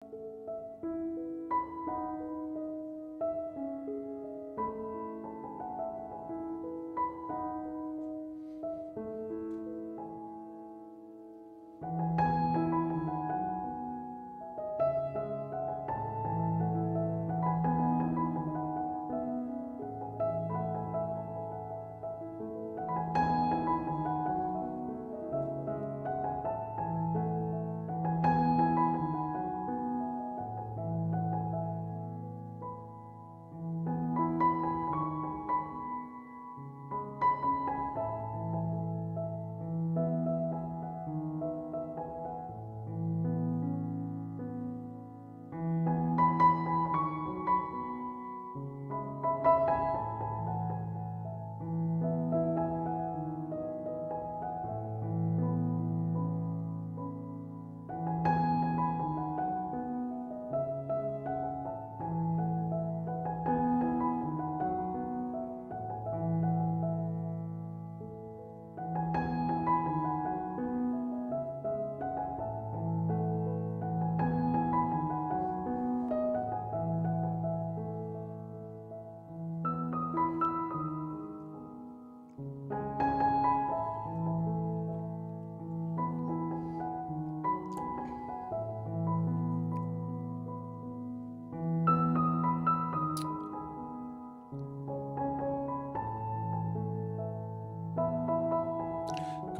Good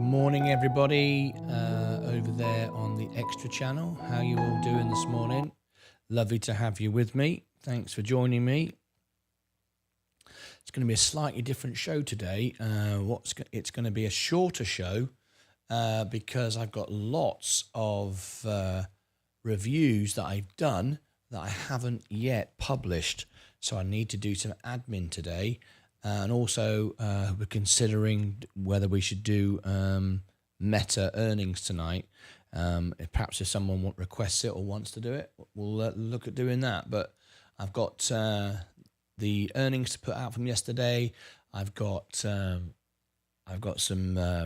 morning, everybody over there on the Extra channel. How you all doing this morning? Lovely to have you with me. Thanks for joining me. It's going to be a slightly different show today. It's going to be a shorter show because I've got lots of reviews that I've done that I haven't yet published. So I need to do some admin today. And also, we're considering whether we should do meta earnings tonight. Perhaps if someone requests it or wants to do it, we'll look at doing that. But I've got the earnings to put out from yesterday. I've got some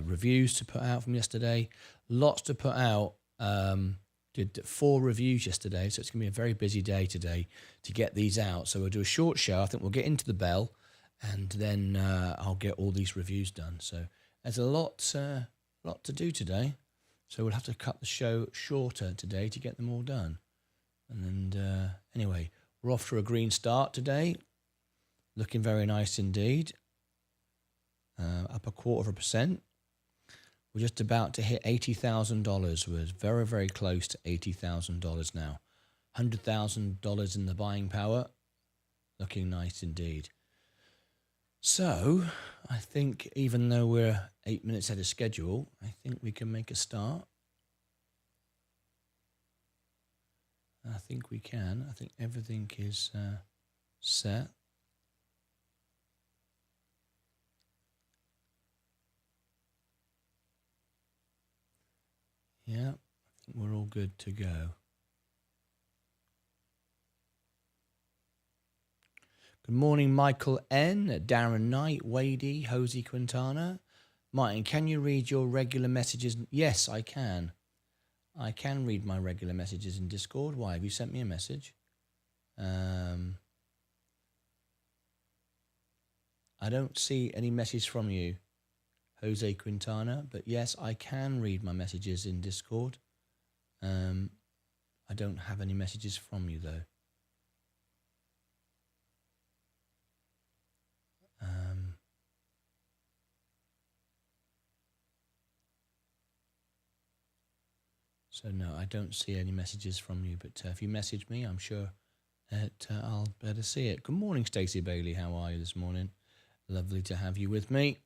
reviews to put out from yesterday. Lots to put out. Did 4 reviews yesterday, so it's going to be a very busy day today to get these out. So we'll do a short show. I think we'll get into the bell. And then I'll get all these reviews done. So there's a lot to do today. So we'll have to cut the show shorter today to get them all done. And anyway, we're off to a green start today. Looking very nice indeed. Up 0.25%. We're just about to hit $80,000. We're very, very close to $80,000 now. $100,000 in the buying power. Looking nice indeed. So, I think even though we're 8 minutes ahead of schedule, I think we can make a start. I think we can. I think everything is set. Yeah, I think we're all good to go. Good morning, Michael N., Darren Knight, Wadey, Hosey Quintana. Martin, can you read your regular messages? Yes, I can. I can read my regular messages in Discord. Why? Have you sent me a message? I don't see any message from you, Jose Quintana, but yes, I can read my messages in Discord. I don't have any messages from you, though. So no, I don't see any messages from you, but if you message me, I'm sure that I'll better see it. Good morning, Stacey Bailey. How are you this morning? Lovely to have you with me.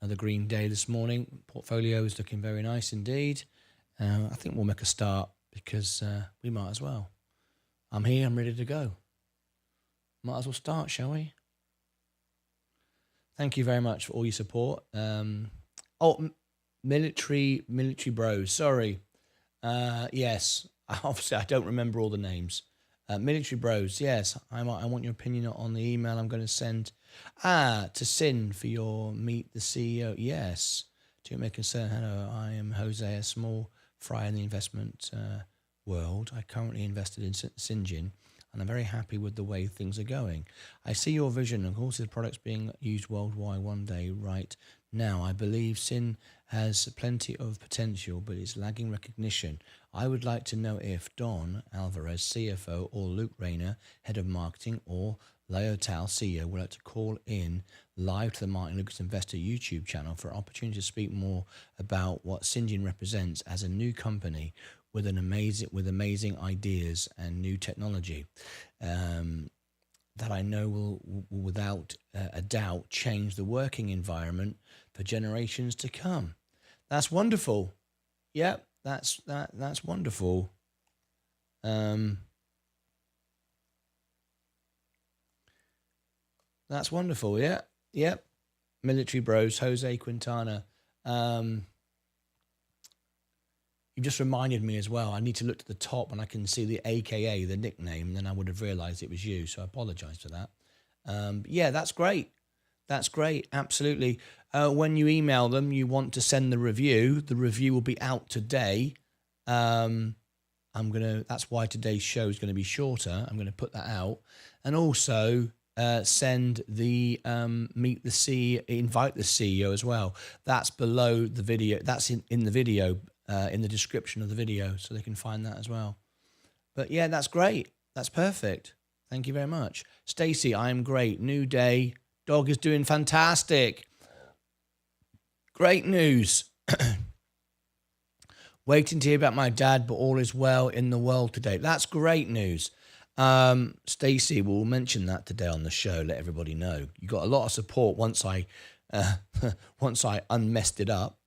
Another green day this morning. Portfolio is looking very nice indeed. I think we'll make a start because we might as well. I'm here. I'm ready to go. Might as well start, shall we? Thank you very much for all your support. Military Bros. Sorry. Yes. Obviously, I don't remember all the names. Military Bros. Yes. I want your opinion on the email I'm going to send. To Sin for your Meet the CEO. Yes. To make concern. Hello, I am Jose, a small fry in the investment world. I currently invested in Syngin, and I'm very happy with the way things are going. I see your vision. Of course, the product's being used worldwide one day right now. I believe Syn has plenty of potential, but it's lagging recognition. I would like to know if Don Alvarez, CFO, or Luke Rayner, Head of Marketing, or Leo Tal, CEO, would like to call in live to the Martyn Lucas Investor YouTube channel for an opportunity to speak more about what Syngin represents as a new company with amazing ideas and new technology that I know will without a doubt change the working environment for generations to come. That's wonderful. Yep, that's wonderful. That's wonderful. Yeah, yep. Military Bros, Jose Quintana. You just reminded me as well. I need to look to the top and I can see the AKA, the nickname, and then I would have realized it was you. So I apologize for that. Yeah, that's great. That's great. Absolutely. When you email them, you want to send the review will be out today. That's why today's show is going to be shorter. I'm going to put that out. And also send the invite the CEO as well. That's below the video. That's in the video, in the description of the video, so they can find that as well. But yeah, that's great. That's perfect. Thank you very much. Stacy, I am great. New day. Dog is doing fantastic. Great news. Waiting to hear about my dad, but all is well in the world today. That's great news. Stacy, we'll mention that today on the show. Let everybody know. You got a lot of support once I unmessed it up.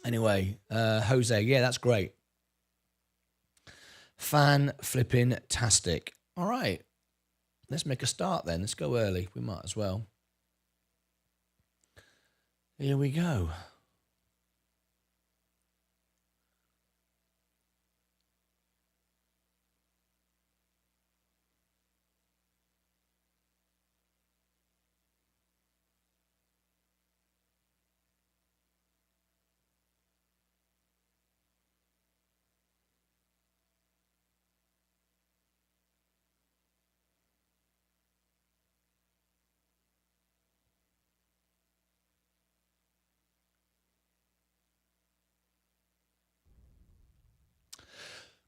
Anyway, Jose, yeah, that's great. Fan-flipping-tastic. All right, let's make a start then. Let's go early. We might as well. Here we go.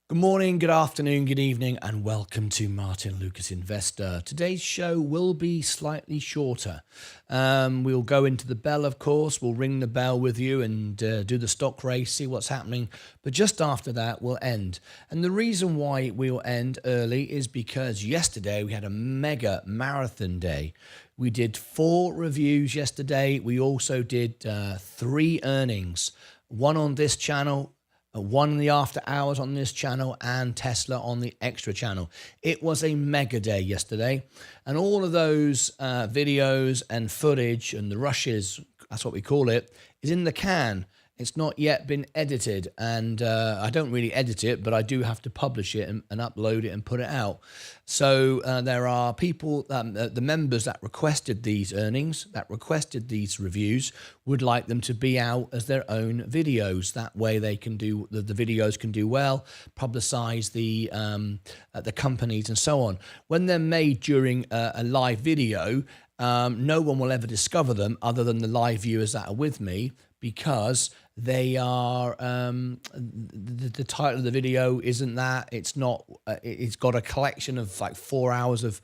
Good morning, good afternoon, good evening, and welcome to Martyn Lucas Investor. Today's show will be slightly shorter. We'll go into the bell, of course. We'll ring the bell with you and do the stock race, see what's happening. But just after that, we'll end. And the reason why we'll end early is because yesterday we had a mega marathon day. We did 4 reviews yesterday. We also did 3 earnings, one on this channel, one in the after hours on this channel, and Tesla on the extra channel. It was a mega day yesterday, and all of those videos and footage and the rushes, that's what we call it, is in the can. It's not yet been edited, and I don't really edit it, but I do have to publish it and upload it and put it out. So there are people, the members that requested these earnings, that requested these reviews, would like them to be out as their own videos. That way they can do, the videos can do well, publicize the companies and so on. When they're made during a live video, no one will ever discover them other than the live viewers that are with me, because they are the title of the video isn't that. It's not. It's got a collection of like 4 hours of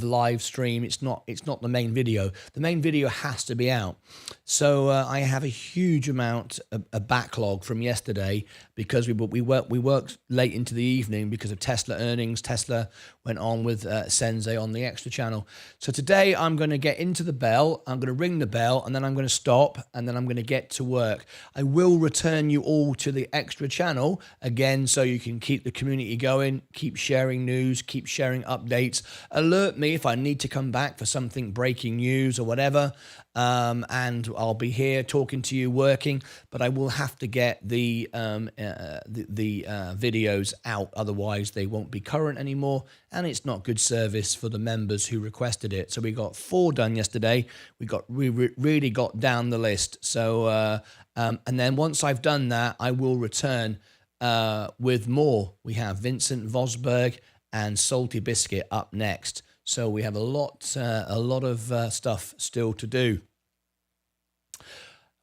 live stream. It's not the main video. The main video has to be out. So I have a huge amount of a backlog from yesterday, because we worked late into the evening because of Tesla earnings. Tesla went on with Sensei on the extra channel. So today I'm going to get into the bell. I'm going to ring the bell, and then I'm going to stop, and then I'm going to get to work. I will return you all to the extra channel again, so you can keep the community going, keep sharing news, keep sharing updates, alert me if I need to come back for something breaking news or whatever, and I'll be here talking to you, working, but I will have to get the videos out, otherwise they won't be current anymore, and it's not good service for the members who requested it. So we got 4 done yesterday. We really got down the list. So and then once I've done that, I will return with more. We have Vincent Vosberg and Salty Biscuit up next. So we have a lot of stuff still to do.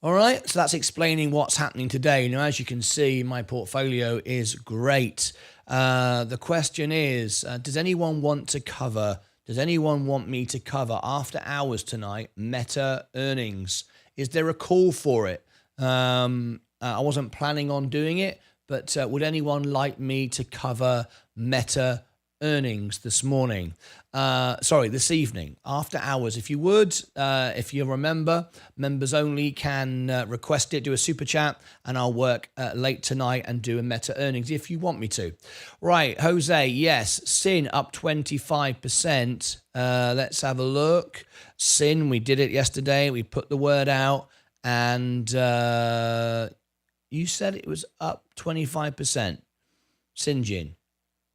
All right, so that's explaining what's happening today. Now, as you can see, my portfolio is great. The question is, does anyone want to cover, does anyone want me to cover after hours tonight, Meta earnings? Is there a call for it? I wasn't planning on doing it, but would anyone like me to cover Meta earnings this morning? This evening, after hours, if you would. If you remember, members only can request it, do a super chat, and I'll work late tonight and do a Meta earnings if you want me to. Right, Jose, yes, Sin up 25%. Let's have a look. Sin, we did it yesterday. We put the word out, and you said it was up 25%. Sinjin.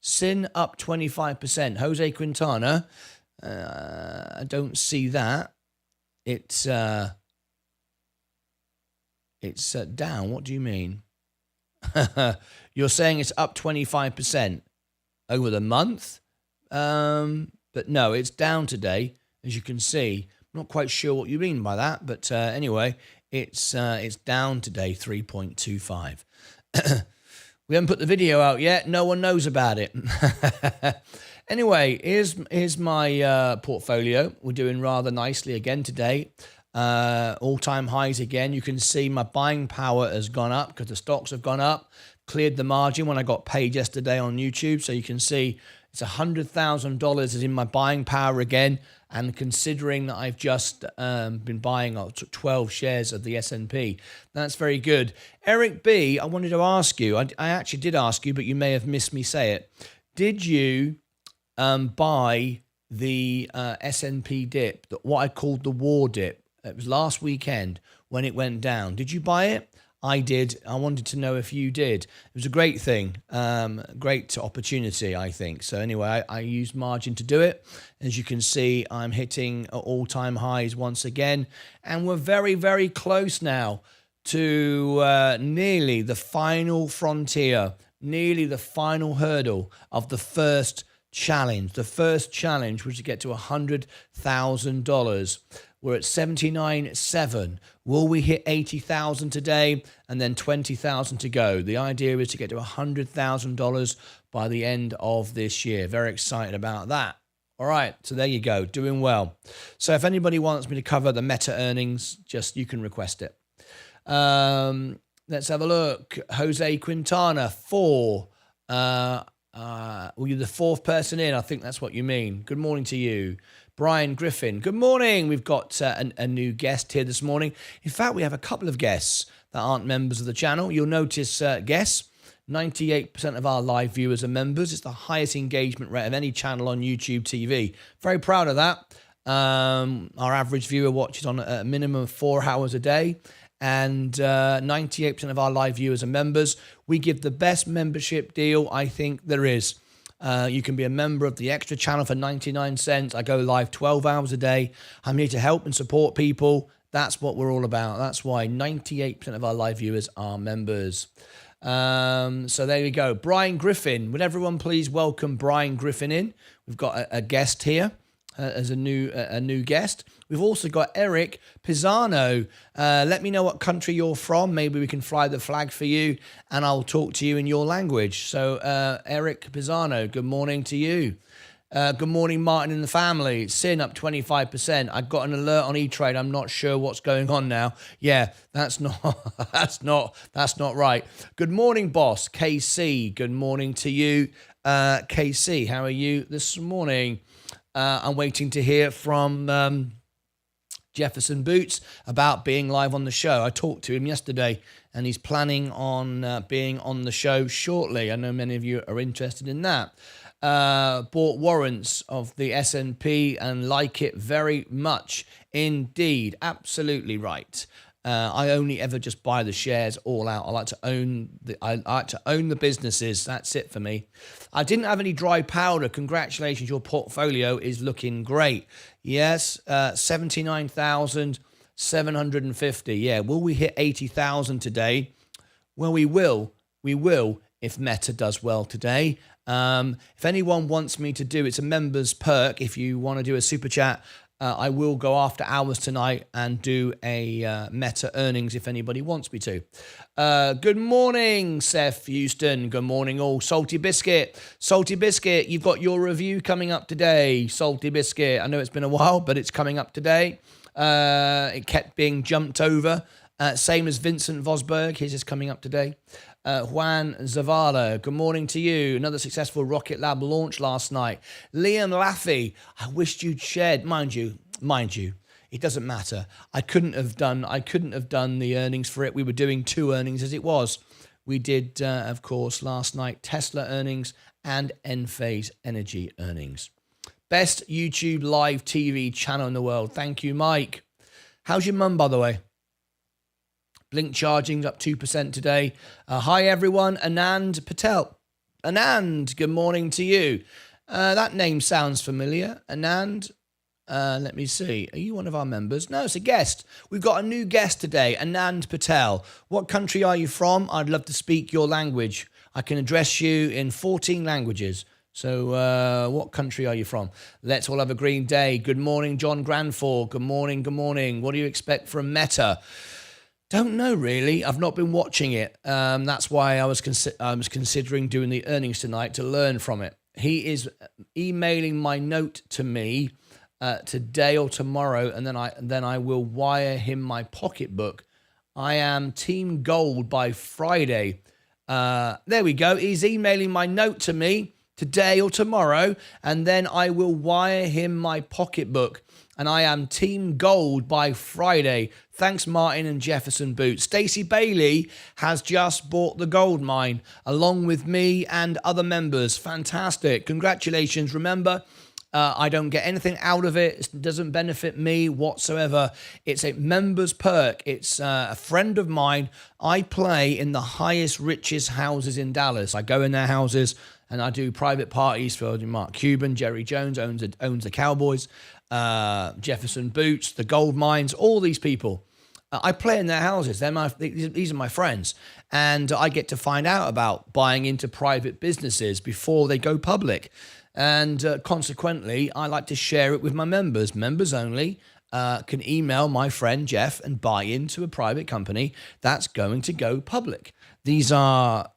Sin up 25%. Jose Quintana, I don't see that. It's down. What do you mean? You're saying it's up 25% over the month? But no, it's down today, as you can see. I'm not quite sure what you mean by that, but anyway, it's down today, 3.25. We haven't put the video out yet. No one knows about it. Anyway, here's my portfolio. We're doing rather nicely again today. All-time highs again. You can see my buying power has gone up because the stocks have gone up. Cleared the margin when I got paid yesterday on YouTube. So you can see it's $100,000 is in my buying power again. And considering that I've just been buying 12 shares of the S&P, that's very good. Eric B, I wanted to ask you, I actually did ask you, but you may have missed me say it. Did you buy the S&P dip, what I called the war dip? It was last weekend when it went down. Did you buy it? I did. I wanted to know if you did. It was a great thing, great opportunity, I think. So anyway, I used margin to do it. As you can see, I'm hitting all-time highs once again. And we're very, very close now to nearly the final frontier, nearly the final hurdle of the first challenge. The first challenge was to get to $100,000. We're at 79.7. Will we hit 80,000 today and then 20,000 to go? The idea is to get to $100,000 by the end of this year. Very excited about that. All right, so there you go, doing well. So if anybody wants me to cover the Meta earnings, just you can request it. Let's have a look. Jose Quintana, 4. Well, you're the 4th person in. I think that's what you mean. Good morning to you. Brian Griffin, good morning. We've got a new guest here this morning. In fact, we have a couple of guests that aren't members of the channel. You'll notice guests, 98% of our live viewers are members. It's the highest engagement rate of any channel on YouTube TV. Very proud of that. Our average viewer watches on a minimum of 4 hours a day. And 98% of our live viewers are members. We give the best membership deal I think there is. You can be a member of the extra channel for 99 cents. I go live 12 hours a day. I'm here to help and support people. That's what we're all about. That's why 98% of our live viewers are members. So there we go. Brian Griffin. Would everyone please welcome Brian Griffin in? We've got a guest here as a new guest. We've also got Eric Pisano. Let me know what country you're from. Maybe we can fly the flag for you and I'll talk to you in your language. So Eric Pisano, good morning to you. Good morning, Martin and the family. Sin up 25%. I got an alert on E-Trade. I'm not sure what's going on now. Yeah, that's not that's not right. Good morning, boss. KC, good morning to you. KC, how are you this morning? I'm waiting to hear from Jefferson Boots about being live on the show. I talked to him yesterday and he's planning on being on the show shortly. I know many of you are interested in that. Bought warrants of the S&P and like it very much indeed. Absolutely right. I only ever just buy the shares all out. I like to own the businesses. That's it for me. I didn't have any dry powder. Congratulations, your portfolio is looking great. Yes, 79,750. Yeah, will we hit 80,000 today? Well, we will. We will if Meta does well today. If anyone wants me to do, it's a members perk. If you want to do a super chat, I will go after hours tonight and do a Meta earnings if anybody wants me to. Good morning, Seth Houston. Good morning, all. Salty Biscuit. Salty Biscuit, you've got your review coming up today. Salty Biscuit. I know it's been a while, but it's coming up today. It kept being jumped over. Same as Vincent Vosberg. His is coming up today. Juan Zavala, good morning to you. Another successful Rocket Lab launch last night. Liam Laffey, I wished you'd shared. Mind you, it doesn't matter. I couldn't have done the earnings for it. We were doing 2 earnings as it was. We did, of course, last night Tesla earnings and Enphase Energy earnings. Best YouTube live TV channel in the world. Thank you, Mike. How's your mum, by the way? Blink charging up 2% today. Hi, everyone. Anand Patel. Anand, good morning to you. That name sounds familiar. Anand, let me see. Are you one of our members? No, it's a guest. We've got a new guest today, Anand Patel. What country are you from? I'd love to speak your language. I can address you in 14 languages. So what country are you from? Let's all have a green day. Good morning, John Granford. Good morning, good morning. What do you expect from Meta? Don't know, really. I've not been watching it. That's why I was considering doing the earnings tonight to learn from it. He is emailing my note to me today or tomorrow, and then I will wire him my pocketbook. I am Team Gold by Friday. There we go. He's emailing my note to me today or tomorrow, and then I will wire him my pocketbook. And I am Team Gold by Friday. Thanks, Martin and Jefferson Boots. Stacey Bailey has just bought the gold mine along with me and other members. Fantastic. Congratulations. Remember, I don't get anything out of it. It doesn't benefit me whatsoever. It's a members perk. It's a friend of mine. I play in the highest, richest houses in Dallas. I go in their houses and I do private parties for Mark Cuban. Jerry Jones owns the Cowboys. Jefferson Boots, the gold mines, all these people. I play in their houses. These are my friends. And I get to find out about buying into private businesses before they go public. And consequently, I like to share it with my members. Members only can email my friend Jeff and buy into a private company that's going to go public. I'm not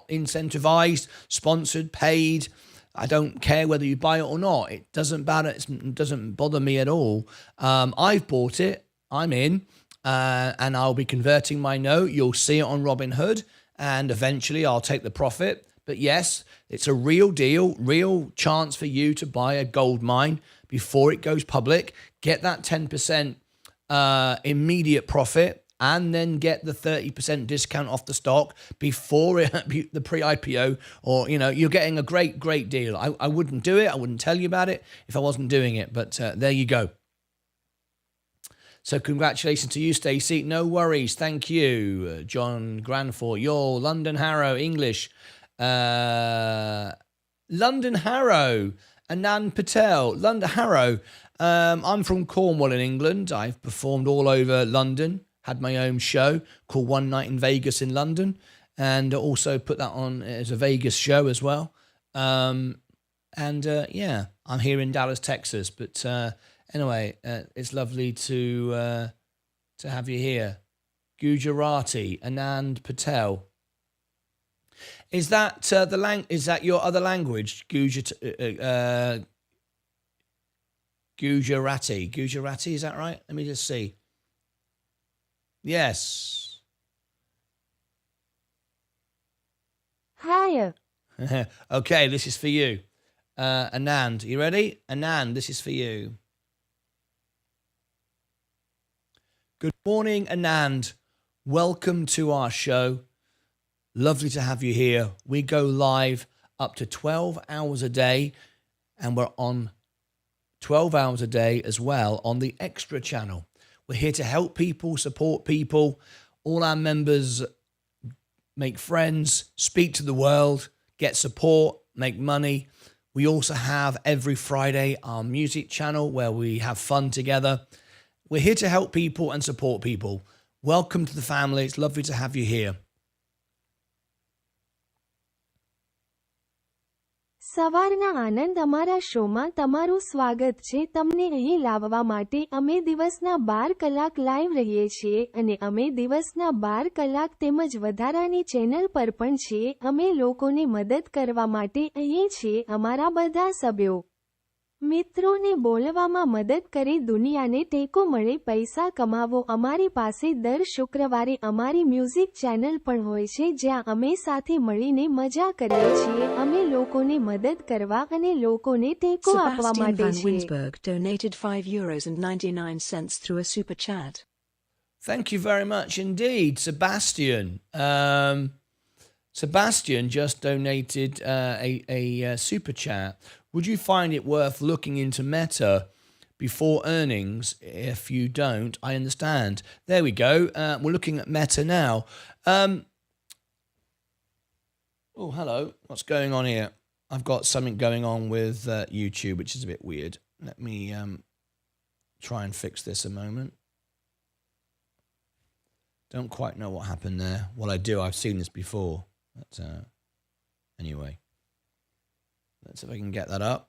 incentivized, sponsored, paid. I don't care whether you buy it or not. It doesn't bother me at all. I've bought it. I'm in, and I'll be converting my note. You'll see it on Robinhood, and eventually I'll take the profit. But yes, it's a real deal, real chance for you to buy a gold mine before it goes public. Get that 10% immediate profit, and then get the 30% discount off the stock before the pre-IPO, or, you're getting a great, great deal. I wouldn't do it. I wouldn't tell you about it if I wasn't doing it, but there you go. So congratulations to you, Stacey. No worries. Thank you, John Granford. You're London Harrow, English. London Harrow, Anand Patel. London Harrow. I'm from Cornwall in England. I've performed all over London. Had my own show called One Night in Vegas in London, and also put that on as a Vegas show as well. I'm here in Dallas, Texas. But anyway, it's lovely to have you here. Gujarati, Anand Patel. Is that Is that your other language? Gujarati. Gujarati. Is that right? Let me just see. Yes. Hiya. Okay, this is for you. Anand, you ready? Anand, this is for you. Good morning, Anand. Welcome to our show. Lovely to have you here. We go live up to 12 hours a day, and we're on 12 hours a day as well on the Extra channel, We're here to help people, support people. All our members make friends, speak to the world, get support, make money. We also have every Friday our music channel where we have fun together. We're here to help people and support people. Welcome to the family. It's lovely to have you here. સવારના આનંદ અમારા શોમાં તમારું સ્વાગત છે. તમને અહીં લાવવા માટે અમે દિવસના 12 કલાક લાઈવ રહીએ છીએ અને અમે દિવસના 12 કલાક તેમજ વધારાની ચેનલ પર પણ છીએ. અમે લોકોને મદદ કરવા માટે અહીં છીએ. અમારા બધા સભ્યો મિત્રોને બોલવામાં મદદ કરી દુનિયાને ટેકો મળે, પૈસા કમાવો. અમારી પાસે દર શુક્રવારે અમારી મ્યુઝિક ચેનલ પણ હોય છે જ્યાં અમે સાથે મળીને મજા કરીએ છીએ. અમે લોકોને મદદ કરવા અને લોકોને ટેકો આપવા માટે છીએ. Winsberg donated €5.99 through a super chat. Thank you very much indeed, Sebastian. Sebastian just donated a super chat. Would you find it worth looking into Meta before earnings? If you don't, I understand. There we go. We're looking at Meta now. Oh, hello. What's going on here? I've got something going on with YouTube, which is a bit weird. Let me try and fix this a moment. Don't quite know what happened there. Well, I do. I've seen this before. But, anyway. Let's see if I can get that up.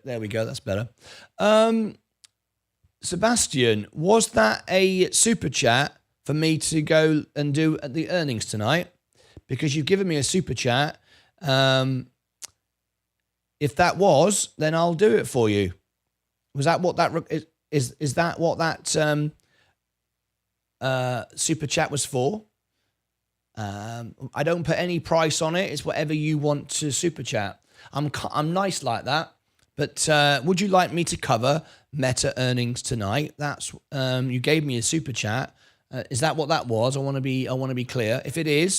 There we go. That's better. Sebastian, was that a super chat for me to go and do at the earnings tonight? Because you've given me a super chat. If that was, then I'll do it for you. Was that what that is that what that super chat was for? I don't put any price on it. It's whatever you want to super chat. I'm nice like that. But would you like me to cover Meta earnings tonight? That's you gave me a super chat. Is that what that was? I want to be clear. If it is,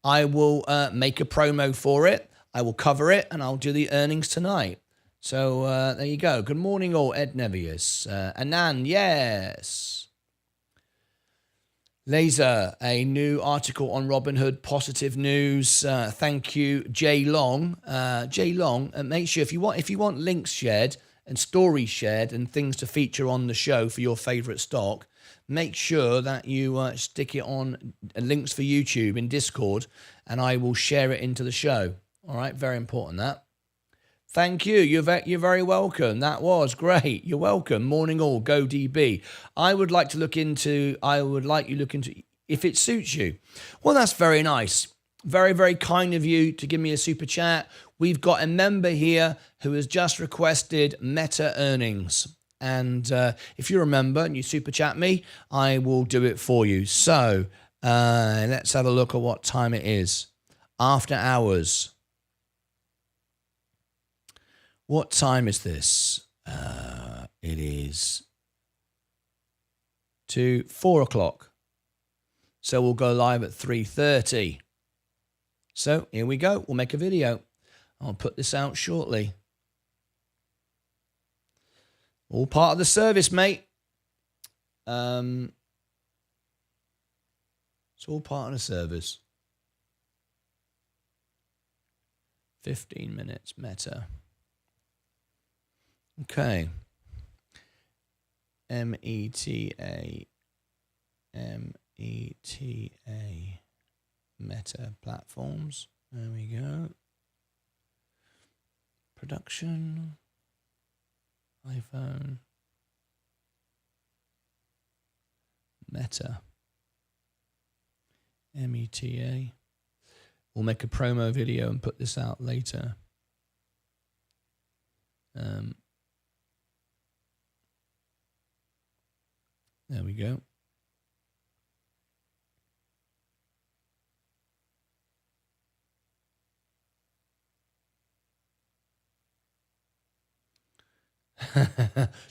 I will make a promo for it. I will cover it and I'll do the earnings tonight. So there you go. Good morning, all. Ed Nevius, Anand, yes. Laser, a new article on Robinhood, positive news. Thank you, Jay Long. Jay Long, make sure if you want links shared and stories shared and things to feature on the show for your favorite stock, make sure that you stick it on links for YouTube in Discord, and I will share it into the show. All right, very important that. Thank you. You're very welcome. That was great. You're welcome. Morning all. Go DB. I would like you look into if it suits you. Well, that's very nice. Very, very kind of you to give me a super chat. We've got a member here who has just requested Meta earnings. And if you remember and you super chat me, I will do it for you. So let's have a look at what time it is. After hours. What time is this? It is 4 o'clock. So we'll go live at 3:30. So here we go. We'll make a video. I'll put this out shortly. All part of the service, mate. It's all part of the service. 15 minutes, Meta. Okay. META. Meta platforms. There we go. Production. iPhone. Meta. META. We'll make a promo video and put this out later. There we go.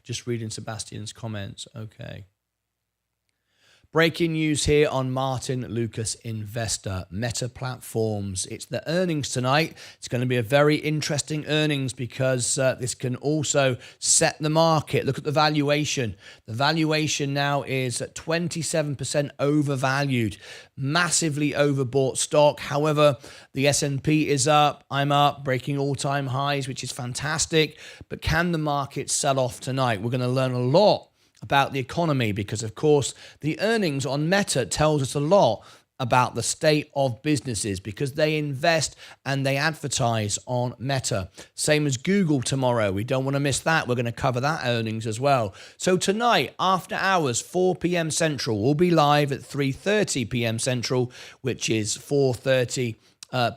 Just reading Sebastian's comments. Okay. Breaking news here on Martyn Lucas Investor Meta Platforms. It's the earnings tonight. It's going to be a very interesting earnings because this can also set the market. Look at the valuation. The valuation now is at 27% overvalued. Massively overbought stock. However, the S&P is up. I'm up, breaking all-time highs, which is fantastic. But can the market sell off tonight? We're going to learn a lot about the economy because, of course, the earnings on Meta tells us a lot about the state of businesses because they invest and they advertise on Meta. Same as Google tomorrow. We don't want to miss that. We're going to cover that earnings as well. So tonight, after hours, 4 p.m. Central, we'll be live at 3:30 p.m. Central, which is 4:30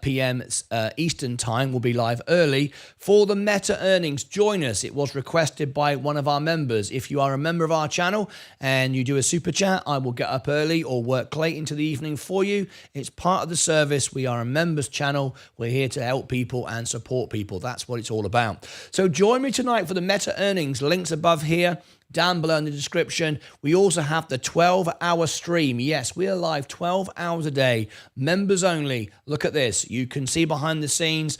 p.m. Eastern time. We'll be live early for the Meta earnings. Join us. It was requested by one of our members. If you are a member of our channel and you do a super chat, I will get up early or work late into the evening for you. It's part of the service. We are a members channel. We're here to help people and support people. That's what it's all about. So join me tonight for the Meta earnings. Links above here, down below in the description. We also have the 12-hour stream. Yes, we are live 12 hours a day, members only. Look at this. You can see behind the scenes,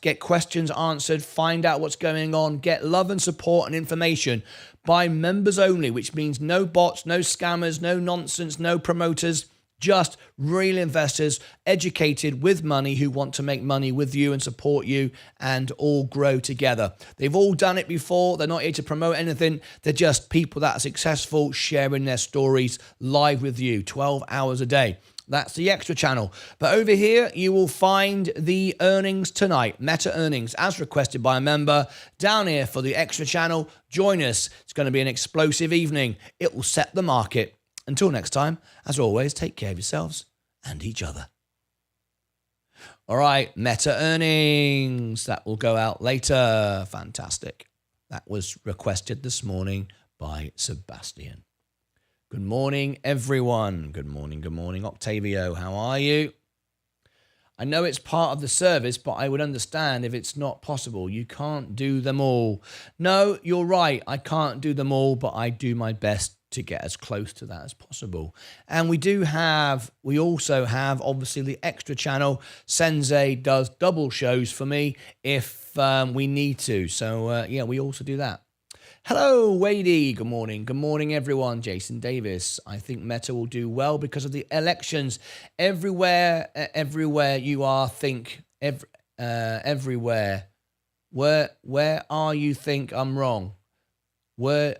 get questions answered, find out what's going on, get love and support and information by members only, which means no bots, no scammers, no nonsense, no promoters. Just real investors, educated with money, who want to make money with you and support you and all grow together. They've all done it before. They're not here to promote anything. They're just people that are successful, sharing their stories live with you 12 hours a day. That's the extra channel. But over here, you will find the earnings tonight, Meta earnings, as requested by a member. Down here for the extra channel, join us. It's going to be an explosive evening. It will set the market. Until next time, as always, take care of yourselves and each other. All right, Meta earnings. That will go out later. Fantastic. That was requested this morning by Sebastian. Good morning, everyone. Good morning, Octavio. How are you? I know it's part of the service, but I would understand if it's not possible. You can't do them all. No, you're right. I can't do them all, but I do my best to get as close to that as possible. And we also have obviously the extra channel. Sensei does double shows for me if we need to. So yeah, we also do that. Hello, Wadey. Good morning. Good morning, everyone. Jason Davis. I think Meta will do well because of the elections. Everywhere you are, everywhere. Where are you think I'm wrong? Where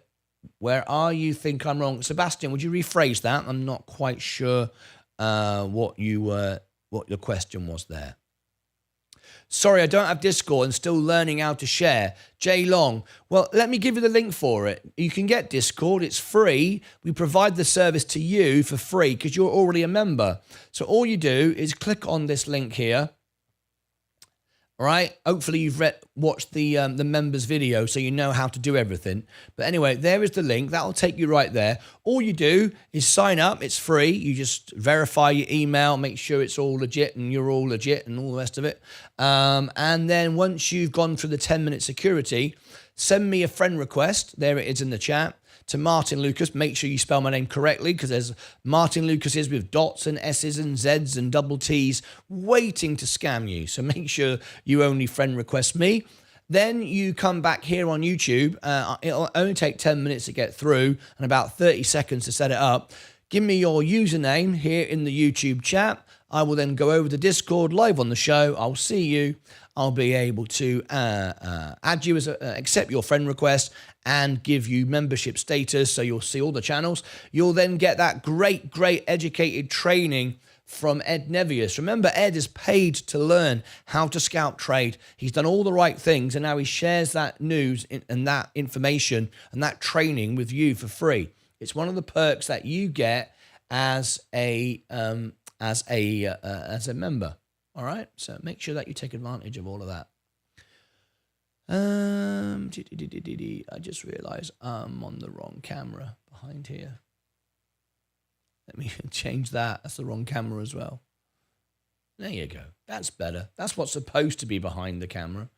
are you think I'm wrong? Sebastian, would you rephrase that? I'm not quite sure what your question was there. Sorry, I don't have Discord and still learning how to share. Jay Long. Well, let me give you the link for it. You can get Discord. It's free. We provide the service to you for free because you're already a member. So all you do is click on this link here. All right. Hopefully you've watched the members video so you know how to do everything. But anyway, there is the link. That'll take you right there. All you do is sign up. It's free. You just verify your email, make sure it's all legit and you're all legit and all the rest of it. And then once you've gone through the 10-minute security, send me a friend request. There it is in the chat. To Martyn Lucas. Make sure you spell my name correctly because there's Martyn Lucases with dots and S's and Z's and double T's waiting to scam you. So make sure you only friend request me. Then you come back here on YouTube. It'll only take 10 minutes to get through and about 30 seconds to set it up. Give me your username here in the YouTube chat. I will then go over to Discord live on the show. I'll see you. I'll be able to add you as accept your friend request and give you membership status, so you'll see all the channels. You'll then get that great educated training from Ed Nevius. Remember, Ed is paid to learn how to scalp trade. He's done all the right things, and now he shares that news and that information and that training with you for free. It's one of the perks that you get as a member. All right, so make sure that you take advantage of all of that. I just realized I'm on the wrong camera behind here. Let me change that. That's the wrong camera as well. There you go. That's better. That's what's supposed to be behind the camera.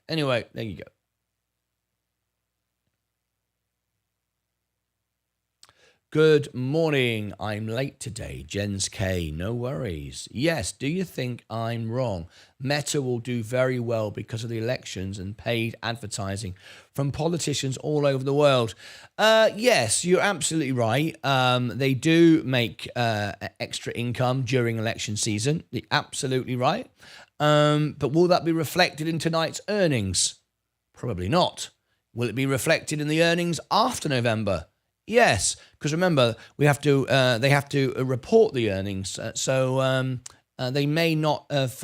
Anyway, there you go. Good morning. I'm late today. Jens K. No worries. Yes. Do you think I'm wrong? Meta will do very well because of the elections and paid advertising from politicians all over the world. Yes, you're absolutely right. They do make extra income during election season. You're absolutely right. But will that be reflected in tonight's earnings? Probably not. Will it be reflected in the earnings after November? Yes, because remember, they have to report the earnings. So they may not have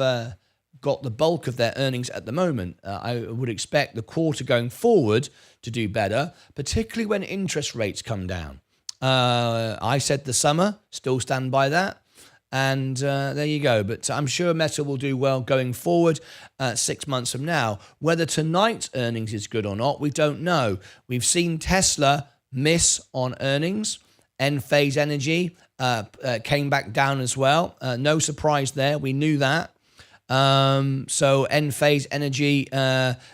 got the bulk of their earnings at the moment. I would expect the quarter going forward to do better, particularly when interest rates come down. I said the summer, still stand by that. And there you go. But I'm sure Meta will do well going forward 6 months from now. Whether tonight's earnings is good or not, we don't know. We've seen Tesla miss on earnings. Enphase Energy came back down as well. No surprise there. We knew that. So Enphase Energy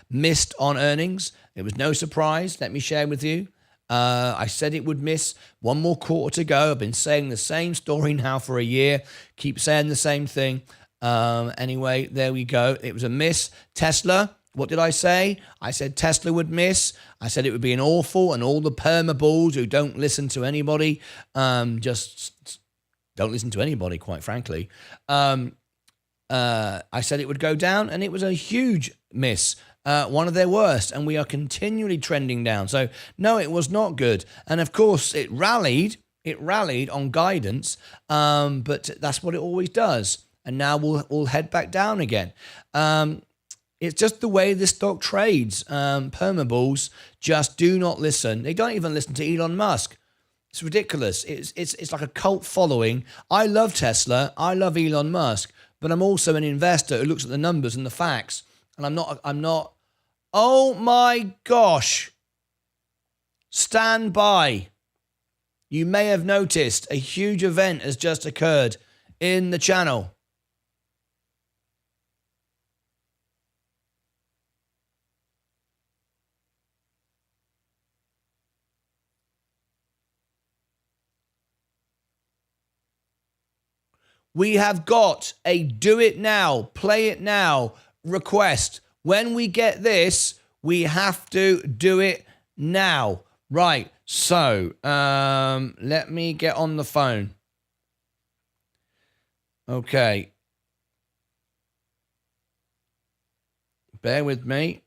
missed on earnings. It was no surprise. Let me share with you. I said it would miss. One more quarter to go. I've been saying the same story now for a year. Keep saying the same thing. Anyway, there we go. It was a miss. Tesla, what did I say? I said Tesla would miss. I said it would be an awful, and all the perma bulls who don't listen to anybody, just don't listen to anybody, quite frankly. I said it would go down, and it was a huge miss. One of their worst, and we are continually trending down. So no, it was not good. And of course, it rallied on guidance, but that's what it always does. And now we'll head back down again. It's just the way this stock trades. Permabulls just do not listen. They don't even listen to Elon Musk. It's ridiculous. It's like a cult following. I love Tesla. I love Elon Musk, but I'm also an investor who looks at the numbers and the facts. And I'm not, oh my gosh. Stand by. You may have noticed a huge event has just occurred in the channel. We have got a do it now, play it now request. When we get this, we have to do it now. Right, so let me get on the phone. Okay. Bear with me.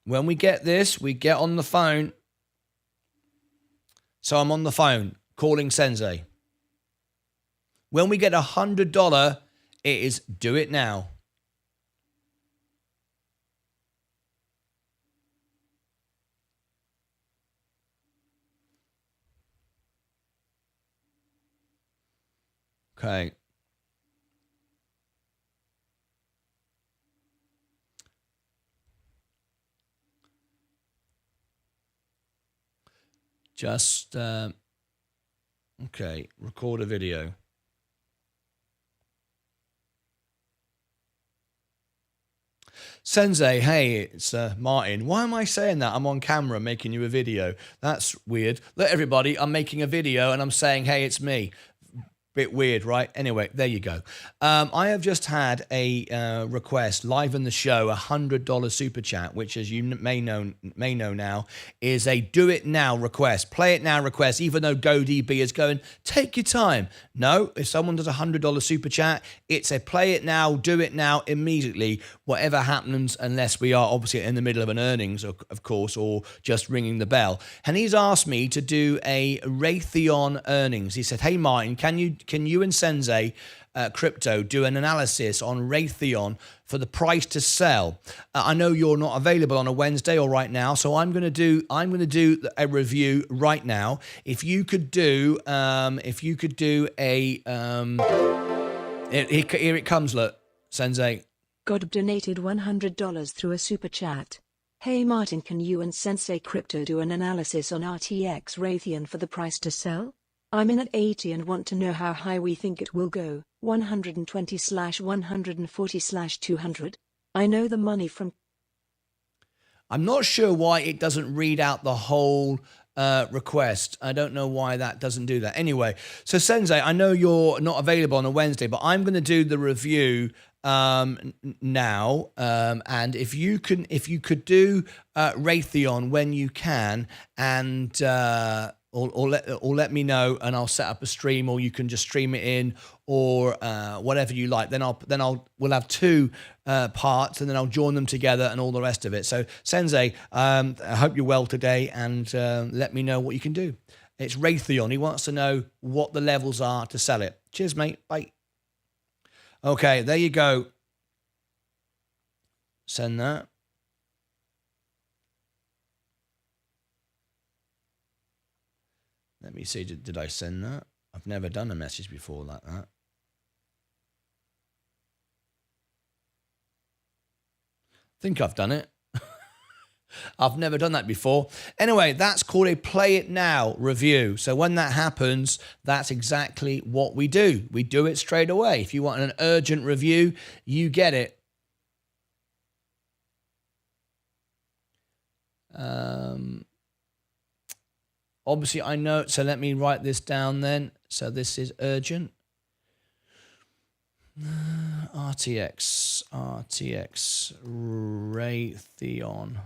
When we get this, we get on the phone. So I'm on the phone calling Sensei. When we get $100, it is do it now. Okay. Just, okay, record a video. Sensei, hey, it's Martin. Why am I saying that? I'm on camera making you a video. That's weird. Look, everybody, I'm making a video and I'm saying, hey, it's me. Bit weird, right? Anyway, there you go. I have just had a request live in the show, $100 super chat, which, as you may know now, is a do it now request, play it now request. Even though GoDB is going, take your time. No, if someone does $100 super chat, it's a play it now, do it now, immediately. Whatever happens, unless we are obviously in the middle of an earnings, of course, or just ringing the bell. And he's asked me to do a Raytheon earnings. He said, hey Martin, can you and Sensei Crypto do an analysis on Raytheon for the price to sell? I know you're not available on a Wednesday or right now, so I'm going to do a review right now. If you could do a here it comes. Look, Sensei. God donated $100 through a super chat. Hey Martin, can you and Sensei Crypto do an analysis on RTX Raytheon for the price to sell? I'm in at 80 and want to know how high we think it will go, 120/140/200. I know the money from... I'm not sure why it doesn't read out the whole request. I don't know why that doesn't do that. Anyway, so Sensei, I know you're not available on a Wednesday, but I'm going to do the review now. And if you could do Raytheon when you can, and or let me know, and I'll set up a stream, or you can just stream it in, or whatever you like. Then we'll have two parts, and then I'll join them together and all the rest of it. So Sensei, I hope you're well today, and let me know what you can do. It's Raytheon. He wants to know what the levels are to sell it. Cheers, mate. Bye. Okay, there you go. Send that. Let me see, did I send that? I've never done a message before like that. I think I've done it. I've never done that before. Anyway, that's called a Play It Now review. So when that happens, that's exactly what we do. We do it straight away. If you want an urgent review, you get it. Obviously, I know, so let me write this down then. So this is urgent. RTX, Raytheon.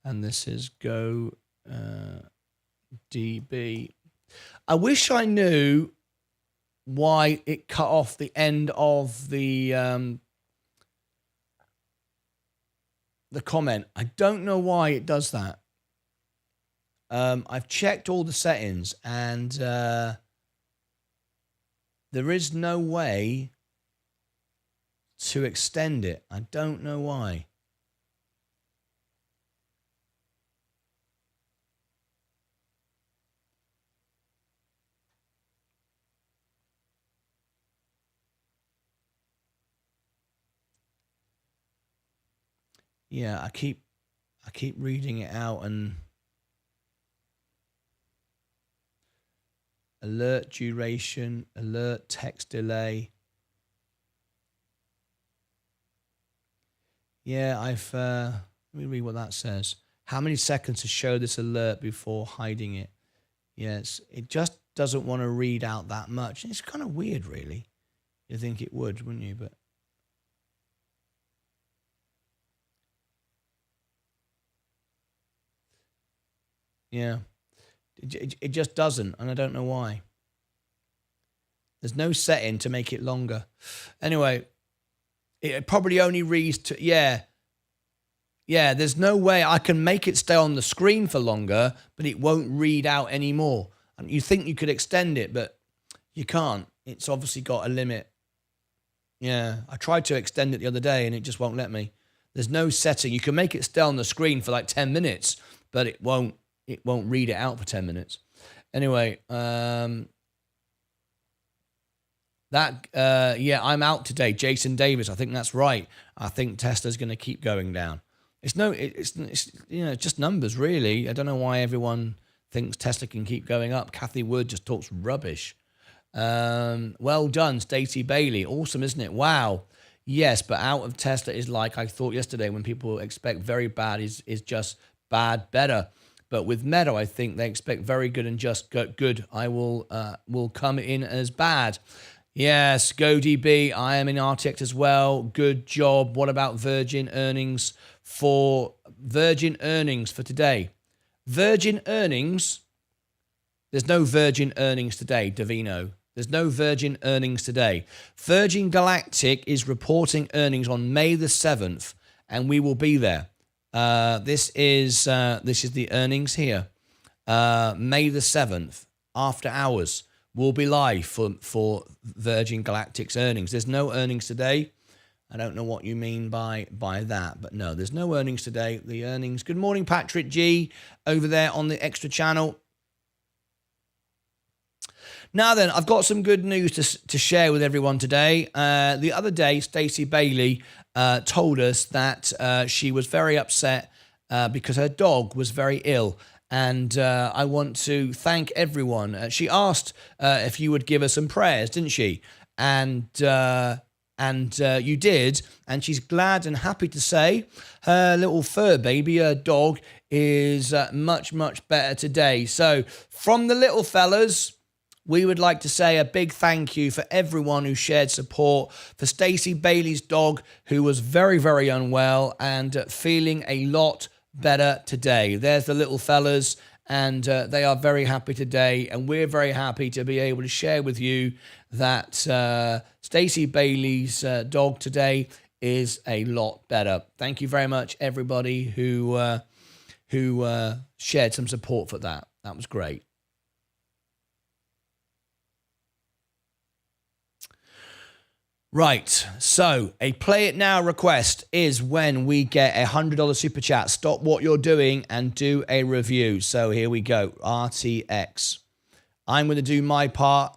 And this is Go DB. I wish I knew why it cut off the end of the comment. I don't know why it does that. I've checked all the settings, and there is no way to extend it. I don't know why. Yeah, I keep reading it out, and alert duration, alert text delay. Yeah, let me read what that says. How many seconds to show this alert before hiding it? Yes, it just doesn't want to read out that much. It's kind of weird, really. You'd think it would, wouldn't you? But yeah, it just doesn't, and I don't know why. There's no setting to make it longer. Anyway, it probably only reads to, yeah, there's no way I can make it stay on the screen for longer, but it won't read out anymore. And you think you could extend it, but you can't. It's obviously got a limit. Yeah, I tried to extend it the other day, and it just won't let me. There's no setting. You can make it stay on the screen for like 10 minutes, but it won't read it out for 10 minutes. Anyway, yeah, I'm out today. Jason Davis, I think that's right. I think Tesla's going to keep going down. It's just numbers, really. I don't know why everyone thinks Tesla can keep going up. Kathy Wood just talks rubbish. Well done, Stacey Bailey. Awesome, isn't it? Wow. Yes, but out of Tesla is like I thought yesterday, when people expect very bad is just bad better. But with Meta, I think they expect very good and just good. I will come in as bad. Yes, GoDB, I am in RTX as well. Good job. What about Virgin earnings for today? Virgin earnings, there's no Virgin earnings today, Davino. There's no Virgin earnings today. Virgin Galactic is reporting earnings on May the 7th, and we will be there. This is the earnings here. May the 7th, after hours. We'll be live for Virgin Galactic's earnings. There's no earnings today. I don't know what you mean by that, but no, there's no earnings today. The earnings. Good morning, Patrick G, over there on the Extra Channel. Now then, I've got some good news to share with everyone today. The other day, Stacey Bailey told us that she was very upset because her dog was very ill. And I want to thank everyone. She asked if you would give her some prayers, didn't she? And And you did, and she's glad and happy to say her little fur baby, her dog, is much, much better today. So from the little fellas, we would like to say a big thank you for everyone who shared support for Stacey Bailey's dog, who was very, very unwell and feeling a lot better today. There's the little fellas, and they are very happy today, and we're very happy to be able to share with you that Stacey Bailey's dog today is a lot better. Thank you very much, everybody who shared some support for that. That was great. Right, so a play it now request is when we get a $100 super chat. Stop what you're doing and do a review. So here we go, RTX. I'm going to do my part.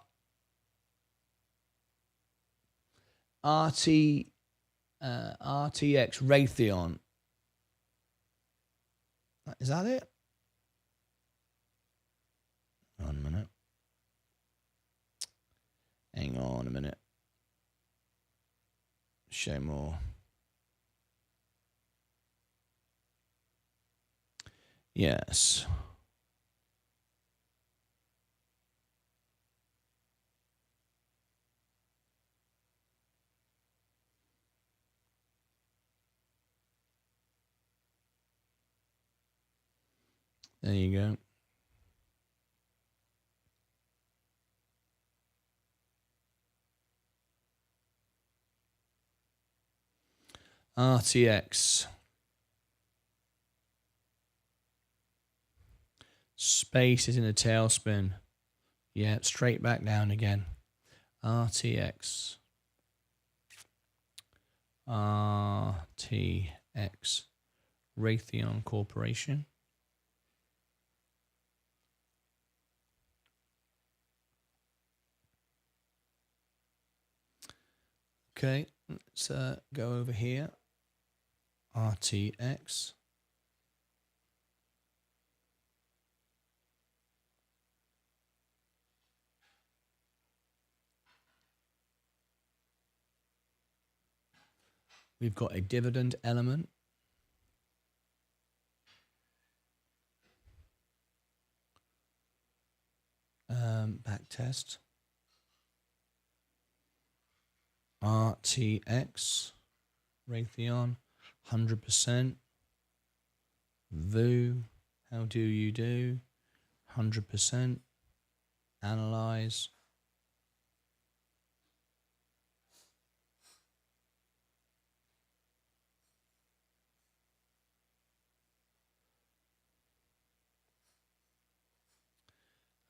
RTX Raytheon. Is that it? Hang on a minute. Hang on a minute. Show more. Yes. There you go. RTX. Space is in a tailspin. Yeah, straight back down again. RTX. RTX. Raytheon Corporation. Okay, let's go over here. RTX. We've got a dividend element. Back test. RTX. Raytheon. 100%. VU. How do you do? 100%. Analyze.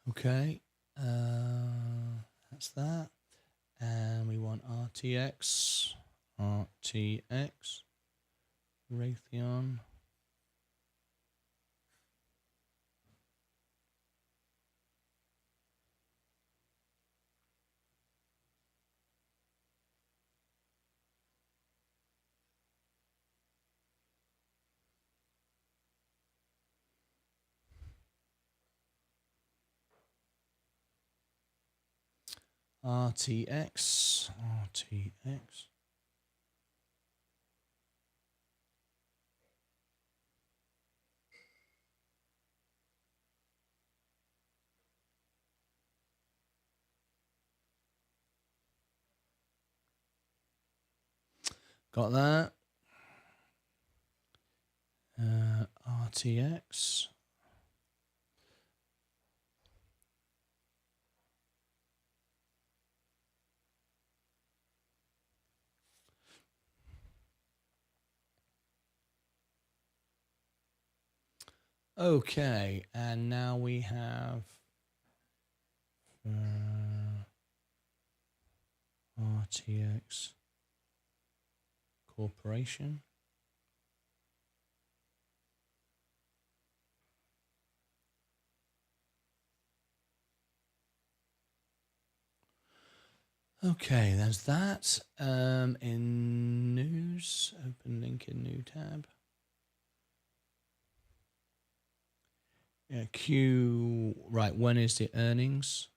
Okay, that's that. And we want RTX, Raytheon. RTX. Got that. RTX. Okay, and now we have RTX Corporation. Okay, there's that. In news, open link in new tab. Right, when is the earnings?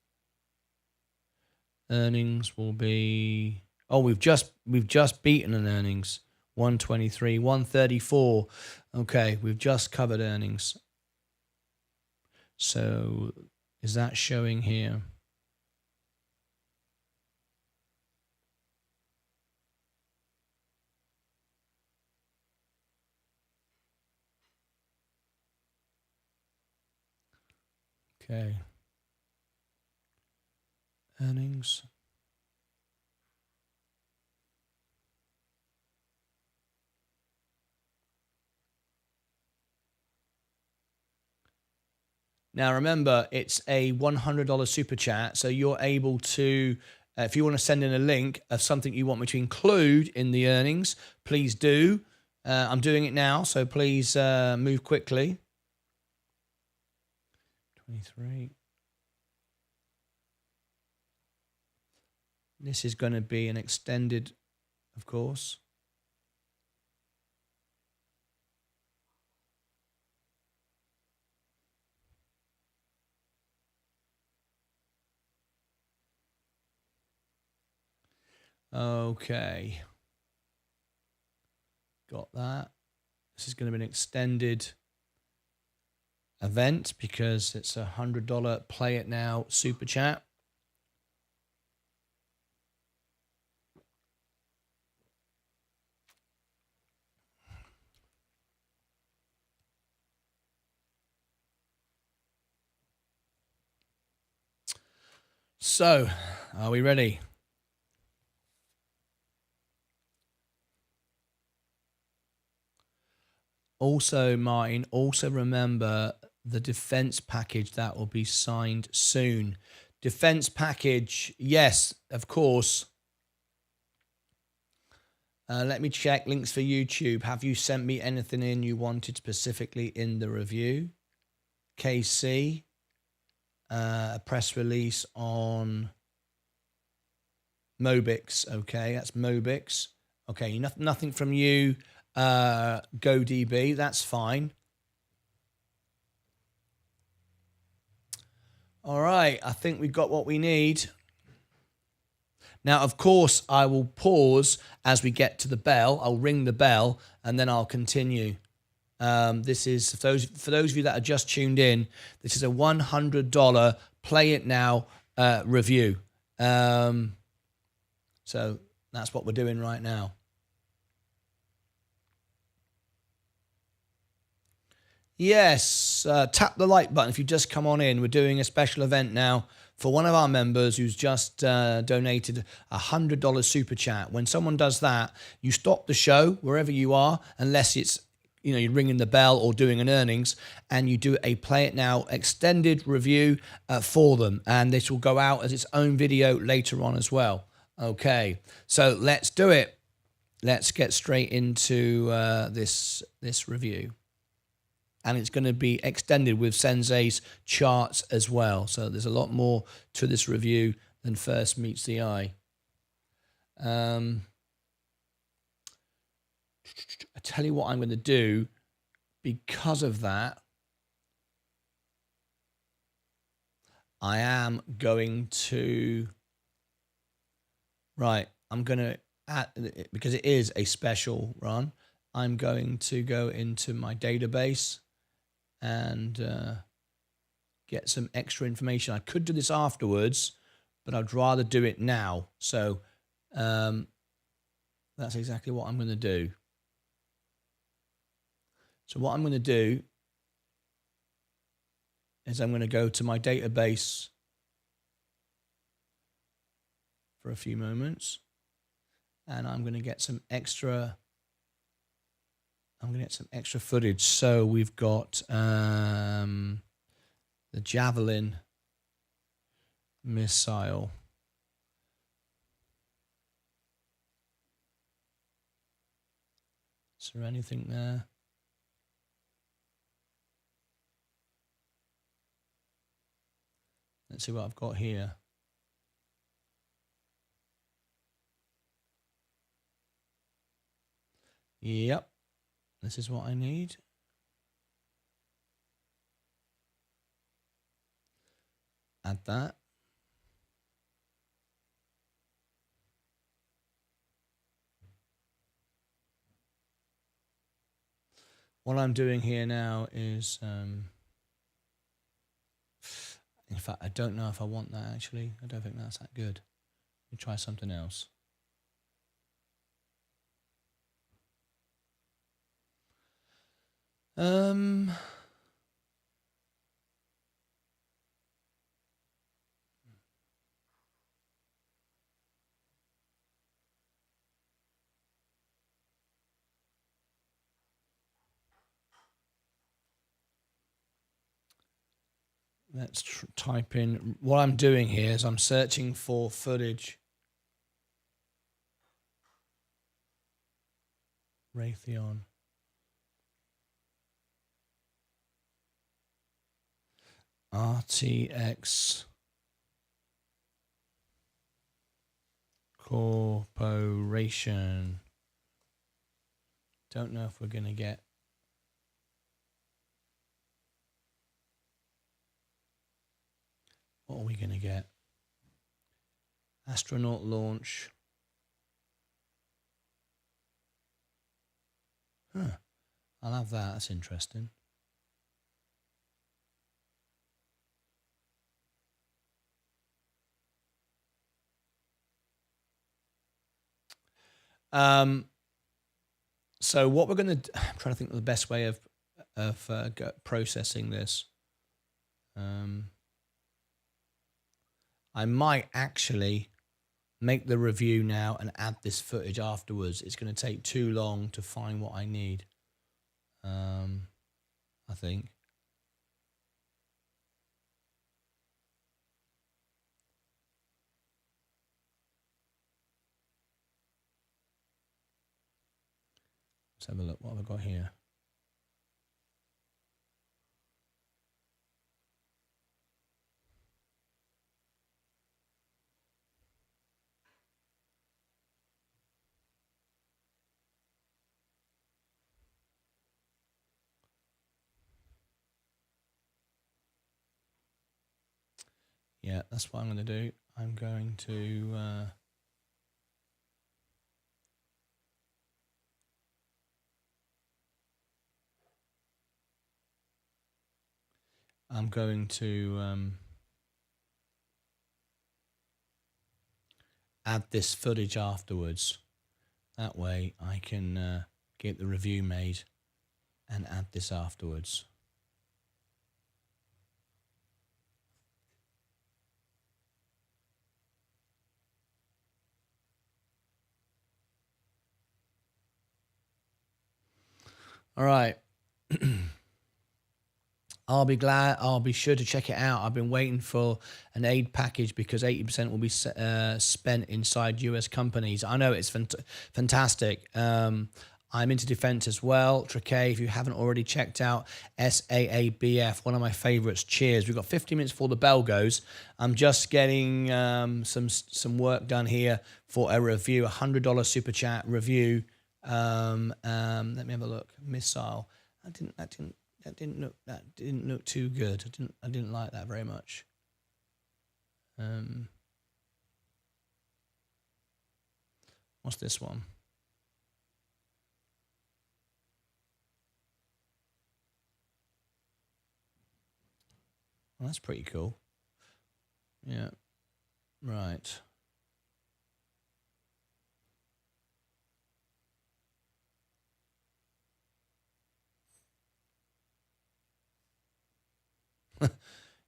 Earnings will be Oh, we've just beaten an earnings. 123, 134. Okay, we've just covered earnings. So is that showing here? Okay. Earnings. Now, remember, it's a $100 super chat. So you're able to, if you want to send in a link of something you want me to include in the earnings, please do. I'm doing it now, so please move quickly. 23. This is going to be an extended, of course. Okay. Got that. This is going to be an extended event because it's a $100 play it now super chat. So, are we ready? Also, Martyn, also remember the defense package that will be signed soon. Defense package, yes, of course. Let me check links for YouTube. Have you sent me anything in you wanted specifically in the review? KC, a press release on Mobix. Okay, that's Mobix. Okay, nothing from you. GoDB, that's fine. All right, I think we've got what we need. Now, of course, I will pause as we get to the bell. I'll ring the bell and then I'll continue. This is for those of you that are just tuned in. This is a $100 play it now review. So that's what we're doing right now. Yes, tap the like button if you just come on in. We're doing a special event now for one of our members who's just donated a $100 super chat. When someone does that, you stop the show wherever you are, unless it's you're ringing the bell or doing an earnings, and you do a play it now extended review for them, and this will go out as its own video later on as well. Okay, so let's do it. Let's get straight into this review. And it's going to be extended with Sensei's charts as well. So there's a lot more to this review than first meets the eye. I tell you what I'm going to do because of that. I am going to... Right, I'm going to... because it is a special run, I'm going to go into my database and get some extra information. I could do this afterwards, but I'd rather do it now. So that's exactly what I'm going to do. So what I'm going to do is I'm going to go to my database for a few moments, and I'm going to get some extra... I'm going to get some extra footage. So we've got the Javelin missile. Is there anything there? Let's see what I've got here. Yep. This is what I need. Add that. what I'm doing here now is, in fact, I don't know if I want that actually. I don't think that's that good. Let me try something else. Let's type in, what I'm doing here is I'm searching for footage. Raytheon. RTX Corporation. Don't know if we're going to get. What are we going to get? Astronaut launch. Huh. I'll have that. That's interesting. So what we're going to, I'm trying to think of the best way of processing this. I might actually make the review now and add this footage afterwards. It's going to take too long to find what I need. I think. Let's have a look. What have I got here? Yeah, that's what I'm going to do. I'm going to add this footage afterwards. That way I can get the review made and add this afterwards. All right. I'll be sure to check it out. I've been waiting for an aid package because 80% will be spent inside US companies. I know it's fantastic. I'm into defense as well. Trichet, if you haven't already checked out SAABF, one of my favorites. Cheers. We've got 15 minutes before the bell goes. I'm just getting some work done here for a review, $100 super chat review. Let me have a look. Missile. That didn't look too good. I didn't like that very much. What's this one? Well, that's pretty cool. Yeah. Right.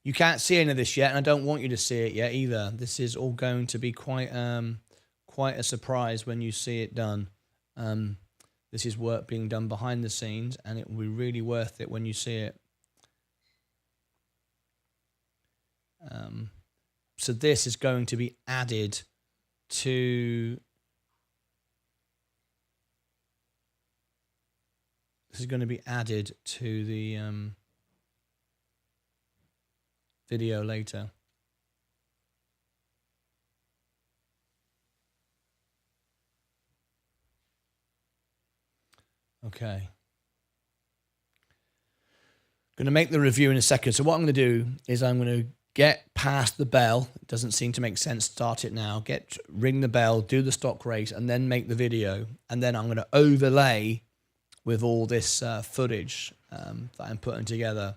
You can't see any of this yet, and I don't want you to see it yet either. This is all going to be quite a surprise when you see it done. This is work being done behind the scenes, and it will be really worth it when you see it. So this is going to be added to... This is going to be added to the... video later. Okay. Going to make the review in a second. So what I'm going to do is I'm going to get past the bell. It doesn't seem to make sense. Start it now. Ring the bell, do the stock race, and then make the video. And then I'm going to overlay with all this footage that I'm putting together.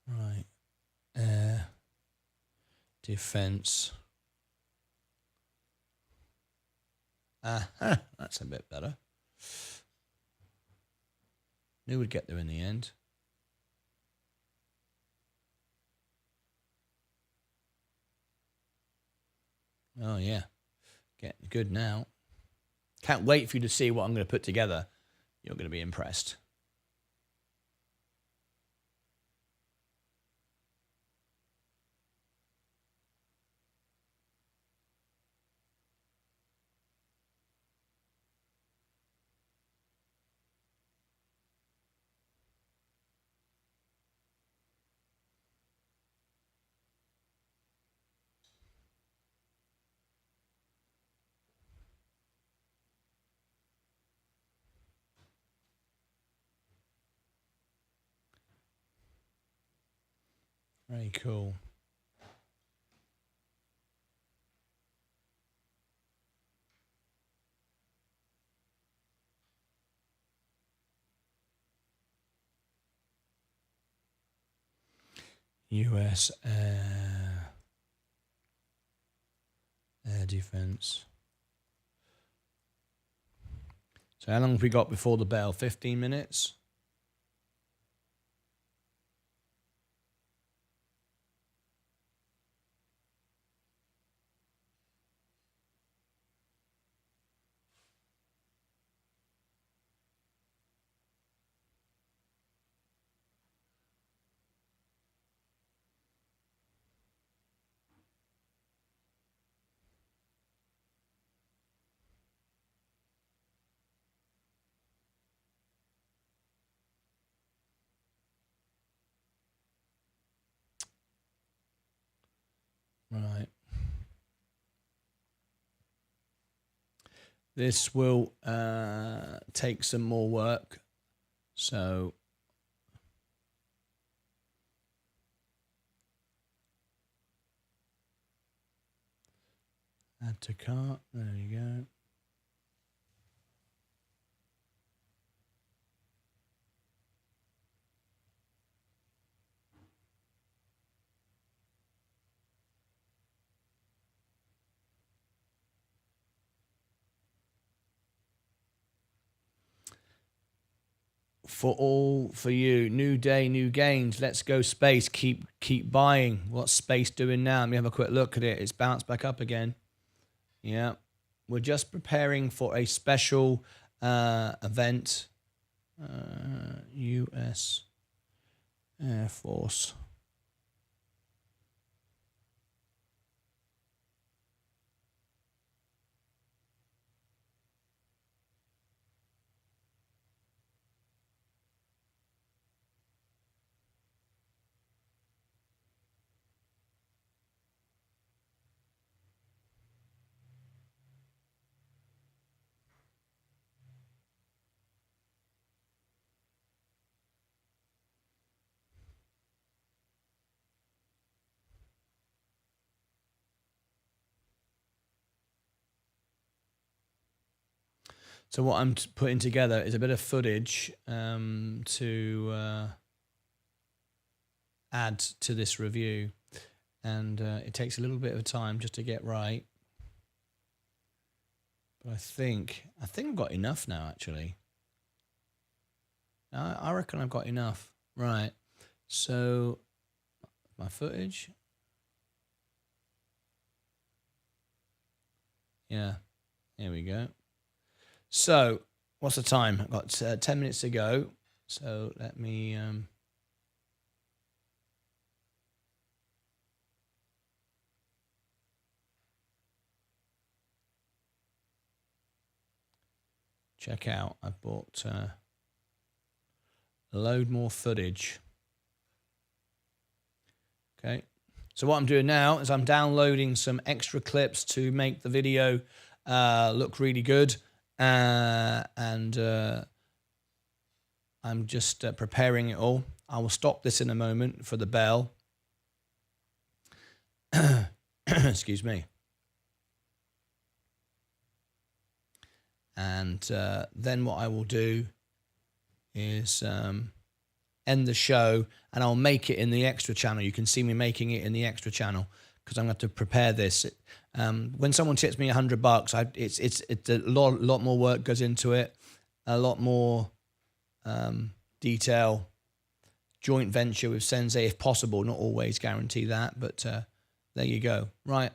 Right. Air defense. That's a bit better. Knew we'd get there in the end. Oh, yeah. Getting good now. Can't wait for you to see what I'm going to put together. You're going to be impressed. Very cool. US air defense. So how long have we got before the bell? 15 minutes? Right. This will take some more work. So add to cart. There you go. For you, new day, new gains. Let's go space. Keep buying. What's space doing now? Let me have a quick look at it. It's bounced back up again. Yeah, we're just preparing for a special event. U.S. Air Force. So what I'm putting together is a bit of footage to add to this review, and it takes a little bit of time just to get right. But I think I've got enough now. Actually, I reckon I've got enough. Right. So my footage. Yeah. Here we go. So, what's the time? I've got 10 minutes to go. So, let me... check out. I bought a load more footage. Okay. So, what I'm doing now is I'm downloading some extra clips to make the video look really good. And I'm just preparing it all. I will stop this in a moment for the bell. Excuse me. And then what I will do is end the show, and I'll make it in the extra channel. You can see me making it in the extra channel because I'm going to have to prepare this. When someone tips me $100, it's a lot more work goes into it, a lot more detail. Joint venture with Sensei, if possible. Not always guarantee that, but there you go. Right,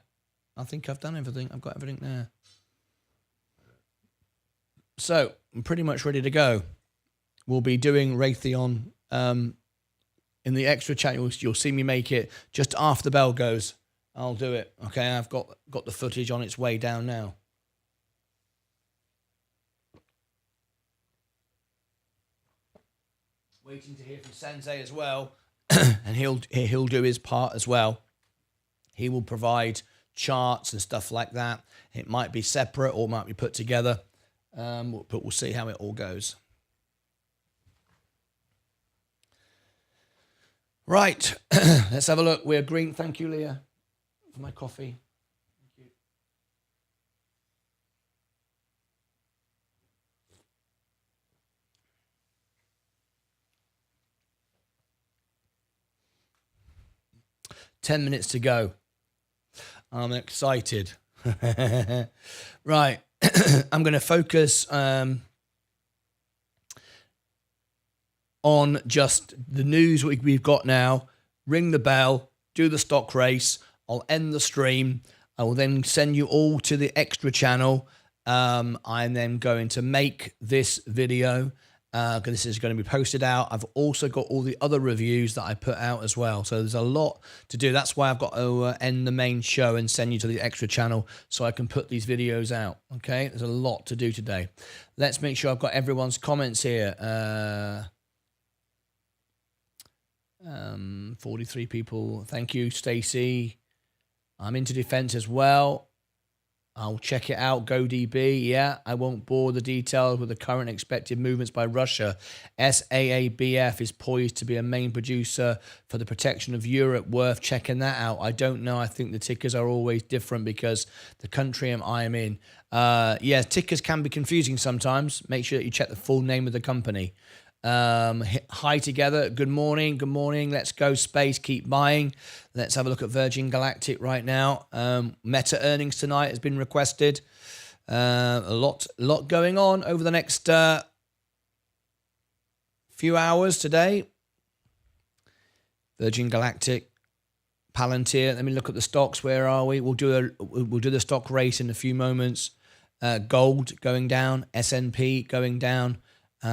I think I've done everything. I've got everything there. So I'm pretty much ready to go. We'll be doing Raytheon in the extra channel. You'll see me make it just after the bell goes. I'll do it. Okay, I've got the footage on its way down now. Waiting to hear from Sensei as well, and he'll do his part as well. He will provide charts and stuff like that. It might be separate or might be put together, but we'll see how it all goes. Right, let's have a look. We're green. Thank you, Leah, for my coffee. Thank you. Ten minutes to go. I'm excited. Right, I'm going to focus on just the news we've got now. Ring the bell, do the stock race. I'll end the stream. I will then send you all to the extra channel. I'm then going to make this video. This is going to be posted out. I've also got all the other reviews that I put out as well. So there's a lot to do. That's why I've got to end the main show and send you to the extra channel so I can put these videos out. Okay, there's a lot to do today. Let's make sure I've got everyone's comments here. 43 people. Thank you, Stacy. I'm into defense as well. I'll check it out. GoDB. Yeah, I won't bore the details with the current expected movements by Russia. SAABF is poised to be a main producer for the protection of Europe. Worth checking that out. I don't know. I think the tickers are always different because the country I am in. Yeah, tickers can be confusing sometimes. Make sure that you check the full name of the company. Hi together. Good morning. Good morning. Let's go space. Keep buying. Let's have a look at Virgin Galactic right now. Meta earnings tonight has been requested. A lot going on over the next few hours today. Virgin Galactic, Palantir. Let me look at the stocks. Where are we? We'll do the stock race in a few moments. Gold going down. S&P going down.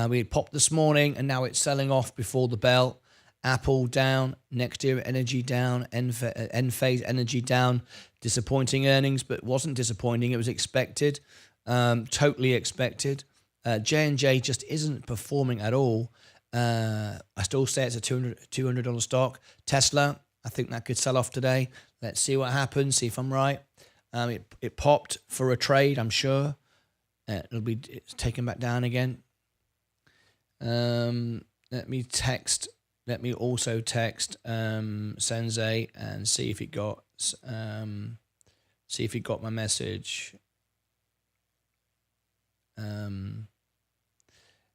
We had popped this morning, and now it's selling off before the bell. Apple down, Next Year Energy down, Enphase Energy down. Disappointing earnings, but it wasn't disappointing. It was expected, totally expected. J&J just isn't performing at all. I still say it's a $200 stock. Tesla, I think that could sell off today. Let's see what happens, see if I'm right. It popped for a trade, I'm sure. It's taken back down again. Let me also text Sensei and see if he got my message.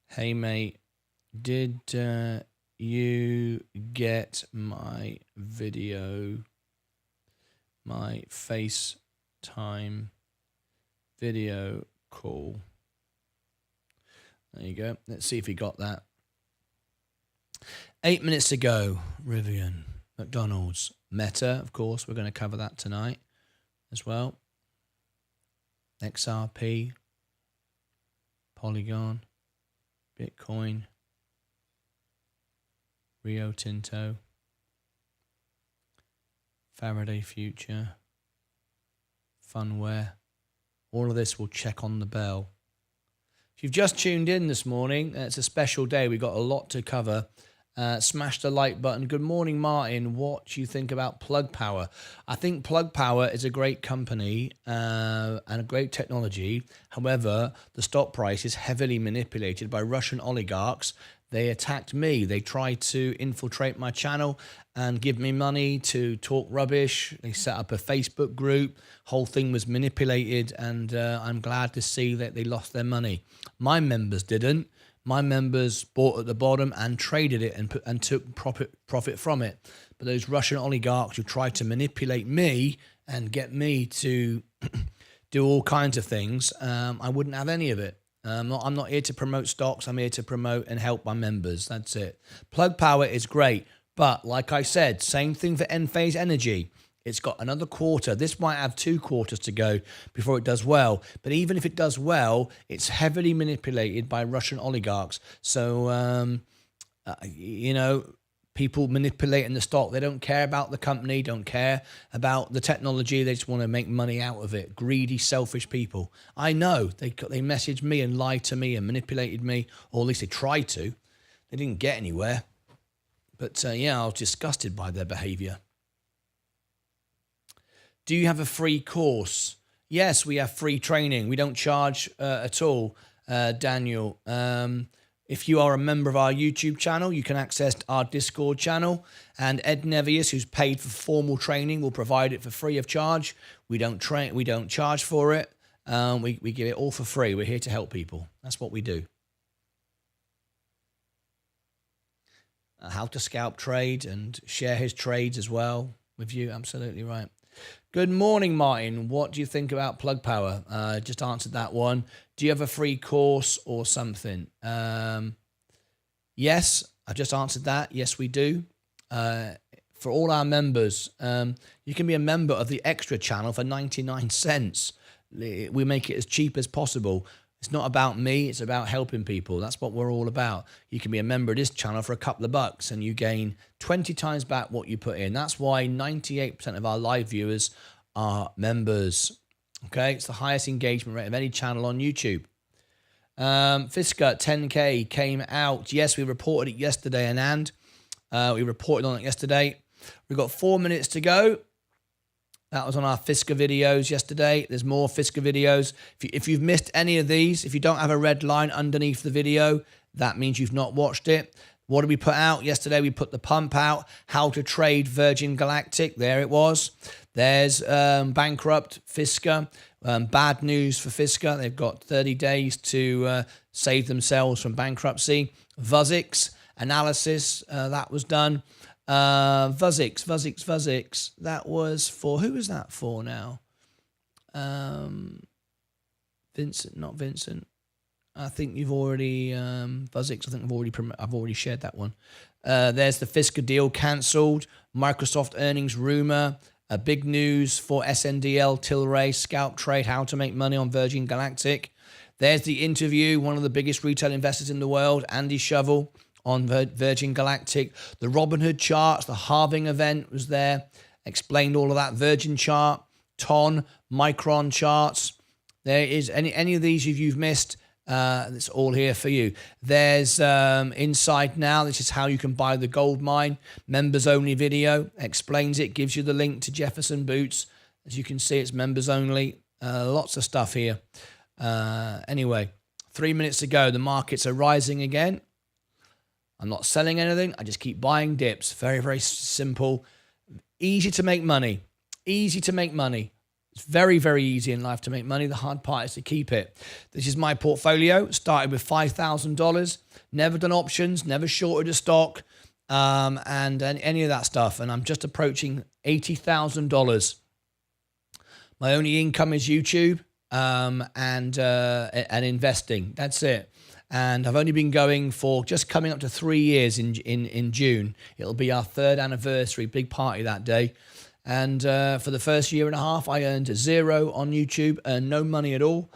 Hey mate, did you get my video, my FaceTime video call? There you go. Let's see if he got that. 8 minutes to go. Rivian, McDonald's, Meta, of course. We're going to cover that tonight as well. XRP, Polygon, Bitcoin, Rio Tinto, Faraday Future, Funware. All of this we'll check on the bell. If you've just tuned in this morning, it's a special day. We've got a lot to cover. Smash the like button. Good morning, Martin. What do you think about Plug Power? I think Plug Power is a great company and a great technology. However, the stock price is heavily manipulated by Russian oligarchs They attacked me. They tried to infiltrate my channel and give me money to talk rubbish. They set up a Facebook group. Whole thing was manipulated, and I'm glad to see that they lost their money. My members didn't. My members bought at the bottom and traded it and took profit from it. But those Russian oligarchs who tried to manipulate me and get me to do all kinds of things, I wouldn't have any of it. I'm not here to promote stocks. I'm here to promote and help my members. That's it. Plug Power is great. But like I said, same thing for Enphase Energy. It's got another quarter. This might have 2 quarters to go before it does well. But even if it does well, it's heavily manipulated by Russian oligarchs. So, people manipulating the stock. They don't care about the company, don't care about the technology. They just want to make money out of it. Greedy, selfish people. I know. They messaged me and lied to me and manipulated me, or at least they tried to. They didn't get anywhere. But, I was disgusted by their behavior. Do you have a free course? Yes, we have free training. We don't charge at all, Daniel. If you are a member of our YouTube channel, you can access our Discord channel. And Ed Nevius, who's paid for formal training, will provide it for free of charge. We don't charge for it. We give it all for free. We're here to help people. That's what we do. How to scalp trade and share his trades as well with you. Absolutely right. Good morning, Martin. What do you think about Plug Power? Just answered that one. Do you have a free course or something? Yes, I just answered that. Yes, we do. For all our members, you can be a member of the extra channel for 99 cents. We make it as cheap as possible. It's not about me. It's about helping people. That's what we're all about. You can be a member of this channel for a couple of bucks and you gain 20 times back what you put in. That's why 98% of our live viewers are members. Okay, it's the highest engagement rate of any channel on YouTube. Fisker 10K came out. Yes, we reported it yesterday, Anand. We reported on it yesterday. We've got 4 minutes to go. That was on our Fisker videos yesterday. There's more Fisker videos. If you've missed any of these, if you don't have a red line underneath the video, that means you've not watched it. What did we put out? Yesterday we put the pump out, how to trade Virgin Galactic. There it was. There's bankrupt Fisker. Bad news for Fisker. They've got 30 days to save themselves from bankruptcy. Vuzix analysis, that was done. Vuzix. That was for, who was that for now? Vincent, not Vincent. I think you've already, Vuzix, I think I've already shared that one. There's the Fisker deal cancelled. Microsoft earnings rumor. Big news for SNDL, Tilray, scalp trade, how to make money on Virgin Galactic. There's the interview, one of the biggest retail investors in the world, Andy Shovel, on Virgin Galactic. The Robinhood charts, the halving event was there. Explained all of that. Virgin chart, Ton, Micron charts. There is any of these if you've missed, it's all here for you. There's Inside Now. This is how you can buy the gold mine. Members only video. Explains it. Gives you the link to Jefferson Boots. As you can see, it's members only. Lots of stuff here. Anyway, 3 minutes to go. The markets are rising again. I'm not selling anything. I just keep buying dips. Very, very simple. Easy to make money. Easy to make money. It's very, very easy in life to make money. The hard part is to keep it. This is my portfolio. Started with $5,000. Never done options. Never shorted a stock. And any of that stuff. And I'm just approaching $80,000. My only income is YouTube and investing. That's it. And I've only been going for just coming up to 3 years in June. It'll be our 3rd anniversary, big party that day. And for the first year and a half, I earned $0 on YouTube, earned no money at all.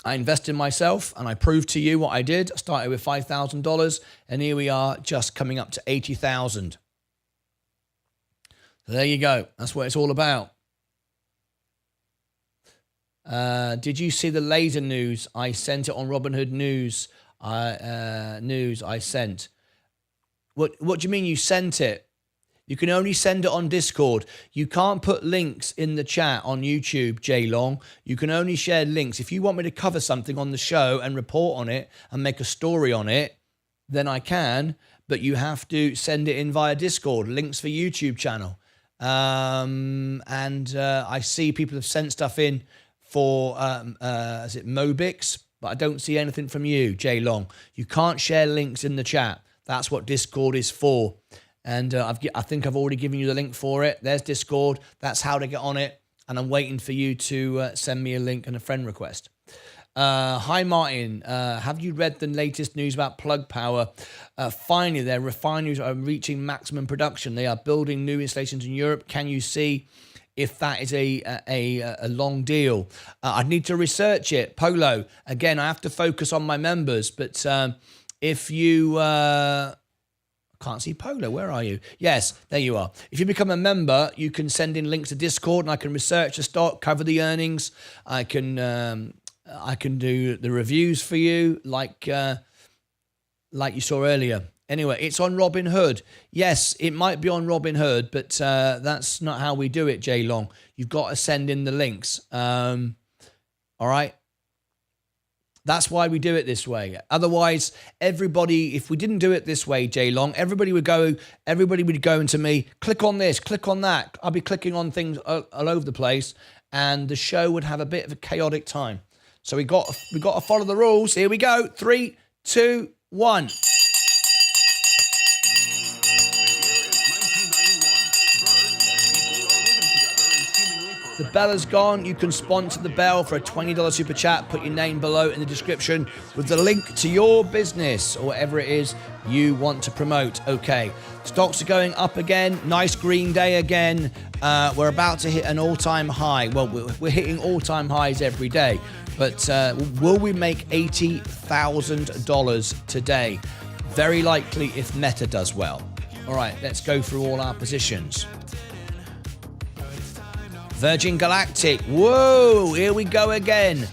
I invested in myself and I proved to you what I did. I started with $5,000 and here we are just coming up to $80,000. So there you go. That's what it's all about. Did you see the laser news? I sent it on Robinhood News. I sent. What do you mean you sent it? You can only send it on Discord. You can't put links in the chat on YouTube, Jay Long. You can only share links. If you want me to cover something on the show and report on it and make a story on it, then I can, but you have to send it in via Discord, links for YouTube channel. I see people have sent stuff in for, is it Mobix? But I don't see anything from you, Jay Long. You can't share links in the chat. That's what Discord is for. And I think I've already given you the link for it. There's Discord. That's how to get on it. And I'm waiting for you to send me a link and a friend request. Hi, Martin. Have you read the latest news about Plug Power? Finally, their refineries are reaching maximum production. They are building new installations in Europe. Can you see if that is a long deal? I'd need to research it. Polo, again, I have to focus on my members. But if you... can't see Polo. Where are you? Yes, there you are. If you become a member, you can send in links to Discord, and I can research the stock, cover the earnings. I can do the reviews for you, like you saw earlier. Anyway, it's on Robinhood. Yes, it might be on Robinhood, but that's not how we do it, Jay Long. You've got to send in the links. All right. That's why we do it this way. Otherwise, everybody, if we didn't do it this way, Jay Long, everybody would go into me, click on this, click on that. I'll be clicking on things all over the place, and the show would have a bit of a chaotic time. So we got to follow the rules. Here we go. 3, 2, 1. The bell is gone. You can sponsor the bell for a $20 super chat. Put your name below in the description with the link to your business or whatever it is you want to promote. Okay, stocks are going up again. Nice green day again. We're about to hit an all-time high. Well, we're hitting all-time highs every day. But will we make $80,000 today? Very likely if Meta does well. All right, let's go through all our positions. Virgin Galactic, whoa, here we go again.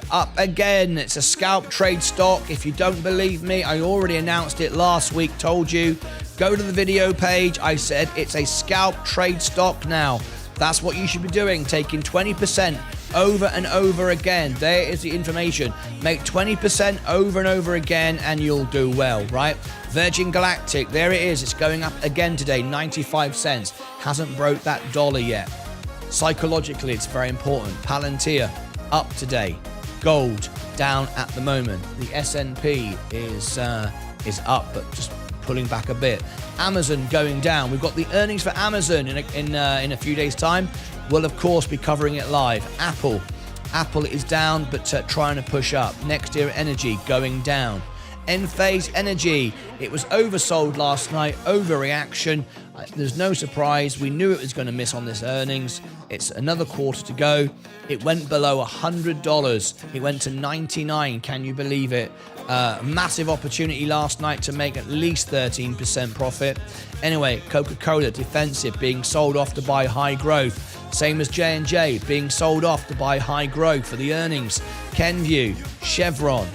Up again. It's a scalp trade stock. If you don't believe me, I already announced it last week, told you. Go to the video page. I said it's a scalp trade stock now. That's what you should be doing, taking 20% over and over again. There is the information. Make 20% over and over again and you'll do well, right? Virgin Galactic, there it is. It's going up again today, 95 cents. Hasn't broke that dollar yet. Psychologically, it's very important. Palantir, up today. Gold, down at the moment. The S&P is up, but just pulling back a bit. Amazon going down. We've got the earnings for Amazon in a few days' time. We'll, of course, be covering it live. Apple is down, but trying to push up. Next Year Energy going down. Enphase Energy, it was oversold last night, overreaction. There's no surprise. We knew it was going to miss on this earnings. It's another quarter to go. It went below $100. It went to 99. Can you believe it? Massive opportunity last night to make at least 13% profit. Anyway, Coca-Cola defensive, being sold off to buy high growth. Same as J&J, being sold off to buy high growth for the earnings. Kenvue, Chevron,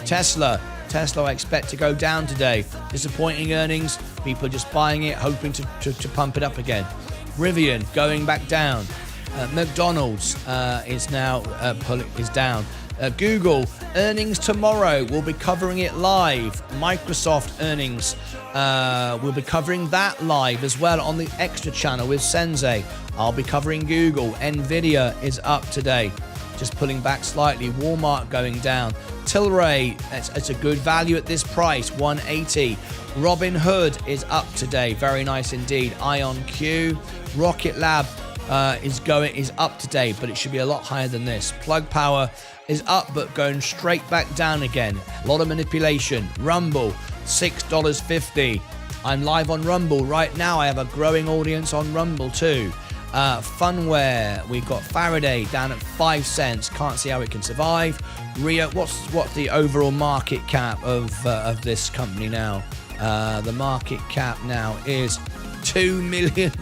Tesla I expect to go down today. Disappointing earnings. People are just buying it, hoping to pump it up again. Rivian going back down. McDonald's is now is down. Google earnings tomorrow. We'll be covering it live. Microsoft earnings. We'll be covering that live as well on the extra channel with Sensei. I'll be covering Google. Nvidia is up today, just pulling back slightly. Walmart going down. Tilray, it's a good value at this price, 180. Robinhood is up today, very nice indeed. IonQ, Rocket Lab is up today, but it should be a lot higher than this. Plug Power is up, but going straight back down again. A lot of manipulation. Rumble, $6.50. I'm live on Rumble right now. I have a growing audience on Rumble too. Funware, we've got Faraday down at 5 cents. Can't see how it can survive. Rio, what's the overall market cap of this company now? The market cap now is $2 million.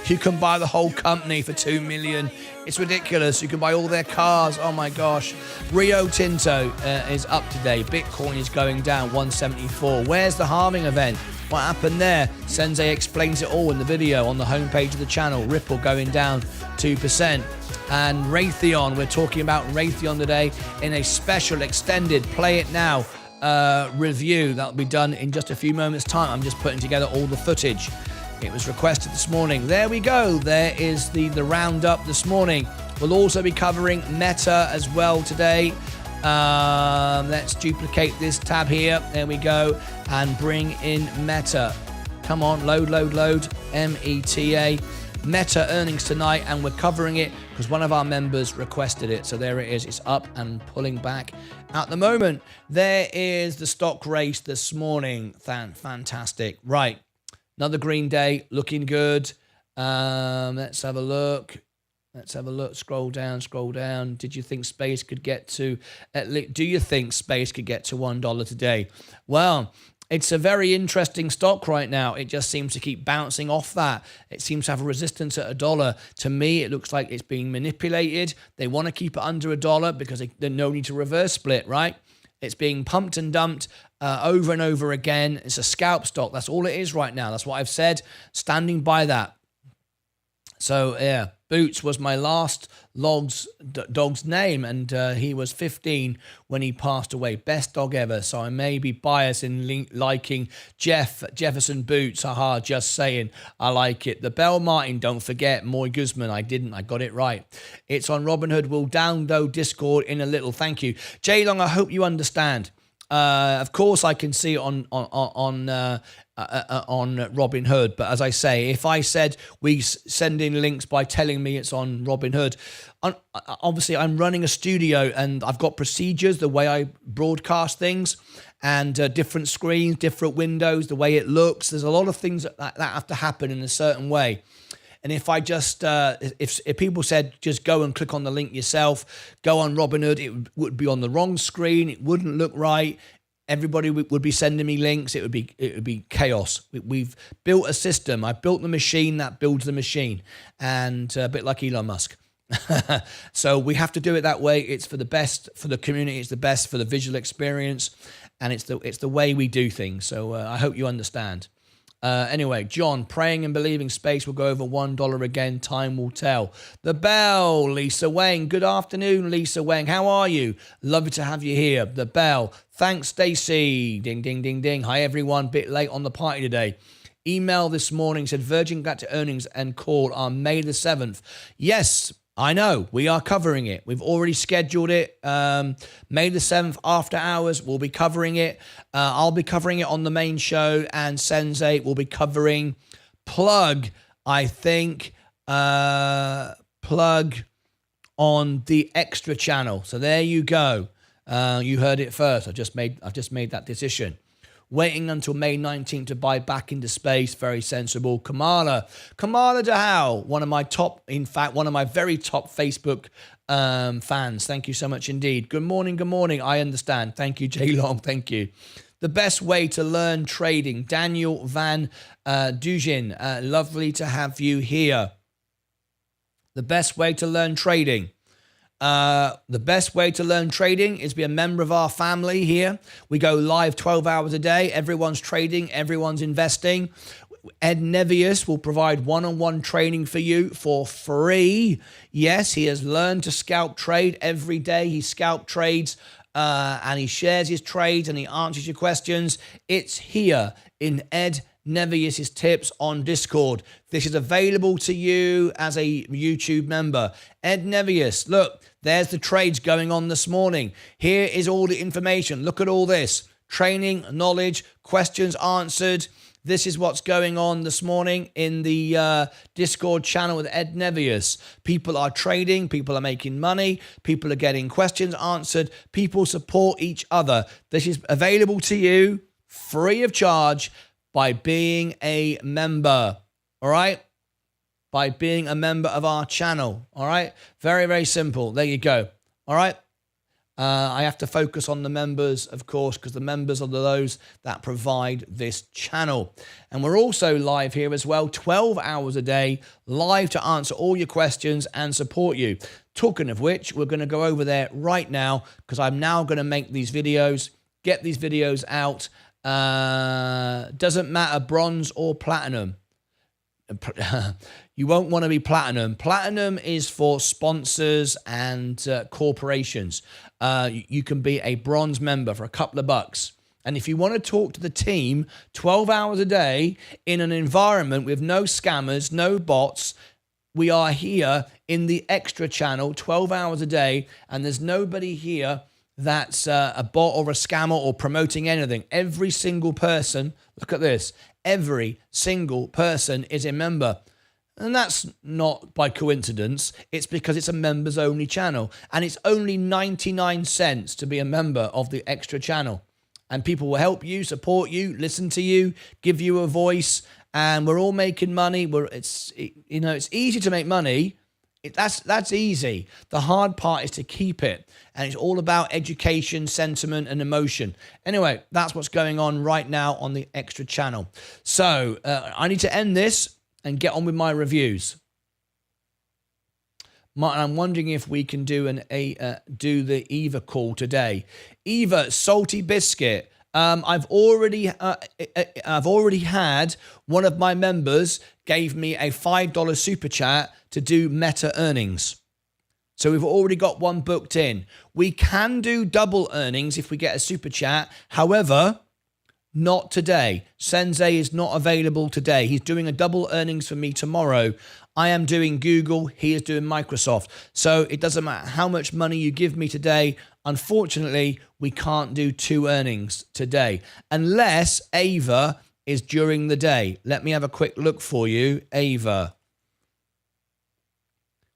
You can buy the whole company for $2 million. It's ridiculous. You can buy all their cars. Oh my gosh. Rio Tinto is up today. Bitcoin is going down 174. Where's the halving event? What happened there? Sensei explains it all in the video on the homepage of the channel. Ripple going down 2%. And Raytheon, we're talking about Raytheon today in a special extended Play It Now review. That'll be done in just a few moments' time. I'm just putting together all the footage. It was requested this morning. There we go. There is the roundup this morning. We'll also be covering Meta as well today. Let's duplicate this tab here. There we go. And bring in Meta. Come on, load. META. Meta earnings tonight, and we're covering it because one of our members requested it. So there it is. It's up and pulling back at the moment. There is the stock race this morning. Fantastic. Right. Another green day. Looking good. Let's have a look. Scroll down. Did you think space could get to do you think space could get to $1 today? Well, it's a very interesting stock right now. It just seems to keep bouncing off that. It seems to have a resistance at $1. To me, it looks like it's being manipulated. They want to keep it under $1 because there's no need to reverse split, right? It's being pumped and dumped over and over again. It's a scalp stock. That's all it is right now. That's what I've said. Standing by that. So, yeah, Boots was my last dog's name, and he was 15 when he passed away. Best dog ever. So I may be biased in liking Jefferson Boots. Haha, just saying. I like it. The Bell Martin, don't forget. Moy Guzman, I didn't. I got it right. It's on Robinhood. We'll download Discord in a little. Thank you. Jay Long, I hope you understand. Of course, I can see it on Robinhood, but as I say, if I said we send in links by telling me it's on Robinhood, obviously I'm running a studio and I've got procedures, the way I broadcast things, and different screens, different windows, the way it looks. There's a lot of things that have to happen in a certain way. And if I just, if people said, just go and click on the link yourself, go on Robinhood, it would be on the wrong screen. It wouldn't look right. Everybody would be sending me links. It would be chaos. We've built a system. I built the machine that builds the machine, and a bit like Elon Musk. So we have to do it that way. It's for the best for the community. It's the best for the visual experience, and it's the way we do things. So I hope you understand. Anyway, John, praying and believing space will go over $1 again. Time will tell. The Bell, Lisa Wang. Good afternoon, Lisa Wang. How are you? Lovely to have you here. The Bell. Thanks, Stacy. Ding, ding, ding, ding. Hi, everyone. Bit late on the party today. Email this morning said Virgin got to earnings and call on May the 7th. Yes, I know. We are covering it. We've already scheduled it. May the 7th after hours, we'll be covering it. I'll be covering it on the main show, and Sensei will be covering Plug, I think, Plug on the Extra channel. So there you go. You heard it first. I've just made that decision. Waiting until May 19th to buy back into space. Very sensible. Kamala Dahal, one of my very top Facebook fans. Thank you so much indeed. Good morning. I understand. Thank you, Jay Long. Thank you. The best way to learn trading. Daniel Van Dujin. Lovely to have you here. The best way to learn trading. The best way to learn trading is be a member of our family here. We go live 12 hours a day. Everyone's trading. Everyone's investing. Ed Nevius will provide one-on-one training for you for free. Yes, he has learned to scalp trade every day. He scalp trades and he shares his trades and he answers your questions. It's here in Ed Nevius' tips on Discord. This is available to you as a YouTube member. Ed Nevius, look, there's the trades going on this morning. Here is all the information. Look at all this. Training, knowledge, questions answered. This is what's going on this morning in the Discord channel with Ed Nevius. People are trading. People are making money. People are getting questions answered. People support each other. This is available to you free of charge by being a member. All right? By being a member of our channel. All right? Very, very simple. There you go. All right? I have to focus on the members, of course, because the members are those that provide this channel. And we're also live here as well, 12 hours a day, live to answer all your questions and support you. Talking of which, we're going to go over there right now because I'm now going to make these videos, get these videos out. Doesn't matter bronze or platinum. you won't want to be platinum. Platinum is for sponsors and corporations. You can be a bronze member for a couple of bucks. And if you want to talk to the team 12 hours a day in an environment with no scammers, no bots, we are here in the extra channel 12 hours a day, and there's nobody here that's a bot or a scammer or promoting anything. Every single person, look at this, every single person is a member. And that's not by coincidence. It's because it's a members only channel. And it's only 99 cents to be a member of the extra channel. And people will help you, support you, listen to you, give you a voice. And we're all making money. It's easy to make money. That's easy. The hard part is to keep it. And it's all about education, sentiment, and emotion. Anyway, that's what's going on right now on the extra channel. So I need to end this and get on with my reviews. Martin, I'm wondering if we can do the Eva call today. Eva, salty biscuit. I've already had one of my members gave me a $5 super chat to do meta earnings. So we've already got one booked in. We can do double earnings if we get a super chat. However, not today. Sensei is not available today. He's doing a double earnings for me tomorrow. I am doing Google. He is doing Microsoft. So it doesn't matter how much money you give me today. Unfortunately, we can't do two earnings today unless Ava is during the day. Let me have a quick look for you. Ava.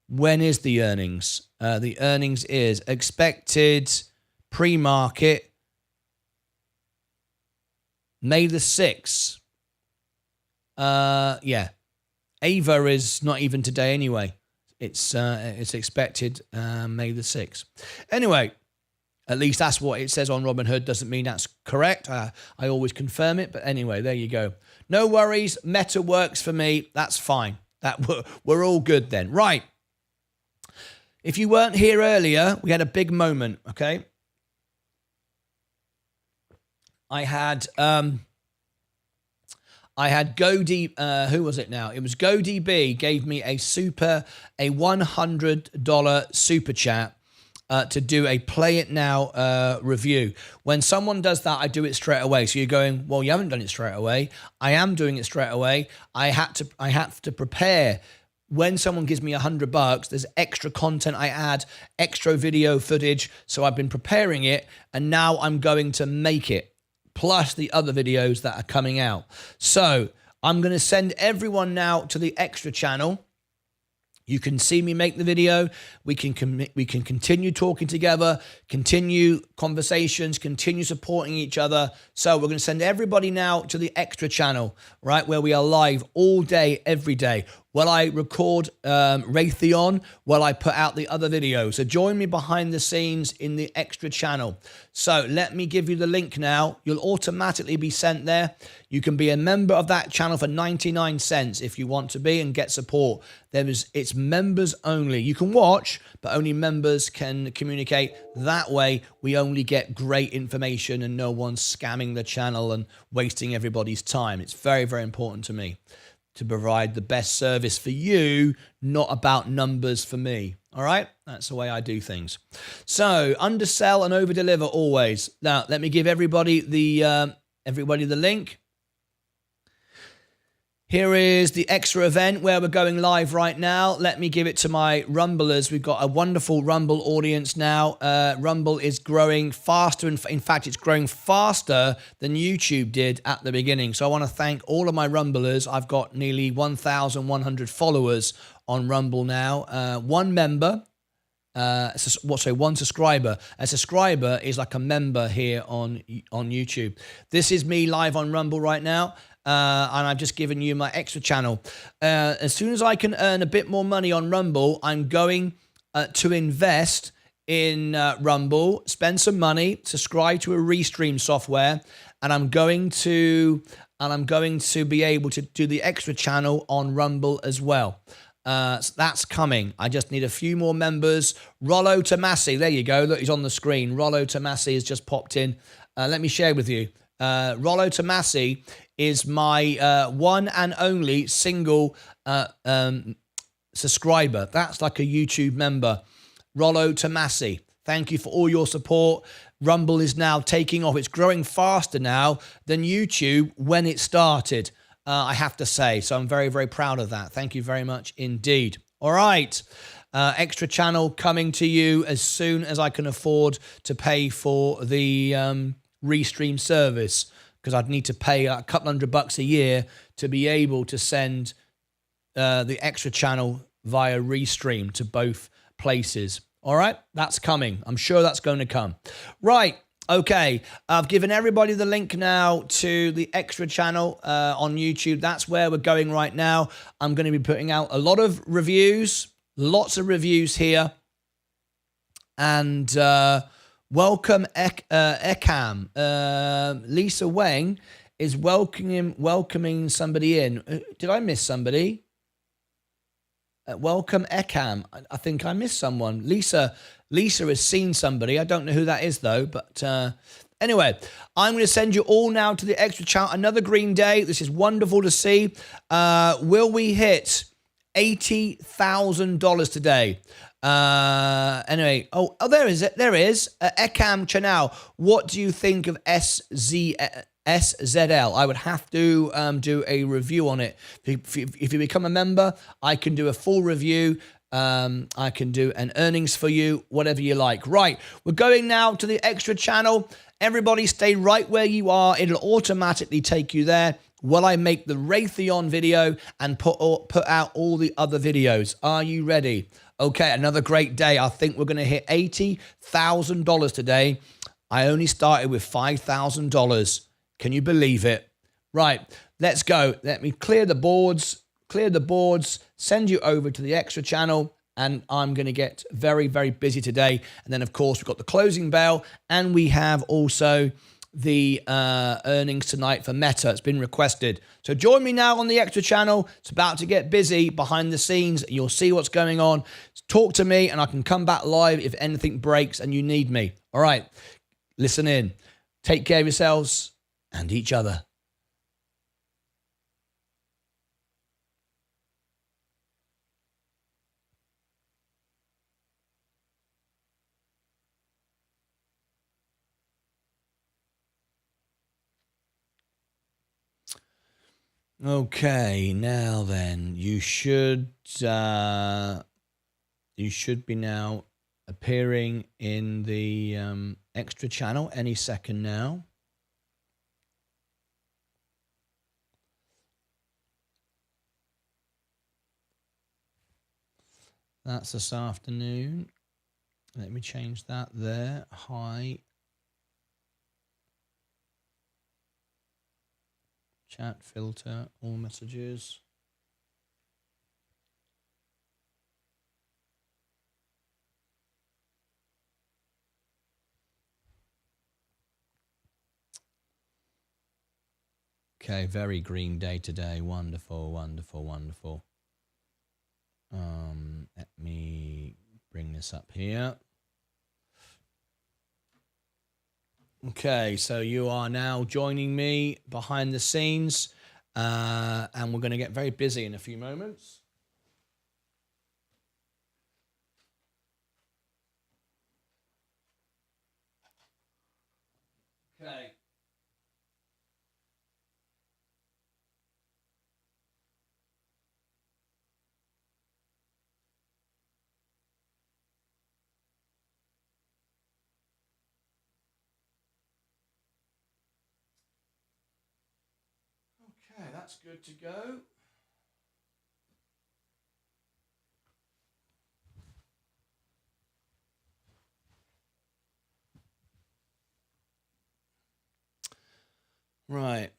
When is the earnings? The earnings is expected pre-market May the 6th. Yeah. Ava is not even today anyway. It's expected May the 6th. Anyway, at least that's what it says on Robinhood. Doesn't mean that's correct. I always confirm it. But anyway, there you go. No worries. Meta works for me. That's fine. We're all good then. Right. If you weren't here earlier, we had a big moment, okay? I had GoD, who was it now? It was GoDB gave me a $100 super chat to do a Play It Now review. When someone does that, I do it straight away. So you're going, well, you haven't done it straight away. I am doing it straight away. I have to prepare. When someone gives me $100, there's extra content I add, extra video footage. So I've been preparing it, and now I'm going to make it, plus the other videos that are coming out. So I'm going to send everyone now to the extra channel. You can see me make the video. We can continue talking together, continue conversations, continue supporting each other. So we're going to send everybody now to the extra channel, right, where we are live all day, every day. While I record Raytheon, while I put out the other videos. So join me behind the scenes in the extra channel. So let me give you the link now. You'll automatically be sent there. You can be a member of that channel for 99 cents if you want to be and get support. It's members only. You can watch, but only members can communicate. That way, we only get great information and no one's scamming the channel and wasting everybody's time. It's very, very important to me to provide the best service for you, not about numbers for me. All right? That's the way I do things. So, undersell and overdeliver always. Now, let me give everybody the link. Here is the extra event where we're going live right now. Let me give it to my Rumblers. We've got a wonderful Rumble audience now. Rumble is growing faster. In fact, it's growing faster than YouTube did at the beginning. So I want to thank all of my Rumblers. I've got nearly 1,100 followers on Rumble now. One member. One subscriber. A subscriber is like a member here on YouTube. This is me live on Rumble right now. And I've just given you my extra channel. As soon as I can earn a bit more money on Rumble, I'm going to invest in Rumble, spend some money, subscribe to a Restream software, and I'm going to be able to do the extra channel on Rumble as well. So that's coming. I just need a few more members. Rollo Tomasi, there you go. Look, he's on the screen. Rollo Tomasi has just popped in. Let me share with you. Rollo Tomasi is my one and only single subscriber. That's like a YouTube member, Rollo Tomasi. Thank you for all your support. Rumble is now taking off. It's growing faster now than YouTube when it started, I have to say. So I'm very, very proud of that. Thank you very much indeed. All right. Extra channel coming to you as soon as I can afford to pay for the Restream service, because I'd need to pay a couple $100 a year to be able to send the extra channel via Restream to both places. All right, that's coming. I'm sure that's going to come. Right, okay. I've given everybody the link now to the extra channel on YouTube. That's where we're going right now. I'm going to be putting out a lot of reviews, lots of reviews here. And welcome, Ekam. Lisa Wang is welcoming somebody in. Did I miss somebody? Welcome, Ekam. I think I missed someone. Lisa has seen somebody. I don't know who that is, though. But anyway, I'm going to send you all now to the extra channel. Another green day. This is wonderful to see. Will we hit $80,000 today? Anyway, there is it. There is Ekam Channel. What do you think of SZL? I would have to do a review on it. If you become a member, I can do a full review. I can do an earnings for you, whatever you like. Right, we're going now to the extra channel. Everybody stay right where you are. It'll automatically take you there while I make the Raytheon video and put out all the other videos. Are you ready? Okay, another great day. I think we're going to hit $80,000 today. I only started with $5,000. Can you believe it? Right, let's go. Let me clear the boards, send you over to the extra channel, and I'm going to get very, very busy today. And then, of course, we've got the closing bell, and we have also the earnings tonight for Meta. It's been requested. So join me now on the extra channel. It's about to get busy behind the scenes. You'll see what's going on. Talk to me, and I can come back live if anything breaks and you need me. All right, listen in. Take care of yourselves and each other. Okay, now then, you should be now appearing in the extra channel any second now. That's this afternoon. Let me change that there. Hi. Chat filter, all messages. Okay, very green day today. Wonderful, wonderful, wonderful. Let me bring this up here. Okay, so you are now joining me behind the scenes, and we're going to get very busy in a few moments. Okay. Okay, that's good to go. Right.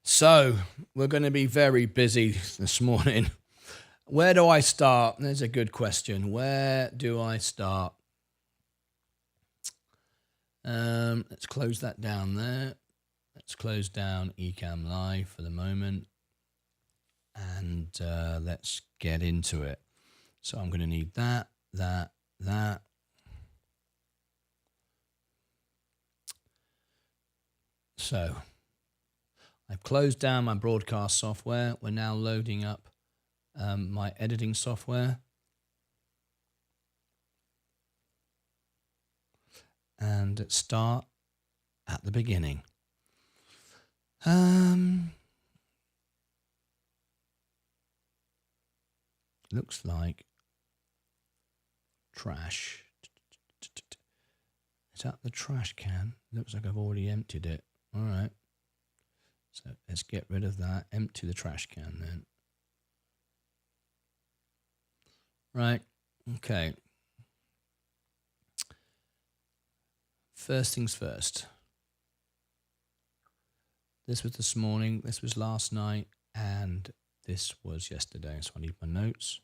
So we're going to be very busy this morning. Where do I start? There's a good question. Where do I start? Let's close that down there. Let's close down Ecamm Live for the moment, and let's get into it. So I'm going to need that. So I've closed down my broadcast software. We're now loading up my editing software. And start at the beginning. Looks like trash. Is that the trash can? Looks like I've already emptied it. All right. So let's get rid of that. Empty the trash can then. Right. Okay. First things first. This was this morning, this was last night, and this was yesterday. So I need my notes.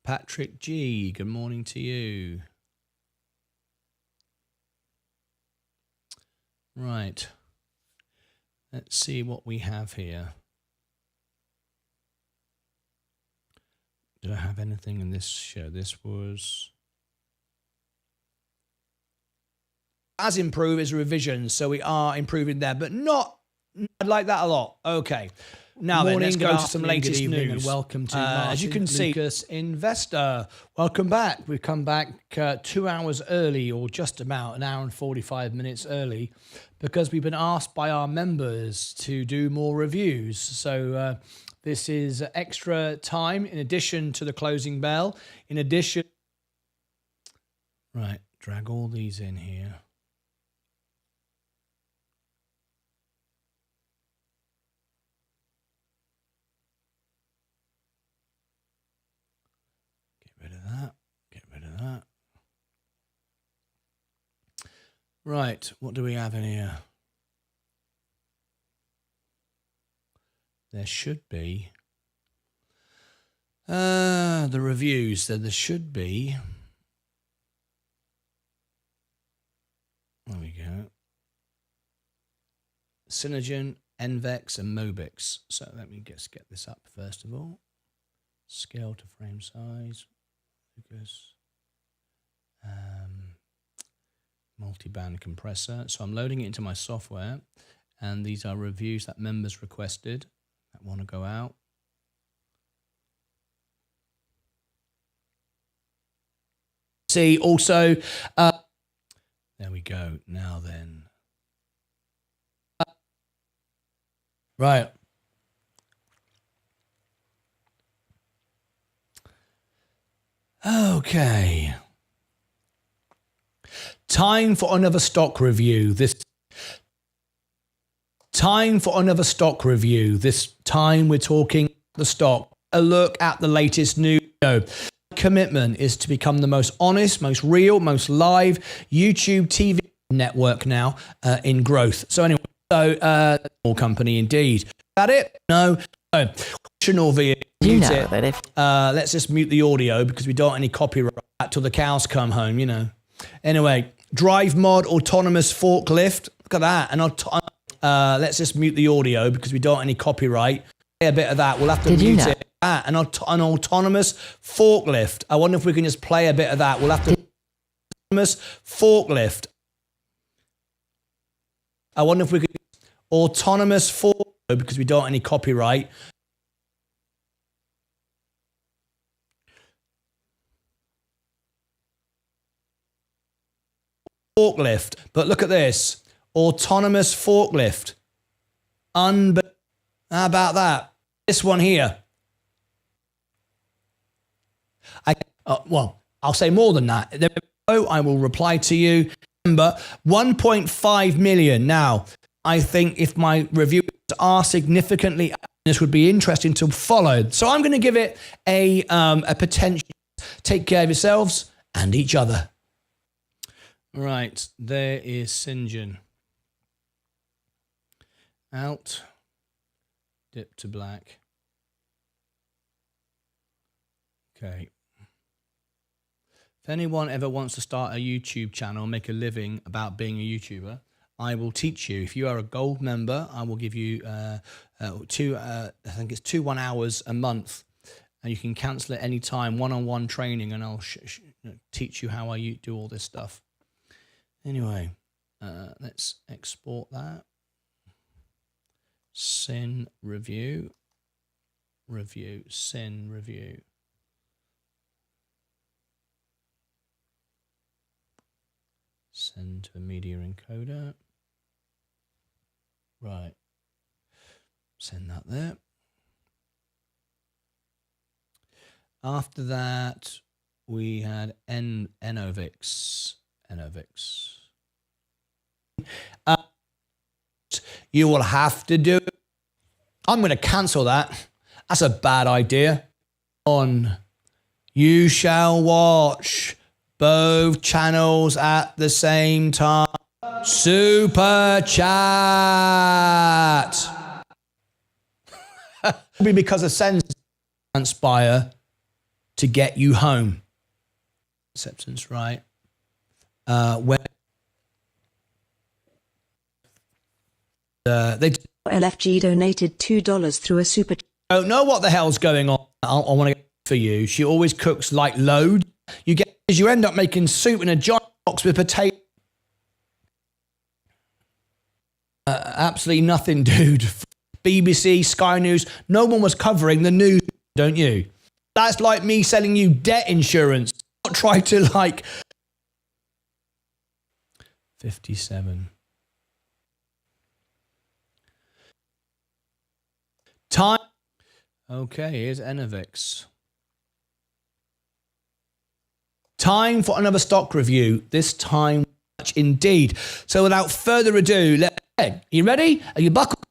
Patrick G, good morning to you. Right. Let's see what we have here. Did I have anything in this show? This was... As improved is revisions, so we are improving there, but not... I'd like that a lot. Okay. Now then, let's go to some latest news. And welcome to Martyn as you can see, Lucas Investor. Welcome back. We've come back 2 hours early, or just about an hour and 45 minutes early, because we've been asked by our members to do more reviews. So this is extra time in addition to the closing bell. In addition... Right, drag all these in here. Get rid of that. Right, what do we have in here? There should be the reviews. There should be. There we go. Synergen, NVEX, and Mobix. So let me just get this up first of all. Scale to frame size. Lucas. Multi-band compressor. So I'm loading it into my software, and these are reviews that members requested that want to go out. See also, there we go. Now then, right. Okay. Time for another stock review. This time we're talking the stock. A look at the latest news. Commitment is to become the most honest, most real, most live YouTube TV network now in growth. So anyway, small company indeed. Is that it? No. Optional view. Mute it. Let's just mute the audio because we don't want any copyright till the cows come home, you know. Anyway, drive mod autonomous forklift. Look at that. And let's just mute the audio because we don't want any copyright. A bit of that. We'll have to mute it. An autonomous forklift. I wonder if we can just play a bit of that. We'll have to autonomous forklift. I wonder if we could autonomous forklift because we don't want any copyright. Forklift. But look at this. Autonomous forklift. How about that? This one here. Well, I'll say more than that. I will reply to you. Remember, 1.5 million. Now, I think if my reviews are significantly, this would be interesting to follow. So I'm going to give it a potential. Take care of yourselves and each other. Right, there is Synergen. Out. Dip to black. Okay. If anyone ever wants to start a YouTube channel, make a living about being a YouTuber, I will teach you. If you are a gold member, I will give you I think it's 1 hours a month, and you can cancel it anytime, one-on-one training, and I'll teach you how I do all this stuff. Anyway, let's export that. Sin review, sin review. Send to a media encoder. Right. Send that there. After that, we had Enovix. You will have to do. I'm going to cancel that. That's a bad idea. You shall watch both channels at the same time. Super chat. Because of Sensei transpire to get you home. Acceptance, right? When they LFG donated $2 through a super chat. Don't know what the hell's going on. I want to get for you. She always cooks like loads. You end up making soup in a giant box with potato. Absolutely nothing, dude. BBC, Sky News, no one was covering the news, don't you? That's like me selling you debt insurance. Not try to 57. Time. Okay, here's Enovix. Time for another stock review. This time, much indeed. So without further ado, are you ready? Are you buckled?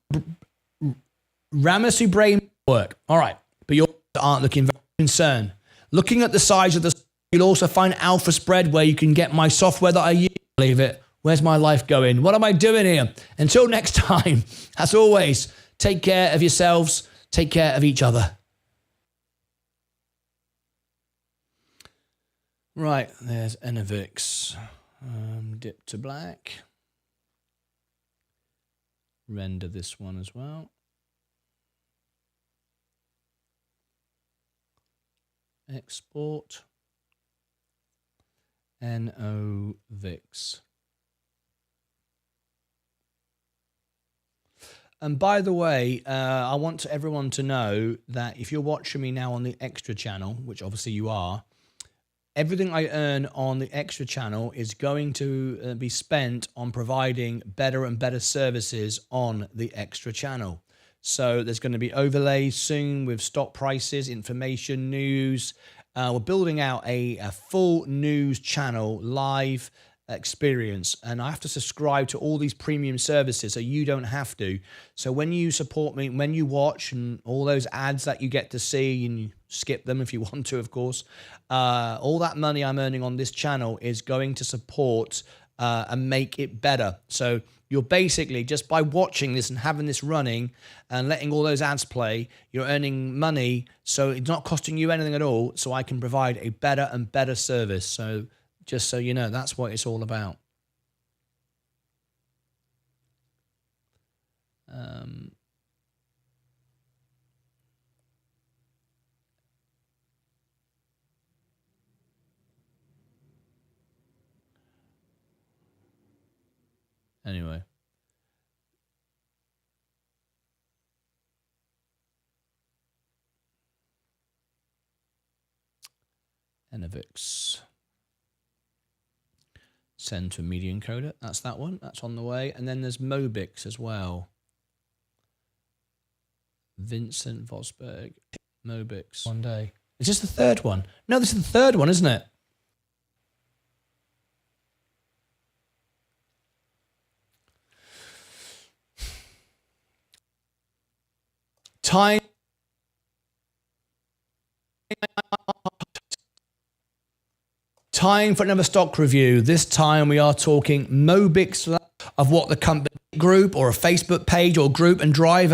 Ramessu brain work. All right, but you aren't looking very concerned. Looking at the size of the, you'll also find alpha spread where you can get my software that I use. Believe it. Where's my life going? What am I doing here? Until next time, as always, take care of yourselves. Take care of each other. Right, there's Enovix. Dip to black. Render this one as well. Export. Enovix. And by the way, I want everyone to know that if you're watching me now on the extra channel, which obviously you are, everything I earn on the extra channel is going to be spent on providing better and better services on the extra channel. So there's going to be overlays soon with stock prices, information, news. We're building out a full news channel, live experience, and I have to subscribe to all these premium services so you don't have to. So when you support me, when you watch, and all those ads that you get to see, and you skip them if you want to, of course, all that money I'm earning on this channel is going to support and make it better. So you're basically, just by watching this and having this running and letting all those ads play, you're earning money, so it's not costing you anything at all, so I can provide a better and better service. So just so you know, that's what it's all about. Anyway. Enovix. Send to a media encoder. That's that one. That's on the way. And then there's Mobix as well. Vincent Vosberg. Mobix. One day. Is this the third one? No, this is the third one, isn't it? Time. Time for another stock review. This time we are talking Mobix, of what the company group or a Facebook page or group, and drive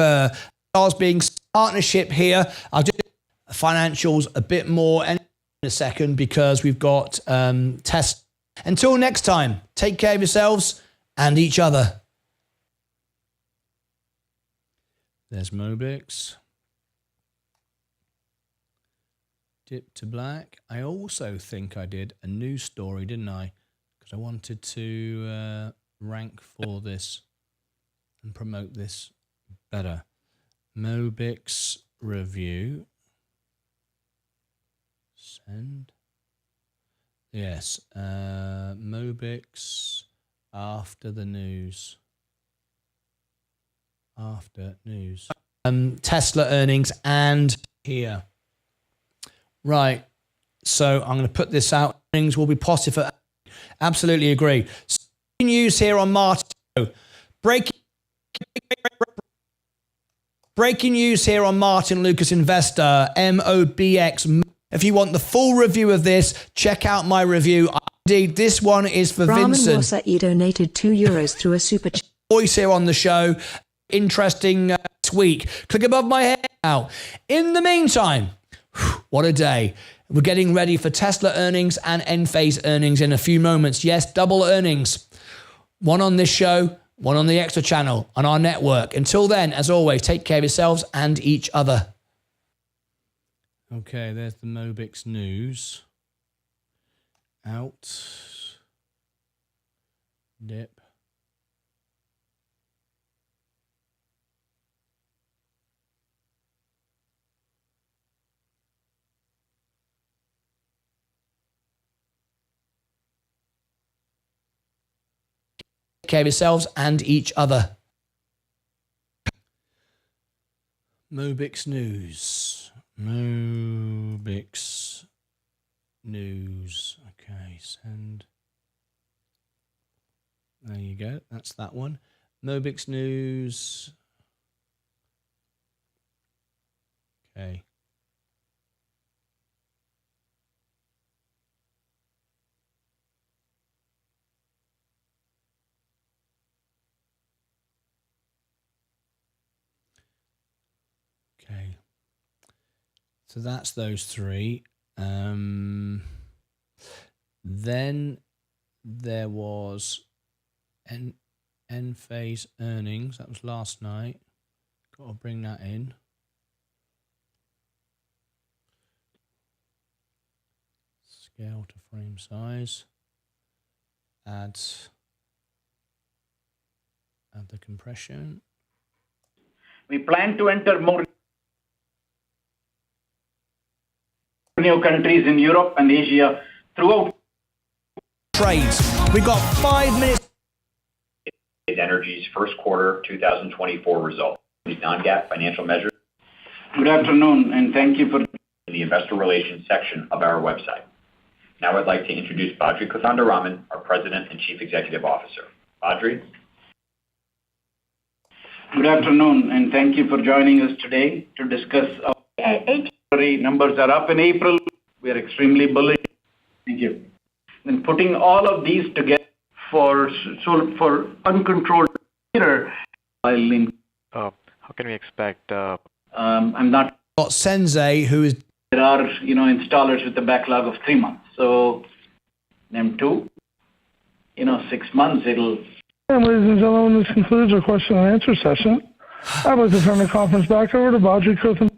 stars being partnership here. I'll do financials a bit more. And in a second because we've got tests. Until next time, take care of yourselves and each other. There's Mobix. Dip to black. I also think I did a news story, didn't I? Because I wanted to rank for this and promote this better. Mobix review. Send. Yes. Mobix after the news. After news. Tesla earnings and here. Right. So I'm going to put this out. Earnings will be positive. Absolutely agree. News here on Martyn. Breaking news here on Martyn Lucas Investor, MOBX. If you want the full review of this, check out my review. Indeed, this one is for Vincent. Wasai donated €2 through a super chat. Voice here on the show. Interesting week. Click above my head now. In the meantime, what a day. We're getting ready for Tesla earnings and Enphase earnings in a few moments. Yes, double earnings. One on this show, one on the Extra channel, on our network. Until then, as always, take care of yourselves and each other. Okay, there's the Mobix news. Out. Dip. Take care of yourselves and each other. Mobix news. Mobix news. Okay, send. There you go. That's that one. Mobix news. Okay. Okay. So that's those three. Then there was Enphase earnings. That was last night. Got to bring that in. Scale to frame size. Add the compression. We plan to enter more new countries in Europe and Asia throughout Trades. We got 5 minutes. Energy's first quarter 2024 results. These non-GAAP financial measures. Good afternoon, and thank you for In the investor relations section of our website. Now I'd like to introduce Badri Kothandaraman, our President and Chief Executive Officer. Badri. Good afternoon, and thank you for joining us today to discuss our numbers are up in April. We are extremely bullish. Thank you. And putting all of these together for uncontrolled how can we expect? I'm not. Got Sensei, who is. There are installers with a backlog of 3 months. So, M2, 6 months it'll. And ladies and gentlemen, this concludes our question and answer session. I'd like to turn the conference back over to Badri Kothandaraman.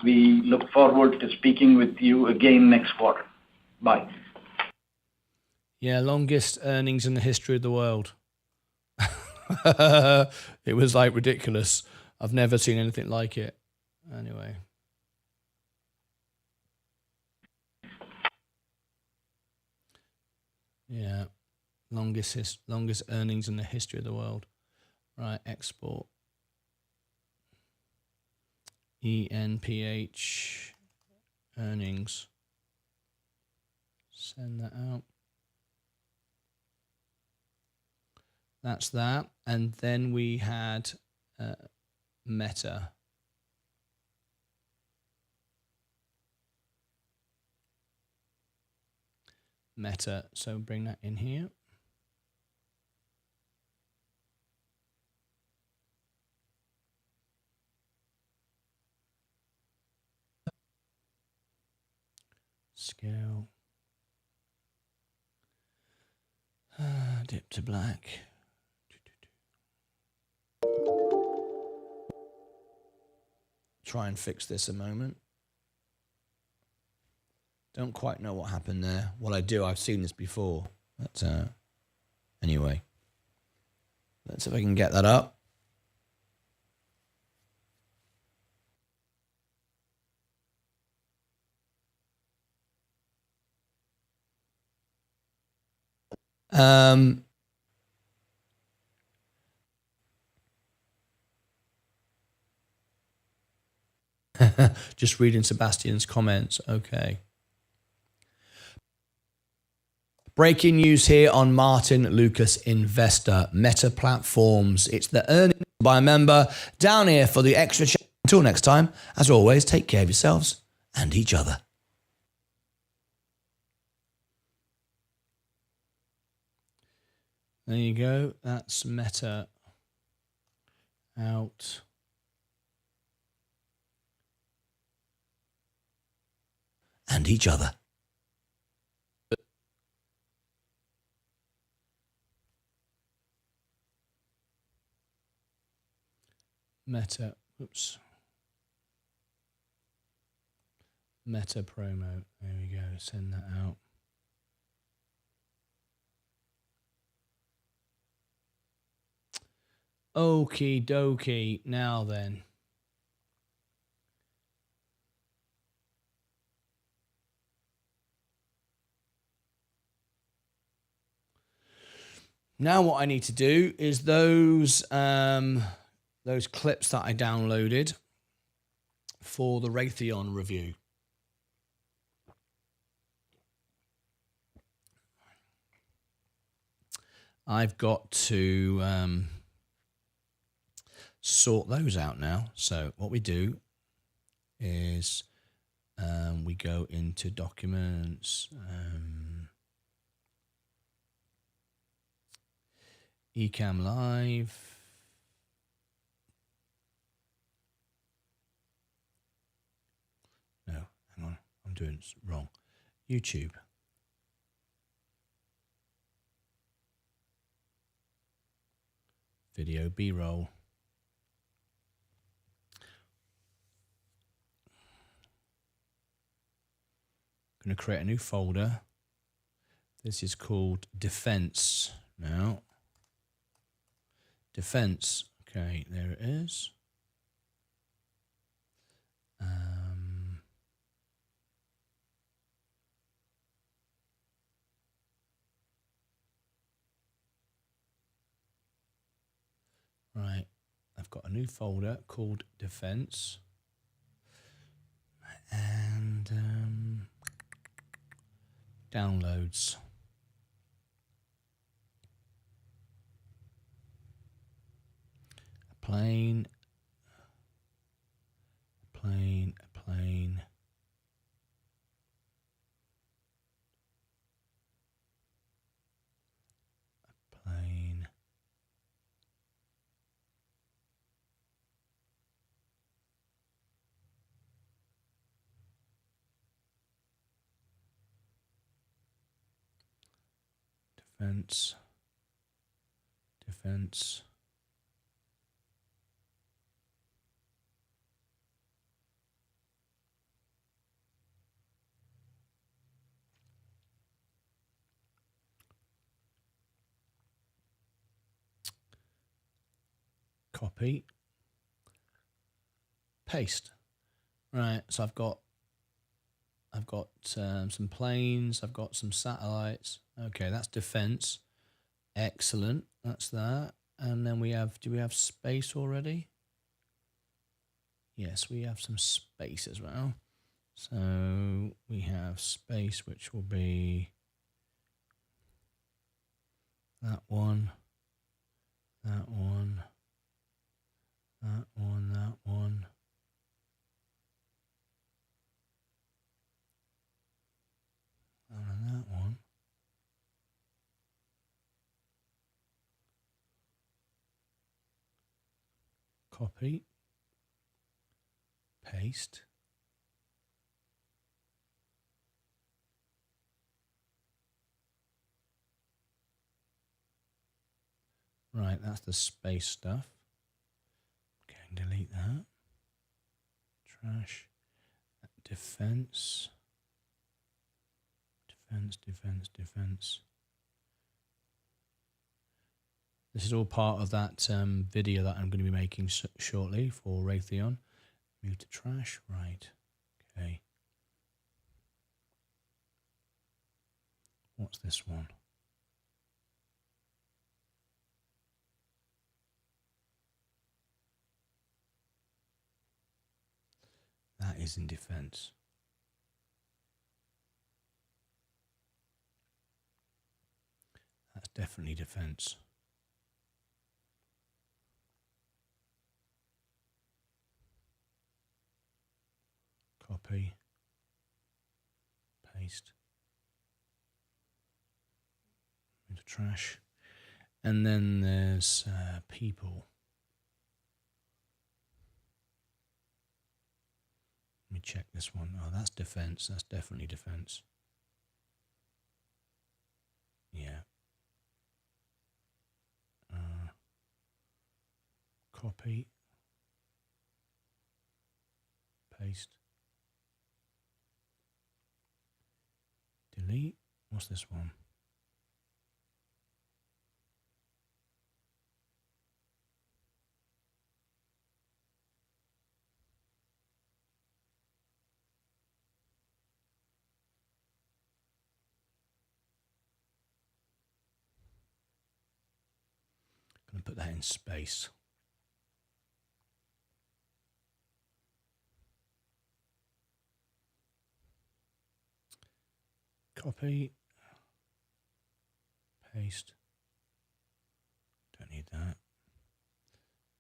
We look forward to speaking with you again next quarter. Bye. Yeah, longest earnings in the history of the world. It was like ridiculous. I've never seen anything like it. Anyway. Yeah, longest earnings in the history of the world. Right, export. ENPH earnings. Send that out. That's that. And then we had Meta. Meta. So bring that in here. scale. Dip to black. Try and fix this a moment. Don't quite know what happened there. Well, I do. I've seen this before. But anyway, let's see if I can get that up. Just reading Sebastian's comments. Okay. Breaking news here on Martyn Lucas Investor Meta Platforms. It's the earnings by a member down here for the extra chat. Until next time, as always, take care of yourselves and each other. There you go. That's Meta out. And each other. Meta, oops. Meta promo. There we go. Send that out. Okie dokie. Now then. Now what I need to do is those clips that I downloaded for the Raytheon review. I've got to sort those out now. So what we do is we go into documents, Ecamm Live. No, hang on, I'm doing it wrong. YouTube. Video B-roll. I'm going to create a new folder. This is called Defense now. Defense. Okay, there it is. Right, I've got a new folder called Defense. And downloads. Plane. Defense. Copy. Paste. Right, so I've got some planes, I've got some satellites. Okay, that's defense. Excellent. That's that. And then do we have space already? Yes, we have some space as well. So we have space, which will be that one, that one, that one, that one. And that one. Copy. Paste. Right, that's the space stuff. Okay, delete that. Trash. Defense. Defense. This is all part of that video that I'm going to be making shortly for Raytheon. Move to trash. Right. Okay. What's this one? That is in defense. That's definitely defense. Copy. Paste. Into trash. And then there's people. Let me check this one. Oh, that's defense. That's definitely defense. Yeah. Copy. Paste. Delete. What's this one? Going to put that in space. Copy. Paste. Don't need that.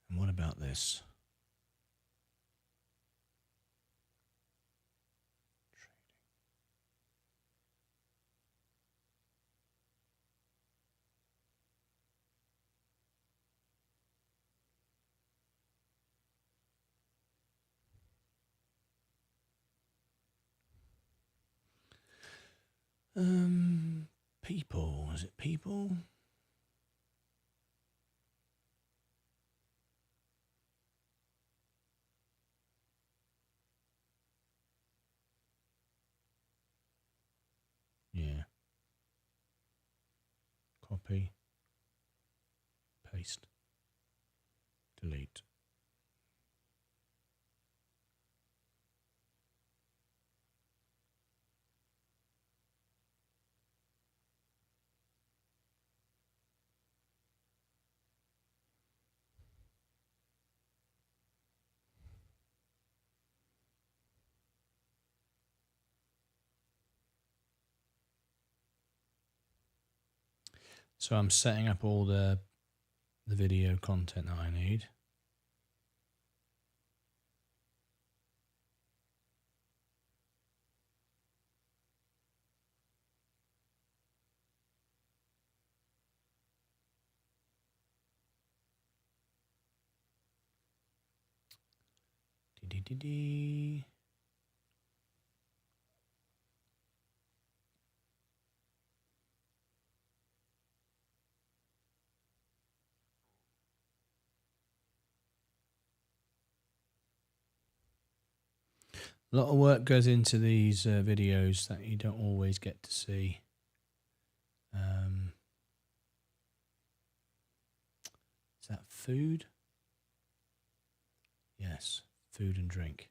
And what about this? People. Is it people? Yeah. Copy. Paste. Delete. So I'm setting up all the video content that I need. Dee. A lot of work goes into these videos that you don't always get to see. Is that food? Yes, food and drink.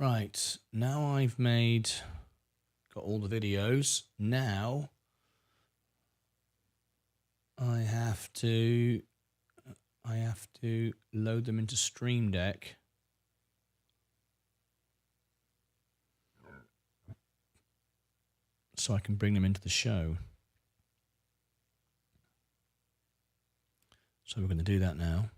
Right, now I've got all the videos. Now I have to load them into Stream Deck. So I can bring them into the show. So we're going to do that now.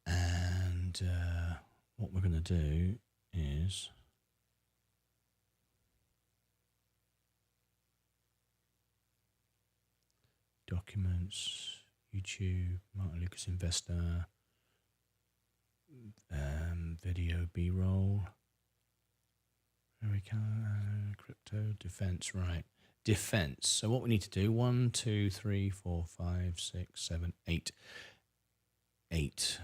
And what we're going to do is documents, YouTube, Martyn Lucas Investor, video B-roll, crypto, defense, right. Defense. So what we need to do, 1, 2, 3, 4, 5, 6, 7, 8. 8.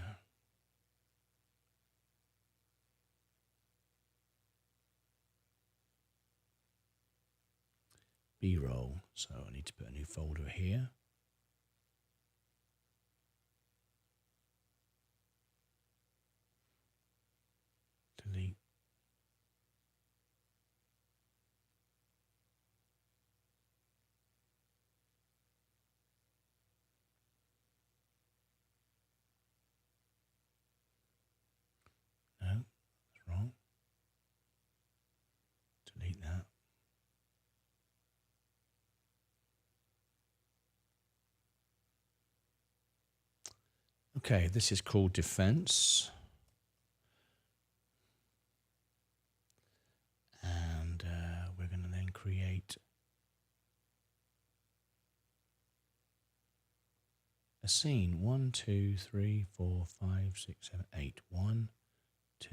B-roll. So I need to put a new folder here. Delete. No, that's wrong. Delete that. Okay, this is called defense. And we're going to then create a scene. 1, 2, 3, 4, 5, 6, 7, 8. 1, 2,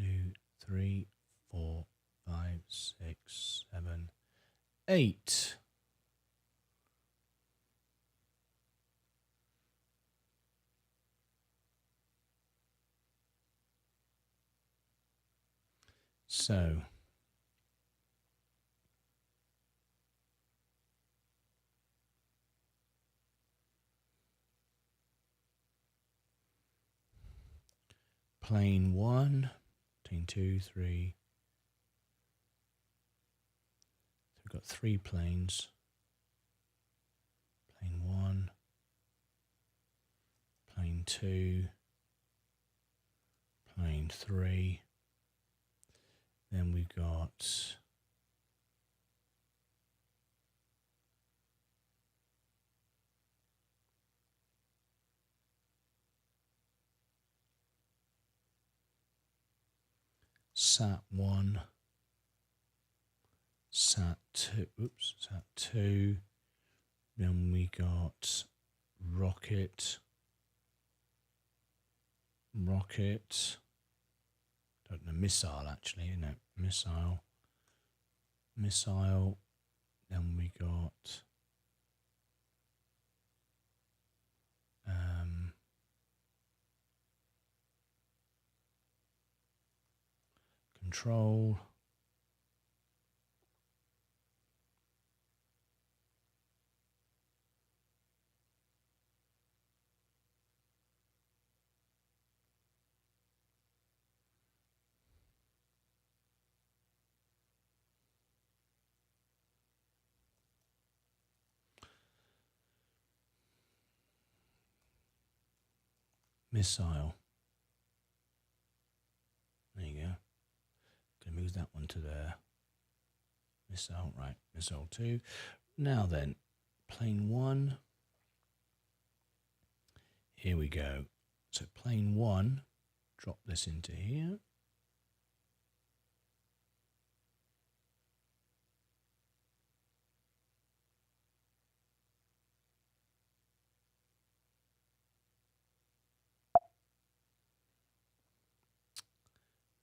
3, 4, 5, 6, 7, 8. So plane 1, plane 2, 3. So we've got 3 planes. Plane 1, plane 2, plane 3. Then we've got sat 1, sat 2, sat 2. Then we got rocket, don't know, missile actually, no, missile. Then we got control. Missile. There you go. Gonna move that one to there. Missile, right. Missile 2. Now then, plane 1. Here we go. So plane 1, drop this into here.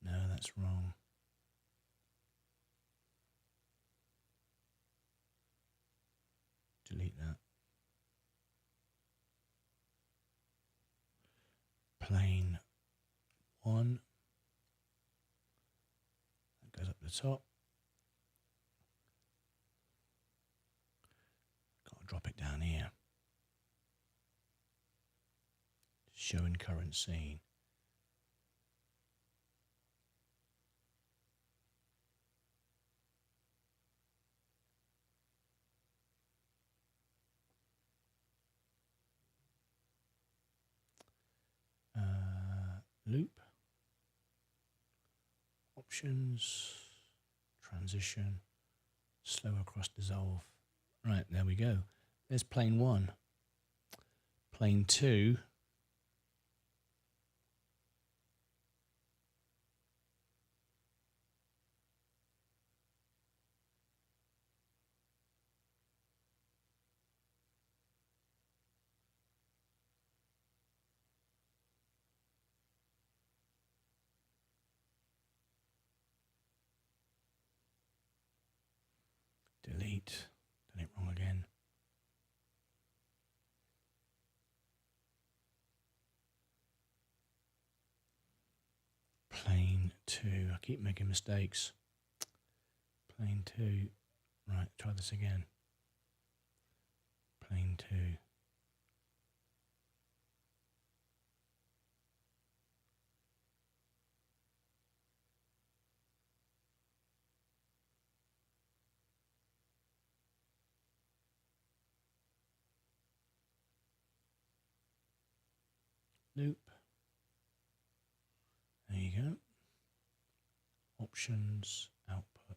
No, that's wrong. Delete that. Plane 1. That goes up the top. Got to drop it down here. Showing current scene. Loop, options, transition, slow across dissolve. Right, there we go. There's plane 1. Plane 2. Delete. Done it wrong again. Plane 2. I keep making mistakes. Plane 2. Right, try this again. Plane 2. Loop. There you go. Options, output,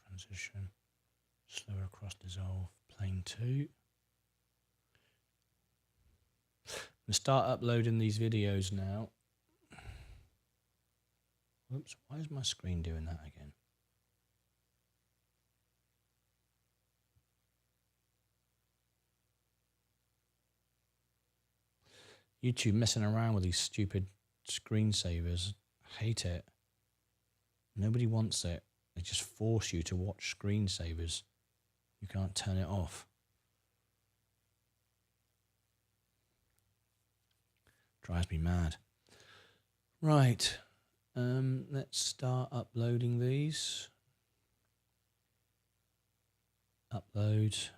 transition, slower across dissolve, plane 2. I'm going to start uploading these videos now. Oops, why is my screen doing that again? YouTube messing around with these stupid screensavers. I hate it. Nobody wants it. They just force you to watch screensavers. You can't turn it off. Drives me mad. Right. Let's start uploading these. Upload.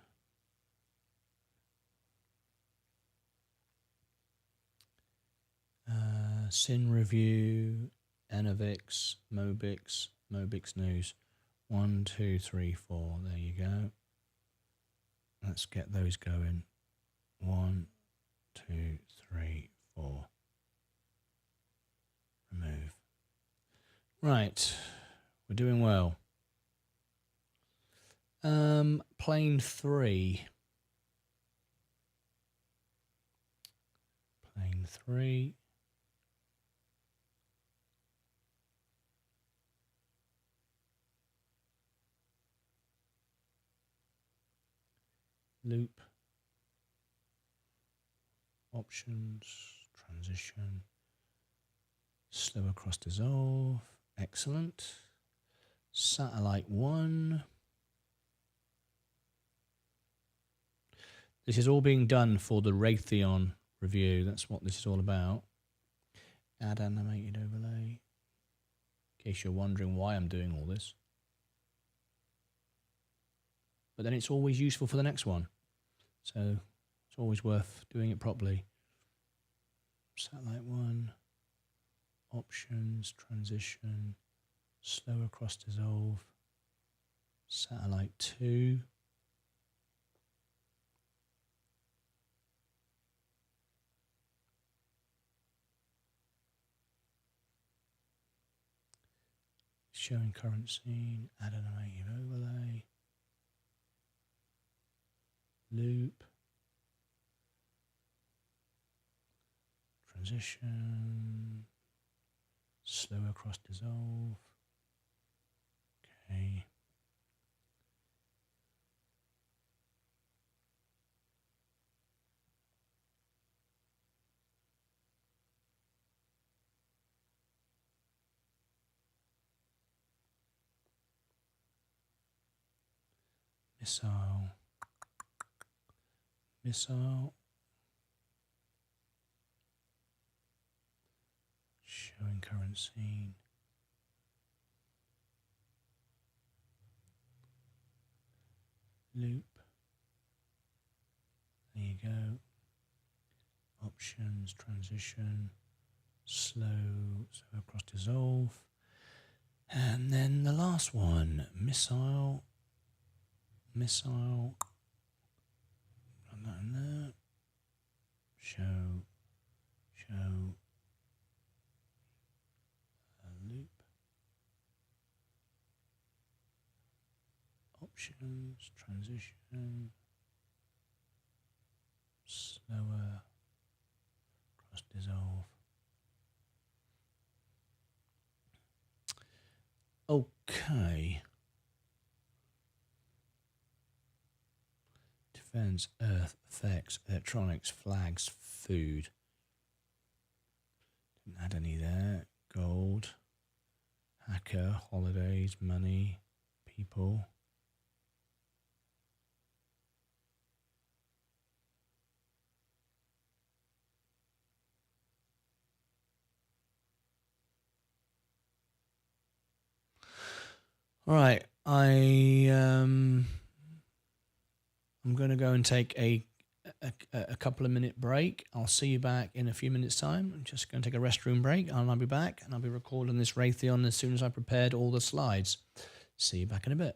Sin Review, Enovix, Mobix News. 1, 2, 3, 4. There you go. Let's get those going. 1, 2, 3, 4. Remove. Right. We're doing well. Plane 3. Plane 3. Loop, options, transition, slow across dissolve, excellent. Satellite 1. This is all being done for the Raytheon review. That's what this is all about. Add animated overlay. In case you're wondering why I'm doing all this. But then it's always useful for the next one. So it's always worth doing it properly. Satellite 1, options, transition, slow across dissolve, satellite 2, showing current scene, add animated overlay, loop, transition, slow across dissolve. Okay. Missile, showing current scene, loop, there you go, options, transition, slow across dissolve, and then the last one, missile, run that in there, show, loop, options, transition, slower, cross dissolve. Okay. Defense, earth, effects, electronics, flags, food. Didn't add any there. Gold, hacker, holidays, money, people. All right, I'm going to go and take a couple of minute break. I'll see you back in a few minutes' time. I'm just going to take a restroom break, and I'll be back, and I'll be recording this Raytheon as soon as I prepared all the slides. See you back in a bit.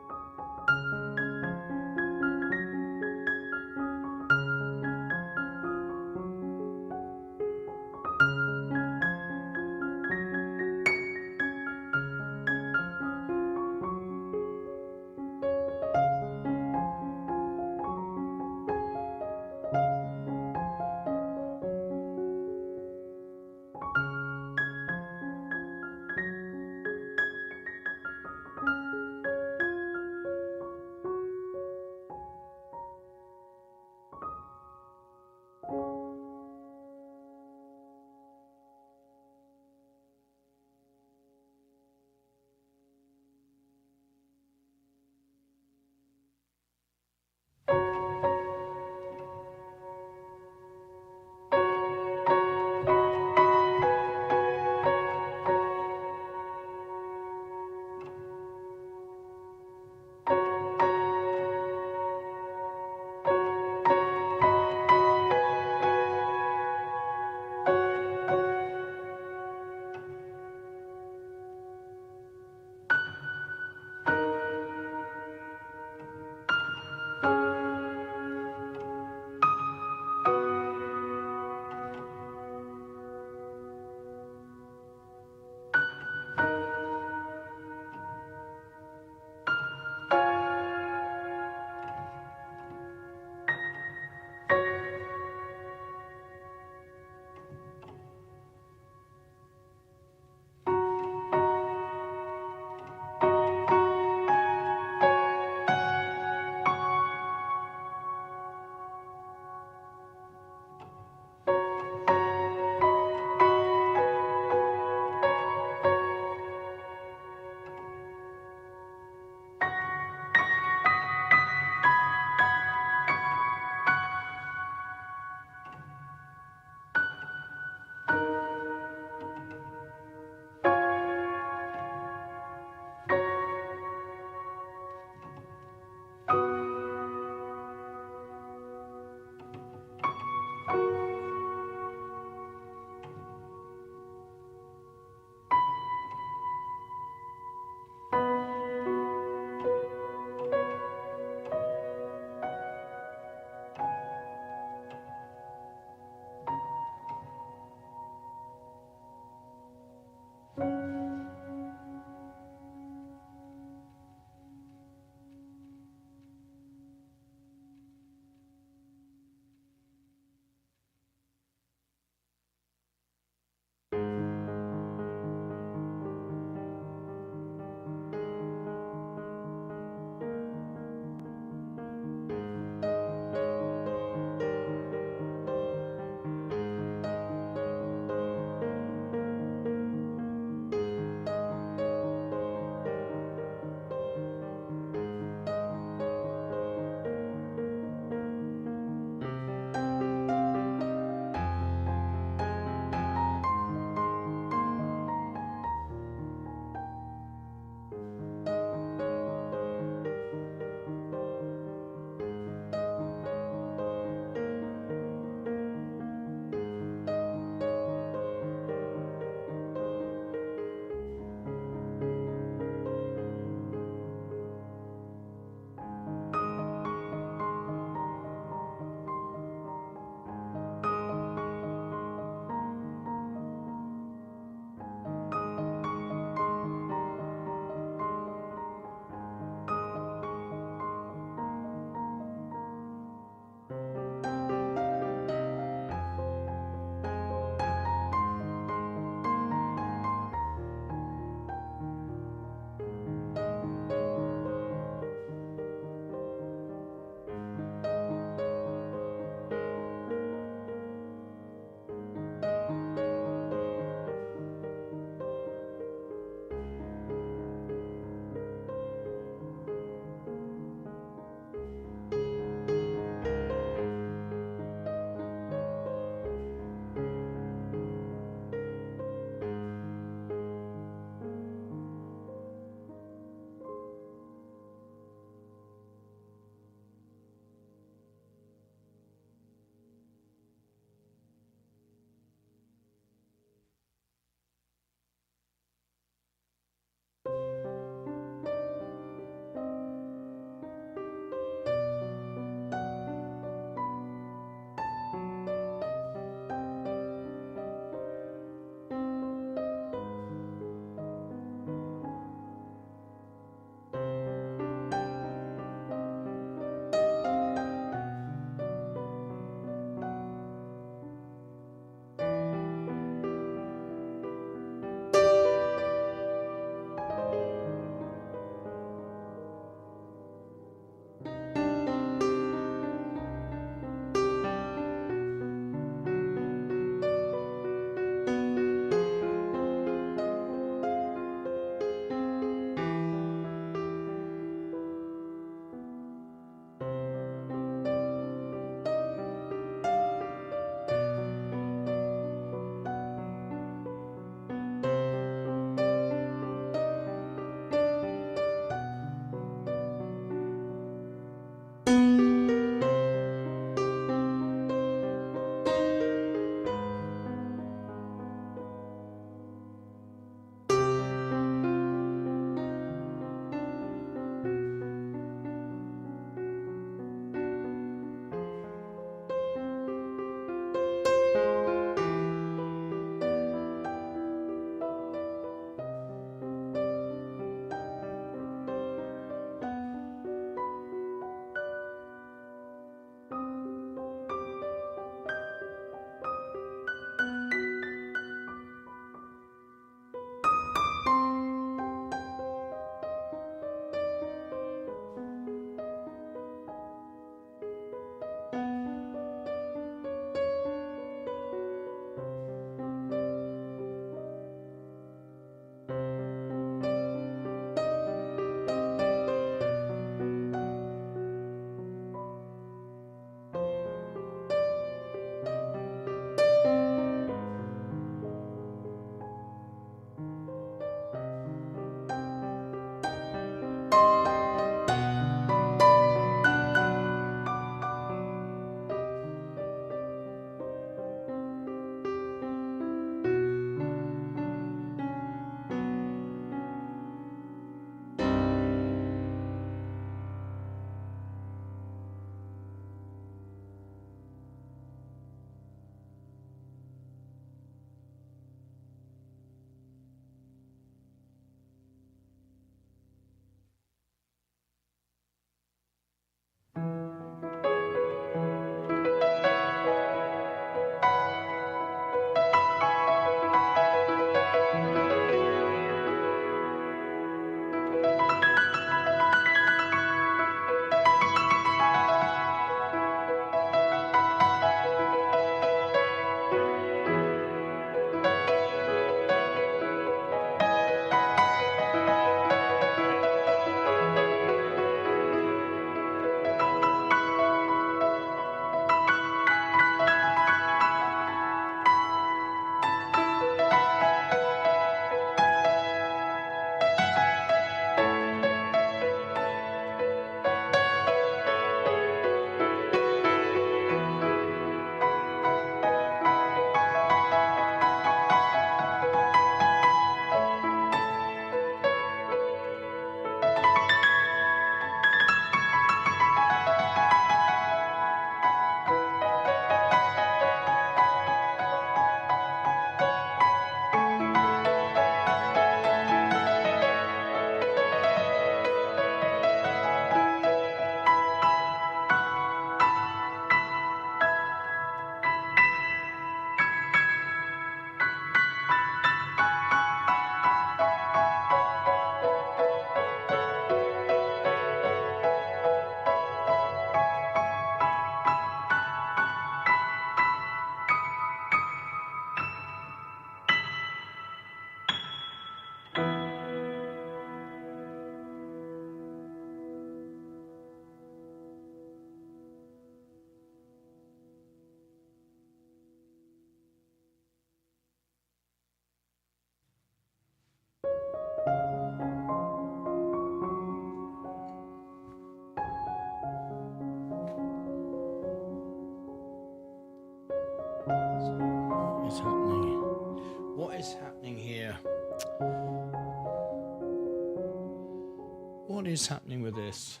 is happening with this?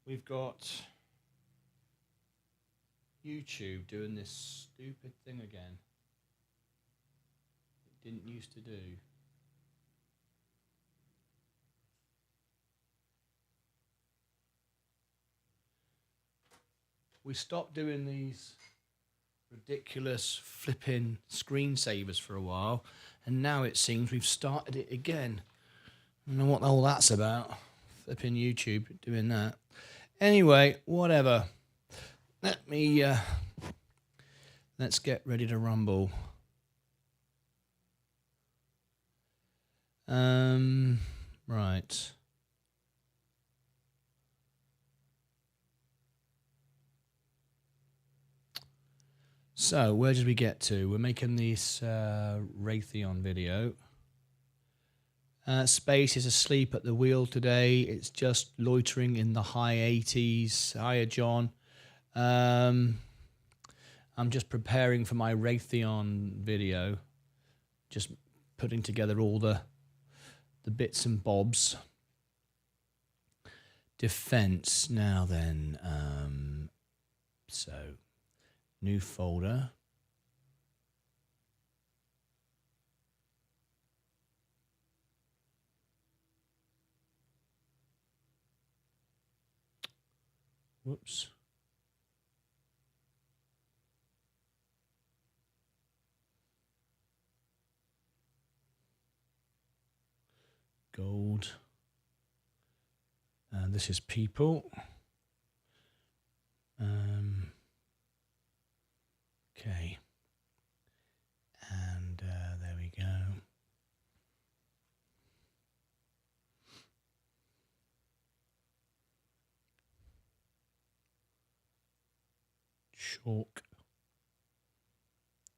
We've got YouTube doing this stupid thing again. It didn't used to do. We stopped doing these ridiculous flipping screensavers for a while, and now it seems we've started it again. I don't know what all that's about. Flipping YouTube doing that. Anyway, whatever. Let's get ready to rumble. Right. So, where did we get to? We're making this Raytheon video. Space is asleep at the wheel today. It's just loitering in the high 80s. Hiya, John. I'm just preparing for my Raytheon video. Just putting together all the bits and bobs. Defense. Now then. So, new folder. Whoops. Gold. And this is people. Okay. And there we go.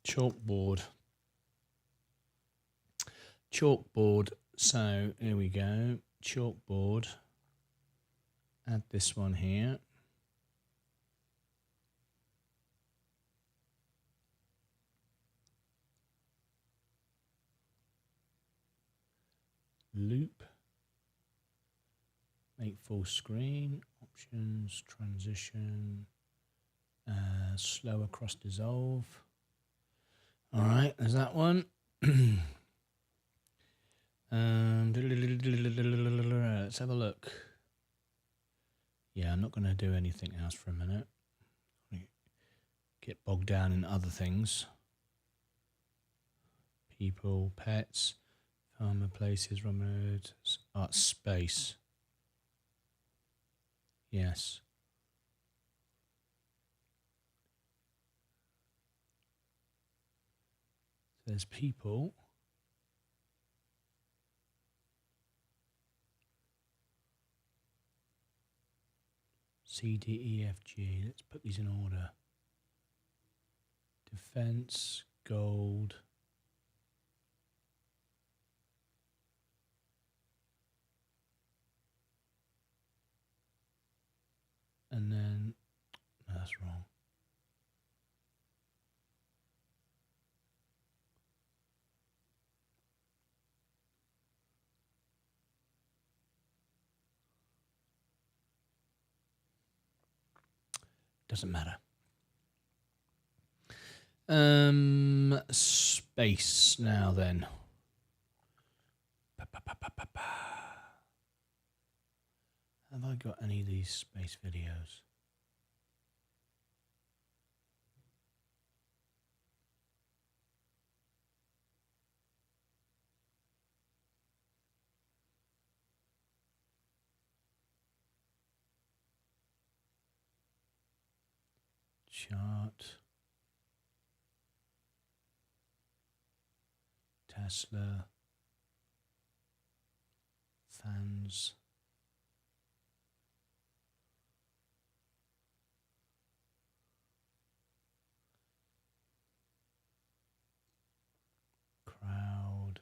Chalkboard. So here we go. Chalkboard. Add this one here. Loop. Make full screen. Options. Transition. Slow across dissolve. All right, there's that one. Let's have a look. Yeah, I'm not going to do anything else for a minute. Get bogged down in other things. People, pets, farmer places, Robinhood, art, space. Yes. There's people. C, D, E, F, G. Let's put these in order. Defense, gold. And then, no, that's wrong. Doesn't matter. Space now then. Have I got any of these space videos? Chart. Tesla. Fans. Crowd.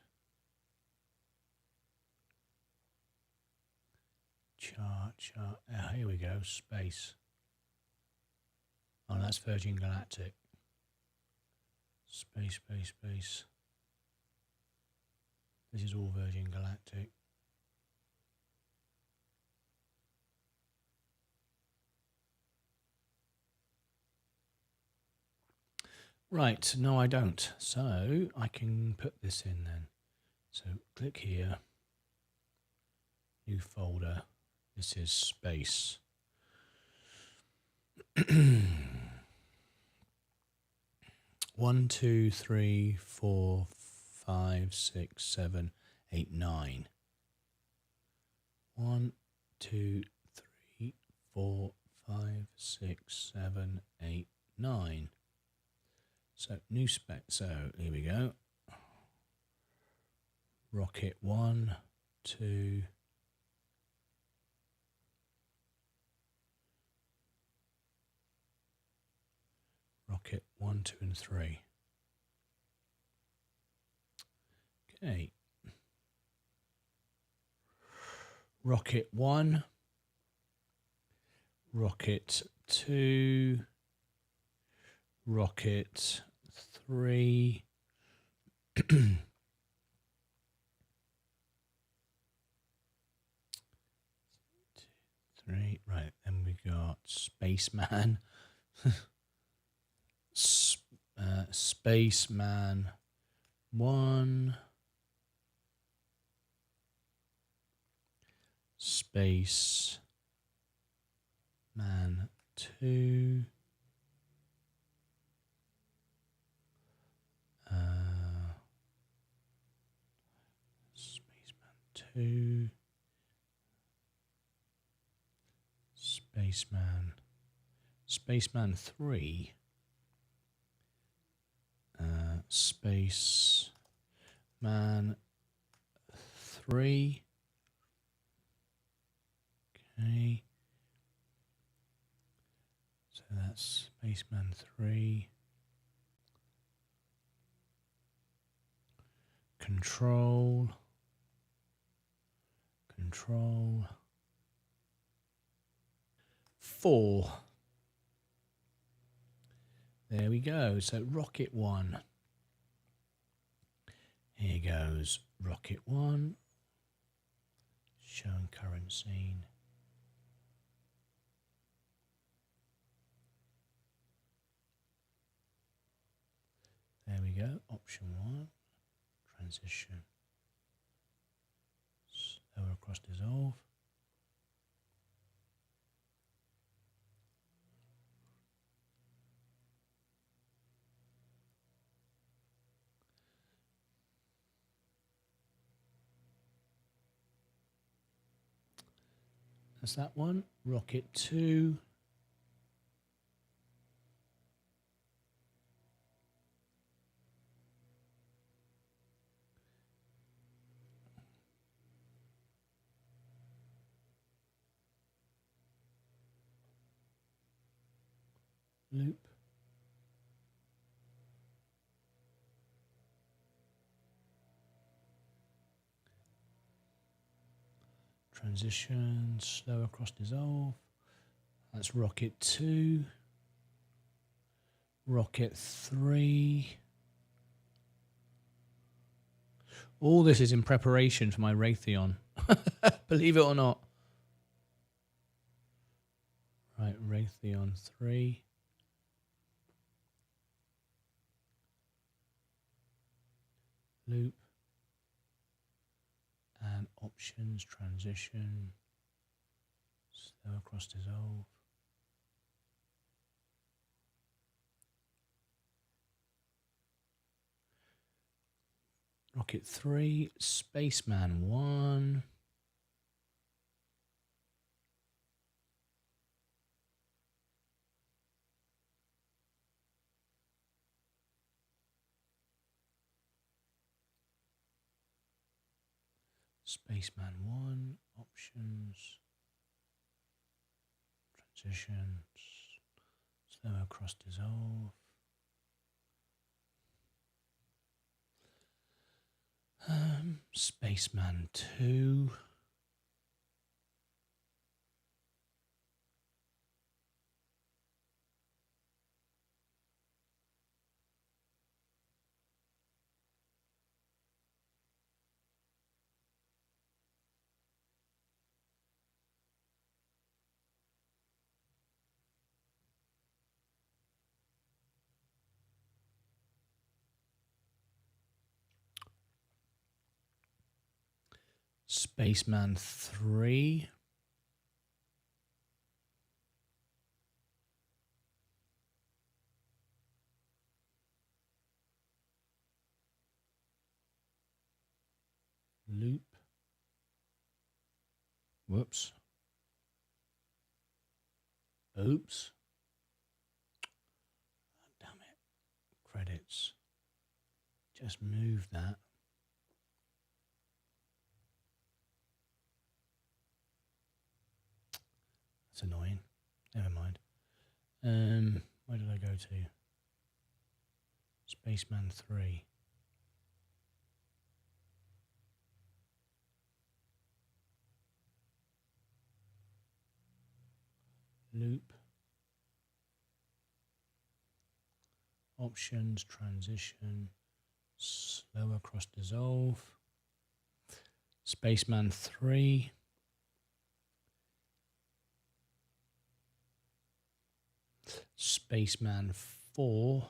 Chart. Oh, here we go. Space. Oh, that's Virgin Galactic. Space. This is all Virgin Galactic. Right, no I don't. So I can put this in then. So click here, new folder, this is space. 1, 2, 3, 4, 5, 6, 7, 8, 9. 1, 2, 3, 4, 5, 6, 7, 8, 9. So new spec. So here we go. Rocket 1, 2. Rocket 1, 2, and 3. Okay. Rocket 1, Rocket 2, Rocket 3, right, then we got Spaceman, Spaceman 1, Spaceman 2, Spaceman 2, Spaceman 3, Spaceman 3, okay, so that's Spaceman 3, Control, 4. There we go. So Rocket 1. Here goes Rocket 1. Showing current scene. There we go. Option 1. Transition. Slower across dissolve. That's that one. Rocket 2. Loop. Transition, slow across dissolve. That's Rocket 2. Rocket 3. All this is in preparation for my Raytheon. Believe it or not. Right, Raytheon 3. Loop. And options, transition. Slow across dissolve. Rocket 3, Spaceman 1. Spaceman 1, options, transitions, slow across dissolve. Spaceman 2. Spaceman 3. Loop. Whoops. Oops. Damn it. Credits. Just move that. That's annoying. Never mind. Where did I go to? Spaceman 3. Loop. Options, transition, slower cross dissolve. Spaceman 3. Spaceman 4.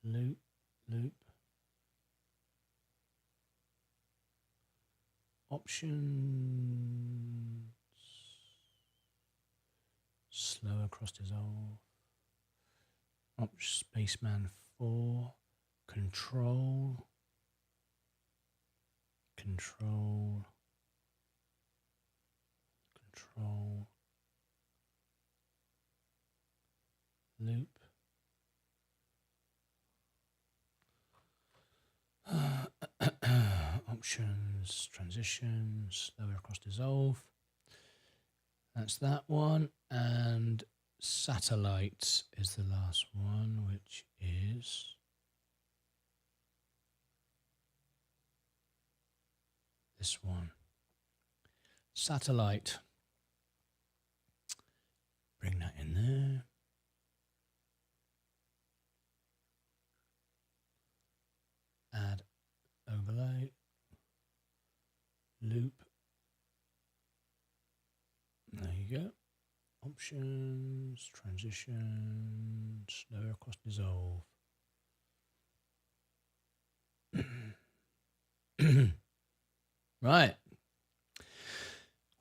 Loop, loop. Options. Slower cross dissolve. Spaceman 4. Control. Control. Control. Loop. Options, transitions, slower cross dissolve. That's that one. And satellite is the last one, which is this one. Satellite. Bring that in there. Add overlay. Loop. There you go. Options, transition, slower cross dissolve. Right.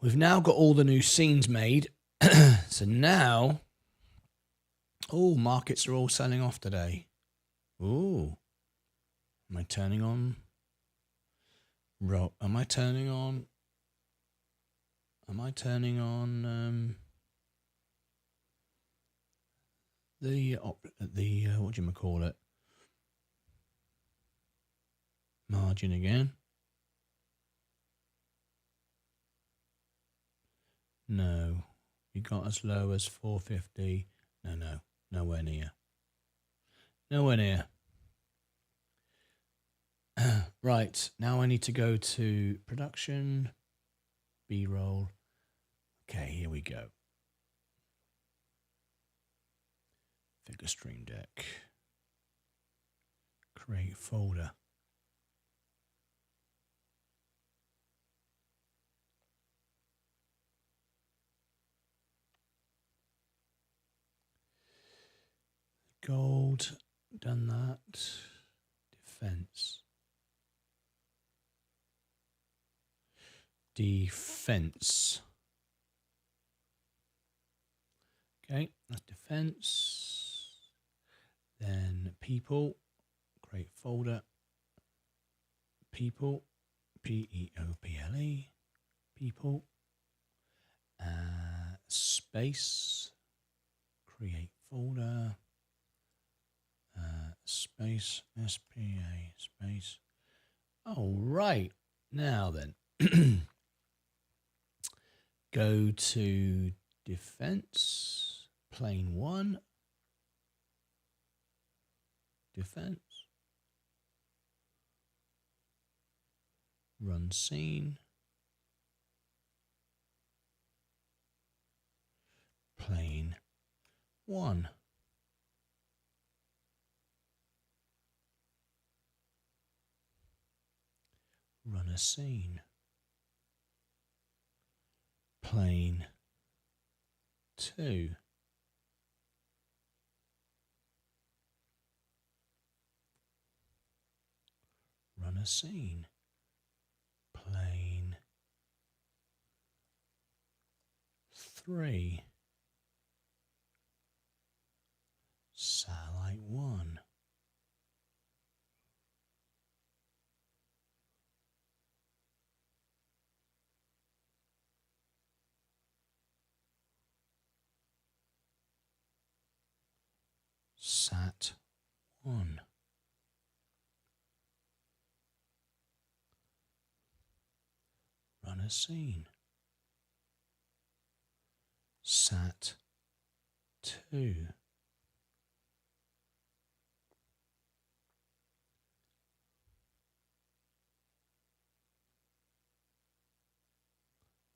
We've now got all the new scenes made. So now, markets are all selling off today. Ooh. Am I turning on? Am I turning on the what do you call it? Margin again? No. You got as low as 450. No, nowhere near. Nowhere near. Right, now I need to go to production, B-roll. Okay, here we go. Figure stream deck. Create folder. Gold, done that. Defense. Defense. Okay, that's defense. Then people, create folder. People, P-E-O-P-L-E, people. Space, create folder. Space, S-P-A, space. All right, now then. Go to defense, plane 1, defense, run scene, plane 1. Run a scene. Plane 2. Run a scene. Plane 3. Satellite 1. Sat 1. Run a scene. Sat 2.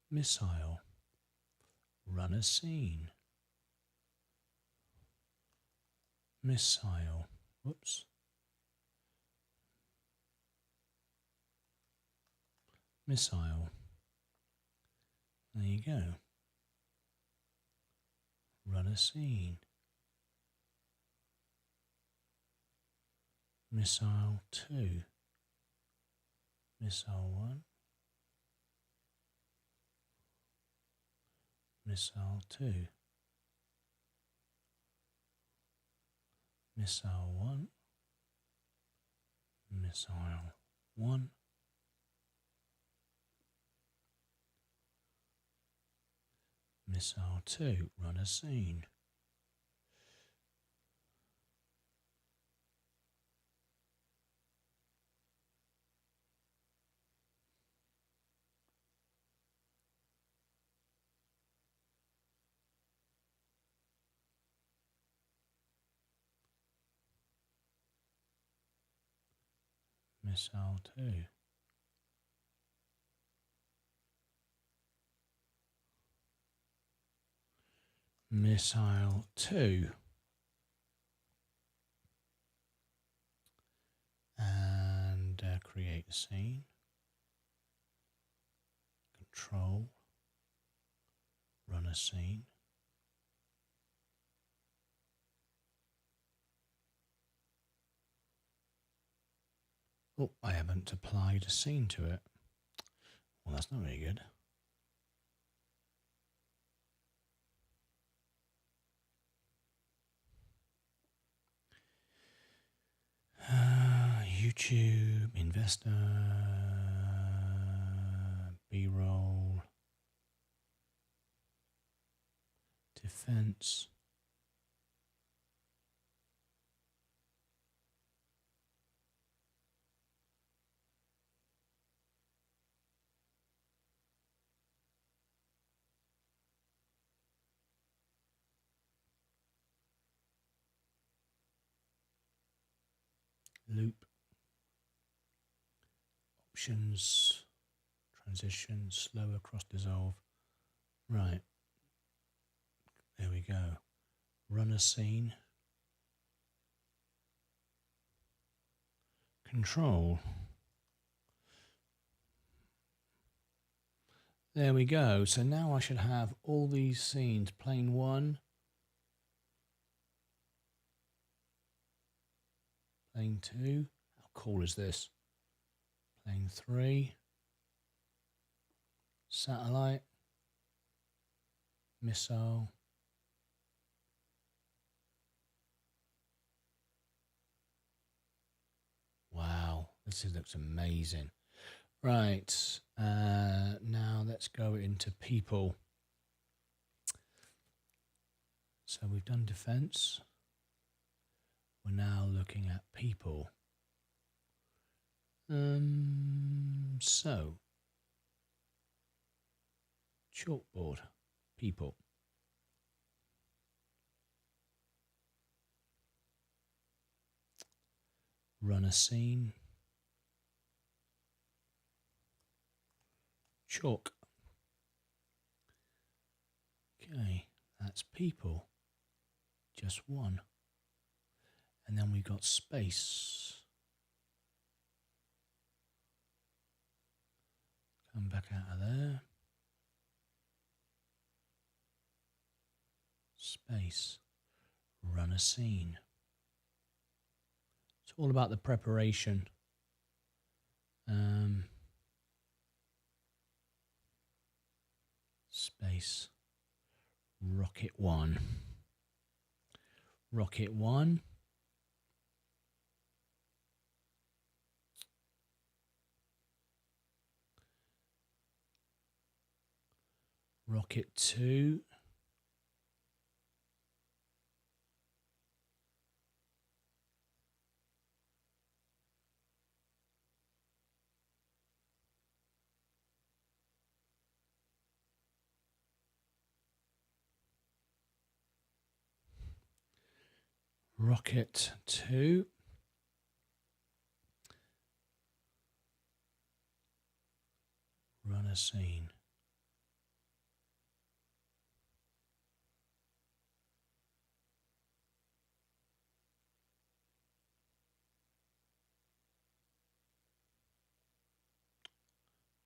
Missile. Run a scene. Missile. Whoops. Missile. There you go. Run a scene. Missile 2. Missile 1. Missile 2. Missile 1. Missile 1. Missile 2. Run a scene. Missile 2. Missile 2. And create a scene. Control. Run a scene. Oh, I haven't applied a scene to it. Well, that's not very good. YouTube, investor, B-roll, defense. Loop. Options, transition, slower cross dissolve. Right. There we go. Run a scene. Control. There we go. So now I should have all these scenes. Plane 1. Plane 2. How cool is this? Plane 3. Satellite. Missile. Wow, this looks amazing. Right, now let's go into people. So we've done defense. We're now looking at people. So, chalkboard, people. Run a scene. Chalk. Okay, that's people. Just one. And then we got space. Come back out of there. space, run a scene. It's all about the preparation. Space, rocket one. Rocket one. Rocket two. Rocket two. Run a scene.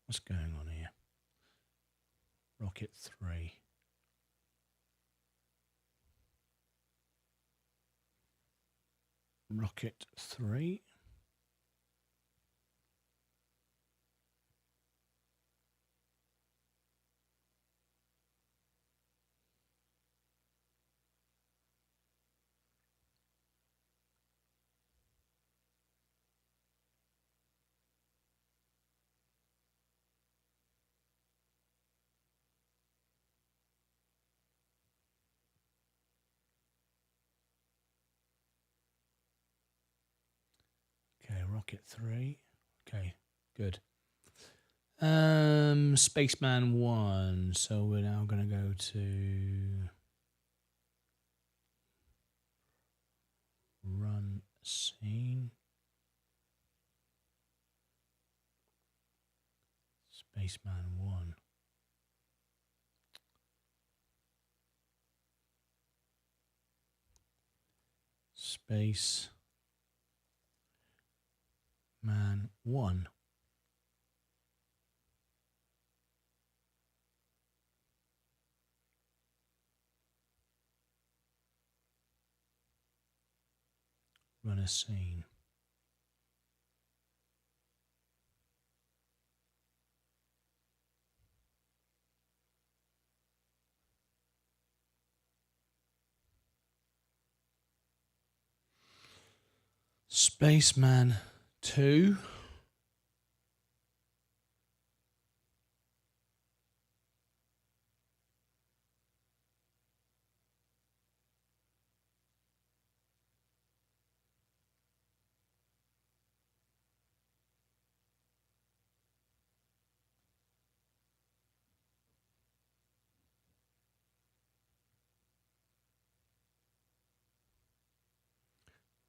What's going on here? Rocket three. Rocket three. Okay, rocket three. Okay, good. Spaceman one. So we're now going to go to run scene. Spaceman one. Space Man one. Run a scene. Spaceman 2.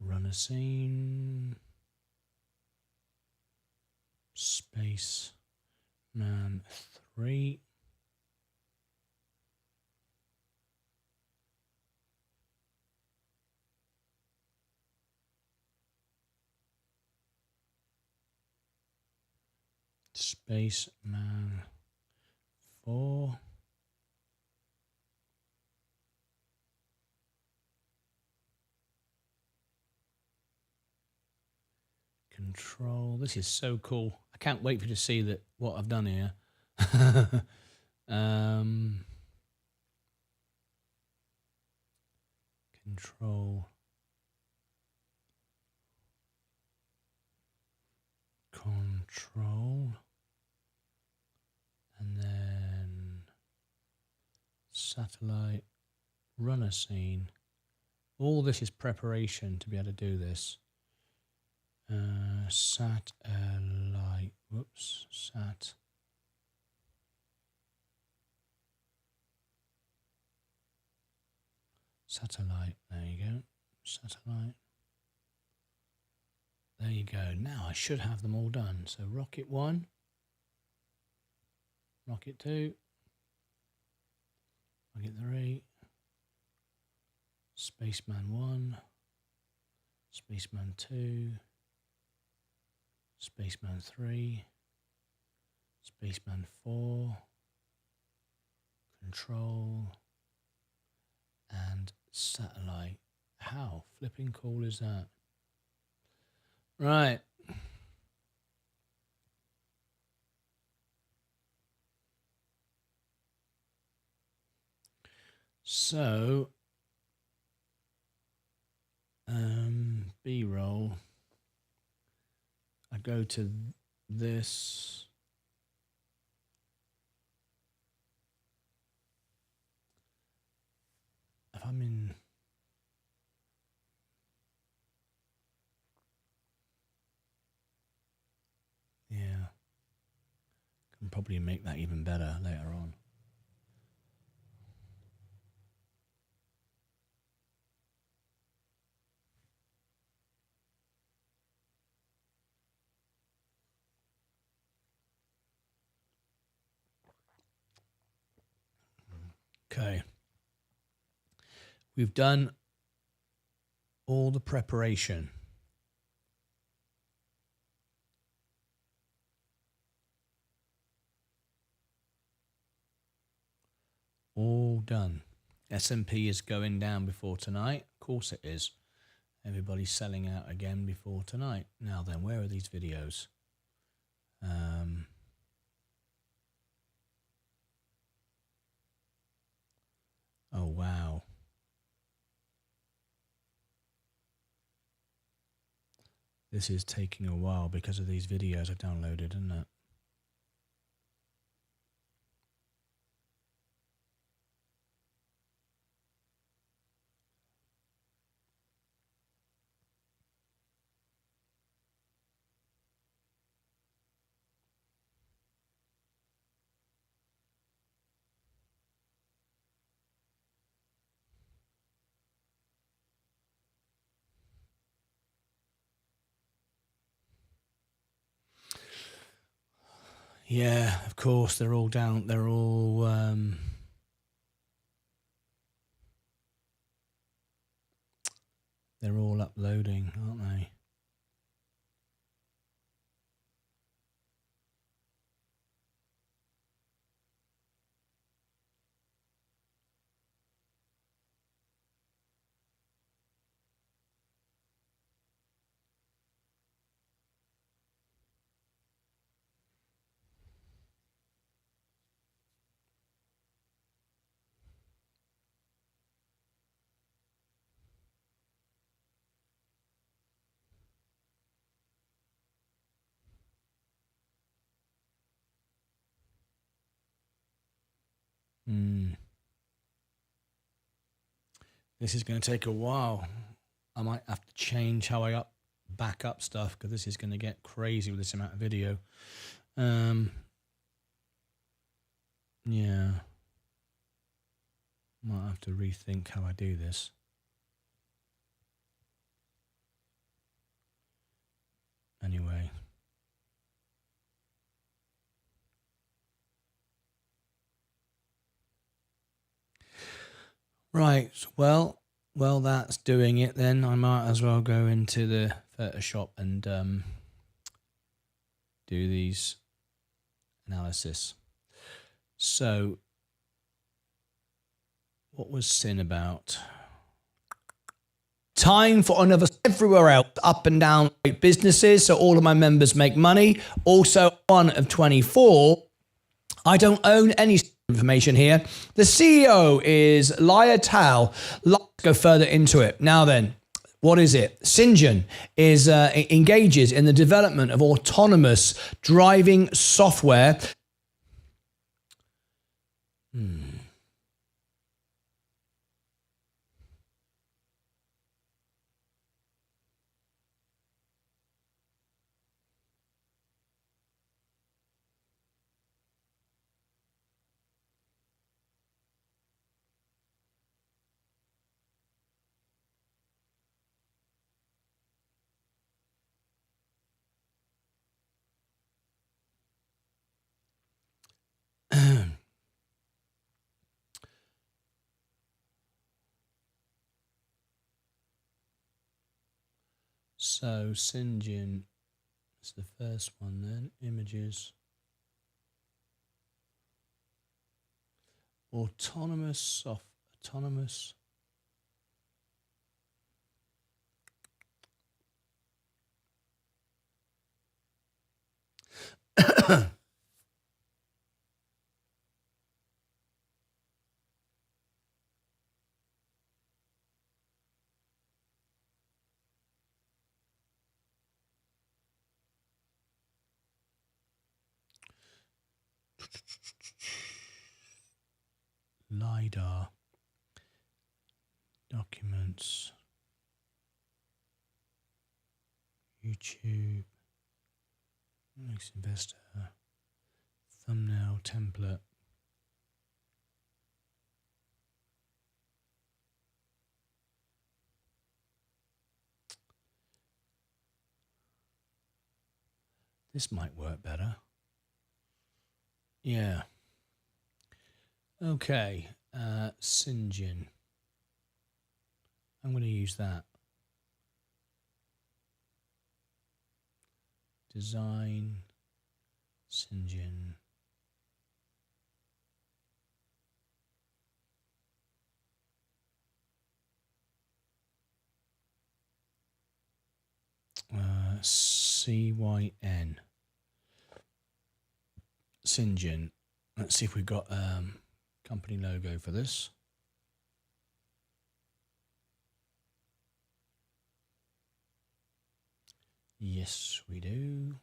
Run a scene. Spaceman 3. Spaceman 4. Control. This is so cool. I can't wait for you to see that what I've done here. Control. Control. And then satellite. Run a scene. All this is preparation to be able to do this. Satellite. Whoops. Satellite. There you go. Satellite. There you go. Now I should have them all done. So rocket 1. Rocket 2. Rocket 3. Spaceman 1. Spaceman 2. Spaceman 3. Spaceman 4. Control. and satellite. How flipping cool is that? Right. So, B-roll. I go to this. If I'm in, yeah, can probably make that even better later on. Okay. We've done all the preparation. All done. S&P is going down before tonight. Of course it is. Everybody's selling out again before tonight. Now then, where are these videos? Oh, wow. This is taking a while because of these videos I've downloaded, isn't it? Yeah, of course, they're all down. They're all uploading, aren't they? This is going to take a while. I might have to change how I back up stuff because this is going to get crazy with this amount of video. Yeah. Might have to rethink how I do this. Anyway. Right, well, that's doing it then. I might as well go into the Photoshop and do these analysis. So, what was sin about? Time for another everywhere else, up and down businesses, so all of my members make money. Also, one of 24. I don't own any information here. The CEO is Laya Tal. Let's go further into it. Now then, what is it? Syngent is engages in the development of autonomous driving software. So Syngent is the first one then. Images. Autonomous. LiDAR. Documents. YouTube. Next investor. Thumbnail template. This might work better. Yeah. Okay. Syngin. I'm going to use that. Design. Syngin. CYN. Syngin. Let's see if we've got company logo for this. Yes, we do.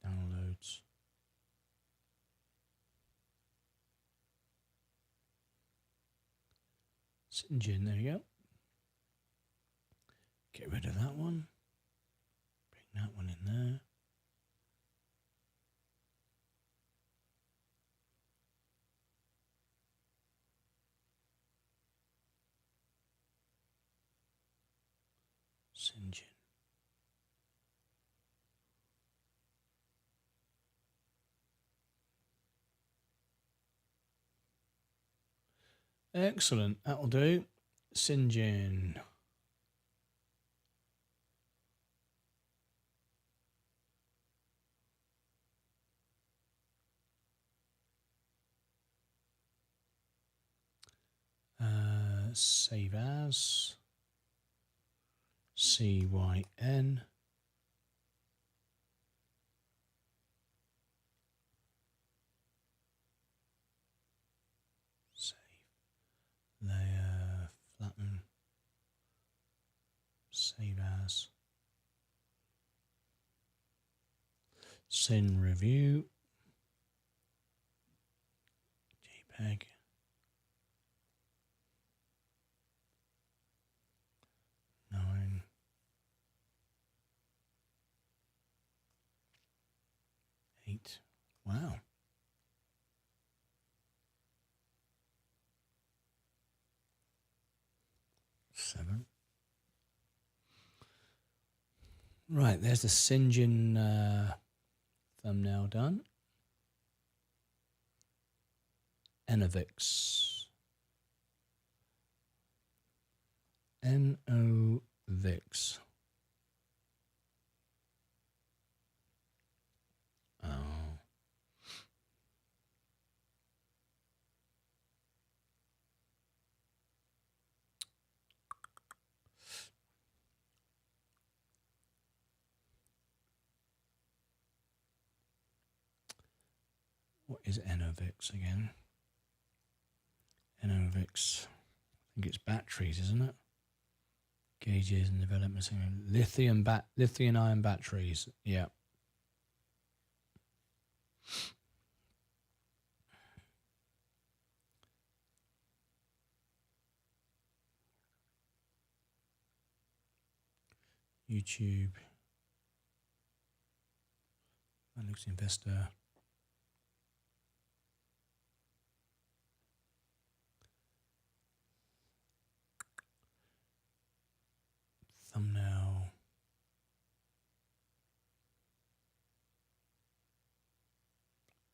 Downloads. Syngin, there you go. Get rid of that one. Bring that one in there. Syngin. Excellent. That'll do. Syngin. Save as. CYN. Save. Layer. Flatten. Save as. Syn review. JPEG. Wow. Seven. Right, there's the Syngin thumbnail done. Enovix. Enovix. Oh. What is Enovix again? Enovix. I think it's batteries, isn't it? Gauges and development. Lithium ion batteries. Yeah. YouTube. Martyn Lucas Investor. Thumbnail.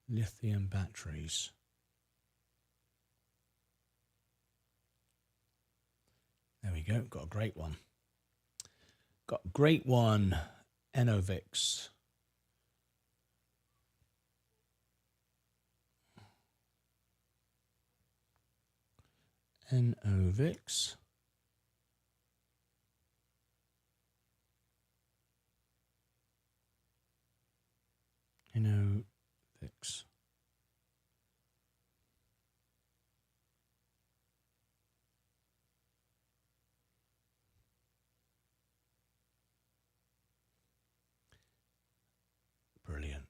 Lithium batteries. There we go. Got a great one. Got a great one. Enovix. NOVIX. NOVIX. Brilliant.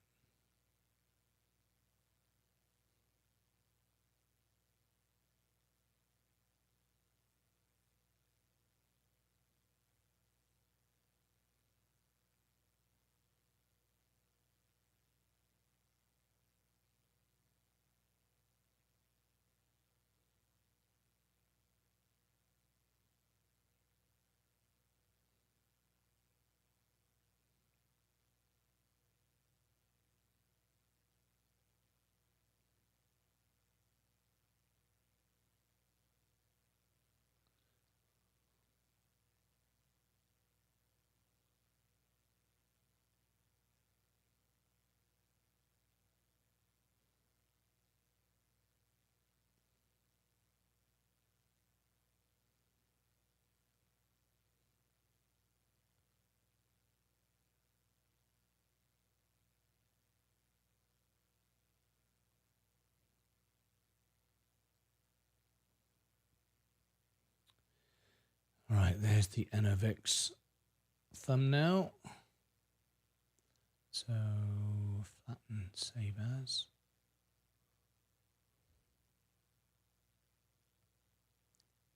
All right, there's the NOVIX thumbnail. So flatten, save as.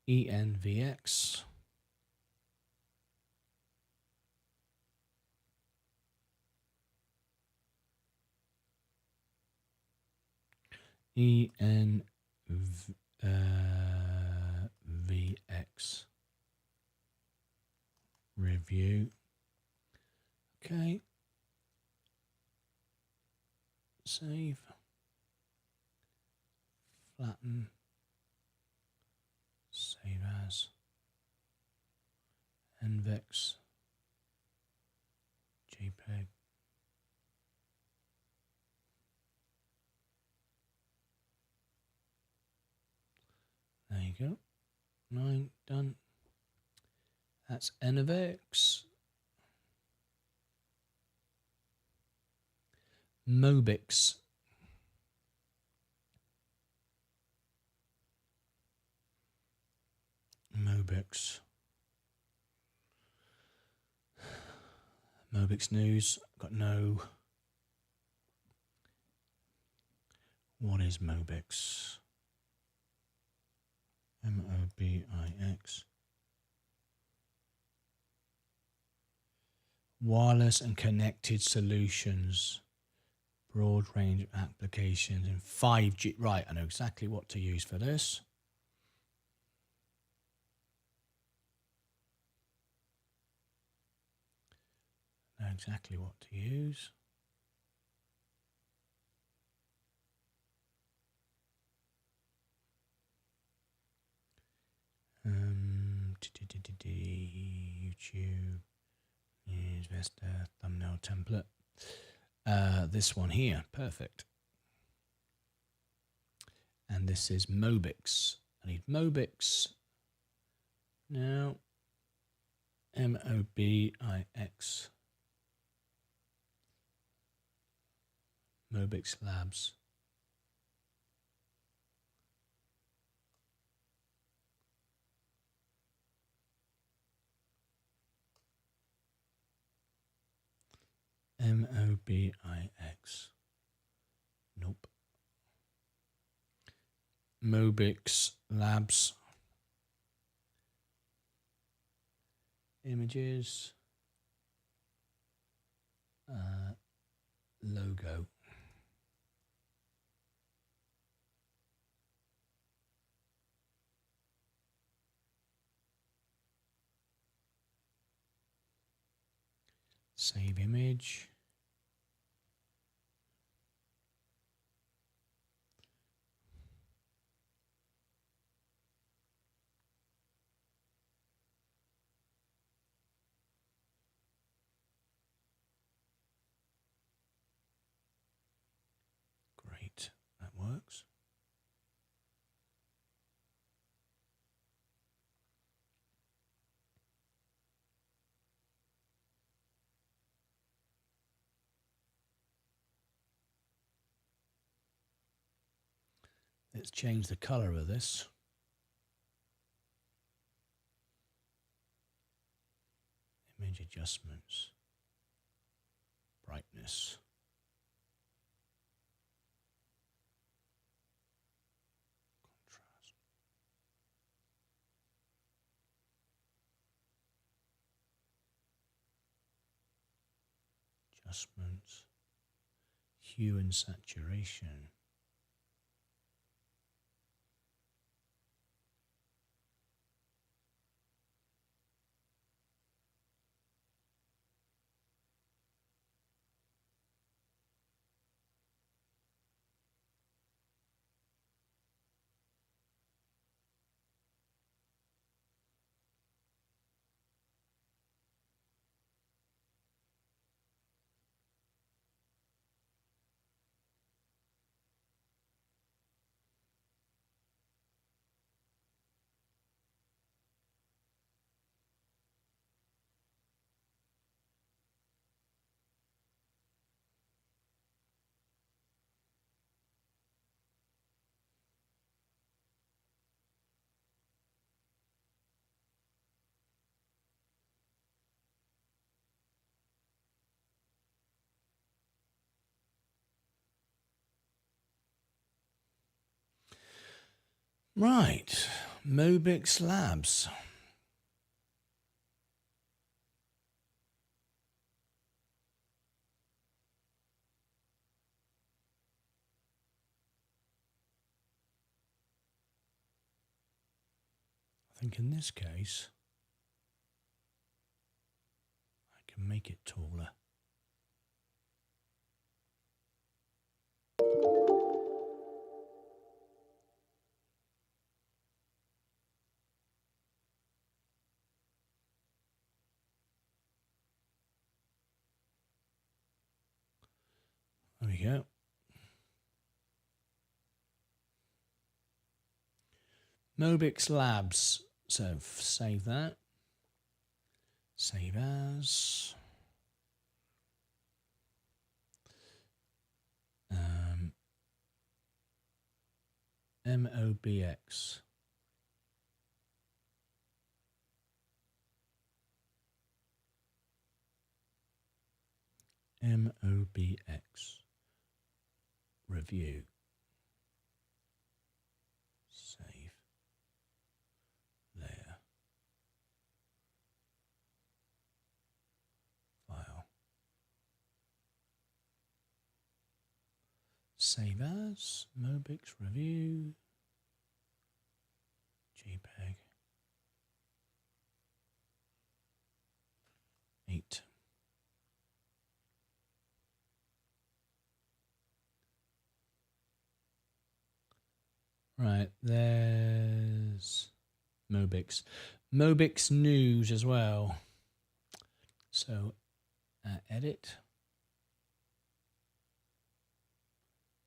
ENVX. ENVX. Review. Okay. Save. Flatten. Save as. NVEX. JPEG. There you go. 9 done. That's NVEX. Mobix. Mobix. Mobix news. Got no. What is Mobix? MOBIX. Wireless and connected solutions. Broad range of applications in 5G. Right, I know exactly what to use for this. Know exactly what to use. YouTube investor thumbnail template. This one here, perfect. And this is Mobix. I need Mobix now. MOBIX. Mobix Labs. MOBIX. Nope. Mobix Labs. Images. Logo. Save image. Great, that works. Let's change the color of this. Image adjustments. Brightness. Contrast. Adjustments. Hue and saturation. Right, Mobix Labs. I think in this case, I can make it taller. There we go. Mobix Labs. So save that. Save as. MOBX. MOBX. Review. Save. Layer. File. Save as. Mobix Review. JPEG. 8. Right, there's Mobix. Mobix News as well. So, edit.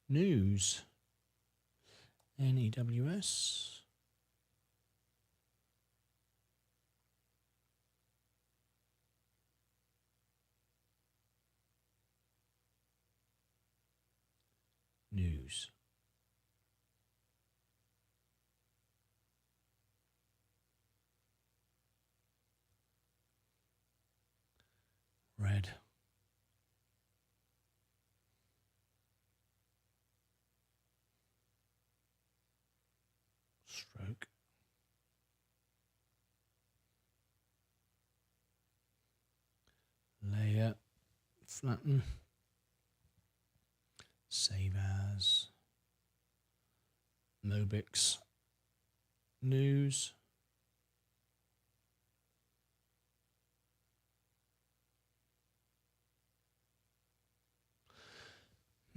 News. NEWS. News. Red. Stroke. Layer. Flatten. Save as. Mobix News.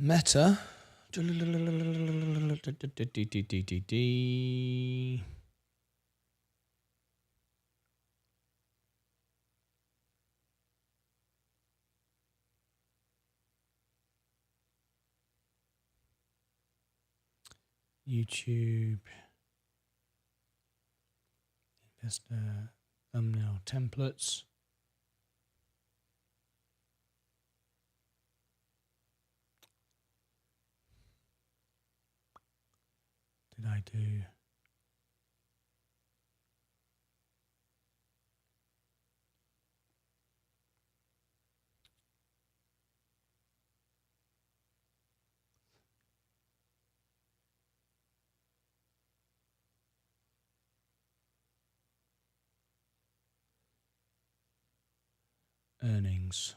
Meta. YouTube. Investor thumbnail templates. did I do? Earnings.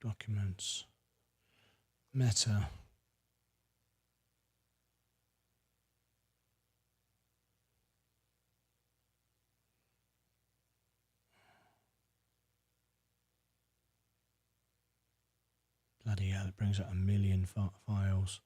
Documents. Meta. Bloody hell, it brings out 1 million files.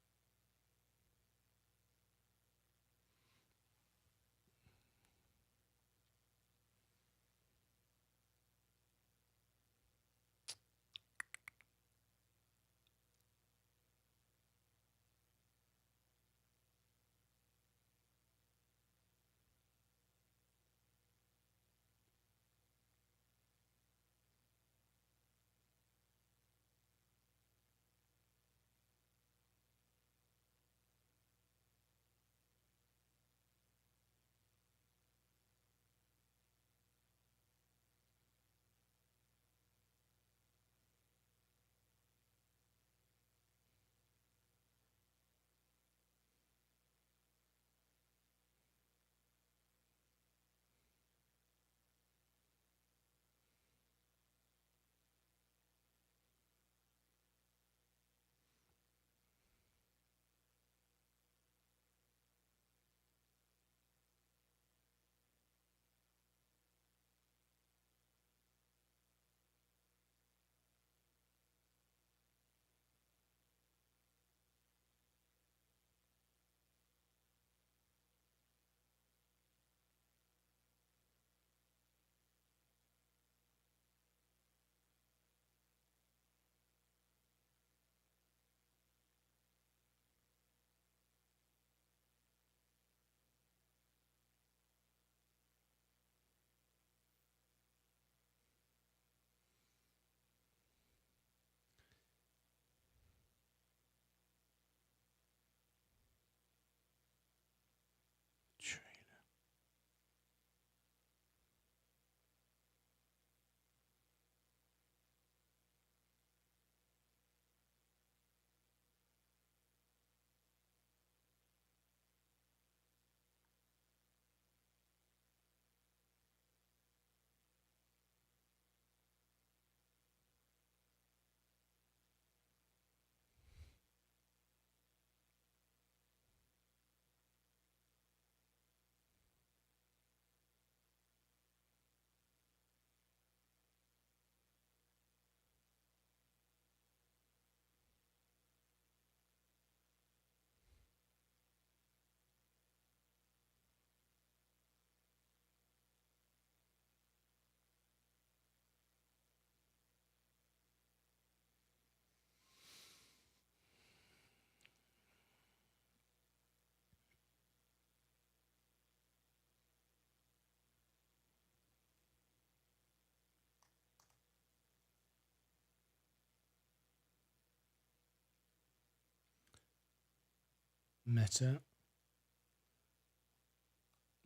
Meta.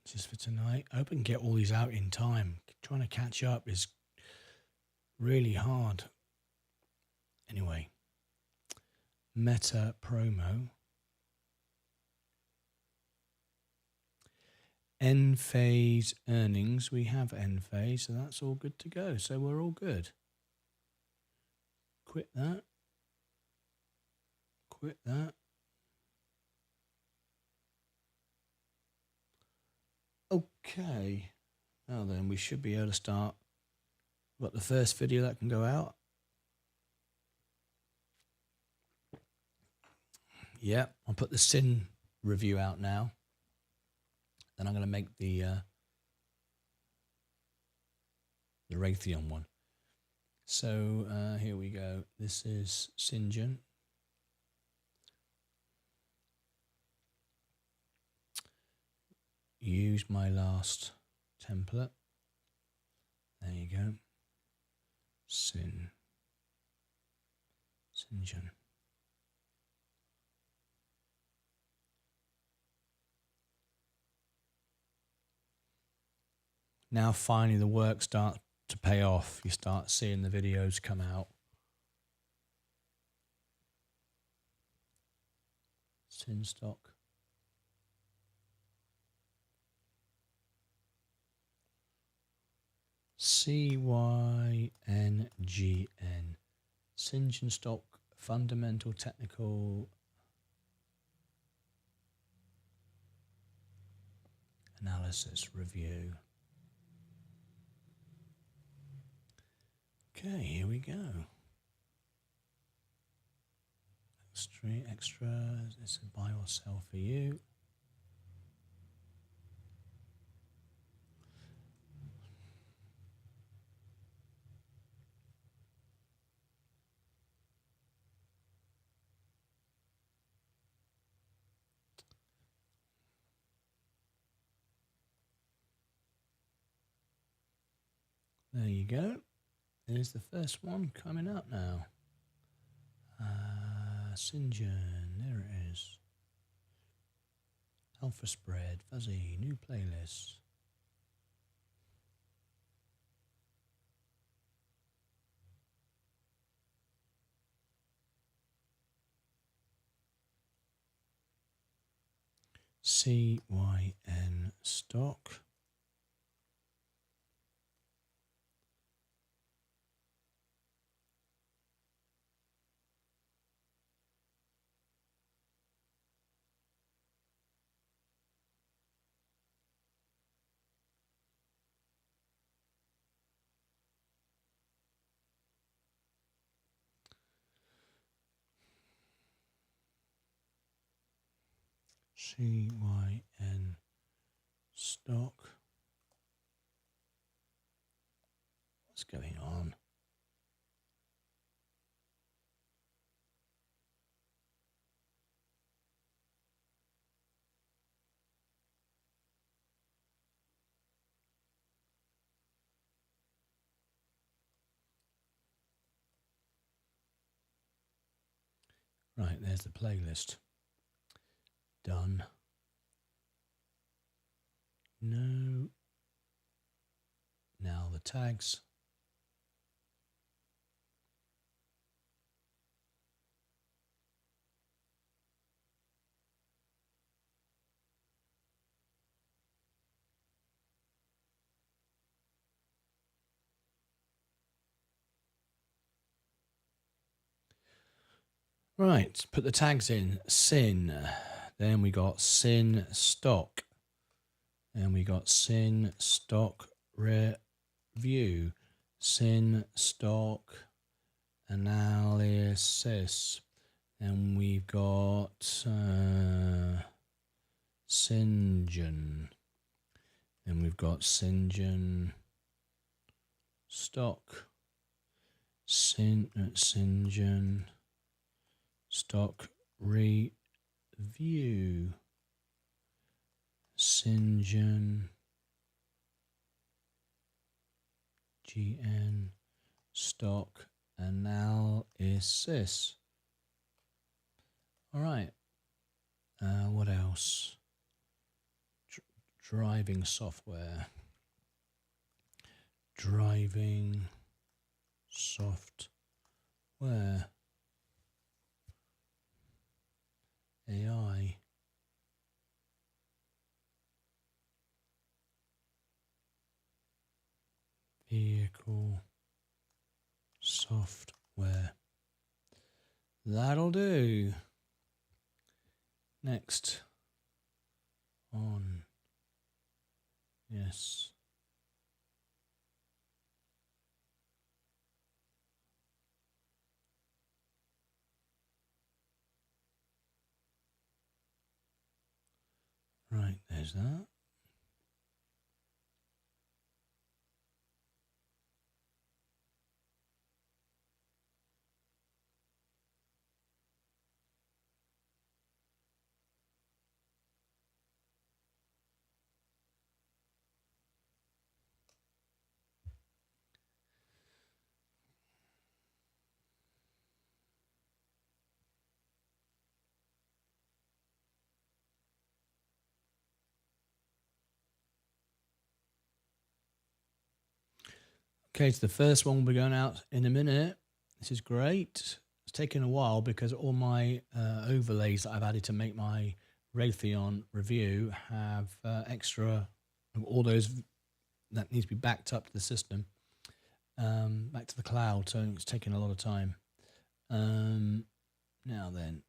Just for tonight. I hope I can get all these out in time. Trying to catch up is really hard. Anyway. Meta promo. End phase earnings. We have end phase, so that's all good to go. So we're all good. Quit that. Quit that. Okay. Now then, we should be able to start. We've got the first video that can go out. Yeah, I'll put the Sin review out now. Then I'm going to make the the Raytheon one. So here we go. This is Syngin. Use my last template. There you go. Syngin. Now finally the work starts to pay off. You start seeing the videos come out. Synstock. CYNGN. Syngin stock fundamental technical analysis review. Okay, here we go. Extra. It's a buy or sell for you. There you go. There's the first one coming up now. Syngin, there it is. Alpha spread, fuzzy, new playlist. CYN stock. CYN stock. What's going on? Right, there's the playlist. Done. No. Now the tags. Right, put the tags in. Syn. Then we got Syn stock. Then we got Syn stock review. Syn stock analysis. And we've got Syngin. Then we've got Syngin stock. Syngin stock review. Syngin GN stock analysis. All right. What else? Driving software. Driving software. AI. Vehicle software. That'll do. Next. On. Yes. Right, there's that. Okay, so the first one will be going out in a minute. This is great. It's taken a while because all my overlays that I've added to make my Raytheon review have extra, all those that needs to be backed up to the system, back to the cloud. So it's taking a lot of time. Now then,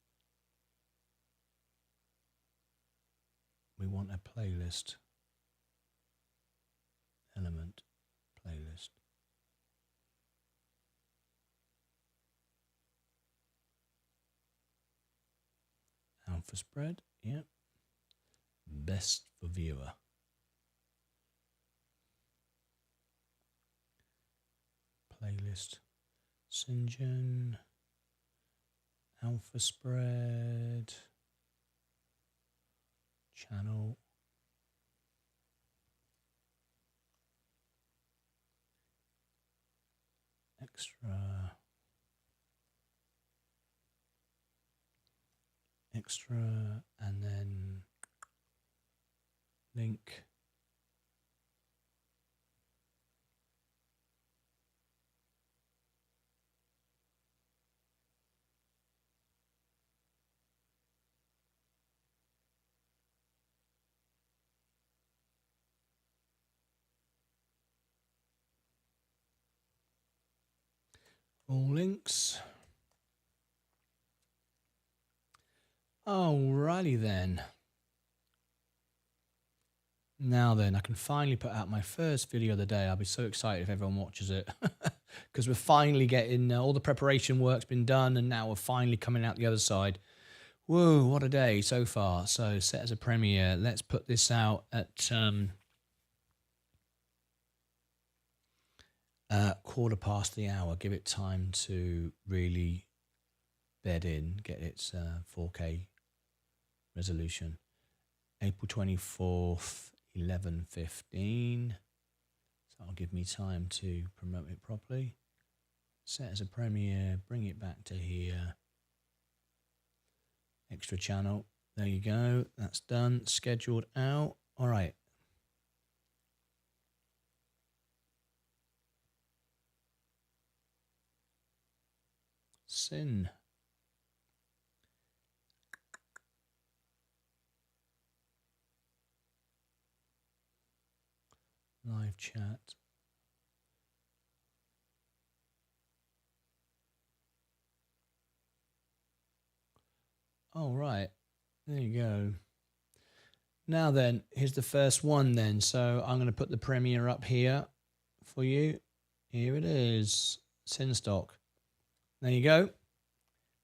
we want a playlist element, playlist. Alpha spread, yeah. Best for viewer. Playlist, Syngen, alpha spread, channel, extra, and then link. All links. Alrighty then. Now then, I can finally put out my first video of the day. I'll be so excited if everyone watches it. Because we're finally getting, all the preparation work's been done, and now we're finally coming out the other side. Whoa, what a day so far. So set as a premiere. Let's put this out at 1:15 the hour. Give it time to really bed in, get its 4K resolution. April 24th, 11:15. So that'll give me time to promote it properly. Set as a premiere, bring it back to here. Extra channel. There you go. That's done. Scheduled out. All right. Sin. Live chat. All right. There you go. Now then, here's the first one then. So I'm going to put the premiere up here for you. Here it is. Sin stock. There you go.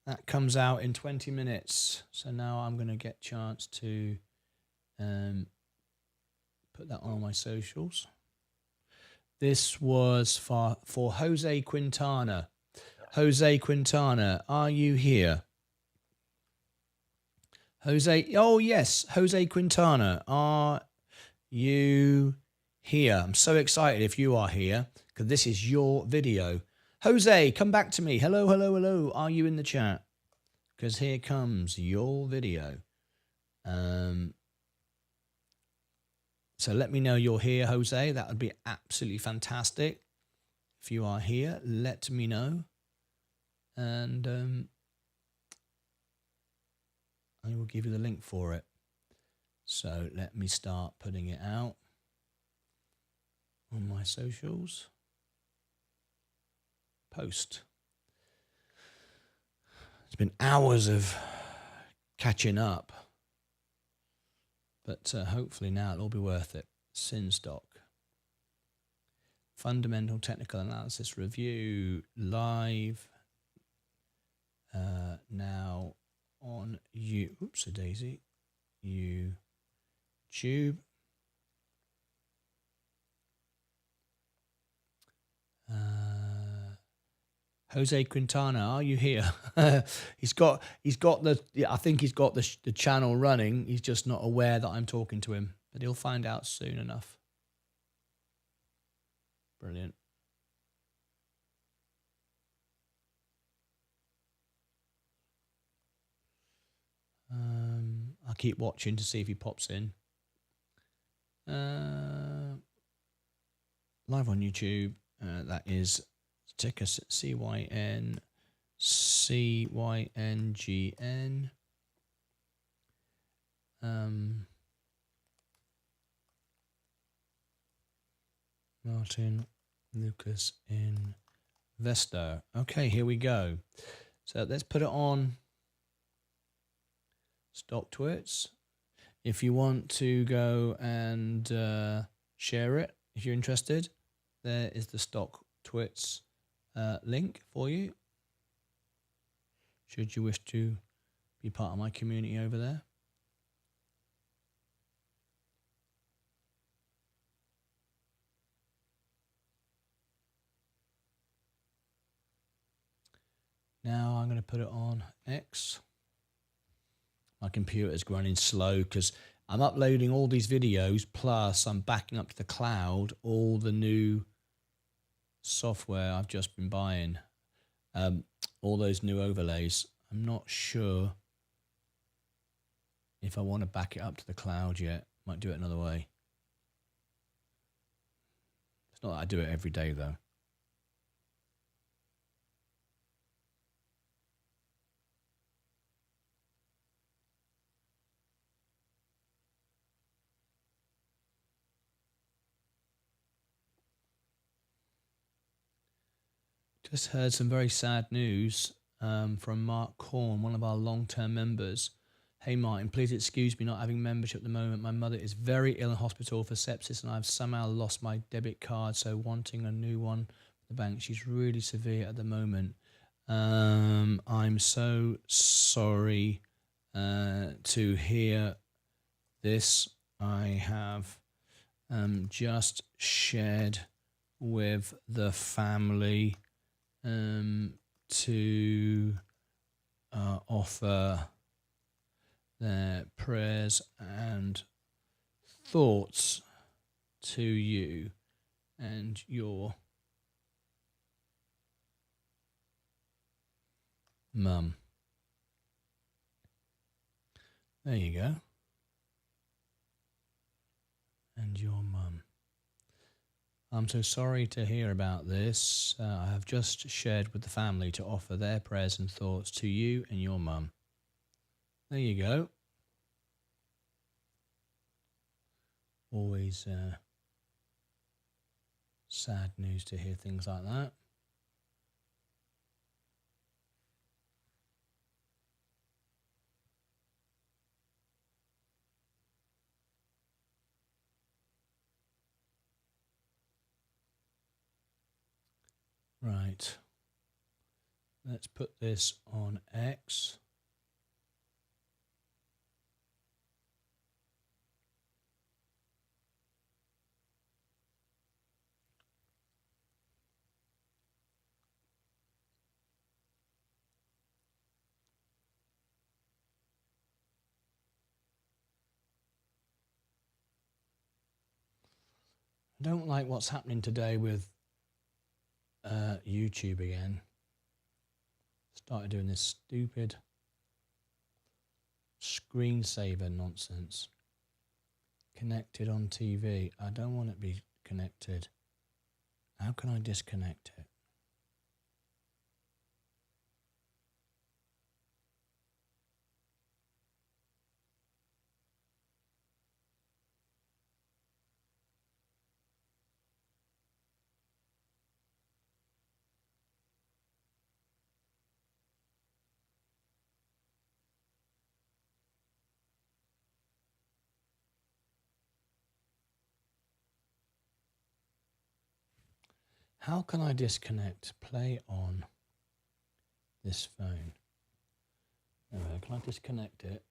That comes out in 20 minutes. So now I'm going to get a chance to put that on my socials. This was for Jose Quintana. Jose Quintana, are you here? Jose, oh yes, Jose Quintana, are you here? I'm so excited if you are here, because this is your video. Jose, come back to me. Hello, hello, hello. Are you in the chat? Because here comes your video. So let me know you're here, Jose. That would be absolutely fantastic. If you are here, let me know. And I will give you the link for it. So let me start putting it out on my socials. Post. It's been hours of catching up. But hopefully now it'll all be worth it. Sin stock. Fundamental technical analysis review live. Now on YouTube. Jose Quintana, are you here? he's got the, I think he's got the channel running. He's just not aware that I'm talking to him, but he'll find out soon enough. Brilliant. I'll keep watching to see if he pops in. Live on YouTube. That is ticker CYNGN. Martyn Lucas Investor. Okay, here we go. So let's put it on Stock Twits. If you want to go and share it, if you're interested, there is the Stock Twits link for you. Should you wish to be part of my community over there. Now I'm going to put it on X. My computer's running slow because I'm uploading all these videos, plus I'm backing up to the cloud all the new software I've just been buying. All those new overlays. I'm not sure if I want to back it up to the cloud yet. Might do it another way. It's not that I do it every day though. Just heard some very sad news from Mark Corn, one of our long-term members. Hey Martin, please excuse me not having membership at the moment. My mother is very ill in hospital for sepsis and I've somehow lost my debit card, so wanting a new one from the bank. She's really severe at the moment. I'm so sorry to hear this. I have just shared with the family to offer their prayers and thoughts to you and your mum. There you go. And your mum. I'm so sorry to hear about this. I have just shared with the family to offer their prayers and thoughts to you and your mum. There you go. Always sad news to hear things like that. Right. Let's put this on X. I don't like what's happening today with YouTube again. Started doing this stupid screensaver nonsense. Connected on TV. I don't want it to be connected. How can I disconnect it? How can I disconnect? Play on this phone. Can I disconnect it?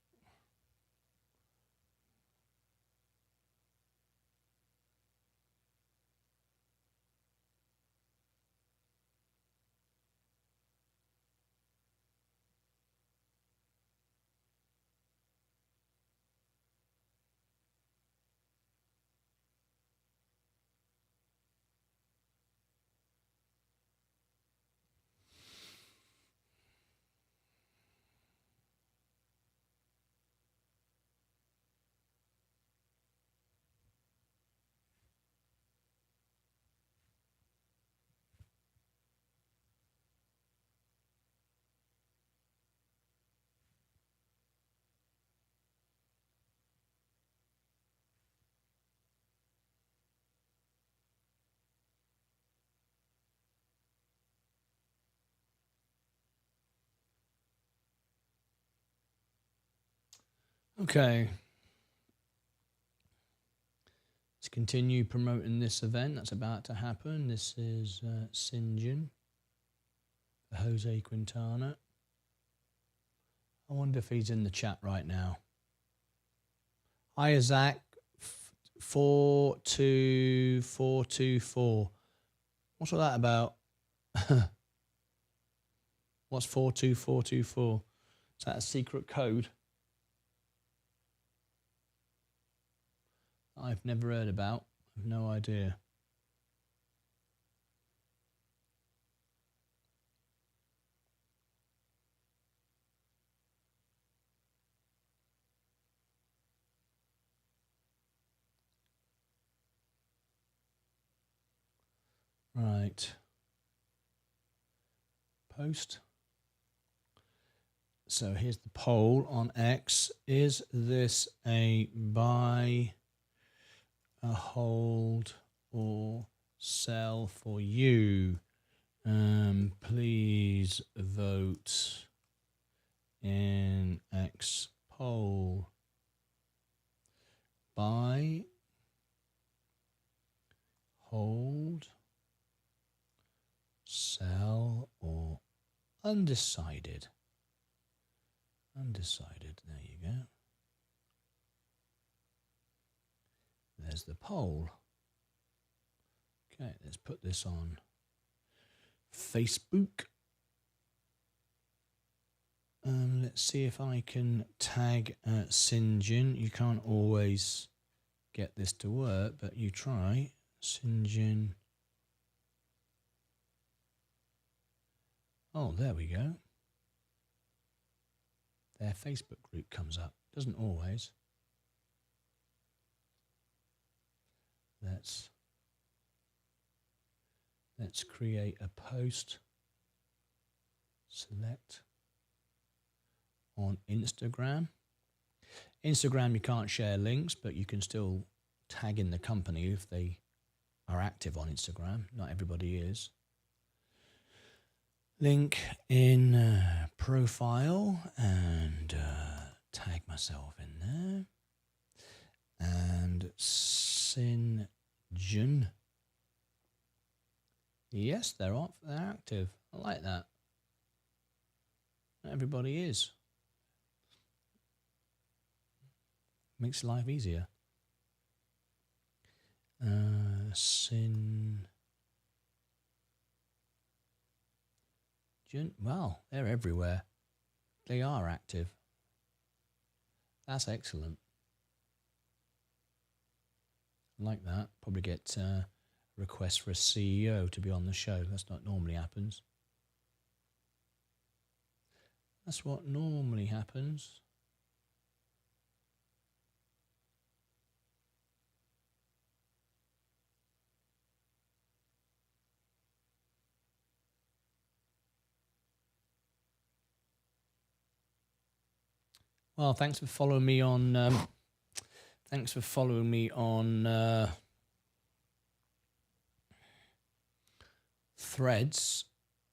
Okay. Let's continue promoting this event that's about to happen. This is Sinjin, Jose Quintana. I wonder if he's in the chat right now. Hi, Zach. 42424. What's all that about? What's 42424? Is that a secret code? I've never heard about. I've no idea. Right. Post. So here's the poll on X. Is this a buy, a hold, or sell for you? Please vote in X poll. Buy, hold, sell, or undecided. Undecided. There you go. There's the poll. Okay, let's put this on Facebook. Let's see if I can tag Sinjin. You can't always get this to work, but you try. Sinjin. Oh, there we go. Their Facebook group comes up. Doesn't always. Let's create a post. Select on Instagram. Instagram, you can't share links, but you can still tag in the company if they are active on Instagram. Not everybody is. Link in profile and tag myself in there. And Sinjin. Yes, they're active. I like that. Not everybody is. Makes life easier. Well, they're everywhere. They are active. That's excellent. I like that. Probably get requests for a CEO to be on the show. That's not normally happens. That's what normally happens. Well, thanks for following me on. Threads.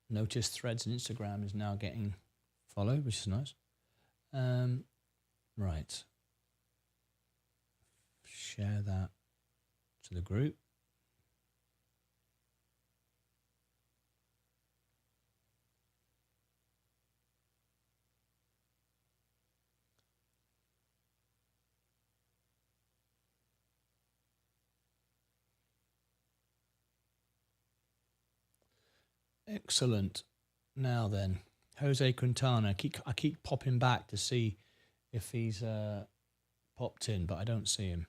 Notice Threads and Instagram is now getting followed, which is nice. Right. Share that to the group. Excellent. Now then, Jose Quintana. I keep popping back to see if he's popped in, but I don't see him.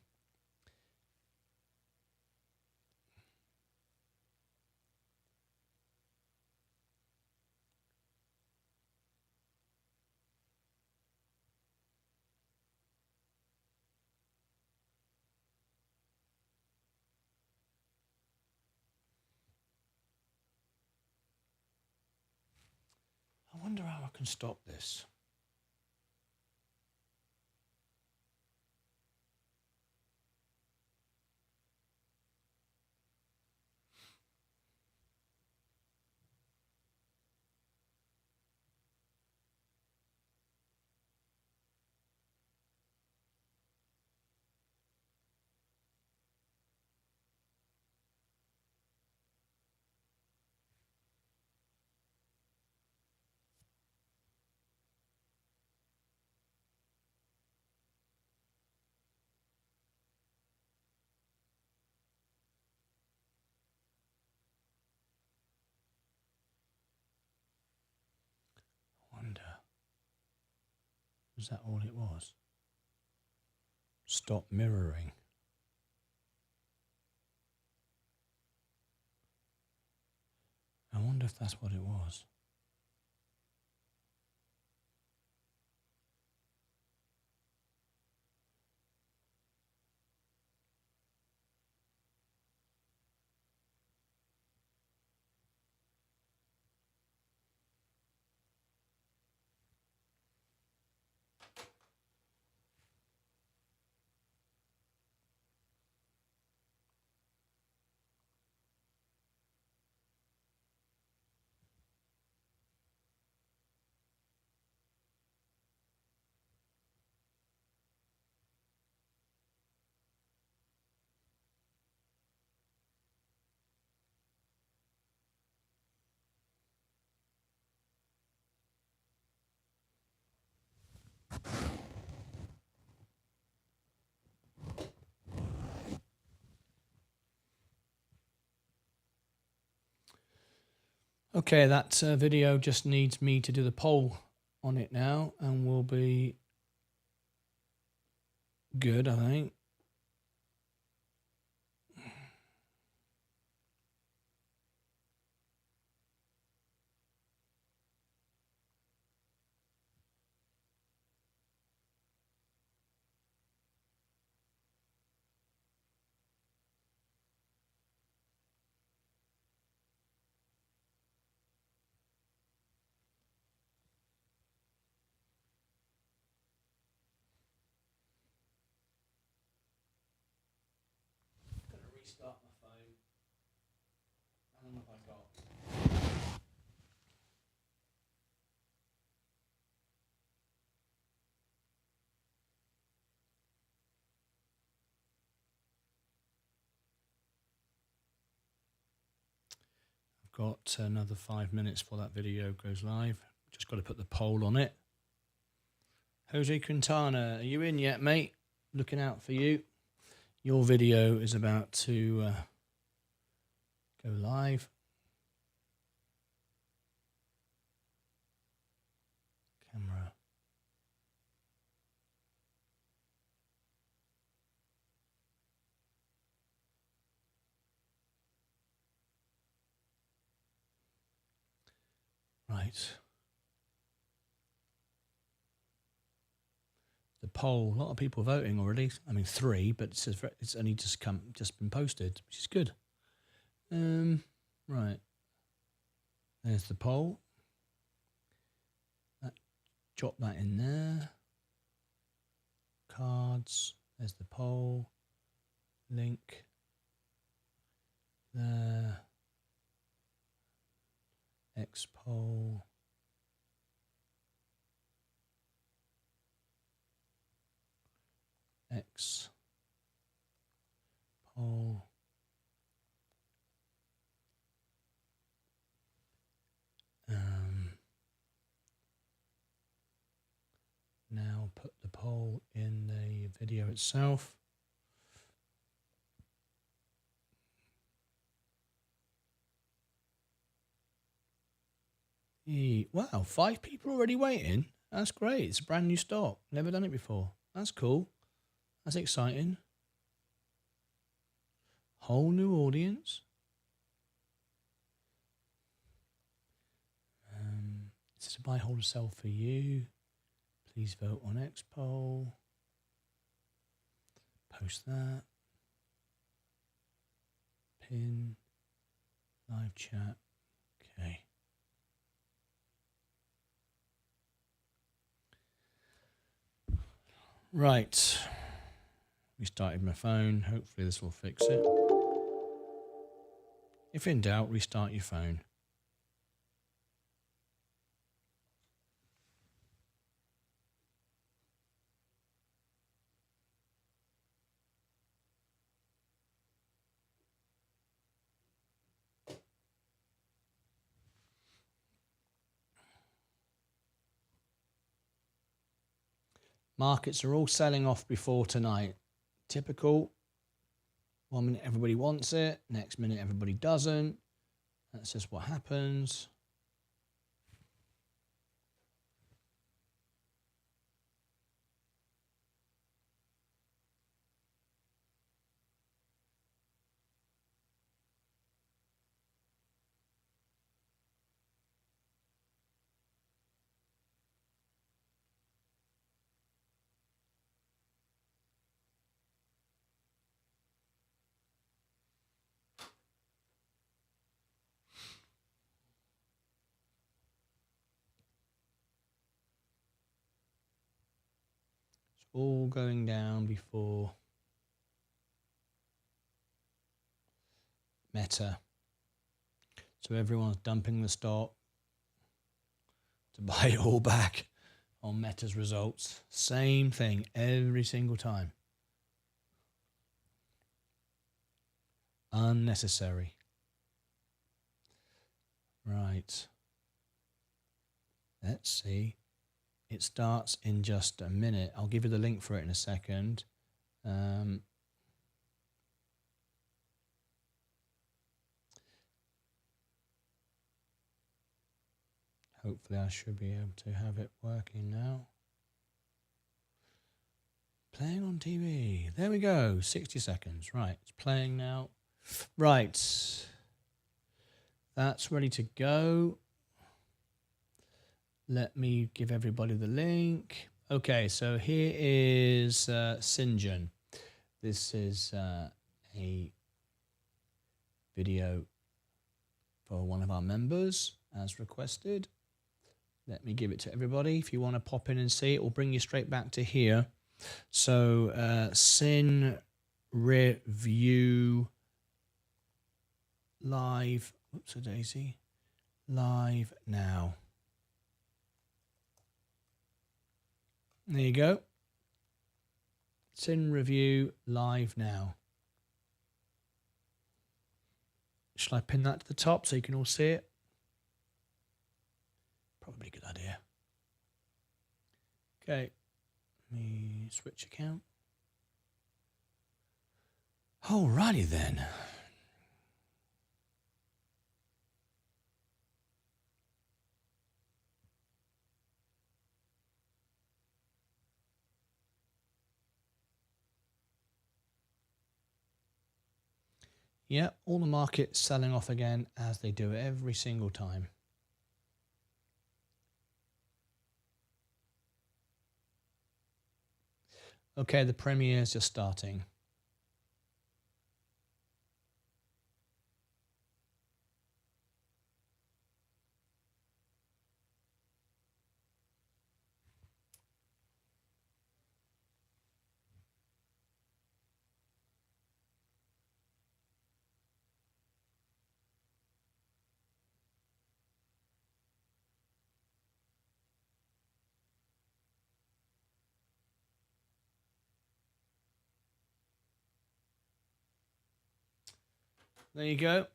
I wonder how I can stop this. Was that all it was? Stop mirroring. I wonder if that's what it was. Okay, that video just needs me to do the poll on it now, and we'll be good, I think. I'm going to restart my phone. How long have I got? Got another 5 minutes before that video goes live. Just got to put the poll on it. Jose Quintana, are you in yet, mate? Looking out for you. Your video is about to go live. Camera. Right. The poll, a lot of people voting already. I mean, 3, but it says it's only just been posted, which is good. Right. There's the poll. Drop that in there. Cards. There's the poll. Link. There. X poll. X poll. Now put the poll in the video itself. Wow, 5 people already waiting. That's great. It's a brand new stock. Never done it before. That's cool. That's exciting. Whole new audience. This is a buy, hold, or sell for you. Please vote on X poll. Post that. Pin. Live chat. Okay. Right. Restarted my phone. Hopefully this will fix it. If in doubt, restart your phone. Markets are all selling off before tonight. Typical. 1 minute everybody wants it, next minute everybody doesn't. That's just what happens. all going down before Meta. So everyone's dumping the stock to buy it all back on Meta's results. Same thing every single time. Unnecessary. Right. Let's see. It starts in just a minute. I'll give you the link for it in a second. Hopefully I should be able to have it working now. Playing on TV. There we go. 60 seconds. Right. It's playing now. Right. That's ready to go. Let me give everybody the link. Okay, so here is Sinjin. This is a video for one of our members as requested. Let me give it to everybody. If you want to pop in and see it, we'll bring you straight back to here. So Sin Review live. Oops, a daisy. Live now. There you go. Sin Review live now. Shall I pin that to the top so you can all see it? Probably a good idea. Okay. Let me switch account. Alrighty then. Yeah, all the markets selling off again as they do every single time. Okay, the premiere is just starting. There you go.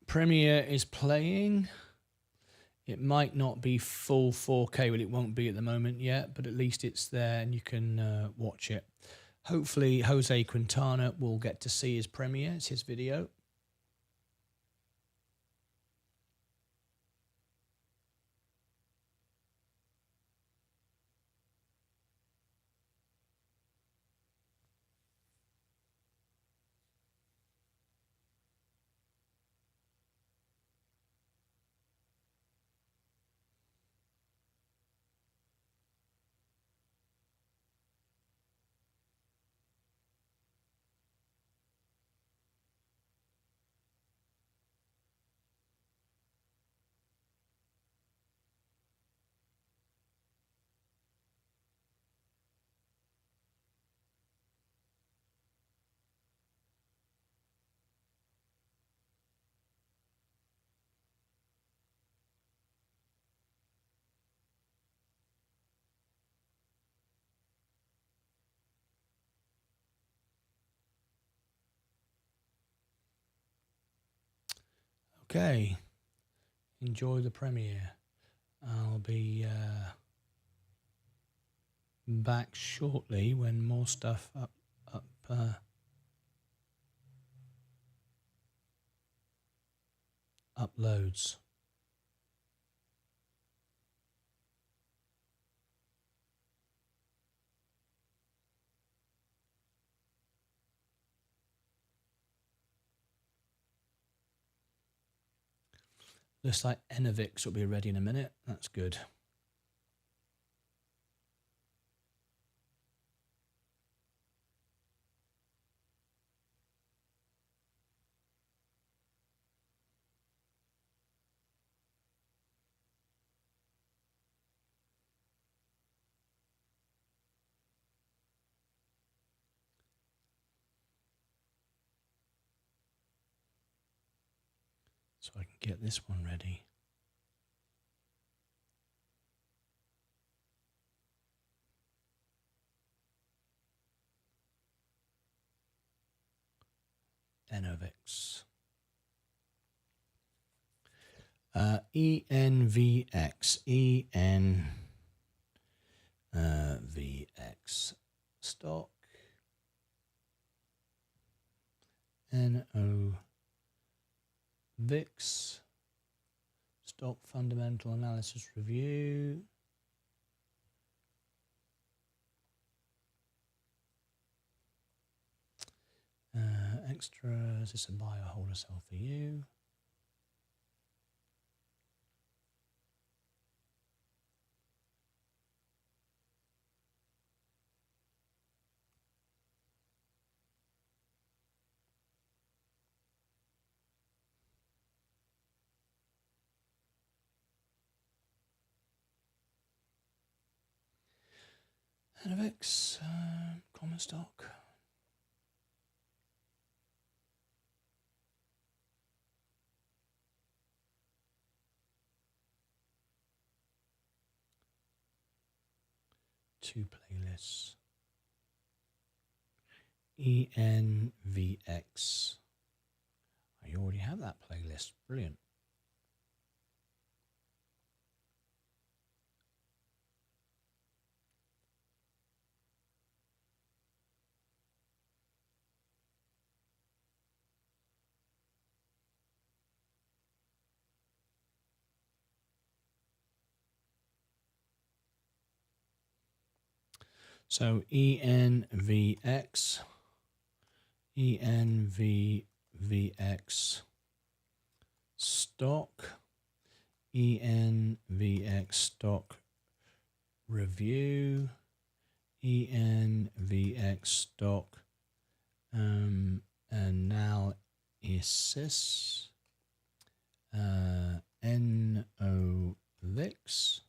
Premiere is playing. It might not be full 4K, well, it won't be at the moment yet, but at least it's there and you can watch it. Hopefully, Jose Quintana will get to see his premiere. It's his video. Okay, enjoy the premiere. I'll be back shortly when more stuff uploads. Looks like Enovix will be ready in a minute. That's good. so I can get this one ready. NOVIX. ENVX. ENVX. Stock. NOVIX. Stock Fundamental Analysis Review. Extras. Is this a buy or hold or sell for you? NOVIX. Common stock. Two playlists. ENVX. Oh, you already have that playlist. Brilliant. So ENVX. ENVX stock. ENVX stock review. ENVX stock analysis. NOVIX.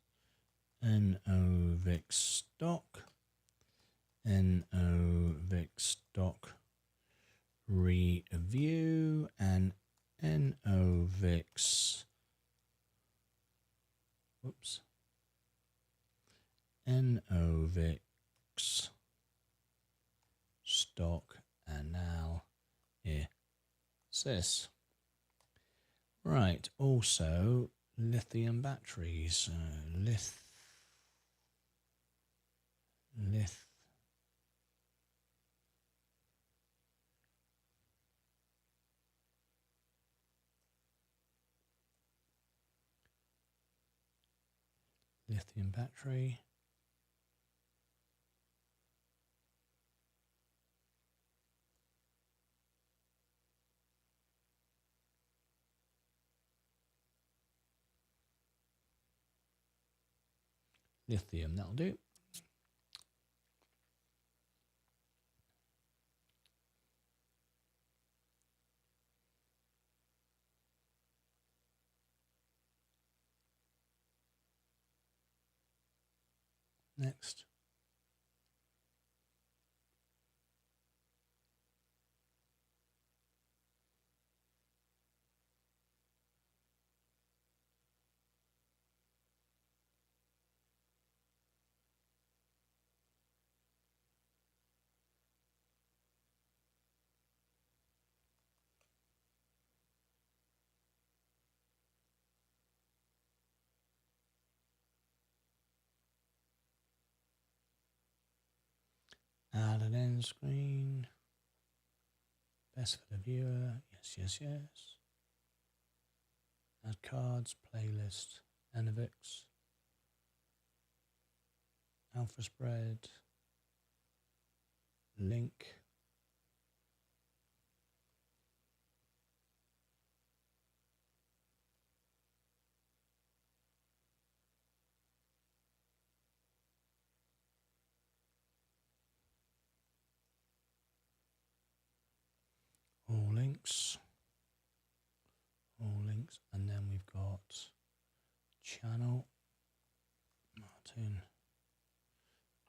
NOVIX stock. NOVIX stock review and NOVIX. Whoops. NOVIX stock analysis. Right. Also, lithium batteries. Lithium battery. Lithium, that'll do. Next. Add an end screen. Best for the viewer. Yes, yes, yes. Add cards, playlist, NOVIX. Alpha spread. Link. All links, and then we've got channel, Martyn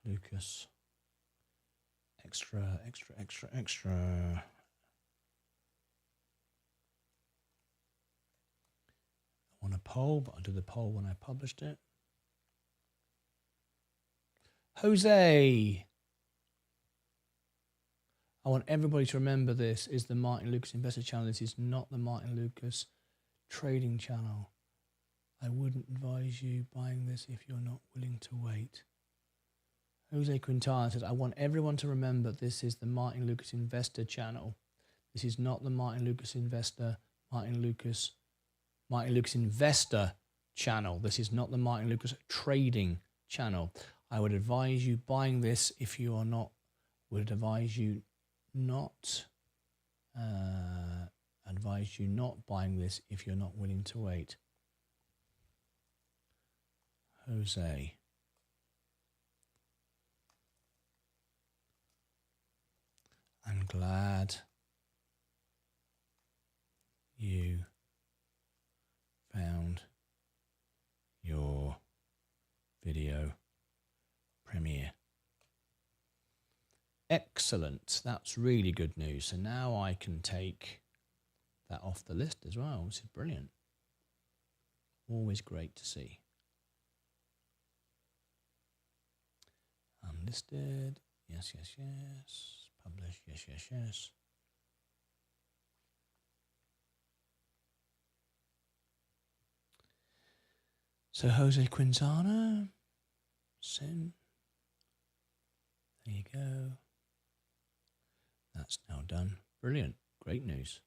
Lucas, extra. poll, but I'll do the poll when I published it. Jose. I want everybody to remember this is the Martyn Lucas Investor Channel. This is not the Martyn Lucas Trading Channel. I wouldn't advise you buying this if you're not willing to wait. Jose Quintana says, I want everyone to remember this is the Martyn Lucas Investor Channel. This is not the Martyn Lucas Investor Channel. This is not the Martyn Lucas Trading Channel. I would advise you buying this if you are not, not buying this if you're not willing to wait. Jose. I'm glad you found your video premiere. Excellent. That's really good news. So now I can take that off the list as well, which is brilliant. Always great to see. Unlisted. Yes, yes, yes. Publish. Yes, yes, yes. So Jose Quintana. Send. There you go. That's now done. Brilliant. Great news.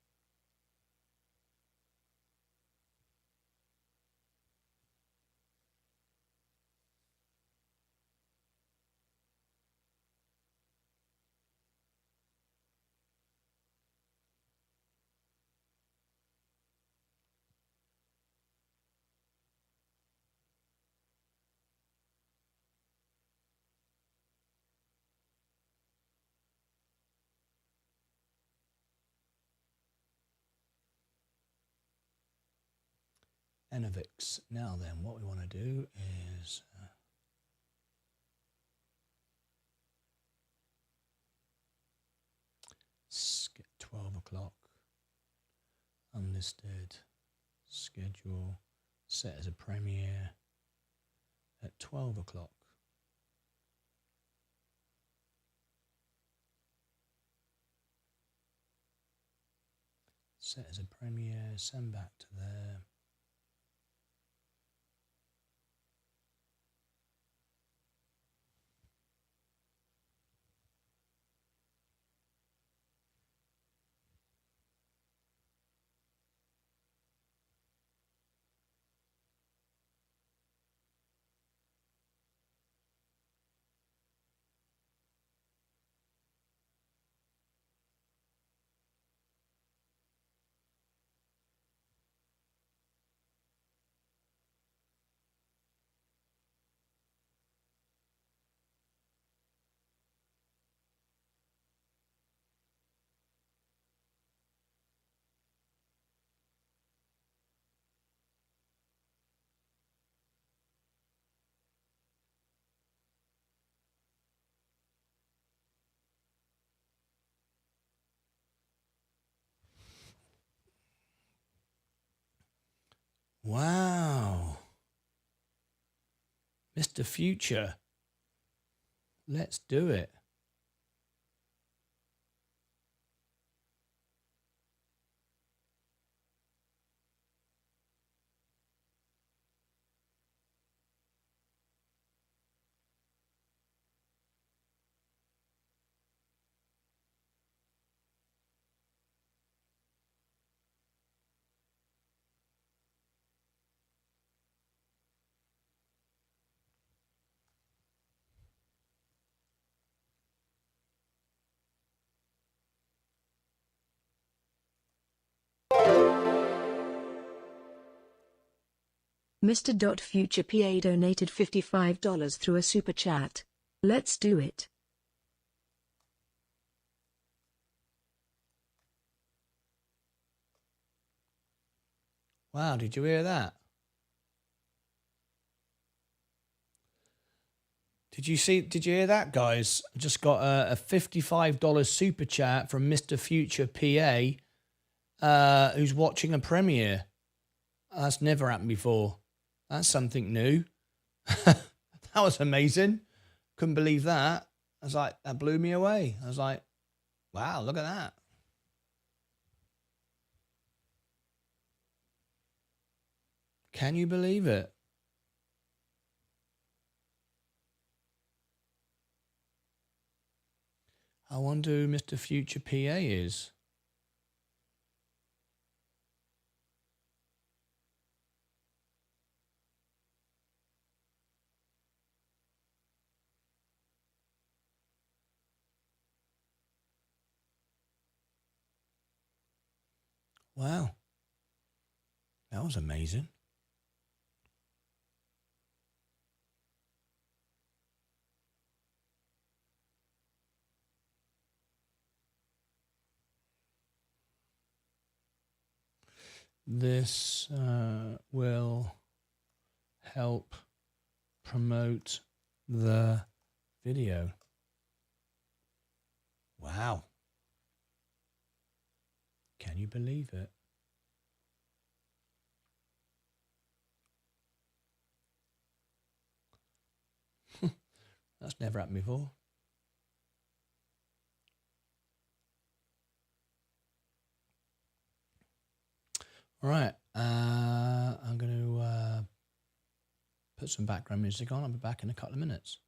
Enovix. Now then, what we want to do is skip 12 o'clock, unlisted, schedule, set as a premiere at 12 o'clock. Set as a premiere, send back to there. Wow. Mr. Future. Let's do it. Mr. Future PA donated $55 through a super chat. Let's do it. Wow, did you hear that? Did you hear that, guys? I just got a $55 super chat from Mr. Future PA, who's watching a premiere. That's never happened before. That's something new. That was amazing. Couldn't believe that. I was like, that blew me away. I was like, wow, look at that. Can you believe it? I wonder who Mr. Future PA is. Wow. That was amazing. This will help promote the video. Wow. Can you believe it? That's never happened before. All right. I'm going to put some background music on. I'll be back in a couple of minutes.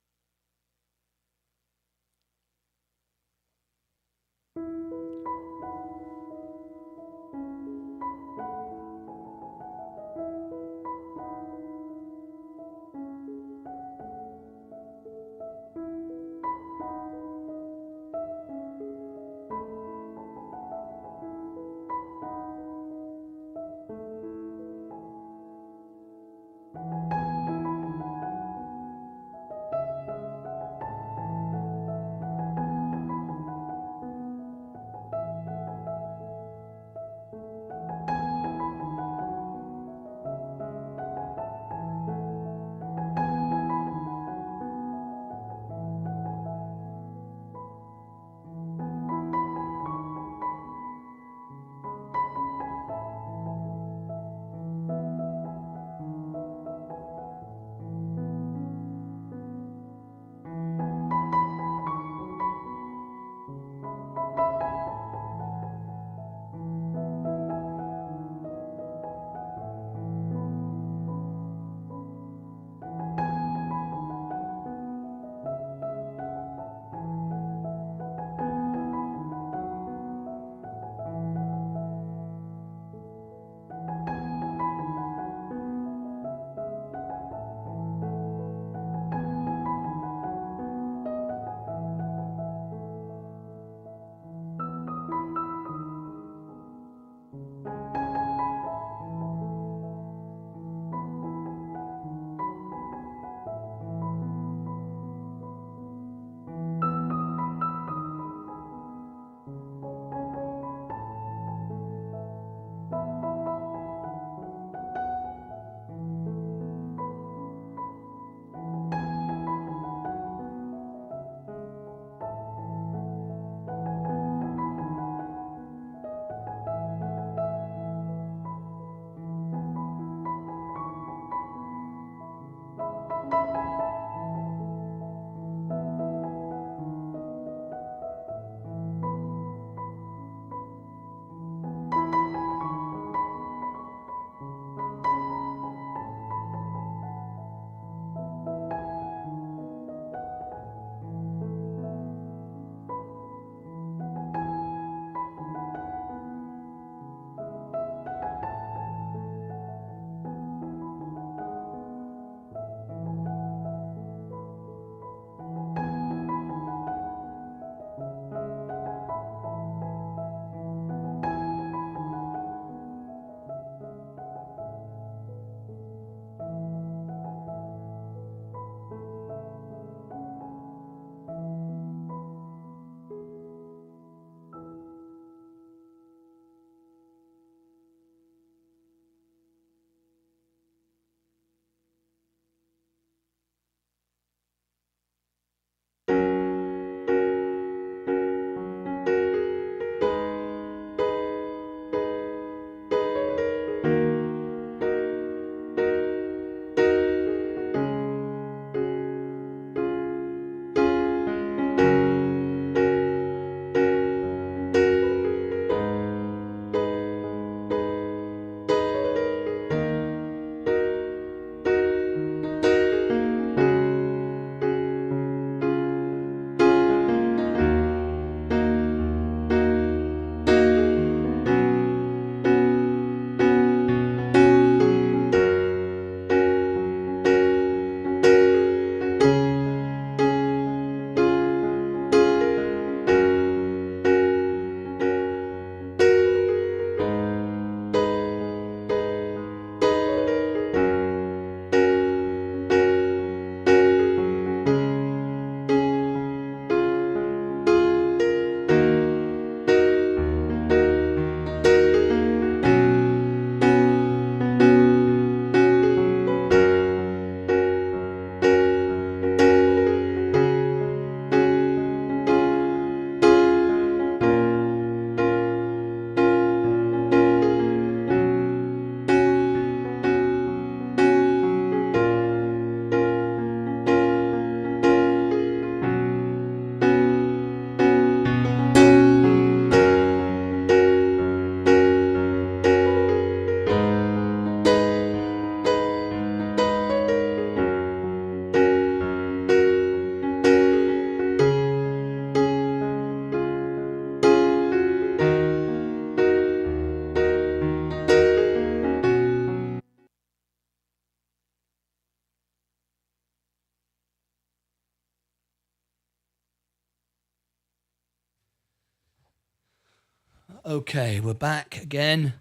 Okay, we're back again.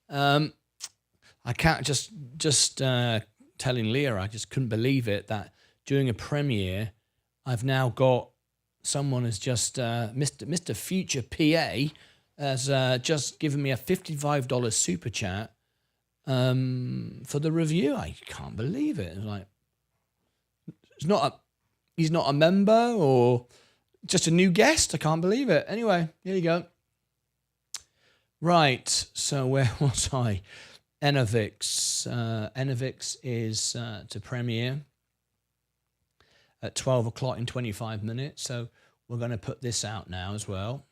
I can't just telling Leah, I just couldn't believe it that during a premiere, I've now got someone has just Mr. Future PA has just given me a $55 super chat for the review. I can't believe it. It's like he's not a member or just a new guest. I can't believe it. Anyway, here you go. Right, so where was I? Enovix. Enovix is to premiere at 12 o'clock in 25 minutes. So we're going to put this out now as well.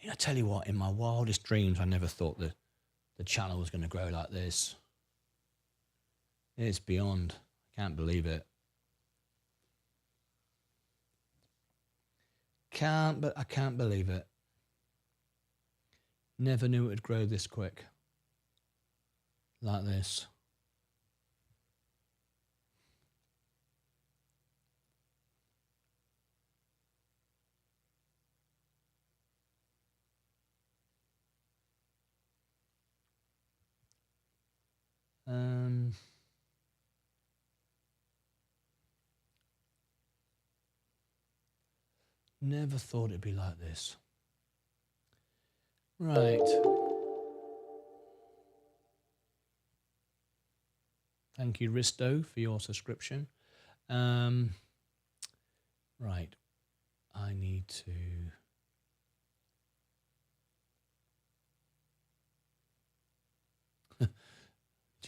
I tell you what, in my wildest dreams, I never thought that the channel was going to grow like this. It's beyond. I can't believe it. I can't believe it. Never knew it would grow this quick. Like this. Never thought it'd be like this. Right. Thank you, Risto, for your subscription. Right. I need to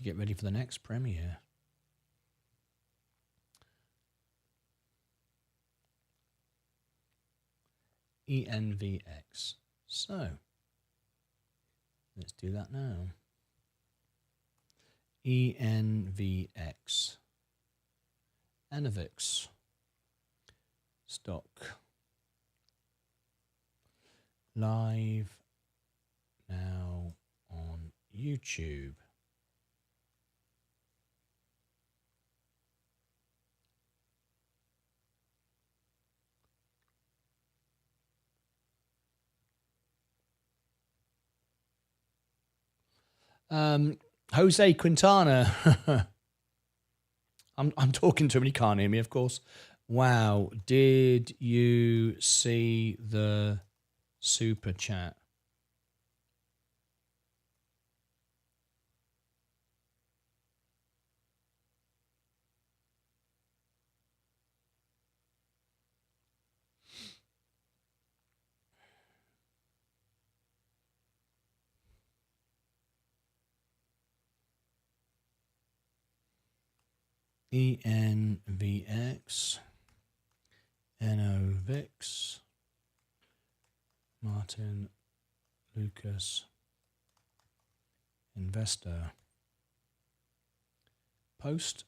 get ready for the next premiere. ENVX. So, let's do that now. ENVX. Enovix. Stock. Live now on YouTube. Jose Quintana. I'm talking to him. He can't hear me, of course. Wow. Did you see the super chat? ENVX, Enovix, Martyn Lucas Investor post.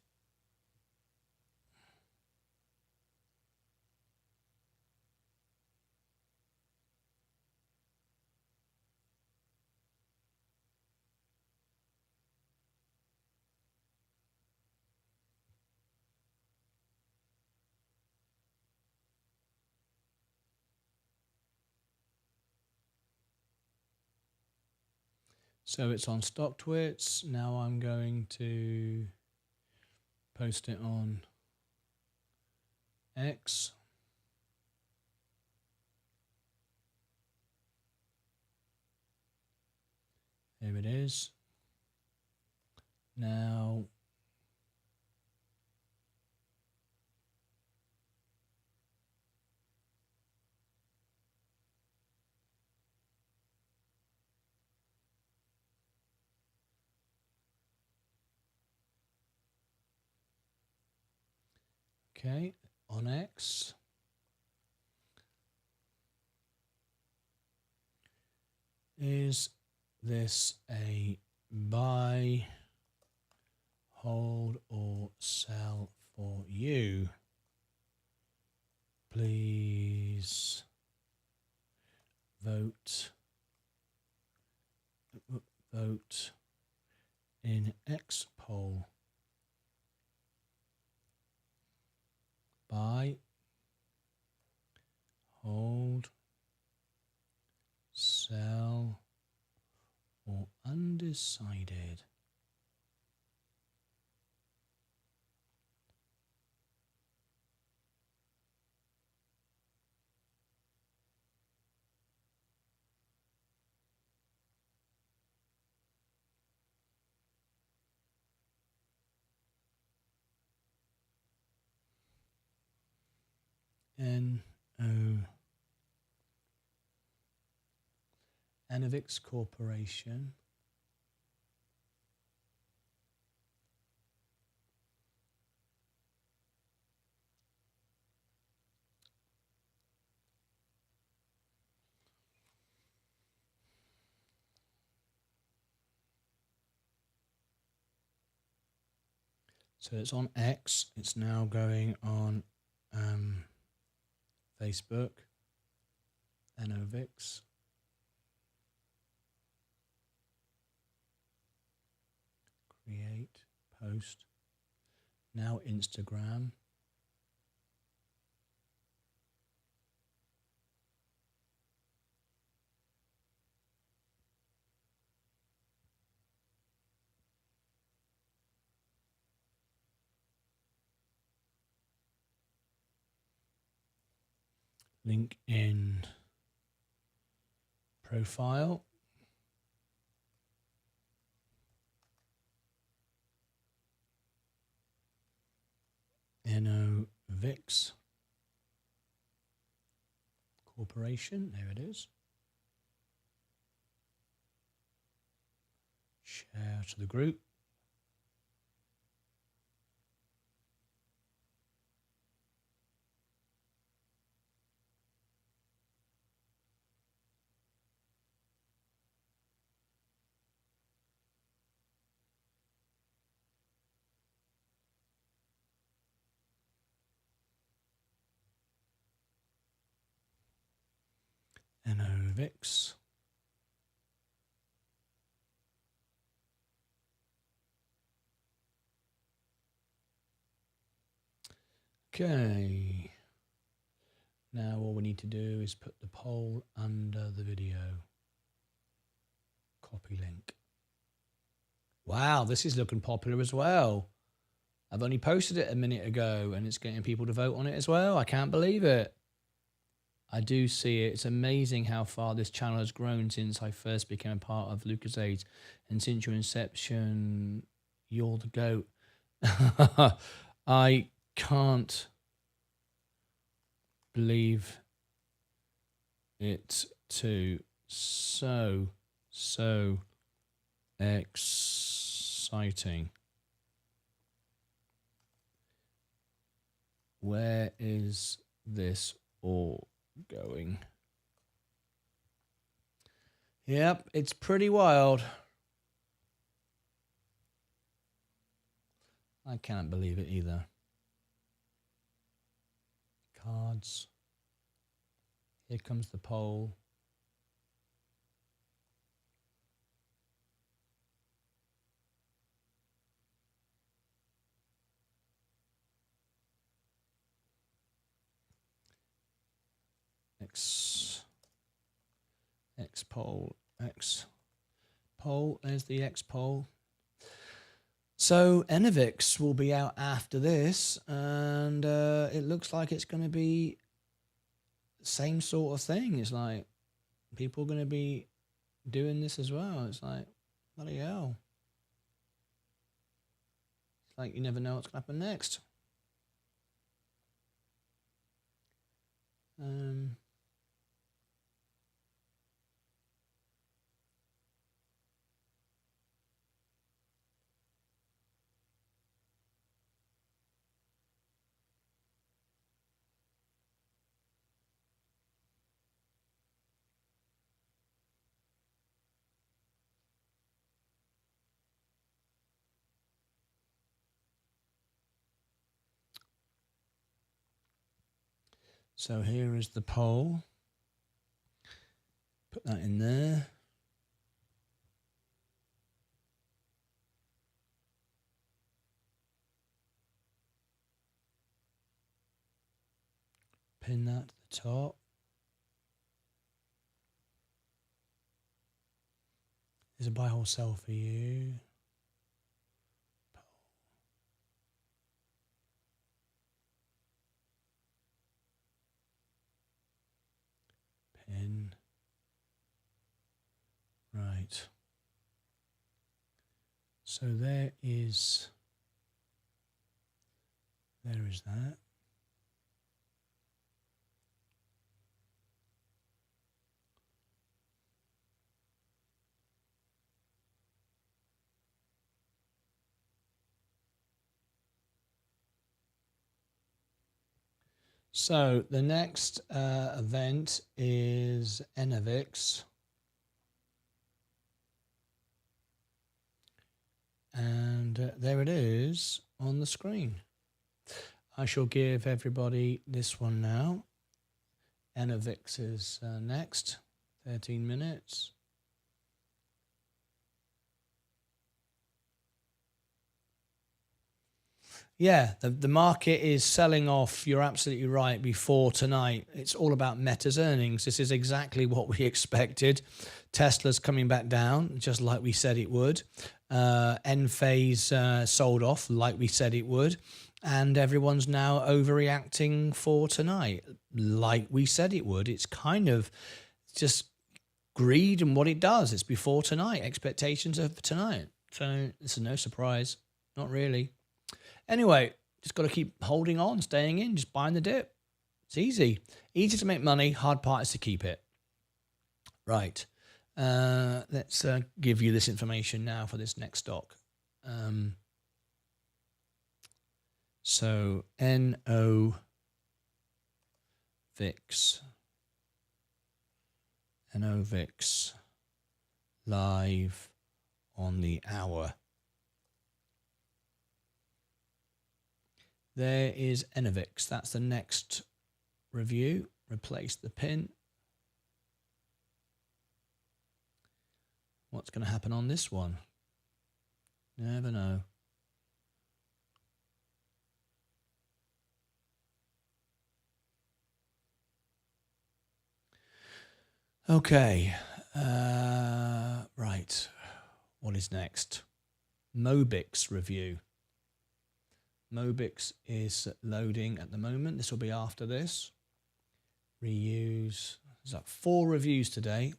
So it's on StockTwits. Now I'm going to post it on X. There it is. Now okay, on X. Is this a buy, hold, or sell for you? Please vote in X poll. Buy, hold, decided. Enovix Corporation. So it's on X. It's now going on Facebook. Enovix. Create, post. Now Instagram. LinkedIn profile. Enovix Corporation. There it is. Share to the group. Enovix. Okay. Now all we need to do is put the poll under the video. Copy link. Wow, this is looking popular as well. I've only posted it a minute ago and it's getting people to vote on it as well. I can't believe it. I do see it. It's amazing how far this channel has grown since I first became a part of Lucas Aids. And since your inception, you're the GOAT. I can't believe it too. So exciting. Where is this all going? Yep, it's pretty wild. I can't believe it either. Cards. Here comes the poll. X poll, X poll. There's the X poll. So Enovix will be out after this, and it looks like it's going to be the same sort of thing. It's like people are going to be doing this as well. It's like, bloody hell. It's like you never know what's going to happen next. So here is the poll. Put that in there. Pin that to the top. There's a buy, hold, sell for you. Pin. Right. So there is that. So the next event is Enovix. And there it is on the screen. I shall give everybody this one now. Enovix is next, 13 minutes. Yeah, the market is selling off. You're absolutely right. Before tonight, it's all about Meta's earnings. This is exactly what we expected. Tesla's coming back down, just like we said it would. Enphase sold off, like we said it would. And everyone's now overreacting for tonight, like we said it would. It's kind of just greed and what it does. It's before tonight, expectations of tonight. So it's no surprise, not really. Anyway, just got to keep holding on, staying in, just buying the dip. It's easy. Easy to make money, hard part is to keep it. Right. Let's give you this information now for this next stock. So Enovix live on the hour. There is Enovix. That's the next review. Replace the pin. What's going to happen on this one? Never know. Okay. Right. What is next? Mobix review. Mobix is loading at the moment. This will be after this. Reuse. There's like 4 reviews today.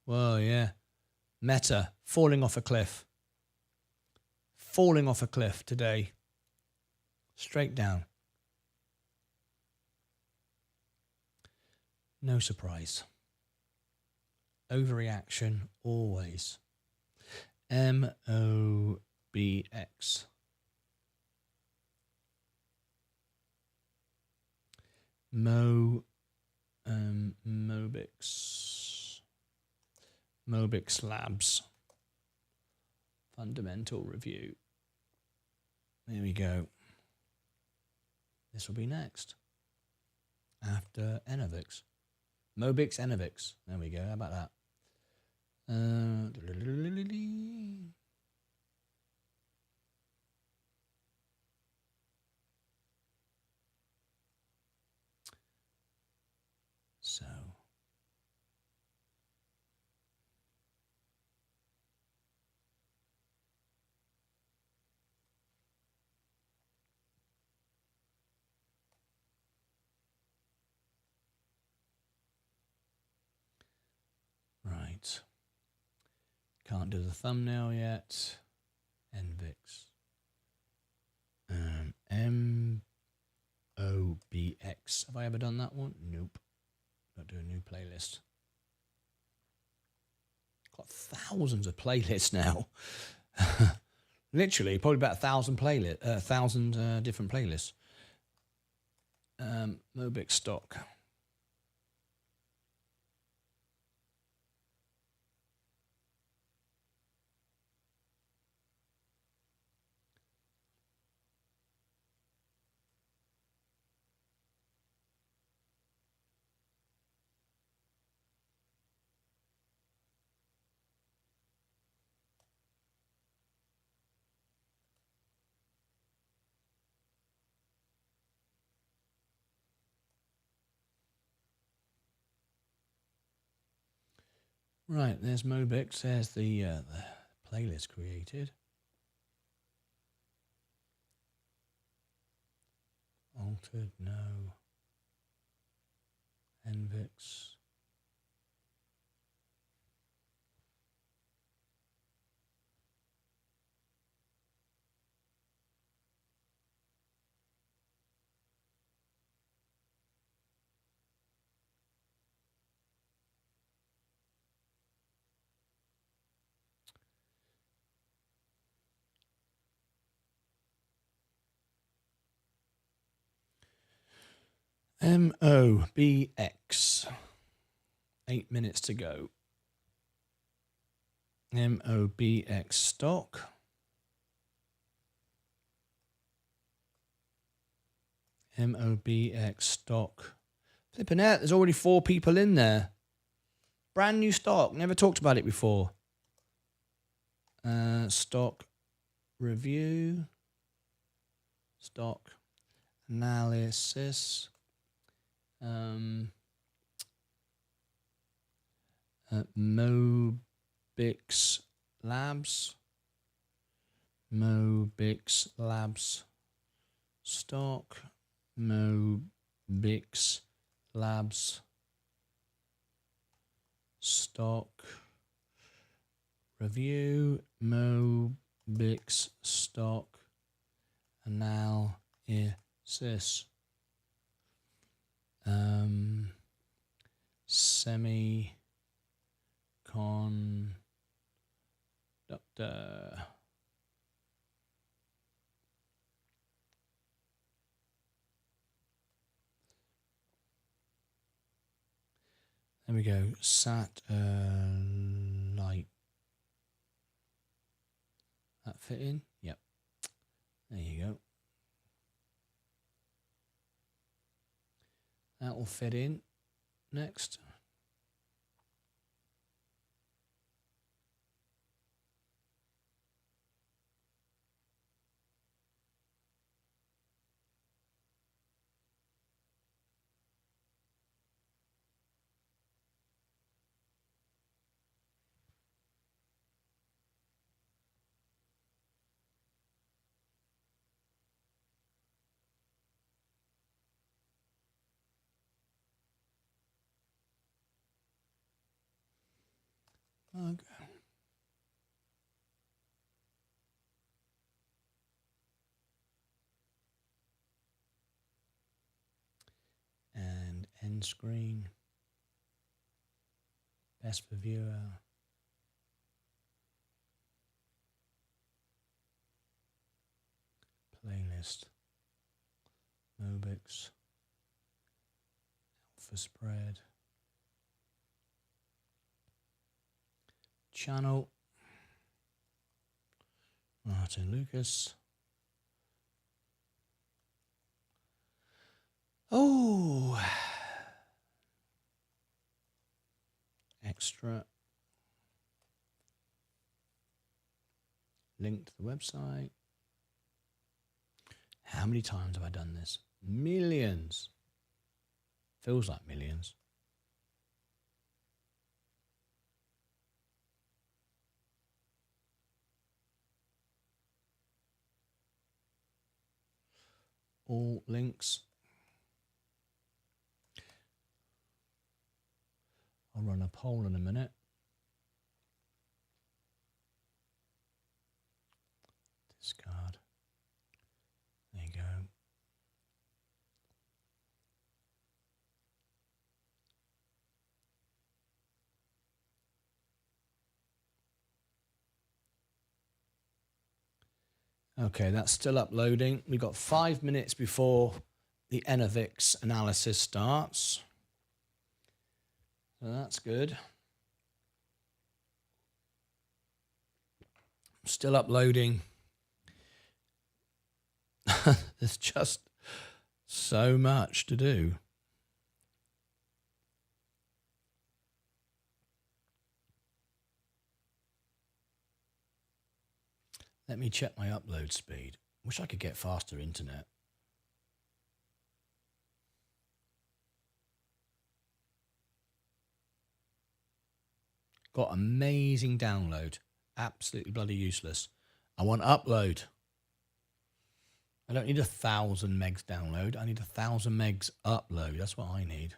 Well, yeah. Meta falling off a cliff. Falling off a cliff today. Straight down. No surprise. Overreaction always. MOBX. Mobix Labs. Fundamental review. There we go. This will be next. After Enovix. Mobix Enovix. There we go. How about that? So. Right. Can't do the thumbnail yet. Envix. MOBX. Have I ever done that one? Nope. Got to do a new playlist. Got thousands of playlists now. Literally, probably about 1,000 different playlists. Mobix stock. Right, there's Mobix. There's the playlist created. Altered, no. Envix. MOBX. 8 minutes to go. MOBX stock. MOBX stock. Flipping out, there's already 4 people in there. Brand new stock. Never talked about it before. Stock review. Stock analysis. Mobix Labs. Mobix Labs. Stock. Mobix Labs. Stock review. Mobix stock analysis. Semiconductor. There we go. Satellite. That fit in? Yep. There you go. That will fit in. Next. Okay. And end screen. Best for viewer. Playlist. Mobix. Alpha spread. Channel. Martyn Lucas. Oh. Extra. Link to the website. How many times have I done this? Millions. Feels like millions. All links. I'll run a poll in a minute. Discard. There you go. Okay, that's still uploading. We've got 5 minutes before the Enovix analysis starts. So that's good. Still uploading. There's just so much to do. Let me check my upload speed. Wish I could get faster internet. got amazing download. Absolutely bloody useless. I want upload. I don't need 1,000 megs download. I need 1,000 megs upload. That's what I need.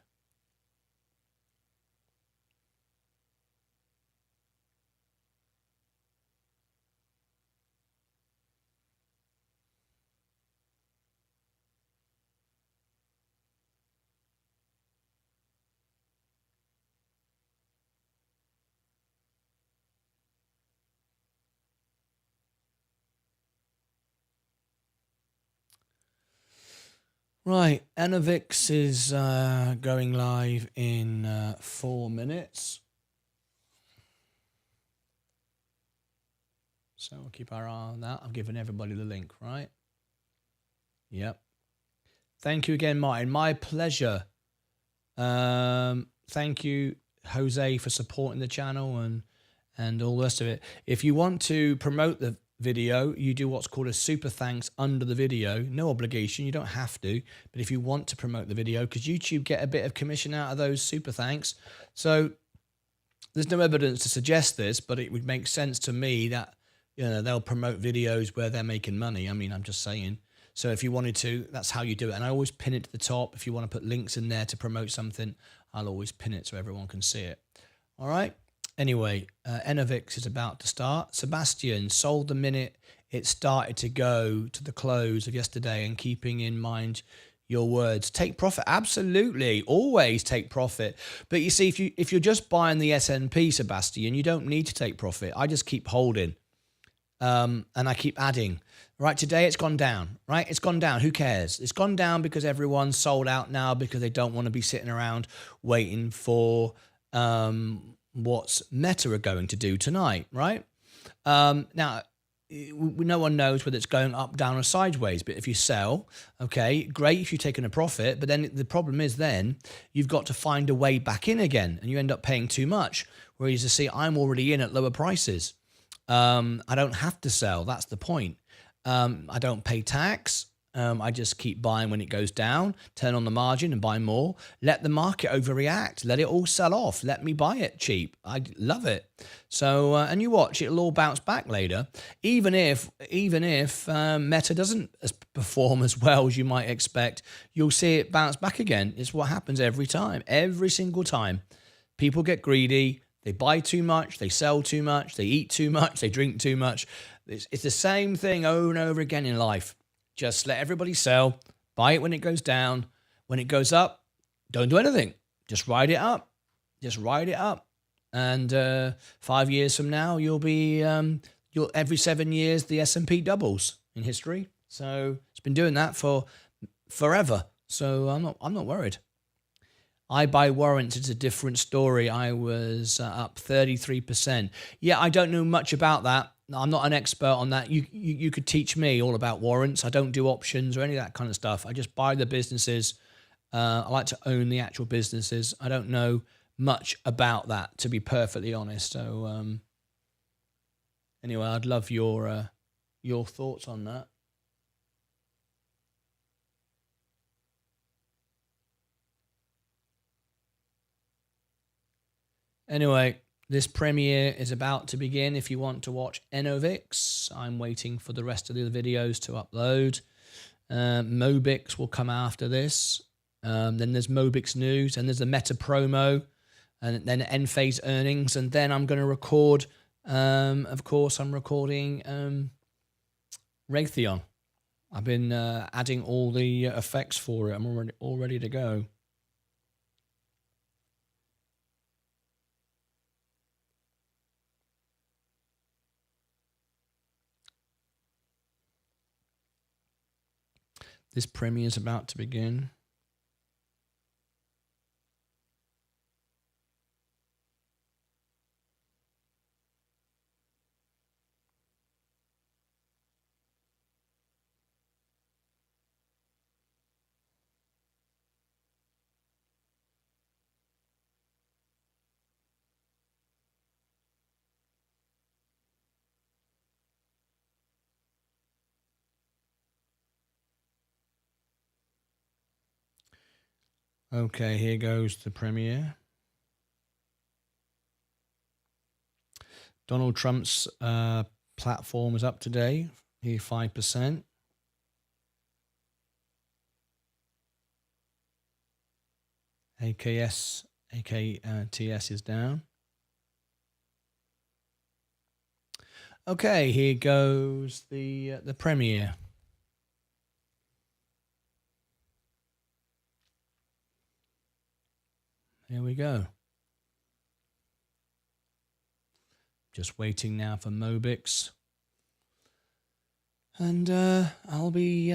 Right, Enovix is going live in 4 minutes. So we'll keep our eye on that. I've given everybody the link, right? Yep. Thank you again, Martin. My pleasure. Thank you, Jose, for supporting the channel and all the rest of it. If you want to promote the video, you do what's called a super thanks under the video. No obligation, you don't have to, but if you want to promote the video, because YouTube get a bit of commission out of those super thanks. So there's no evidence to suggest this, but it would make sense to me that, you know, they'll promote videos where they're making money. I mean, I'm just saying. So if you wanted to, that's how you do it. And I always pin it to the top. If you want to put links in there to promote something, I'll always pin it so everyone can see it. All right. Anyway, Enovix is about to start. Sebastian sold the minute it started to go to the close of yesterday, and keeping in mind your words, take profit. Absolutely, always take profit. But you see, if you're just buying the S&P, Sebastian, you don't need to take profit. I just keep holding, and I keep adding. Right, today it's gone down. Right, it's gone down. Who cares? It's gone down because everyone's sold out now because they don't want to be sitting around waiting for what's Meta are going to do tonight, right? Now, no one knows whether it's going up, down, or sideways, but if you sell, okay, great if you've taken a profit, but then the problem is then you've got to find a way back in again, and you end up paying too much, whereas you see, I'm already in at lower prices. I don't have to sell, that's the point. I don't pay tax. I just keep buying when it goes down, turn on the margin and buy more. Let the market overreact. Let it all sell off. Let me buy it cheap. I love it. So, and you watch, it'll all bounce back later. Even if Meta doesn't perform as well as you might expect, you'll see it bounce back again. It's what happens every time, every single time. People get greedy. They buy too much. They sell too much. They eat too much. They drink too much. It's the same thing over and over again in life. Just let everybody sell, buy it when it goes down. When it goes up, don't do anything. Just ride it up. Just ride it up. And 5 years from now, you'll be, every 7 years, the S&P doubles in history. So it's been doing that for forever. So I'm not worried. I buy warrants. It's a different story. I was up 33%. Yeah, I don't know much about that. I'm not an expert on that. You could teach me all about warrants. I don't do options or any of that kind of stuff. I just buy the businesses. I like to own the actual businesses. I don't know much about that, to be perfectly honest. So anyway, I'd love your thoughts on that. Anyway, this premiere is about to begin. If you want to watch Enovix, I'm waiting for the rest of the videos to upload. Mobix will come after this. Then there's Mobix News, and there's a Meta promo, and then Enphase earnings, and then I'm going to record, of course, I'm recording Raytheon. I've been adding all the effects for it. I'm all ready to go. This premiere is about to begin. Okay, here goes the premiere. Donald Trump's platform is up today. Here 5%. AKTS is down. Okay, here goes the premiere. Here we go. Just waiting now for Mobix, and I'll be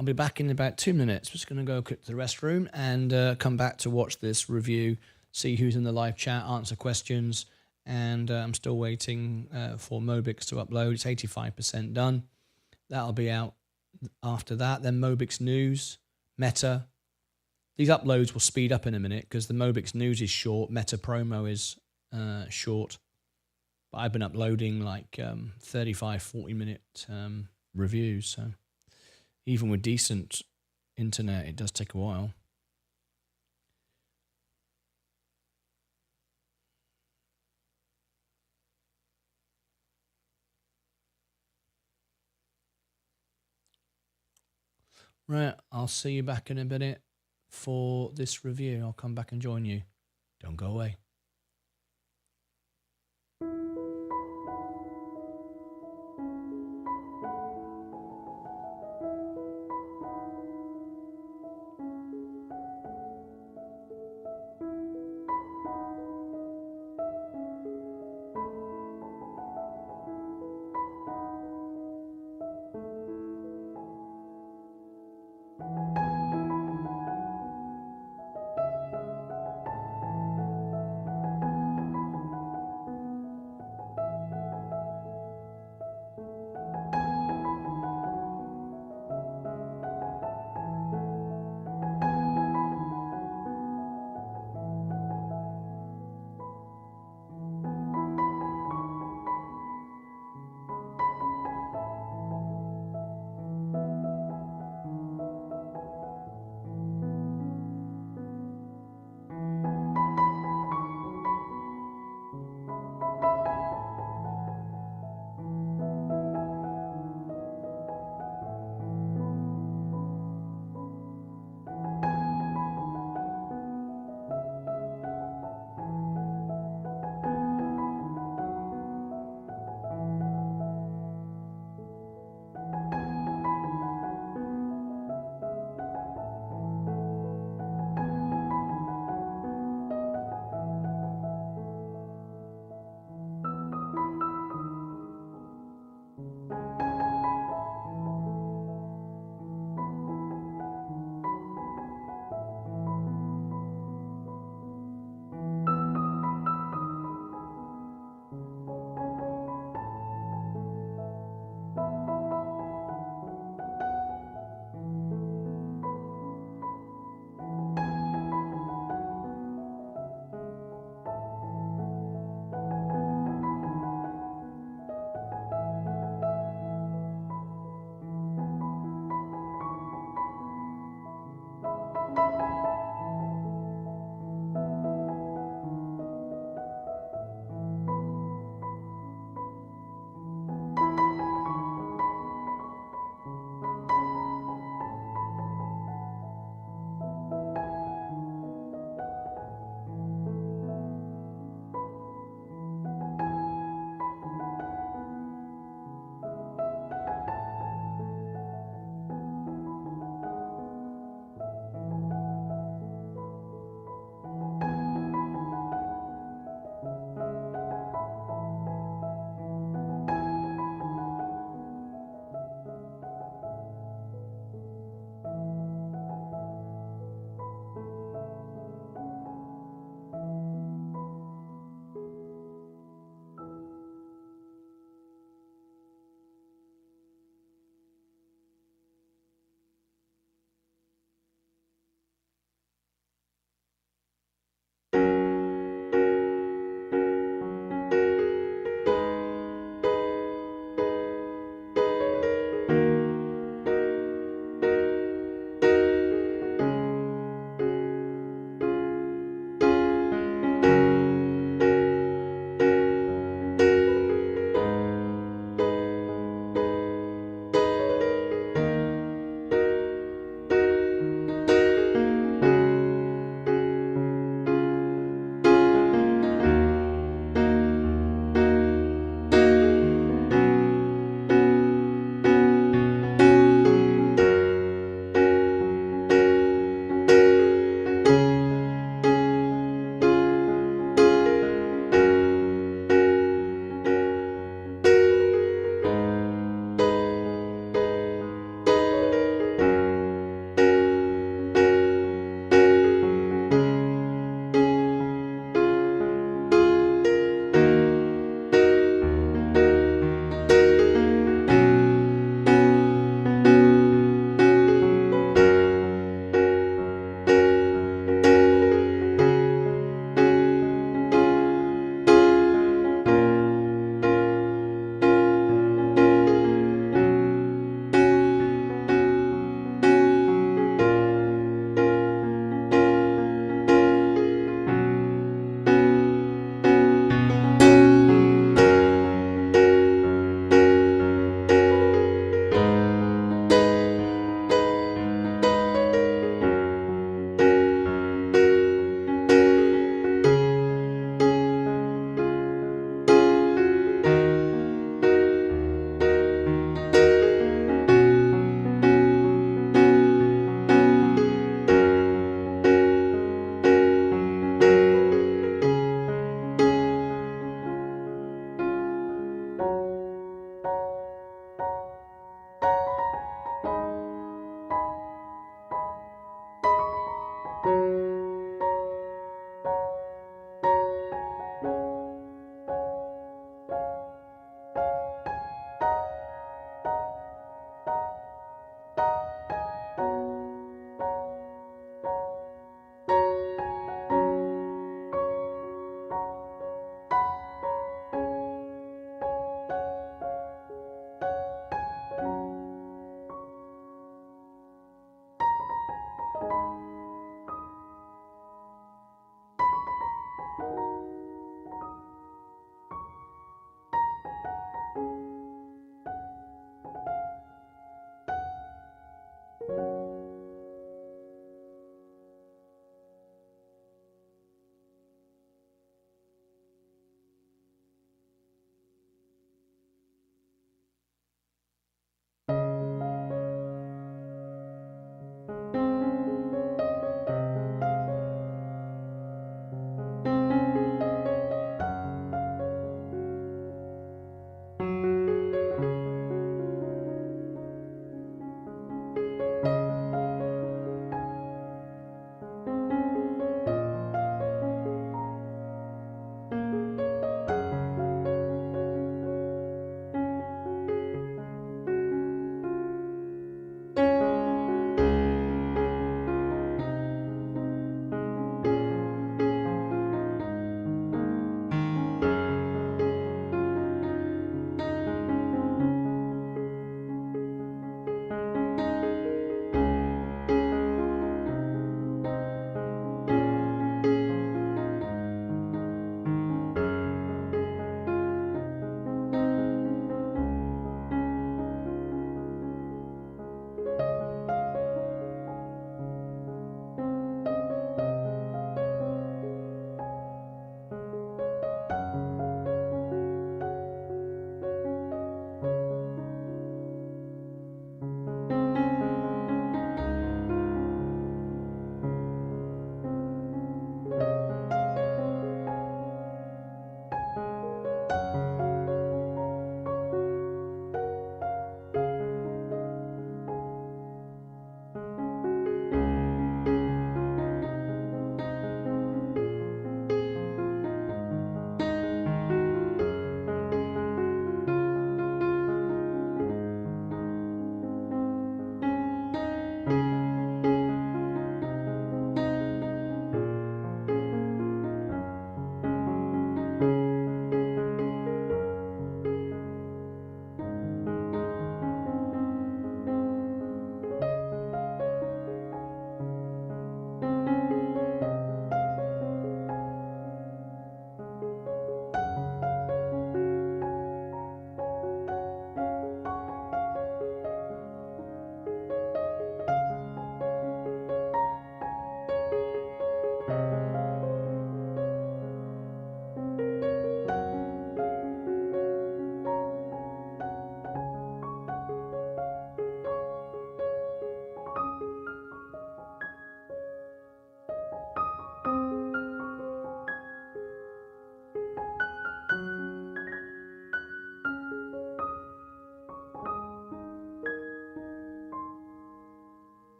back in about 2 minutes. I'm just going to go quick to the restroom and come back to watch this review, see who's in the live chat, answer questions, and I'm still waiting for Mobix to upload. It's 85% done. That'll be out after that. Then Mobix News, Meta. These uploads will speed up in a minute because the Mobix News is short. Meta Promo is short. But I've been uploading like 35, 40-minute reviews. So even with decent internet, it does take a while. Right, I'll see you back in a minute for this review. I'll come back and join you. Don't go away.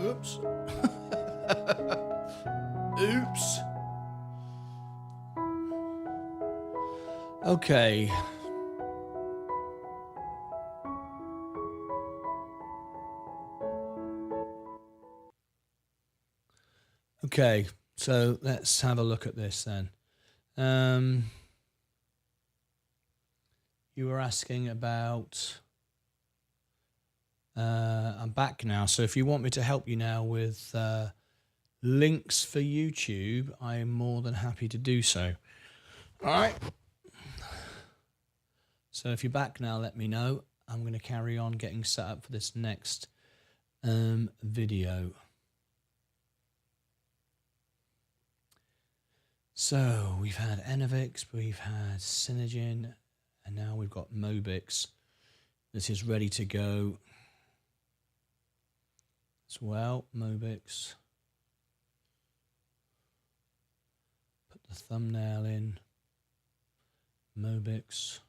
Oops. Oops. Okay. Okay, so let's have a look at this then. You were asking about... I'm back now, so if you want me to help you now with links for YouTube, I am more than happy to do so. All right. So if you're back now, let me know. I'm going to carry on getting set up for this next video. So we've had Enovix, we've had Synergin, and now we've got Mobix. This is ready to go as well. Mobix. Put the thumbnail in. Mobix.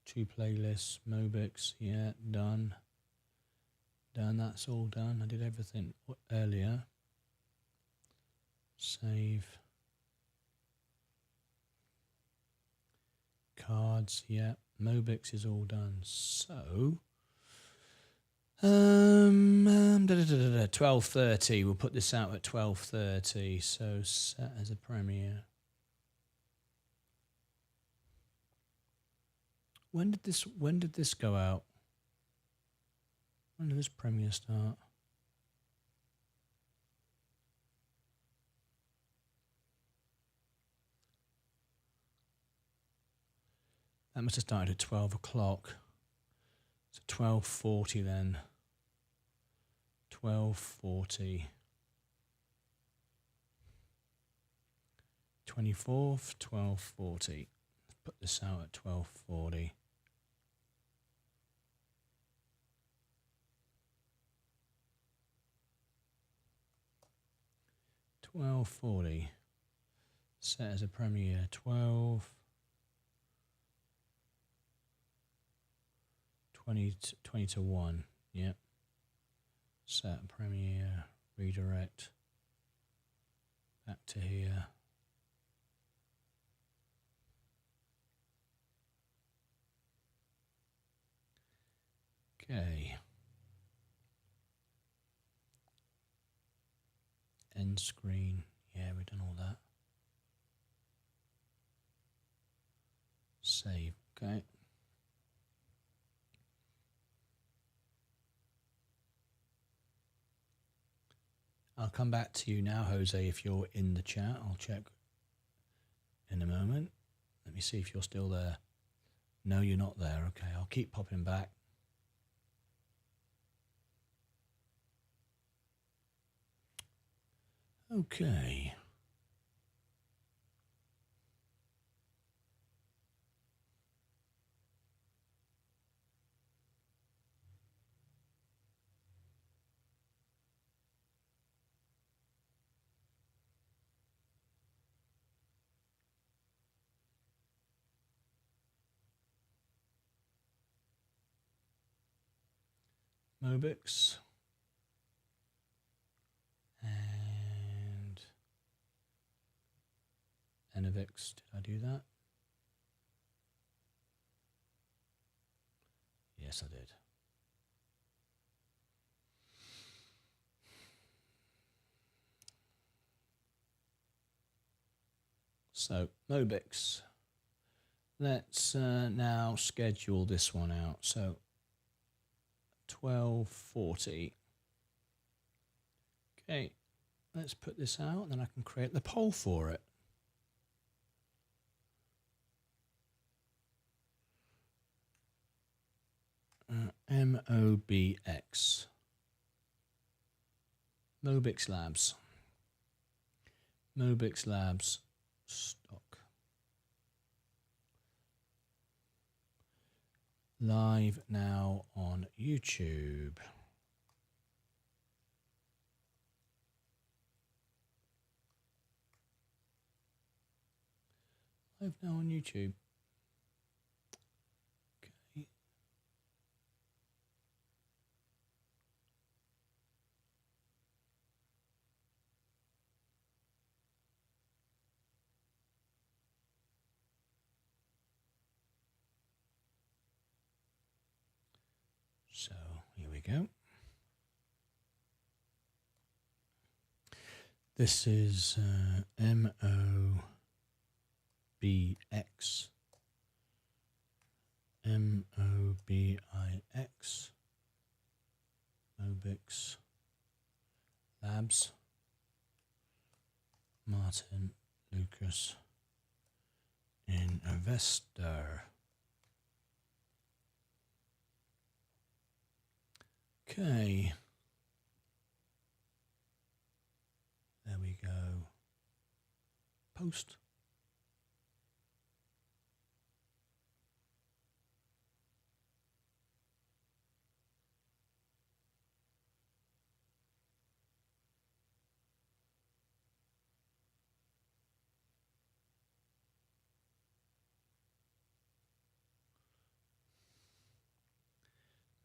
2 playlists. Mobix. Yeah, done. Done. That's all done. I did everything earlier. Save. Cards. Yeah. Mobix is all done. So 12:30. We'll put this out at 12:30. So set as a premiere. When did this go out? When did this premiere start? That must have started at 12 o'clock. So 12:40 then. 12:40. 24th, 12:40. Let's put this out at 12:40. $12.40. Set as a premiere. 20 to 1. Yep. Set premiere. Redirect. Back to here. Okay. End screen. Yeah, we've done all that. Save. Okay. I'll come back to you now, Jose, if you're in the chat. I'll check in a moment. Let me see if you're still there. No, you're not there. Okay, I'll keep popping back. Okay. Mobix and Enovix. Did I do that? Yes, I did. So Mobix. Let's now schedule this one out. So 12:40. Okay, let's put this out, and then I can create the poll for it. MOBX. Mobix Labs. Mobix Labs stock. Live now on YouTube. Live now on YouTube. Okay. So here we go. This is MOBX. MOBIX. Mobix Labs. Martyn Lucas Investor. Okay. There we go. Post.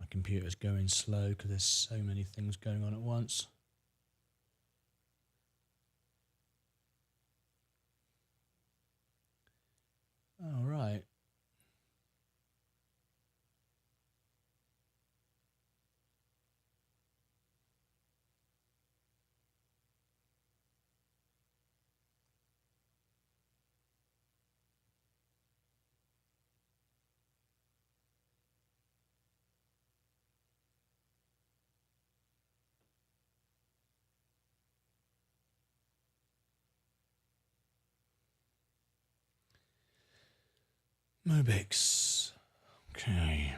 My computer's going slow because there's so many things going on at once. All right. Mobix. Okay.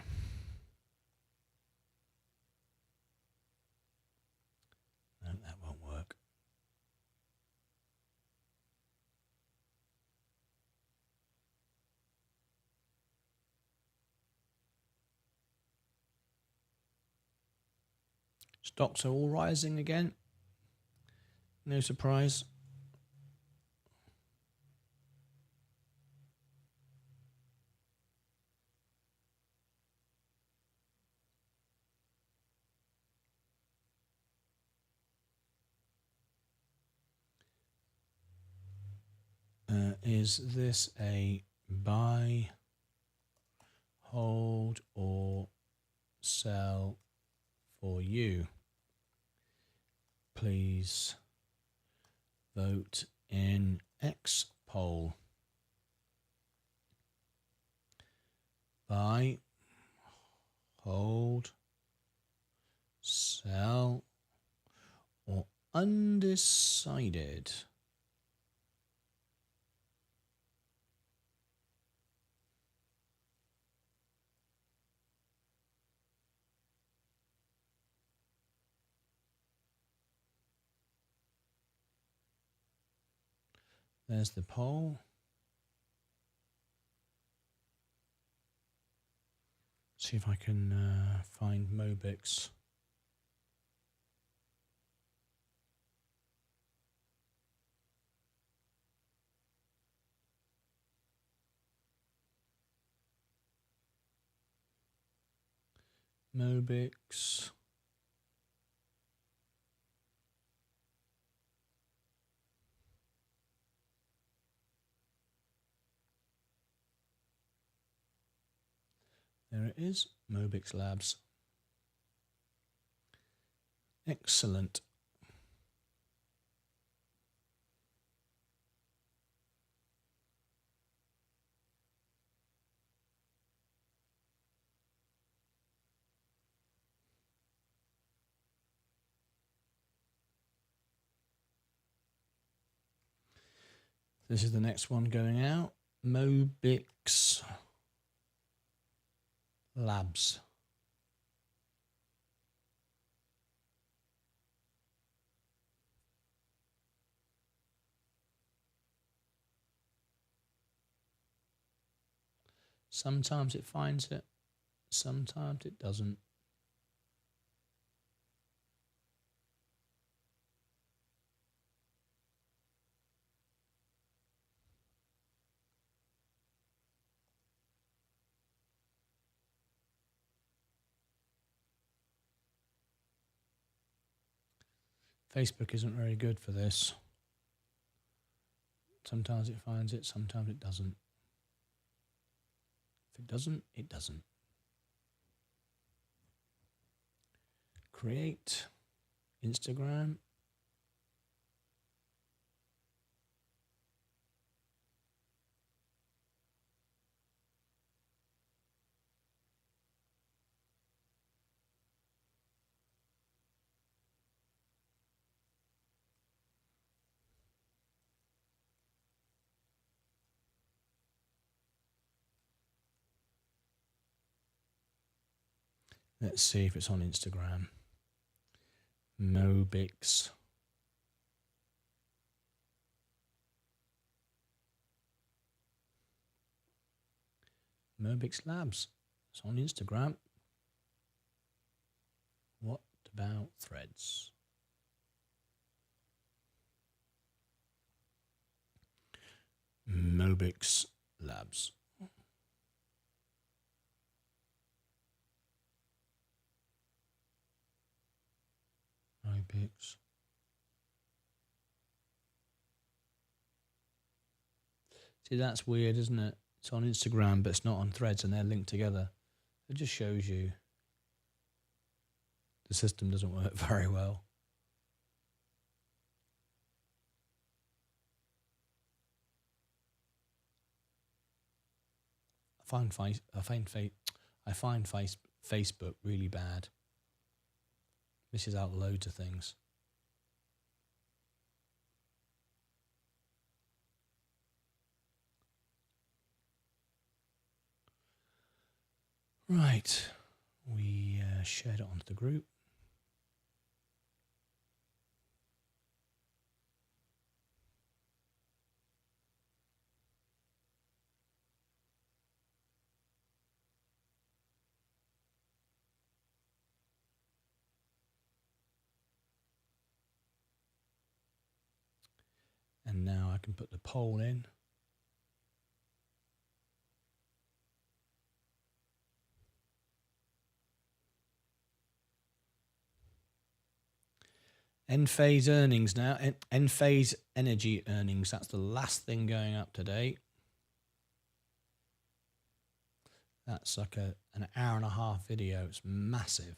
No, that won't work. Stocks are all rising again. No surprise. Is this a buy, hold, or sell for you? Please vote in X poll. Buy, hold, sell, or undecided. There's the poll. See if I can find Mobix. Mobix. There it is, Mobix Labs. Excellent. This is the next one going out. Mobix Labs. Sometimes it finds it, sometimes it doesn't. Facebook isn't very good for this. Sometimes it finds it, sometimes it doesn't. If it doesn't, it doesn't. Create Instagram. Let's see if it's on Instagram. Mobix. Mobix Labs. It's on Instagram. What about Threads? Mobix Labs. Mobix. See, that's weird, isn't it? It's on Instagram, but it's not on Threads, and they're linked together. It just shows you the system doesn't work very well. I find Facebook really bad. Misses out loads of things. Right, we shared it onto the group. And now I can put the poll in. Enphase earnings now. Enphase energy earnings. That's the last thing going up today. That's like an hour and a half video. It's massive.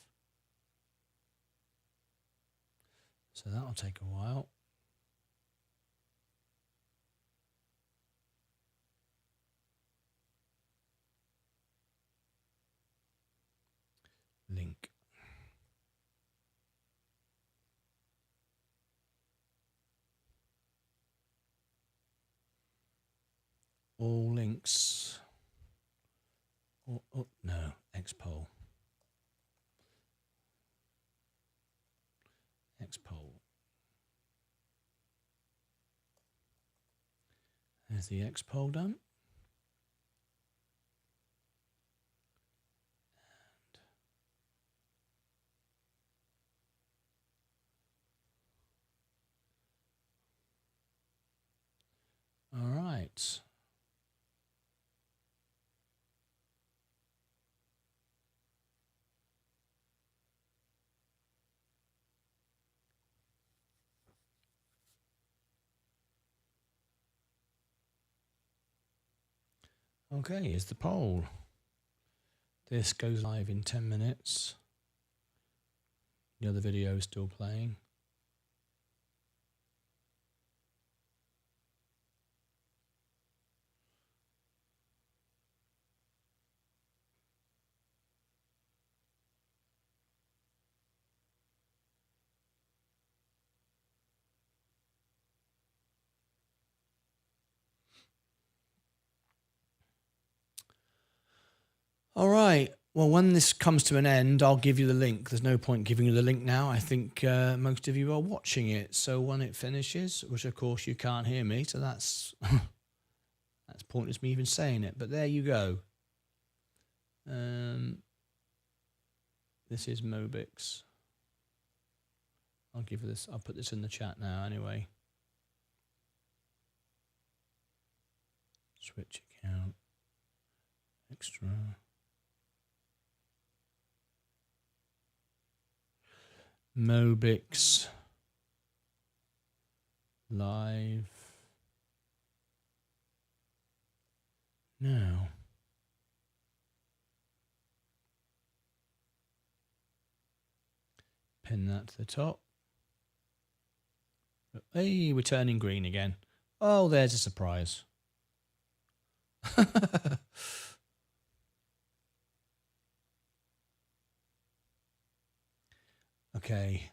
So that'll take a while. Link. All links. Oh no, X-Poll. X-Poll. There's the X poll done. All right. Okay, here's the poll. This goes live in 10 minutes. The other video is still playing. All right. Well, when this comes to an end, I'll give you the link. There's no point giving you the link now. I think most of you are watching it. So when it finishes, which of course you can't hear me, so that's that's pointless me even saying it. But there you go. This is Mobix. I'll give this. I'll put this in the chat now. Anyway. Switch account. Extra. Mobix live now. Pin that to the top. Hey, we're turning green again. Oh, there's a surprise. Okay.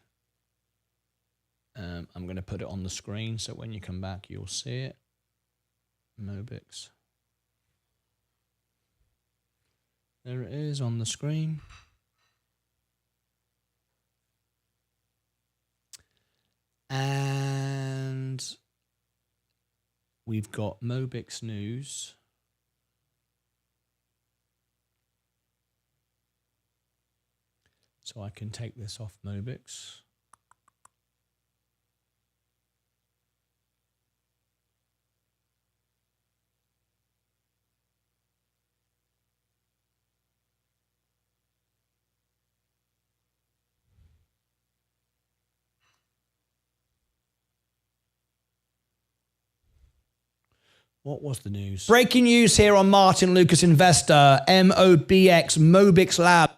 I'm going to put it on the screen so when you come back, you'll see it. Mobix. There it is on the screen. And we've got Mobix news. So I can take this off Mobix. What was the news? Breaking news here on Martyn Lucas Investor, MOBX, Mobix Lab.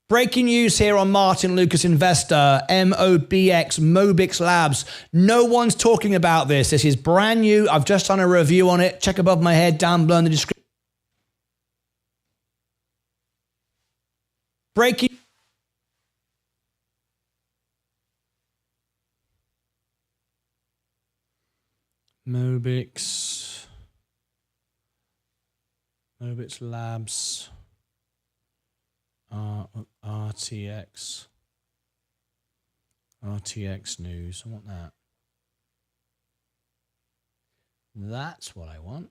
Breaking news here on Martyn Lucas Investor, MOBX, Mobix Labs. No one's talking about this. This is brand new. I've just done a review on it. Check above my head, down below in the description. Breaking. Mobix Labs. RTX news. I want that. That's what I want.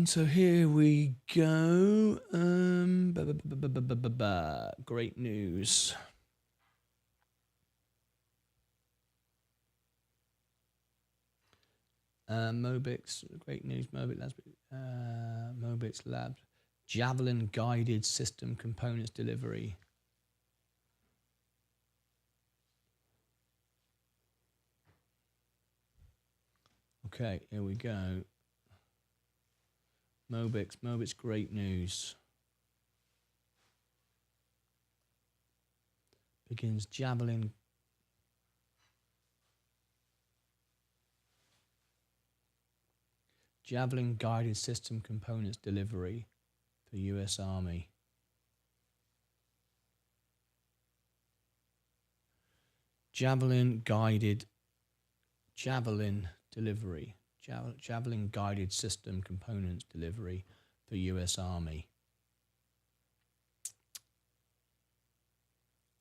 So here we go. Great news. Mobix, great news. Mobix Labs, Javelin guided system components delivery. Okay, here we go. Mobix, great news. Begins Javelin. Javelin guided system components delivery for US Army. Javelin delivery. Javelin guided system components delivery for US Army.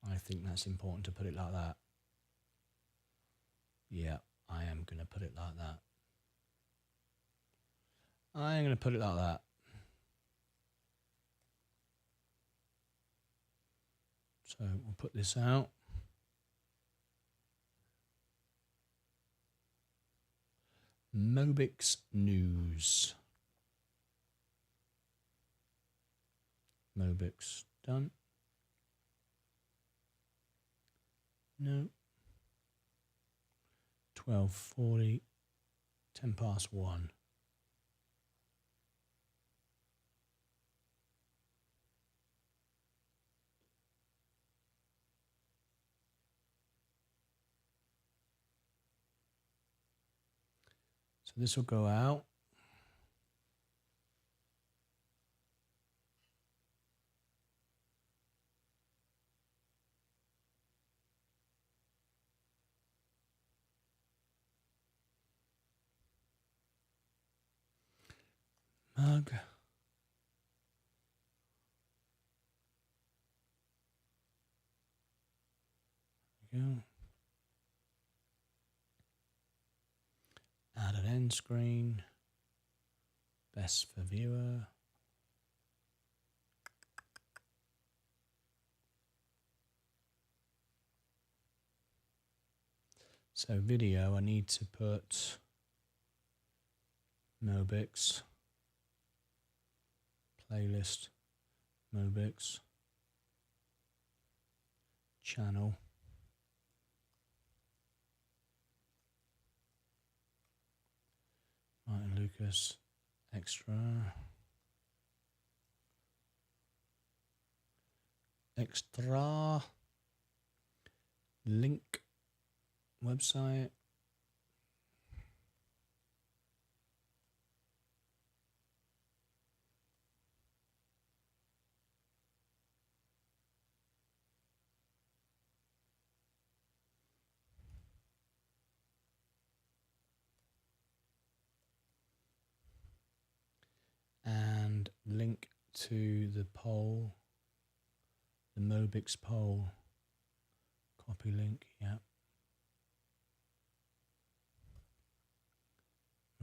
I think that's important to put it like that. Yeah, I am going to put it like that. I'm going to put it like that. So we'll put this out. Mobix News. Mobix done. No. 12:40. 10 past 1. So this will go out. Mug. There we go. Add an end screen. Best for viewer. So video, I need to put Mobix. Playlist. Mobix. Channel. Martyn Lucas. Extra. Extra. Link. Website. And link to the poll, the Mobix poll. Copy link, yeah.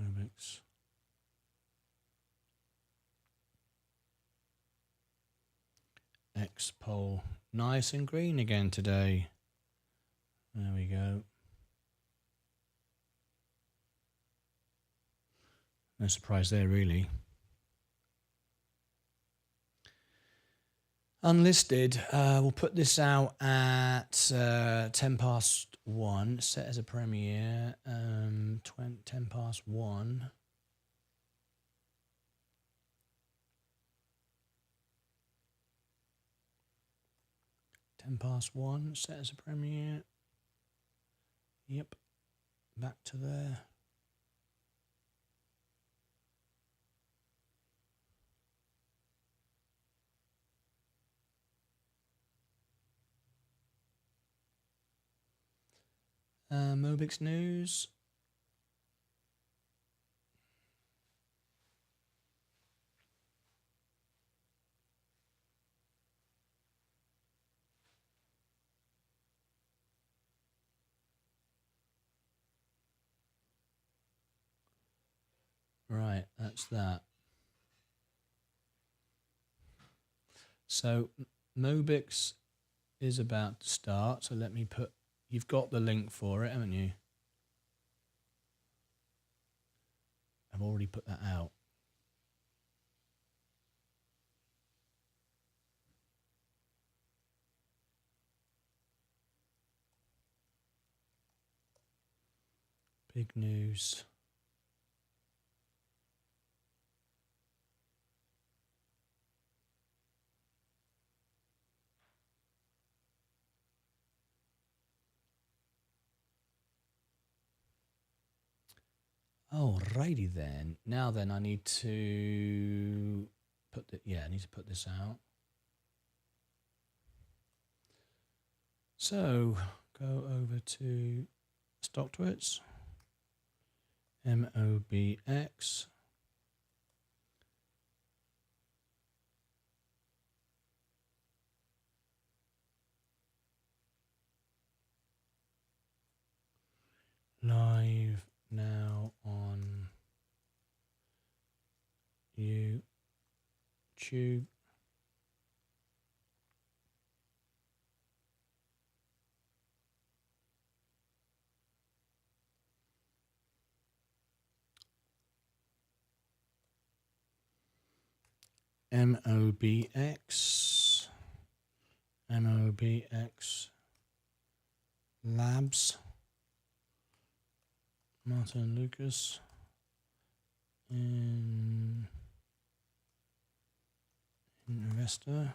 Mobix. X poll. Nice and green again today. There we go. No surprise there, really. Unlisted, we'll put this out at 10 past 1, set as a premiere, 10 past 1. Set as a premiere. Yep, back to there. Mobix News. Right, that's that. So Mobix is about to start. So let me put, you've got the link for it, haven't you? I've already put that out. Big news. Alrighty then. Now then, I need to put I need to put this out. So go over to StockTwits, MOBX. Live now on YouTube. MOBX Labs, Martyn Lucas Investor.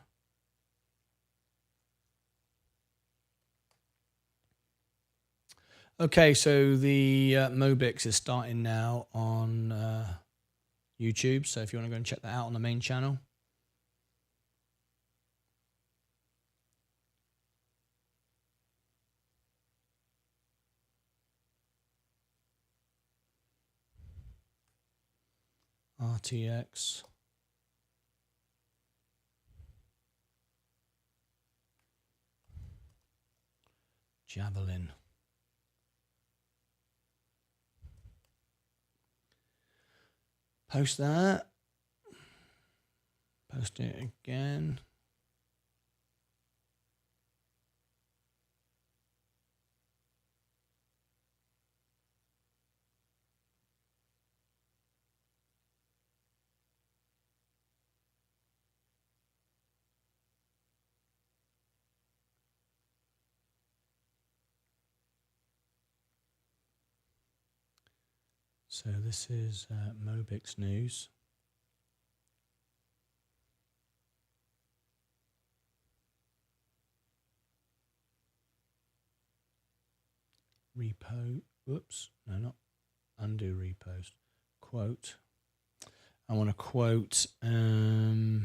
Okay, so the MOBX is starting now on YouTube. So if you want to go and check that out on the main channel. RTX. Javelin. Post that. Post it again. So this is MOBX news. Repo, whoops, no, not undo repost. Quote. I want to quote MOBX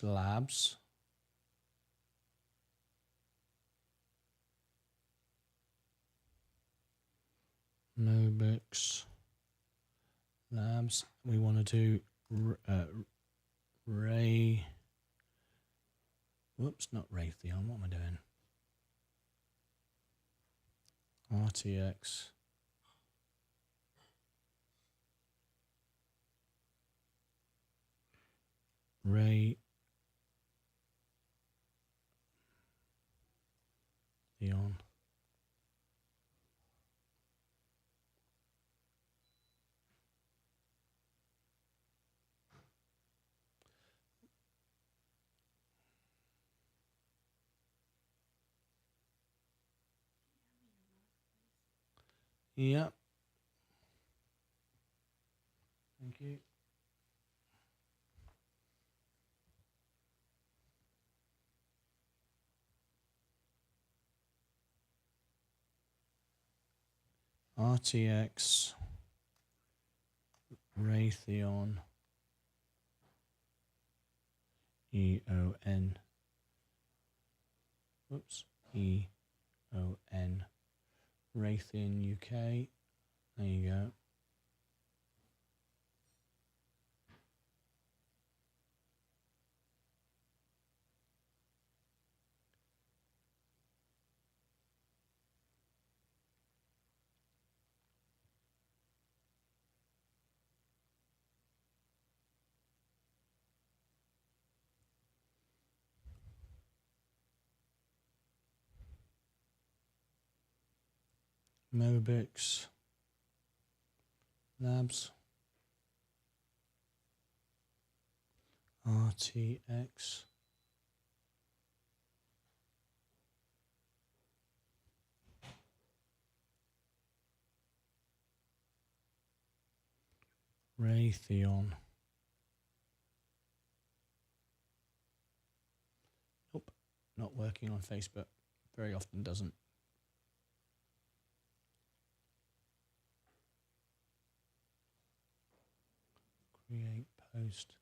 Labs. MOBX Labs. We want to do Ray. Whoops, not Raytheon. What am I doing? RTX. Raytheon. Yep. Thank you. RTX Raytheon EON. Whoops. EON. Raytheon UK. There you go. MOBX Labs. RTX. Raytheon. Nope, not working on Facebook. Very often doesn't. Create post.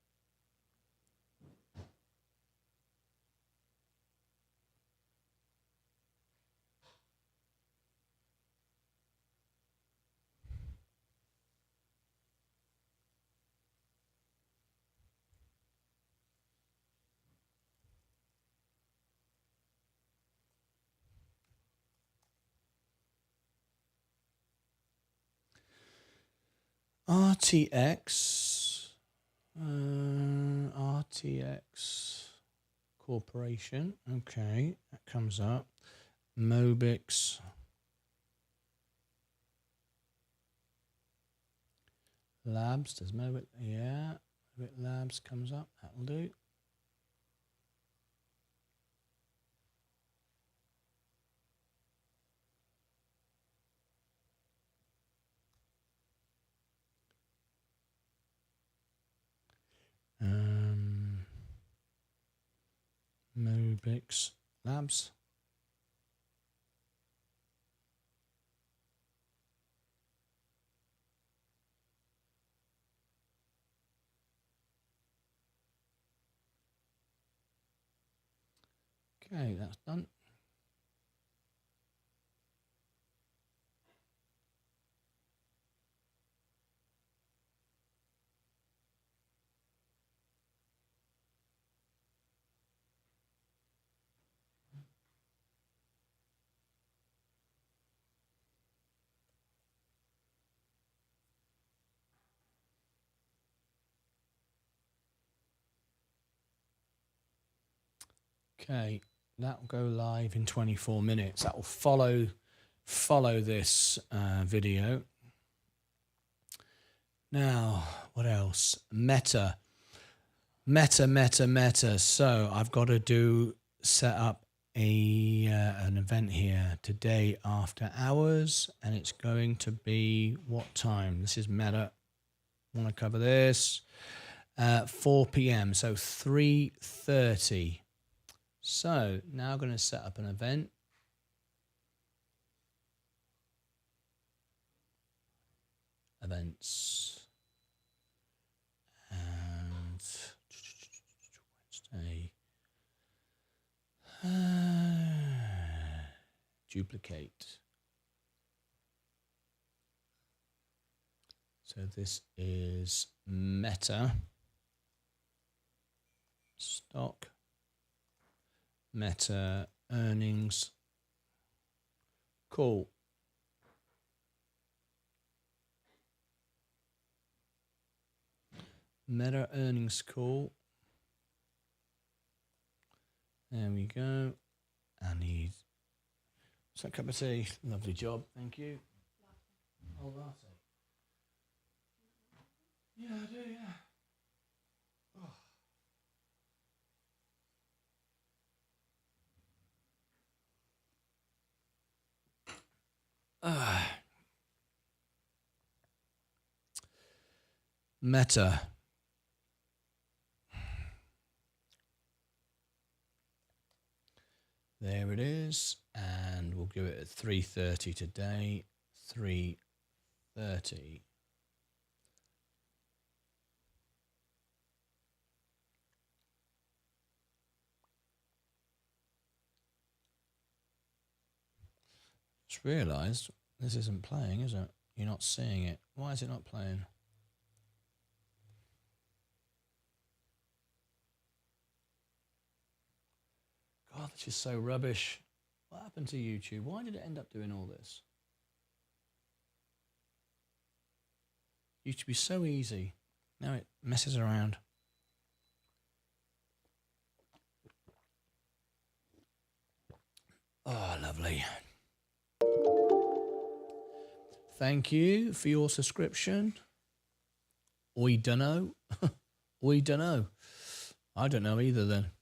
RTX Corporation. Okay, that comes up. Mobix. Labs. Does Mobix? Yeah. Mobix Labs comes up. That'll do. Mobix Labs. Okay, that's done. Okay, that will go live in 24 minutes. That will follow this video. Now, what else? Meta. So I've got to set up an event here today after hours, and it's going to be what time? This is Meta. I want to cover this. 4 p.m. So 3:30. So now I'm going to set up an event. Events. And Wednesday. Duplicate. So this is Meta. Stock. Meta earnings. Cool. Meta earnings call. There we go. I need a cup of tea. Lovely job. Thank you. Oh, latte. Yeah, I do, yeah. Oh. Meta. There it is, and we'll give it at 3:30 today. 3:30. Just realised this isn't playing, is it? You're not seeing it. Why is it not playing? God, this is so rubbish. What happened to YouTube? Why did it end up doing all this? Used to be so easy. Now it messes around. Oh, lovely. Thank you for your subscription. I dunno. I dunno. I don't know either then.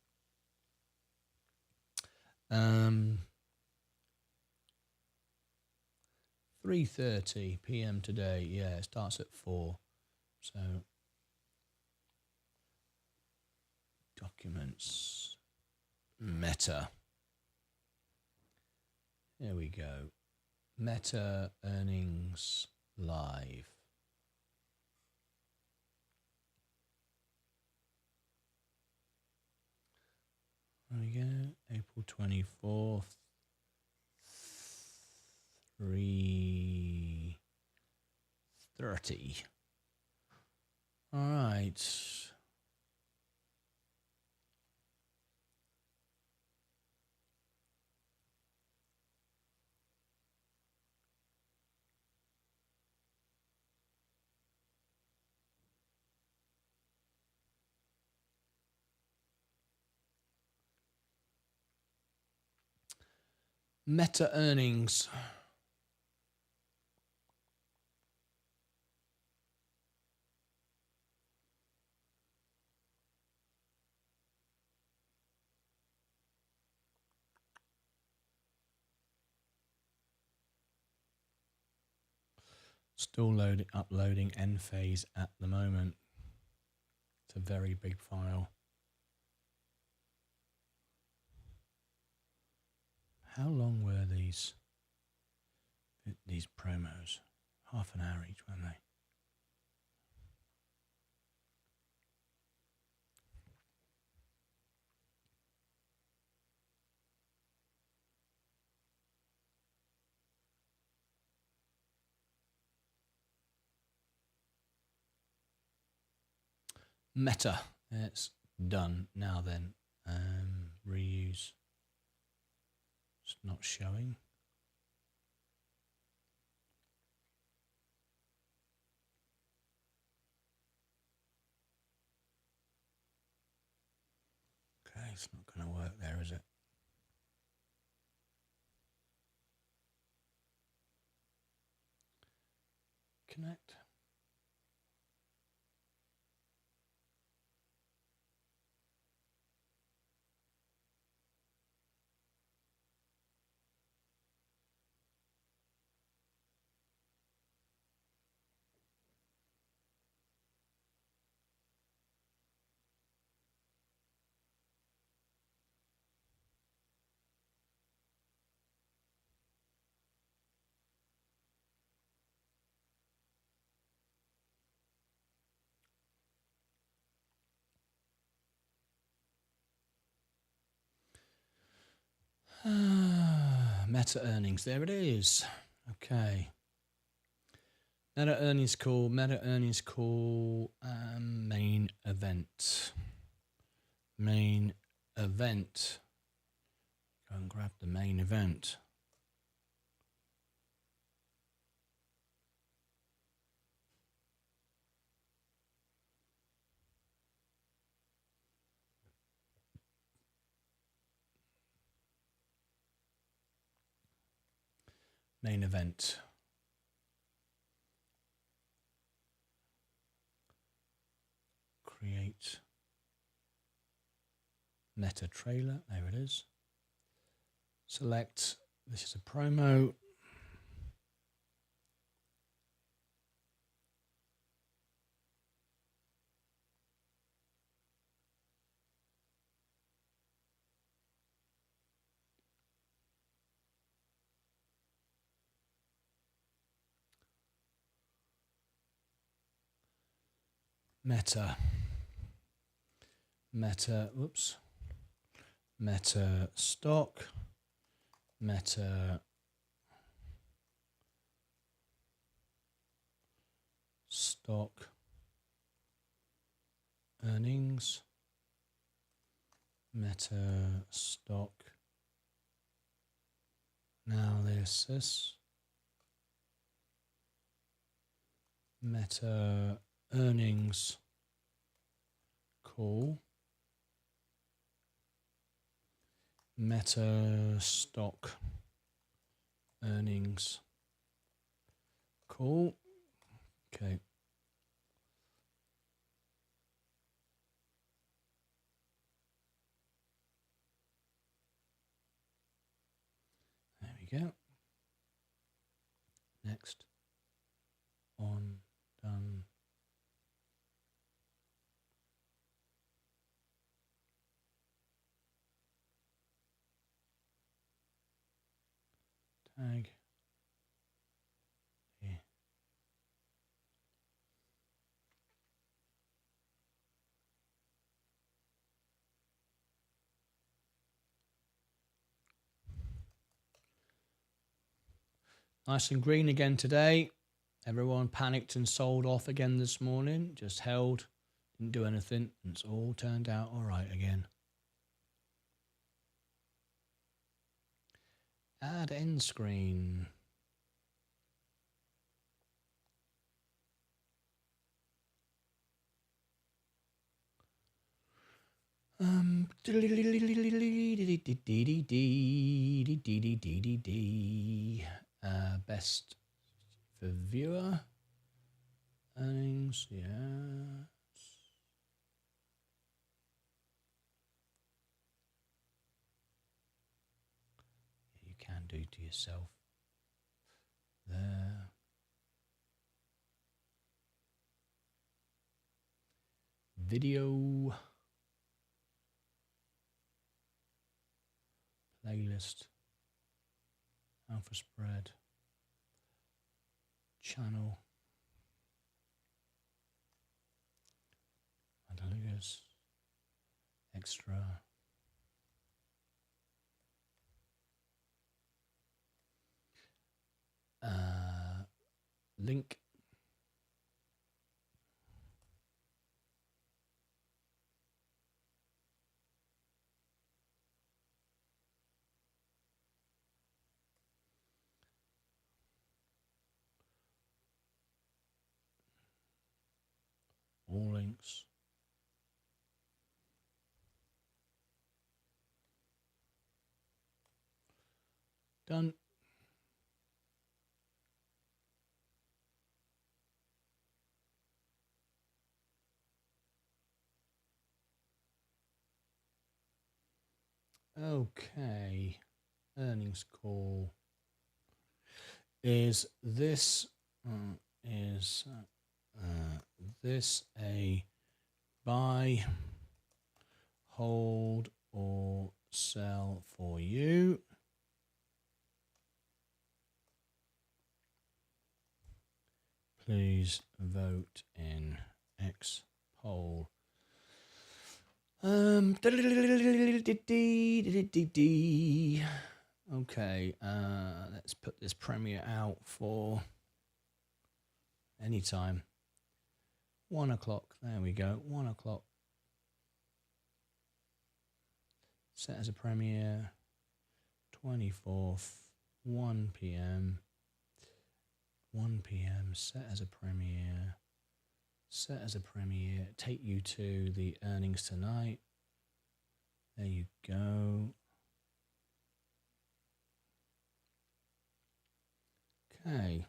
3:30 p.m. today. Yeah, it starts at 4. So documents, Meta. There we go. Meta earnings live. There we go. April 24th. 3:30. All right. Meta earnings. Still uploading end phase at the moment. It's a very big file. How long were these promos? Half an hour each, weren't they? Meta. It's done. Now then, reuse. It's not showing. Okay, it's not going to work there, is it? Connect. Meta earnings, there it is. Okay. Meta earnings call, main event. Main event. Go and grab the main event. Main event. Create meta trailer. There it is. Select. This is a promo. Meta stock, meta stock earnings, meta stock. Now this meta earnings call, meta stock earnings call. Okay. There we go. Next. On, done. Nice and green again today. Everyone panicked and sold off again this morning. Just held, didn't do anything. And it's all turned out all right again. Add end screen. Best for viewer earnings, yes. You can do to yourself there. Video playlist, alpha spread, channel, Martyn Lucas, extra, link, all links, done. Okay, earnings call. Is this this a buy, hold, or sell for you? Please vote in X poll. Okay, let's put this premiere out for anytime. 1 o'clock. There we go. 1 o'clock. Set as a premiere. 24th. 1 p.m. 1 p.m. Set as a premiere. Set as a premiere. Take you to the earnings tonight. There you go. Okay.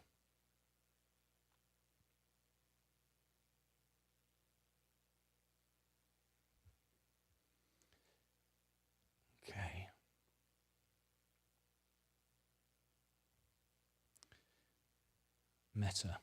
Okay. Meta.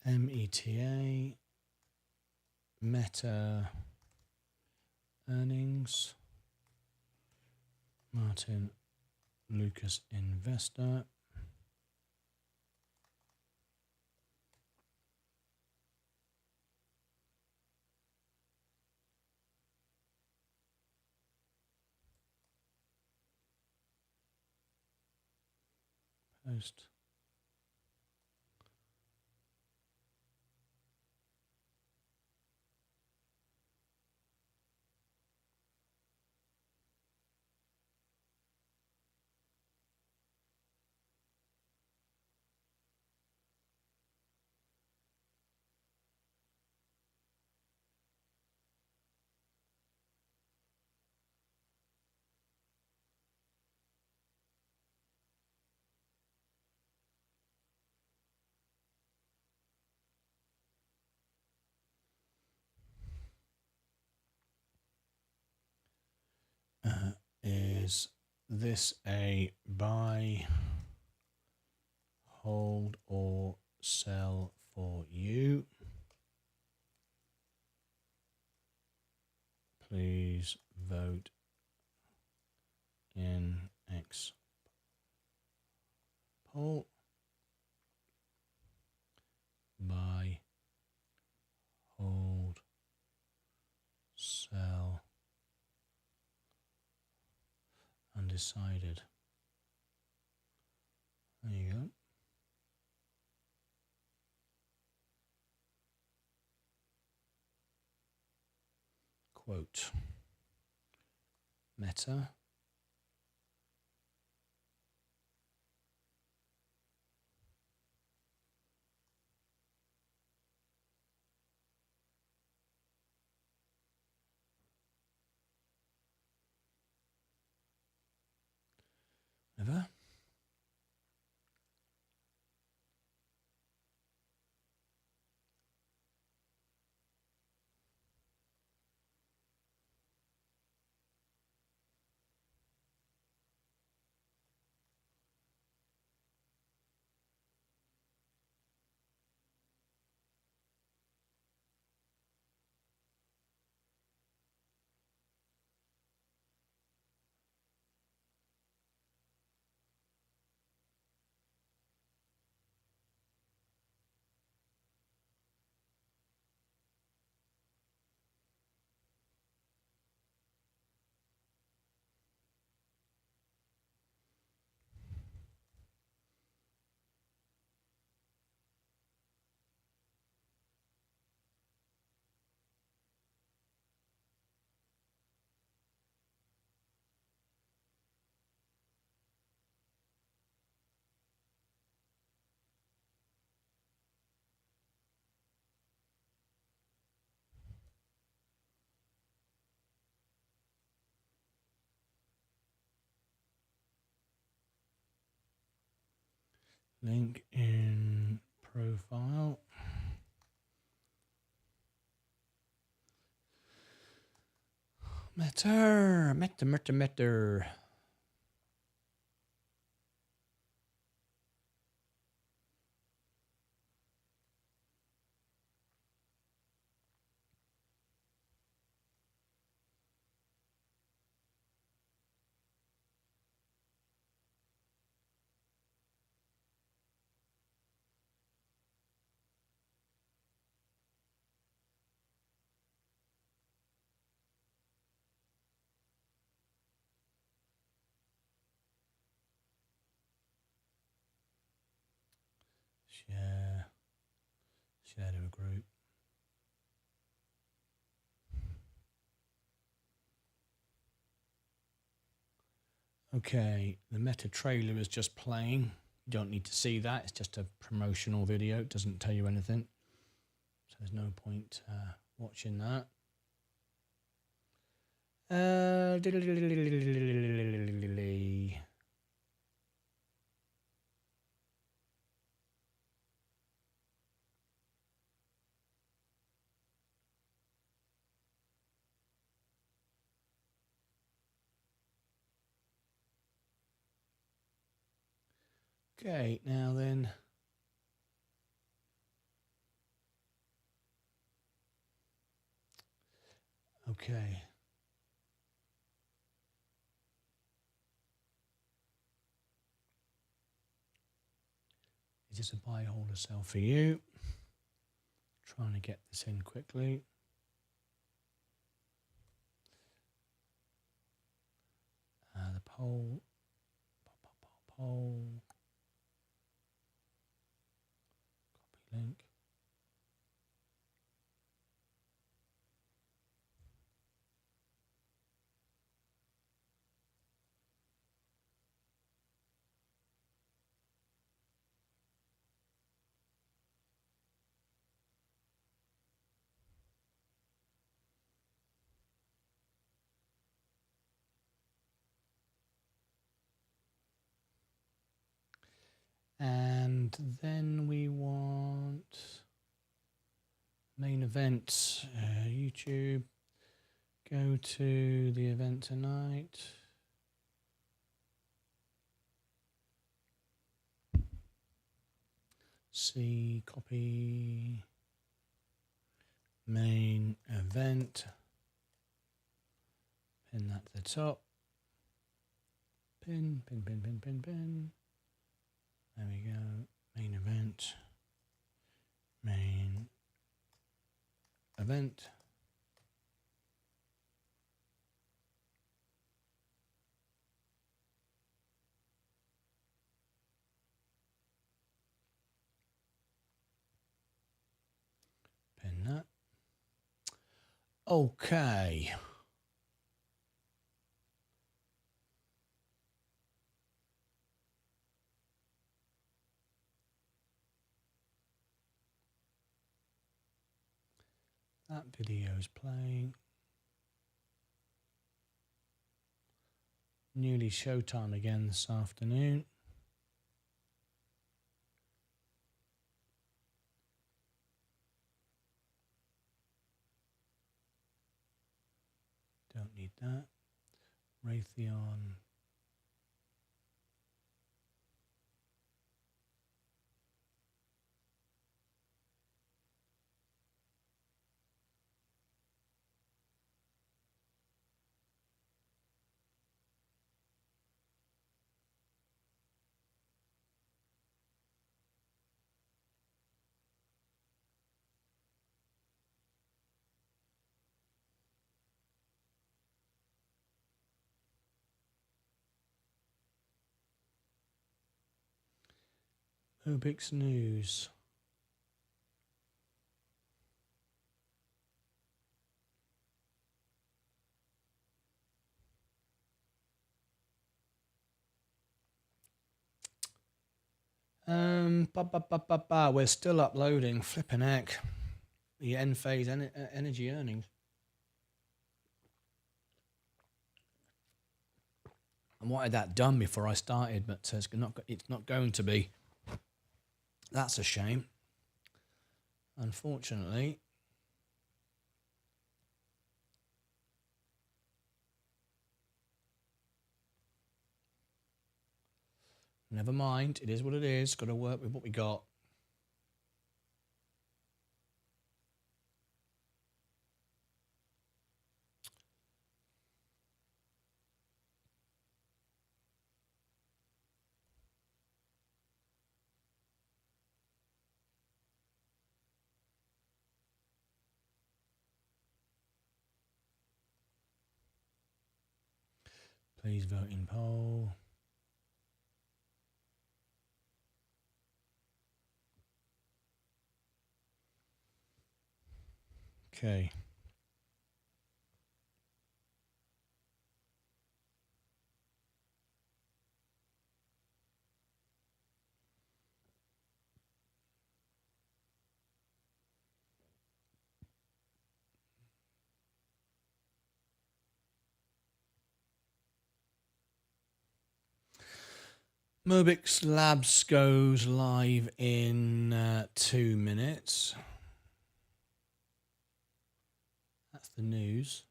META, Meta earnings, Martyn Lucas Investor. Post. Is this a buy, hold or sell for you. Please vote in X poll. Buy, hold, sell, undecided. There you go. Quote, Meta never. Link in profile. Meta. Share to a group. Okay, the Meta trailer is just playing. You don't need to see that. It's just a promotional video. It doesn't tell you anything. So there's no point watching that. Okay, now then. Okay. Is this a buy, hold, or sell for you? Trying to get this in quickly. The poll. Poll. Copy link. And then we want main event, YouTube. Go to the event tonight. C, copy, main event, pin that to the top, pin. There we go, main event. Pin that. Okay. That video is playing. Nearly showtime again this afternoon. Don't need that. Raytheon. Obix News. We're still uploading. Flipping heck. The end phase energy earnings. I wanted that done before I started, but it's not going to be. That's a shame. Unfortunately. Never mind. It is what it is. Got to work with what we got. Please vote in poll. Okay. Mobix Labs goes live in 2 minutes. That's the news.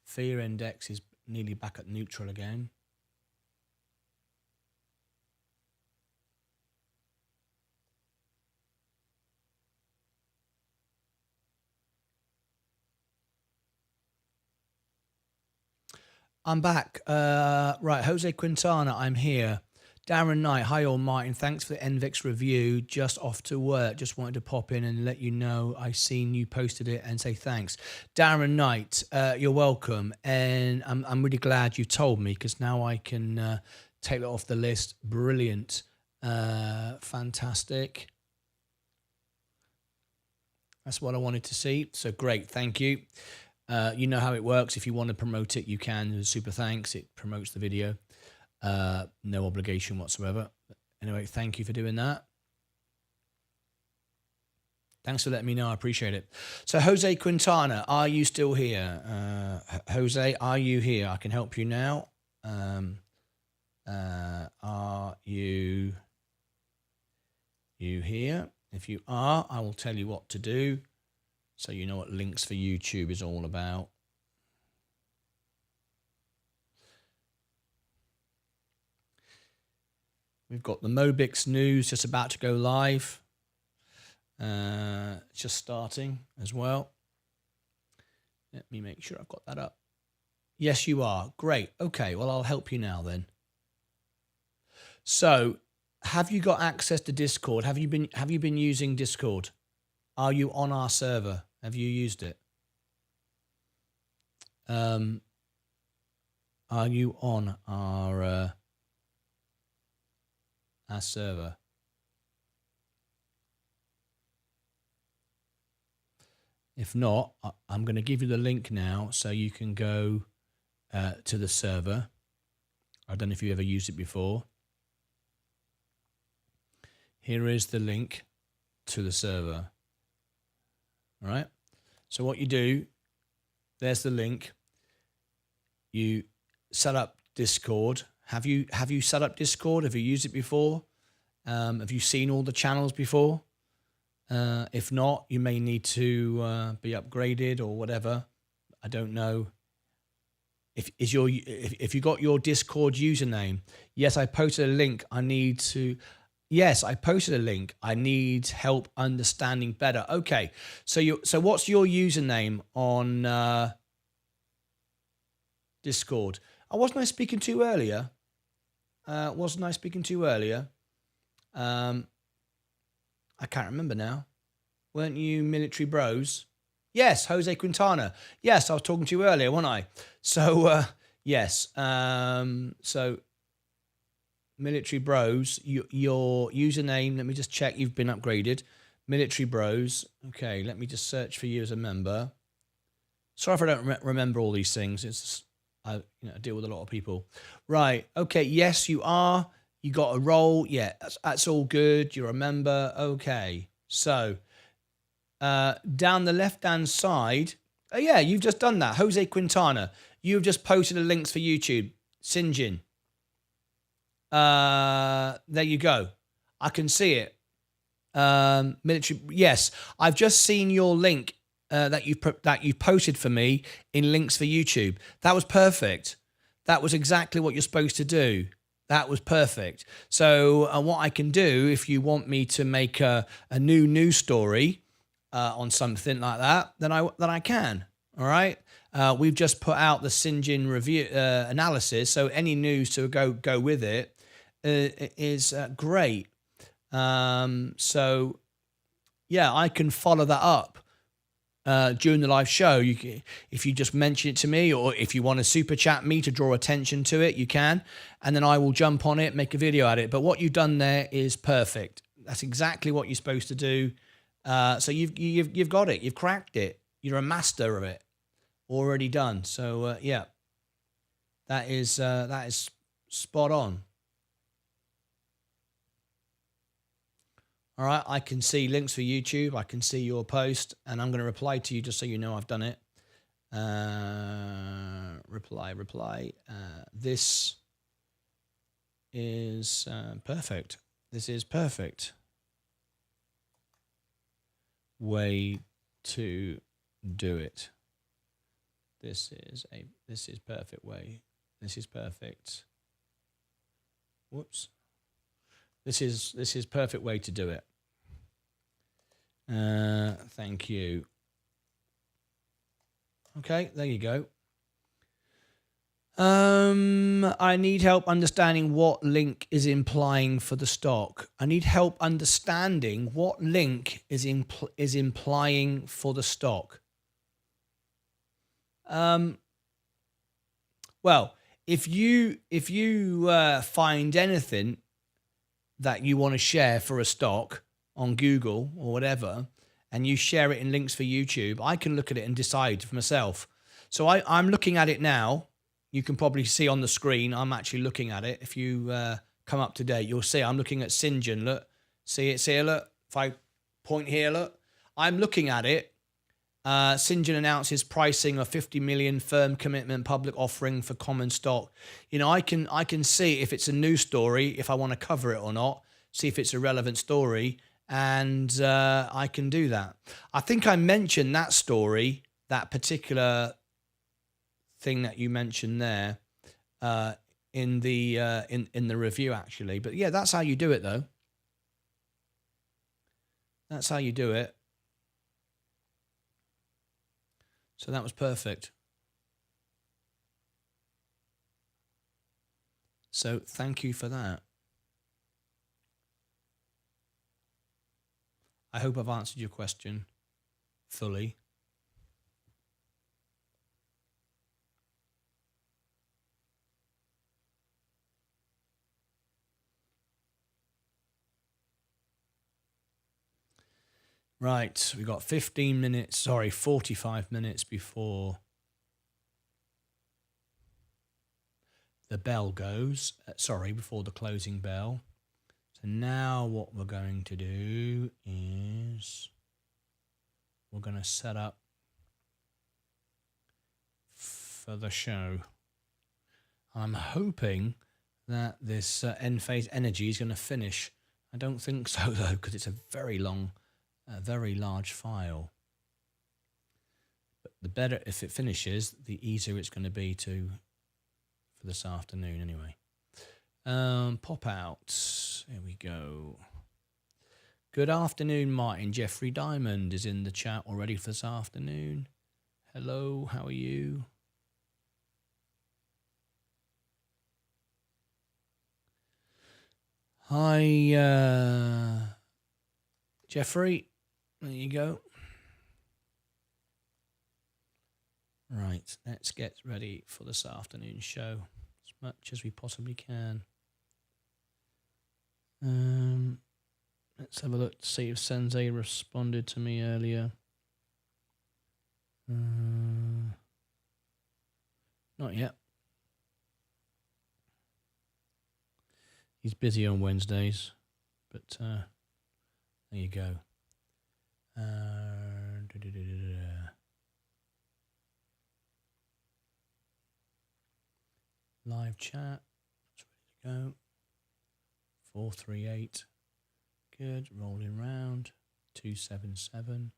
Fear index is nearly back at neutral again. I'm back. Right, Jose Quintana, I'm here. Darren Knight, hi all, Martin. Thanks for the NVIX review. Just off to work. Just wanted to pop in and let you know I seen you posted it and say thanks. Darren Knight, you're welcome. And I'm really glad you told me because now I can take it off the list. Brilliant. Fantastic. That's what I wanted to see. So great. Thank you. You know how it works. If you want to promote it, you can. Super thanks. It promotes the video. No obligation whatsoever. Anyway, thank you for doing that. Thanks for letting me know. I appreciate it. So, Jose Quintana, are you still here? Jose, are you here? I can help you now. Are you here? If you are, I will tell you what to do. So you know what links for YouTube is all about. We've got the Mobix news just about to go live. Just starting as well. Let me make sure I've got that up. Yes, you are. Great. Okay, well, I'll help you now then. So, have you got access to Discord? Have you been using Discord? Are you on our server? Have you used it? Are you on our server? If not, I'm going to give you the link now so you can go to the server. I don't know if you ever used it before. Here is the link to the server. All right. So what you do, there's the link. You set up Discord. Have you set up Discord? Have you used it before? Have you seen all the channels before? If not, you may need to be upgraded or whatever. I don't know. If you got your Discord username, yes, I posted a link. Yes, I posted a link. I need help understanding better. Okay, so what's your username on Discord? Wasn't I speaking to you earlier? I can't remember now. Weren't you Military Bros? Yes, Jose Quintana. Yes, I was talking to you earlier, wasn't I? So, yes. So, Military Bros, your username, let me just check you've been upgraded. Military Bros. Okay, let me just search for you as a member. Sorry if I don't remember all these things. It's I deal with a lot of people. Right. Okay. Yes, you are. You got a role. Yeah, that's all good. You're a member. Okay. So, down the left-hand side. Oh, yeah, you've just done that. Jose Quintana. You've just posted the links for YouTube. Sinjin. There you go. I can see it. Military. Yes, I've just seen your link that you posted for me in links for YouTube. That was perfect. That was exactly what you're supposed to do. That was perfect. So what I can do, if you want me to make a new news story on something like that, then I can. All right. We've just put out the Sinjin review analysis, so any news to go with it is great. So yeah, I can follow that up during the live show. If you just mention it to me, or if you want to super chat me to draw attention to it, you can, and then I will jump on it, make a video at it. But what you've done there is perfect. That's exactly what you're supposed to do. So you've got it. You've cracked it. You're a master of it. Already done. So yeah, that is spot on. All right, I can see links for YouTube. I can see your post, and I'm going to reply to you just so you know I've done it. Reply. This is perfect. This is perfect way to do it. This is perfect way. This is perfect. Whoops. This is perfect way to do it. Thank you. Okay, there you go. I need help understanding what link is implying for the stock. I need help understanding what link is implying for the stock. Well, if you find anything that you want to share for a stock on Google or whatever, and you share it in links for YouTube, I can look at it and decide for myself. So I'm looking at it now. You can probably see on the screen, I'm actually looking at it. If you come up to date, you'll see I'm looking at Sinjin. Look, see it here, look. If I point here, look. I'm looking at it. Sinjin announces pricing of 50 million firm commitment public offering for common stock. I can see if it's a news story, if I want to cover it or not, see if it's a relevant story, and I can do that. I think I mentioned that story, that particular thing that you mentioned there, in the in the review actually. But yeah, that's how you do it though. That's how you do it. So that was perfect. So thank you for that. I hope I've answered your question fully. Right, we've got 15 minutes, sorry, 45 minutes before the bell goes. Before the closing bell. So now what we're going to do is we're going to set up for the show. I'm hoping that this end phase energy is going to finish. I don't think so though, because it's a very long, very large file. But the better, if it finishes, the easier it's going to be for this afternoon anyway. Pop out. There we go. Good afternoon, Martin. Jeffrey Diamond is in the chat already for this afternoon. Hello, how are you? Hi, Jeffrey. There you go. Right, let's get ready for this afternoon show as much as we possibly can. Let's have a look to see if Sensei responded to me earlier. Not yet. He's busy on Wednesdays, but there you go. Live chat. That's ready to go. 438. Good. Rolling round. 277.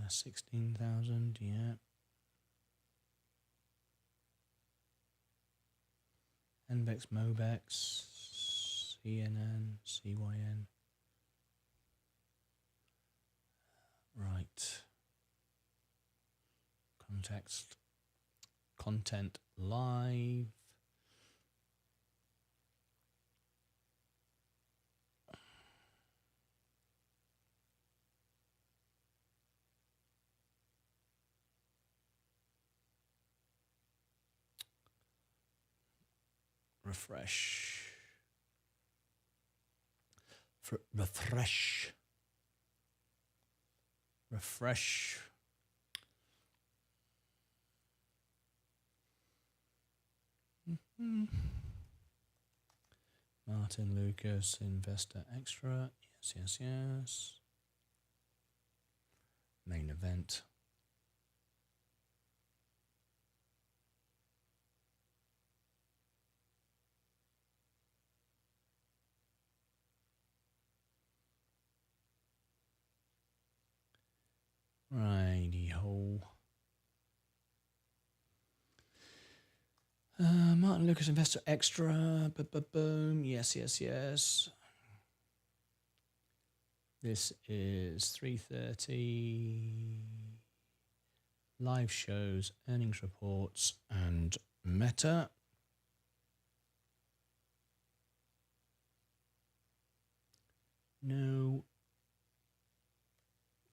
16,000. Yeah. NBEX, MOBEX, CNN, CYN. Right. Content live. Refresh. Refresh. Martyn Lucas Investor Extra. Yes. Main event. Righty-ho. Martyn Lucas Investor Extra. Boom. Yes. This is 3:30. Live shows, earnings reports, and Meta. No.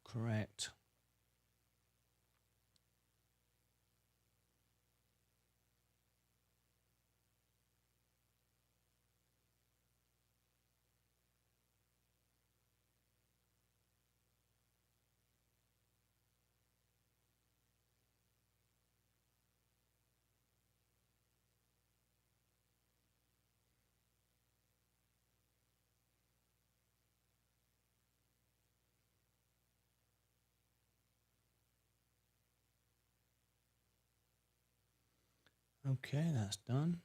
Correct. Okay, that's done.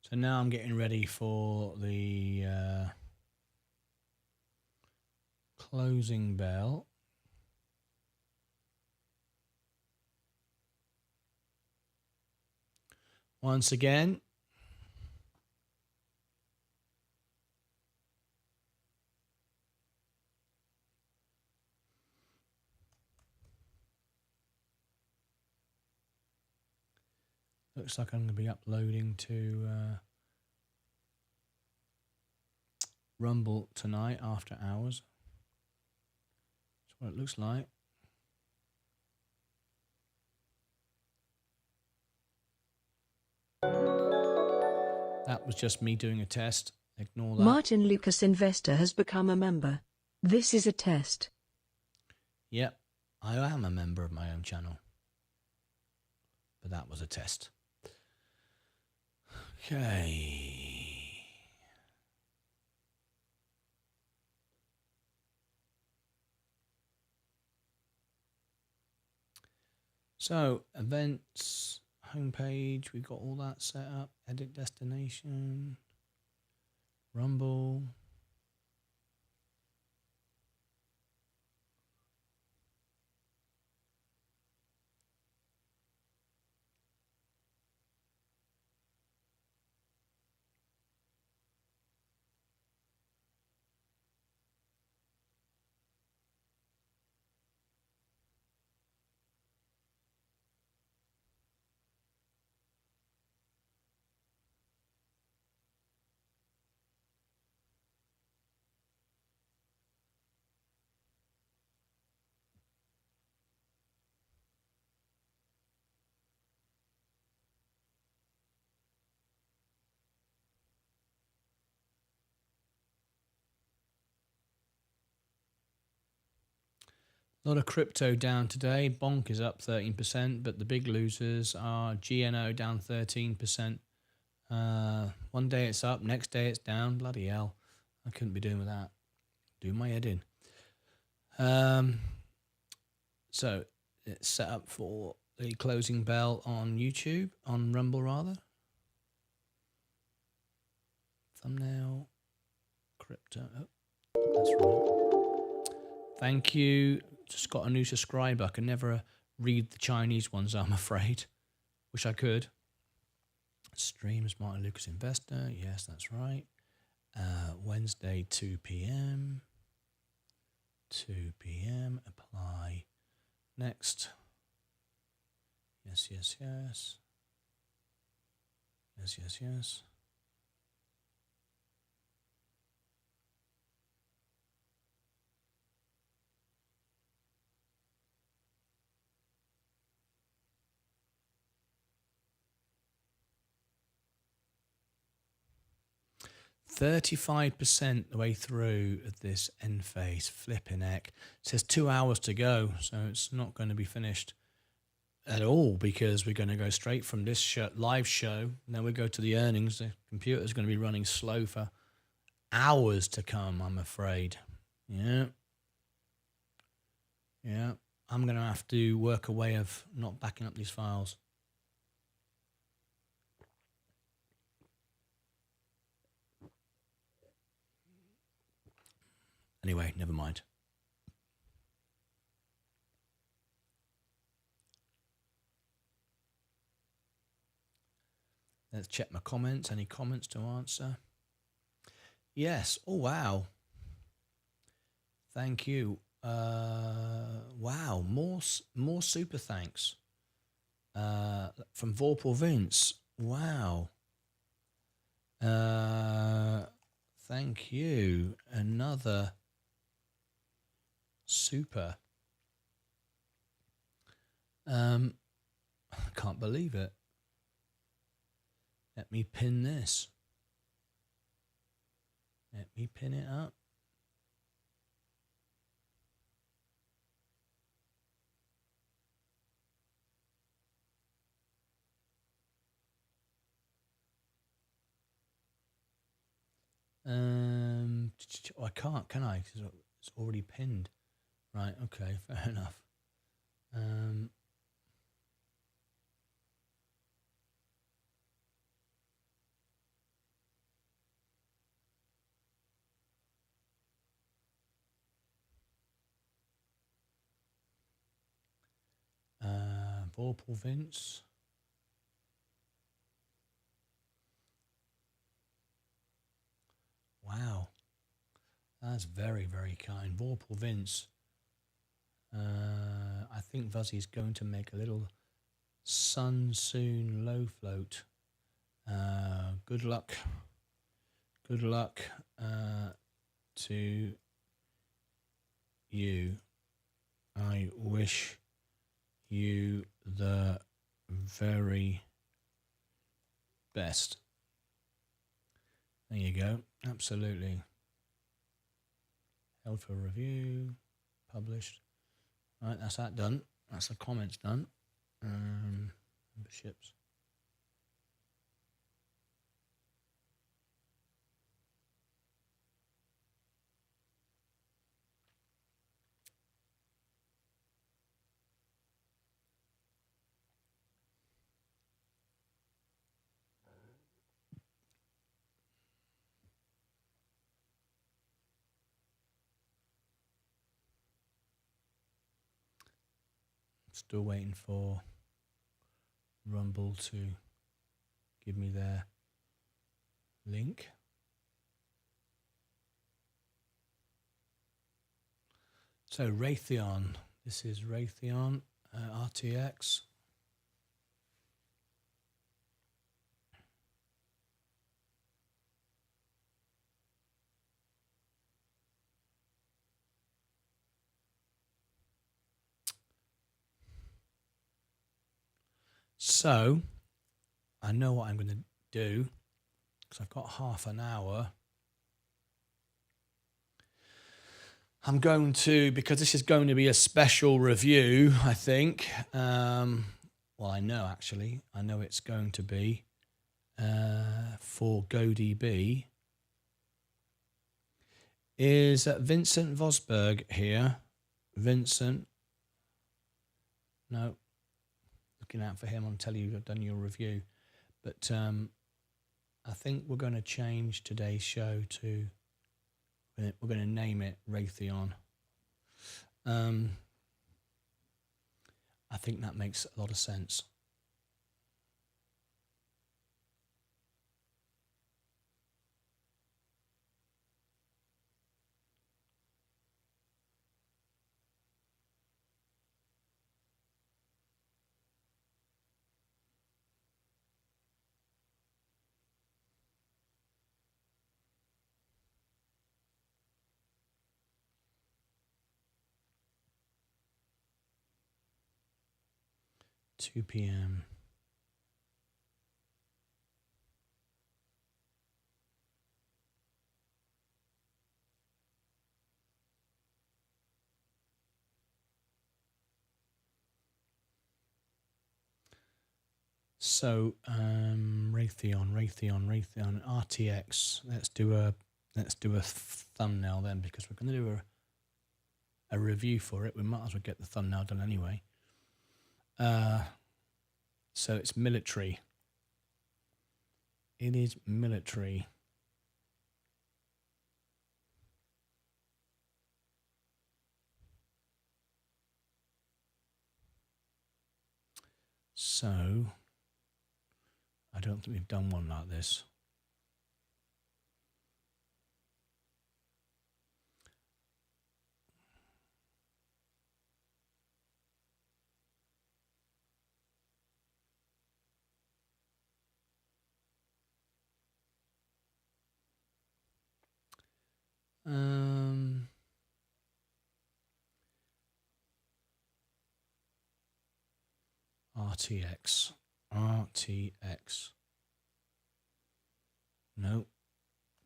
So now I'm getting ready for the closing bell. Once again, looks like I'm going to be uploading to Rumble tonight after hours. That's what it looks like. That was just me doing a test. Ignore that. Martyn Lucas Investor has become a member. This is a test. Yep, I am a member of my own channel. But that was a test. Okay. So, events, homepage, we've got all that set up. Edit destination, Rumble. A lot of crypto down today. Bonk is up 13%, but the big losers are GNO down 13%. One day it's up, next day it's down. Bloody hell. I couldn't be doing with that. Do my head in. So it's set up for the closing bell on YouTube, on Rumble rather. Thumbnail, crypto. Oh, that's right. Thank you. Just got a new subscriber. I can never read the Chinese ones, I'm afraid. Wish I could. Streams Martyn Lucas Investor. Yes, that's right. Wednesday, 2 p.m. 2 p.m. Apply. Next. Yes, yes, yes. Yes, yes, yes. %35% the way through this end phase. Flipping heck. It says 2 hours to go, so it's not going to be finished at all because we're going to go straight from this live show, and then we go to the earnings. The computer's going to be running slow for hours to come, I'm afraid. Yeah. Yeah. I'm going to have to work a way of not backing up these files. Anyway, never mind. Let's check my comments. Any comments to answer? Yes. Oh, wow. Thank you. Wow. More super thanks. From Vorpal Vince. Wow. Thank you. Another super. I can't believe it. Let me pin this. Let me pin it up. Oh, I can't, can I? 'Cause it's already pinned. Right, okay, fair enough. Vorpal Vince. Wow. That's very, very kind. Vorpal Vince. I think Vuzzy's going to make a little sun soon low float. Good luck. Good luck to you. I wish you the very best. There you go. Absolutely. Held for review. Published. Right, that's that done. That's the comments done. Memberships. Still waiting for Rumble to give me their link. So Raytheon, this is Raytheon RTX. So I know what I'm going to do because I've got half an hour. I'm going to, because this is going to be a special review, I think. Well, I know actually. I know it's going to be for GoDB. Is Vincent Vosberg here? Vincent? No. Looking out for him. I'll tell you I've done your review. But I think we're going to change today's show to, we're going to name it Raytheon. I think that makes a lot of sense. Two PM. So Raytheon RTX. Let's do a thumbnail then, because we're going to do a review for it. We might as well get the thumbnail done anyway. So it's military. It is military. So I don't think we've done one like this. RTX. No,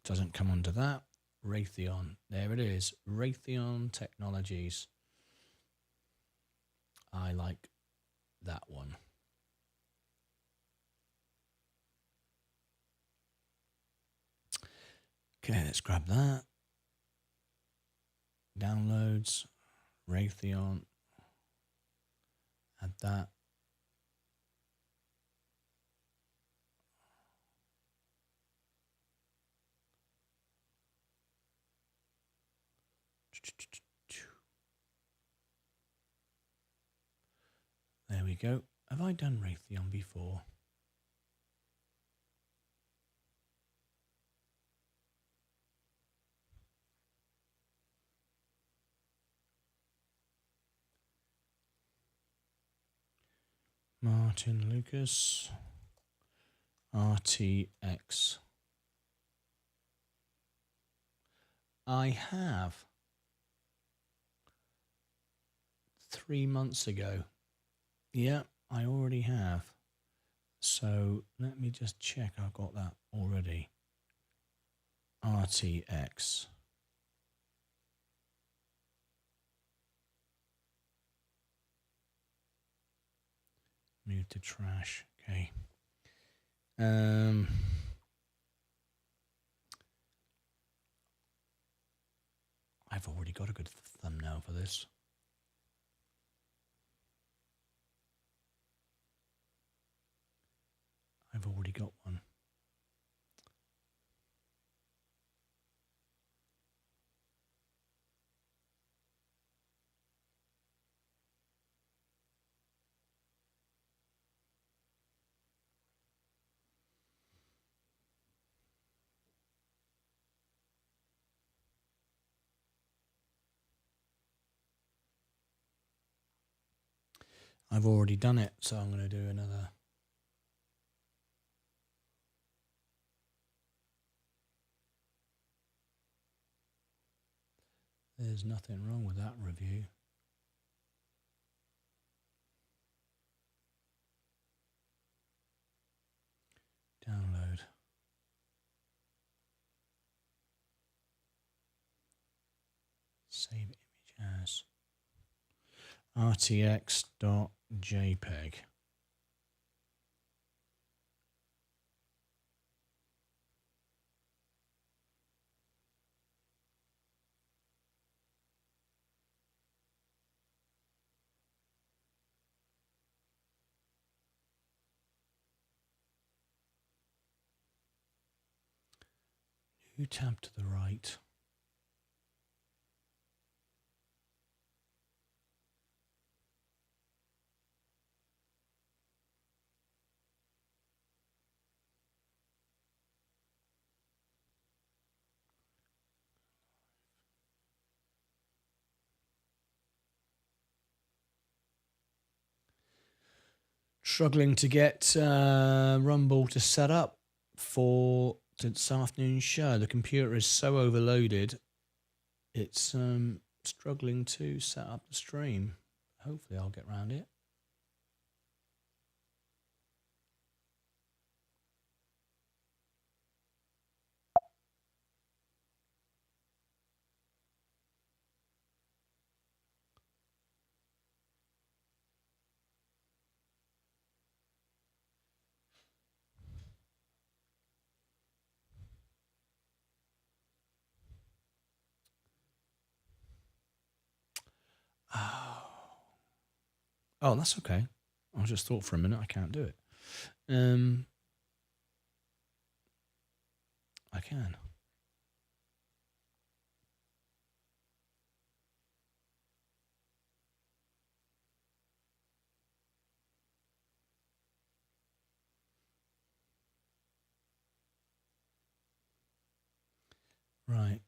doesn't come under that. Raytheon. There it is. Raytheon Technologies. I like that one. Okay, let's grab that. Downloads. Raytheon. Add that. There we go. Have I done Raytheon before? Martyn Lucas, RTX. I have 3 months ago. Yeah, I already have. So let me just check I've got that already. RTX. Move to trash. Okay. I've already got a good thumbnail for this. I've already got one. I've already done it, so I'm going to do another. There's nothing wrong with that review. Download. Save image as rtx.jpg. New tab to the right. Struggling to get Rumble to set up for this afternoon's show. The computer is so overloaded, it's struggling to set up the stream. Hopefully I'll get around it. Oh, that's okay. I just thought for a minute I can't do it. I can. Right.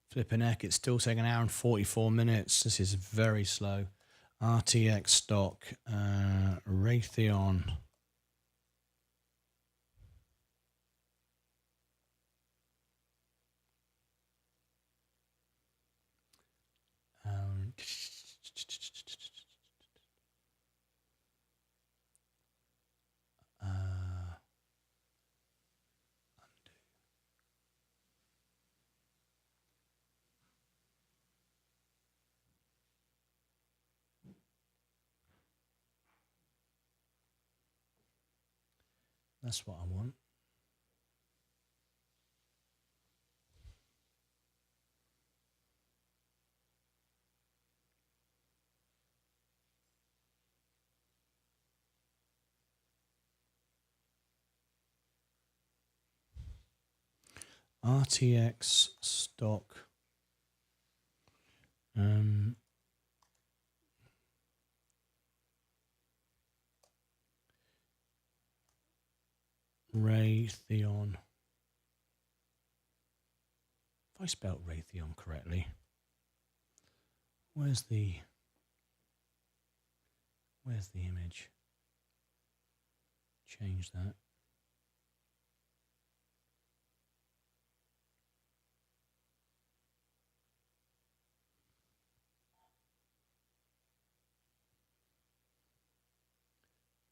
Flipping heck, it's still taking an hour and 44 minutes. This is very slow. RTX stock, Raytheon. That's what I want. RTX stock. Raytheon. If I spelled Raytheon correctly, where's the image? Change that.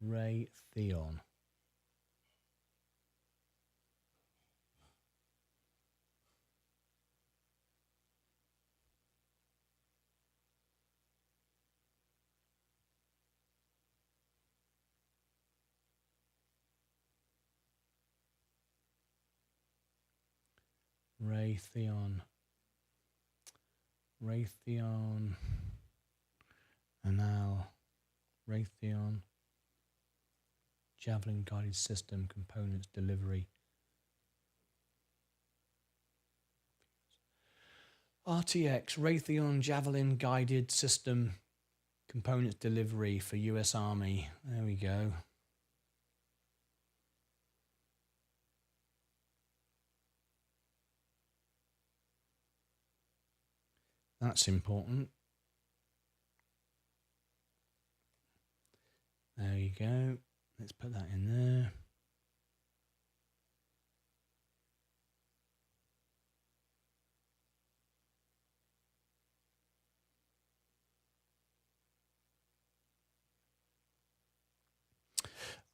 Raytheon. Raytheon. And now Raytheon. Javelin guided system components delivery. RTX Raytheon Javelin guided system components delivery for US Army. There we go. That's important. There you go. Let's put that in there.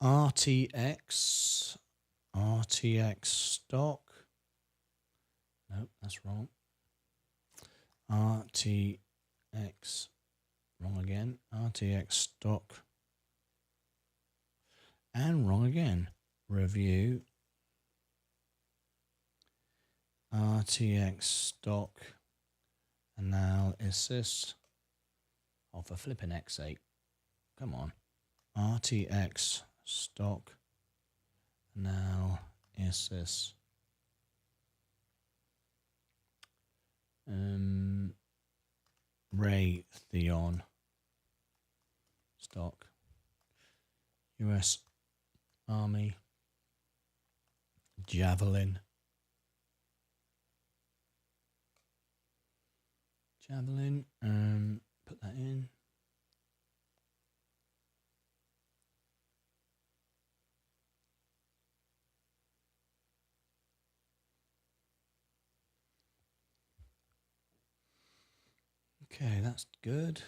RTX stock. Nope, that's wrong. RTX, wrong again. RTX stock. And wrong again. Review. RTX stock analysis. Oh, for flipping X's sake. Come on. RTX stock analysis. Raytheon stock. US Army. Javelin. Put that in. Okay, that's good.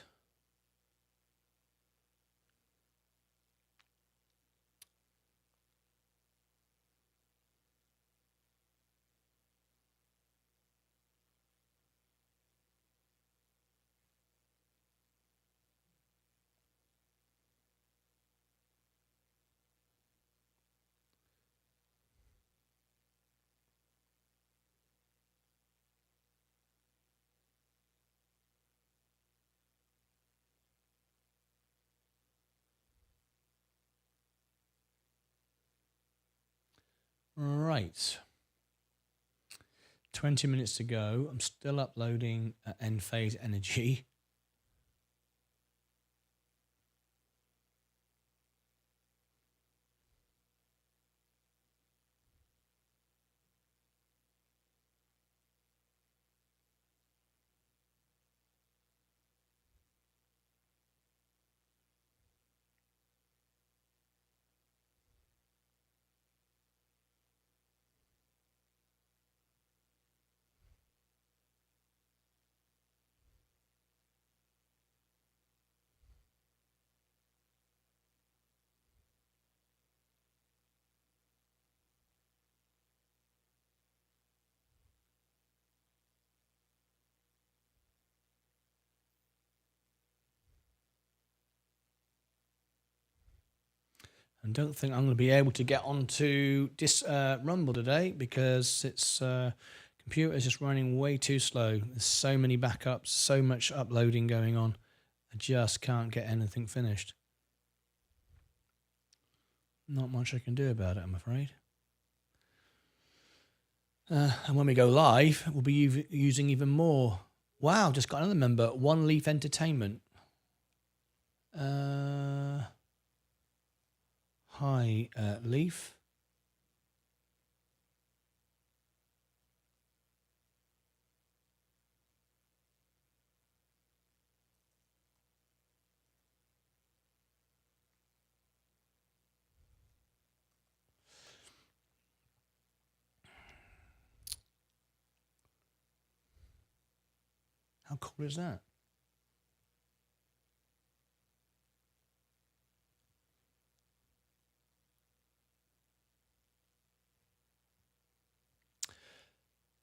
Right. 20 minutes to go. I'm still uploading end phase energy. And don't think I'm going to be able to get onto this Rumble today because its computer is just running way too slow. There's so many backups, so much uploading going on. I just can't get anything finished. Not much I can do about it, I'm afraid. And when we go live, we'll be using even more. Wow, just got another member, One Leaf Entertainment. Hi, Leaf. How cool is that?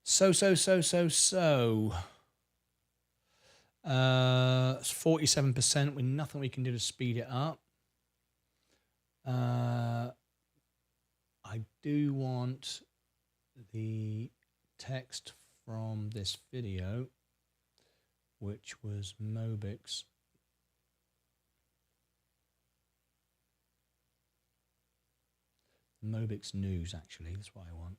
So. It's 47% with nothing we can do to speed it up. I do want the text from this video, which was Mobix. Mobix News, actually, that's what I want.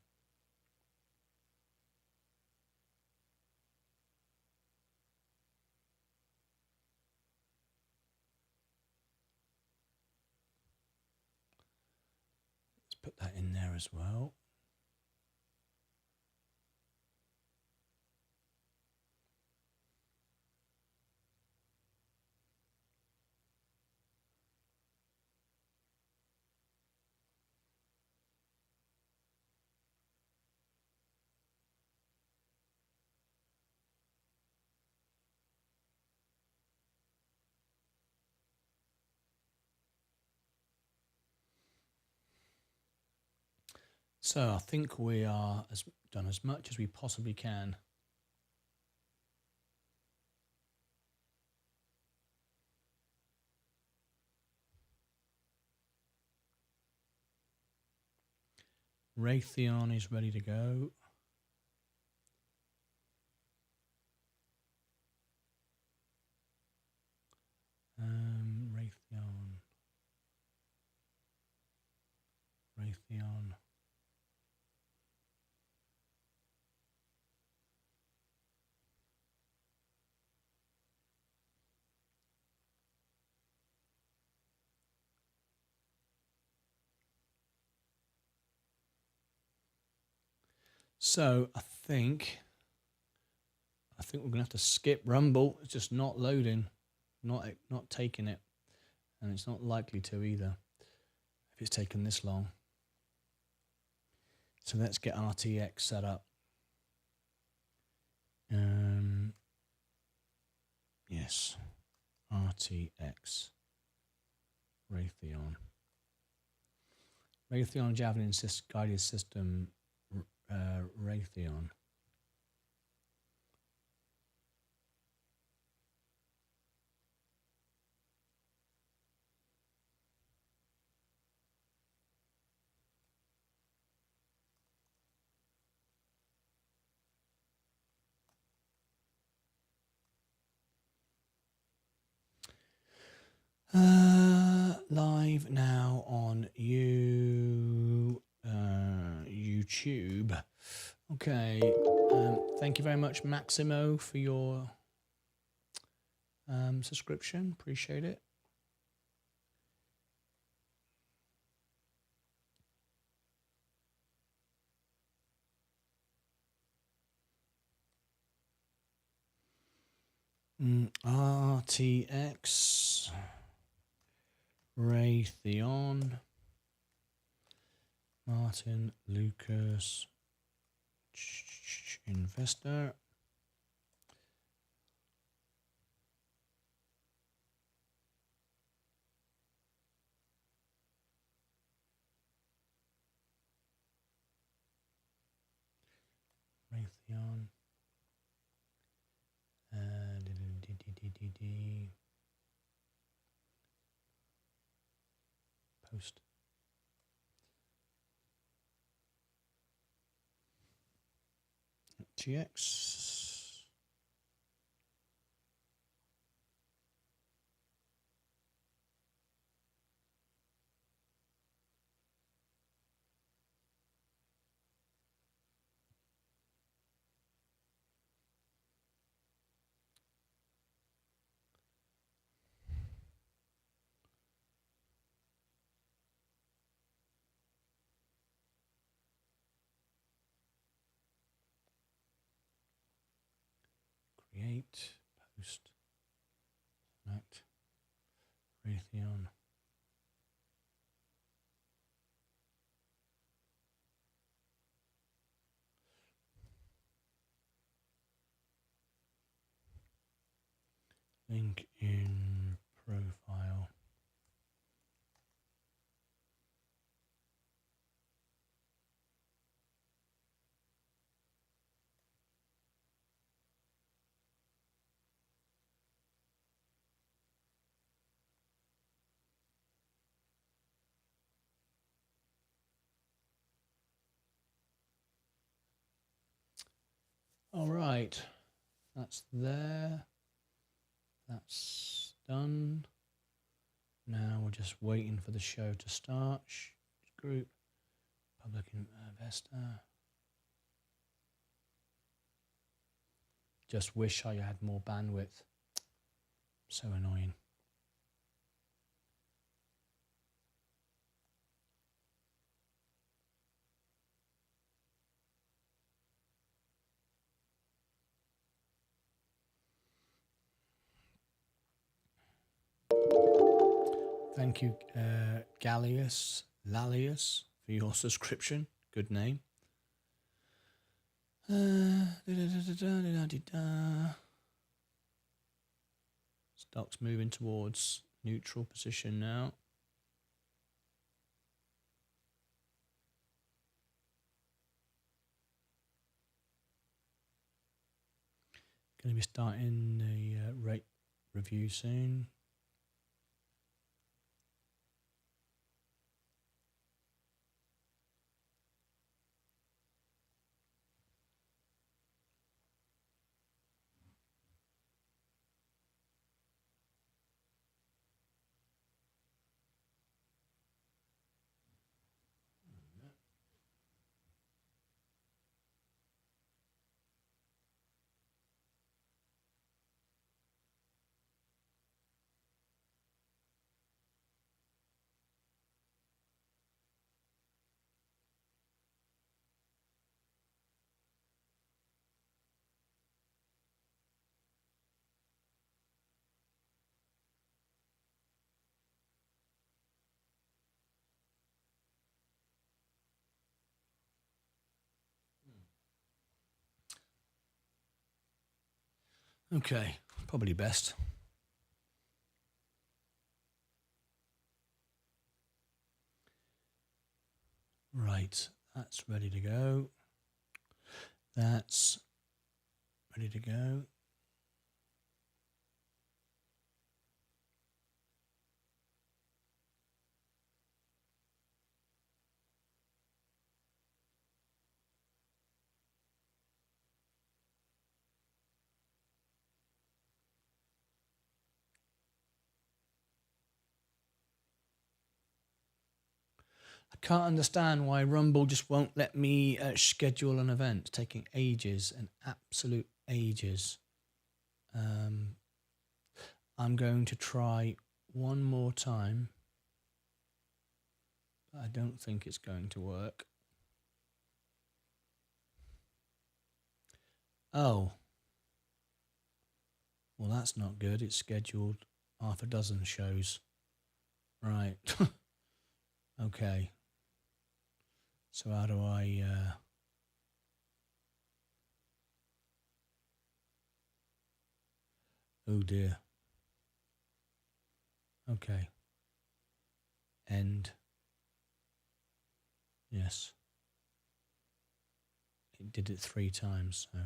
Let's put that in there as well. So I think we are done as much as we possibly can. Raytheon is ready to go. Raytheon. So I think we're gonna have to skip Rumble. It's just not loading, not taking it, and it's not likely to either if it's taken this long. So let's get RTX set up. Yes, RTX Raytheon Javelin guided system. Raytheon. Live now on YouTube. Okay. Thank you very much, Maximo, for your subscription. Appreciate it. RTX Raytheon Martyn Lucas Investor. Raytheon. Post. FTX. Create, post, select, Raytheon. Link in profile. All right, that's there. That's done. Now we're just waiting for the show to start. Group, public investor. Just wish I had more bandwidth. So annoying. Thank you, Lalius, for your subscription. Good name. Stock's moving towards neutral position now. Going to be starting the rate review soon. Okay, probably best. Right, that's ready to go. That's ready to go. I can't understand why Rumble just won't let me schedule an event. It's taking ages and absolute ages. I'm going to try one more time. But I don't think it's going to work. Oh. Well, that's not good. It's scheduled half a dozen shows. Right. Okay. So how do I... Oh dear. Okay. End. Yes. It did it 3 times, so...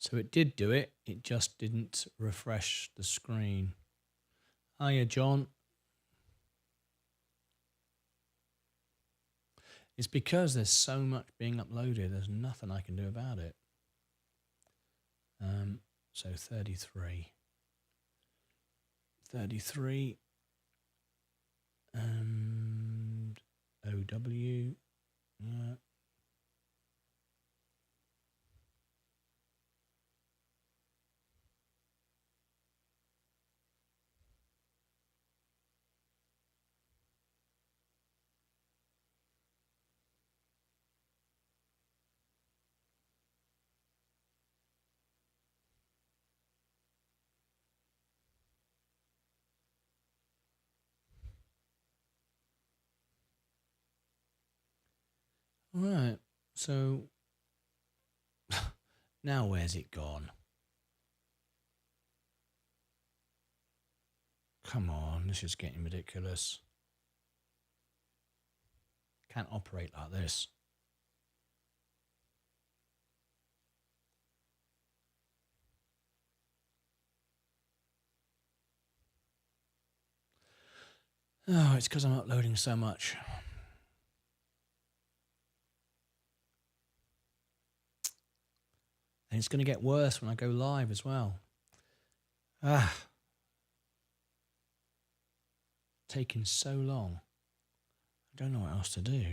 So it did do it. It just didn't refresh the screen. Hiya, John. It's because there's so much being uploaded. There's nothing I can do about it. So 33. 33. And OW. Yeah. All right. So now where's it gone? Come on, this is getting ridiculous. Can't operate like this. Oh, it's because I'm uploading so much. And it's going to get worse when I go live as well. Taking so long. I don't know what else to do.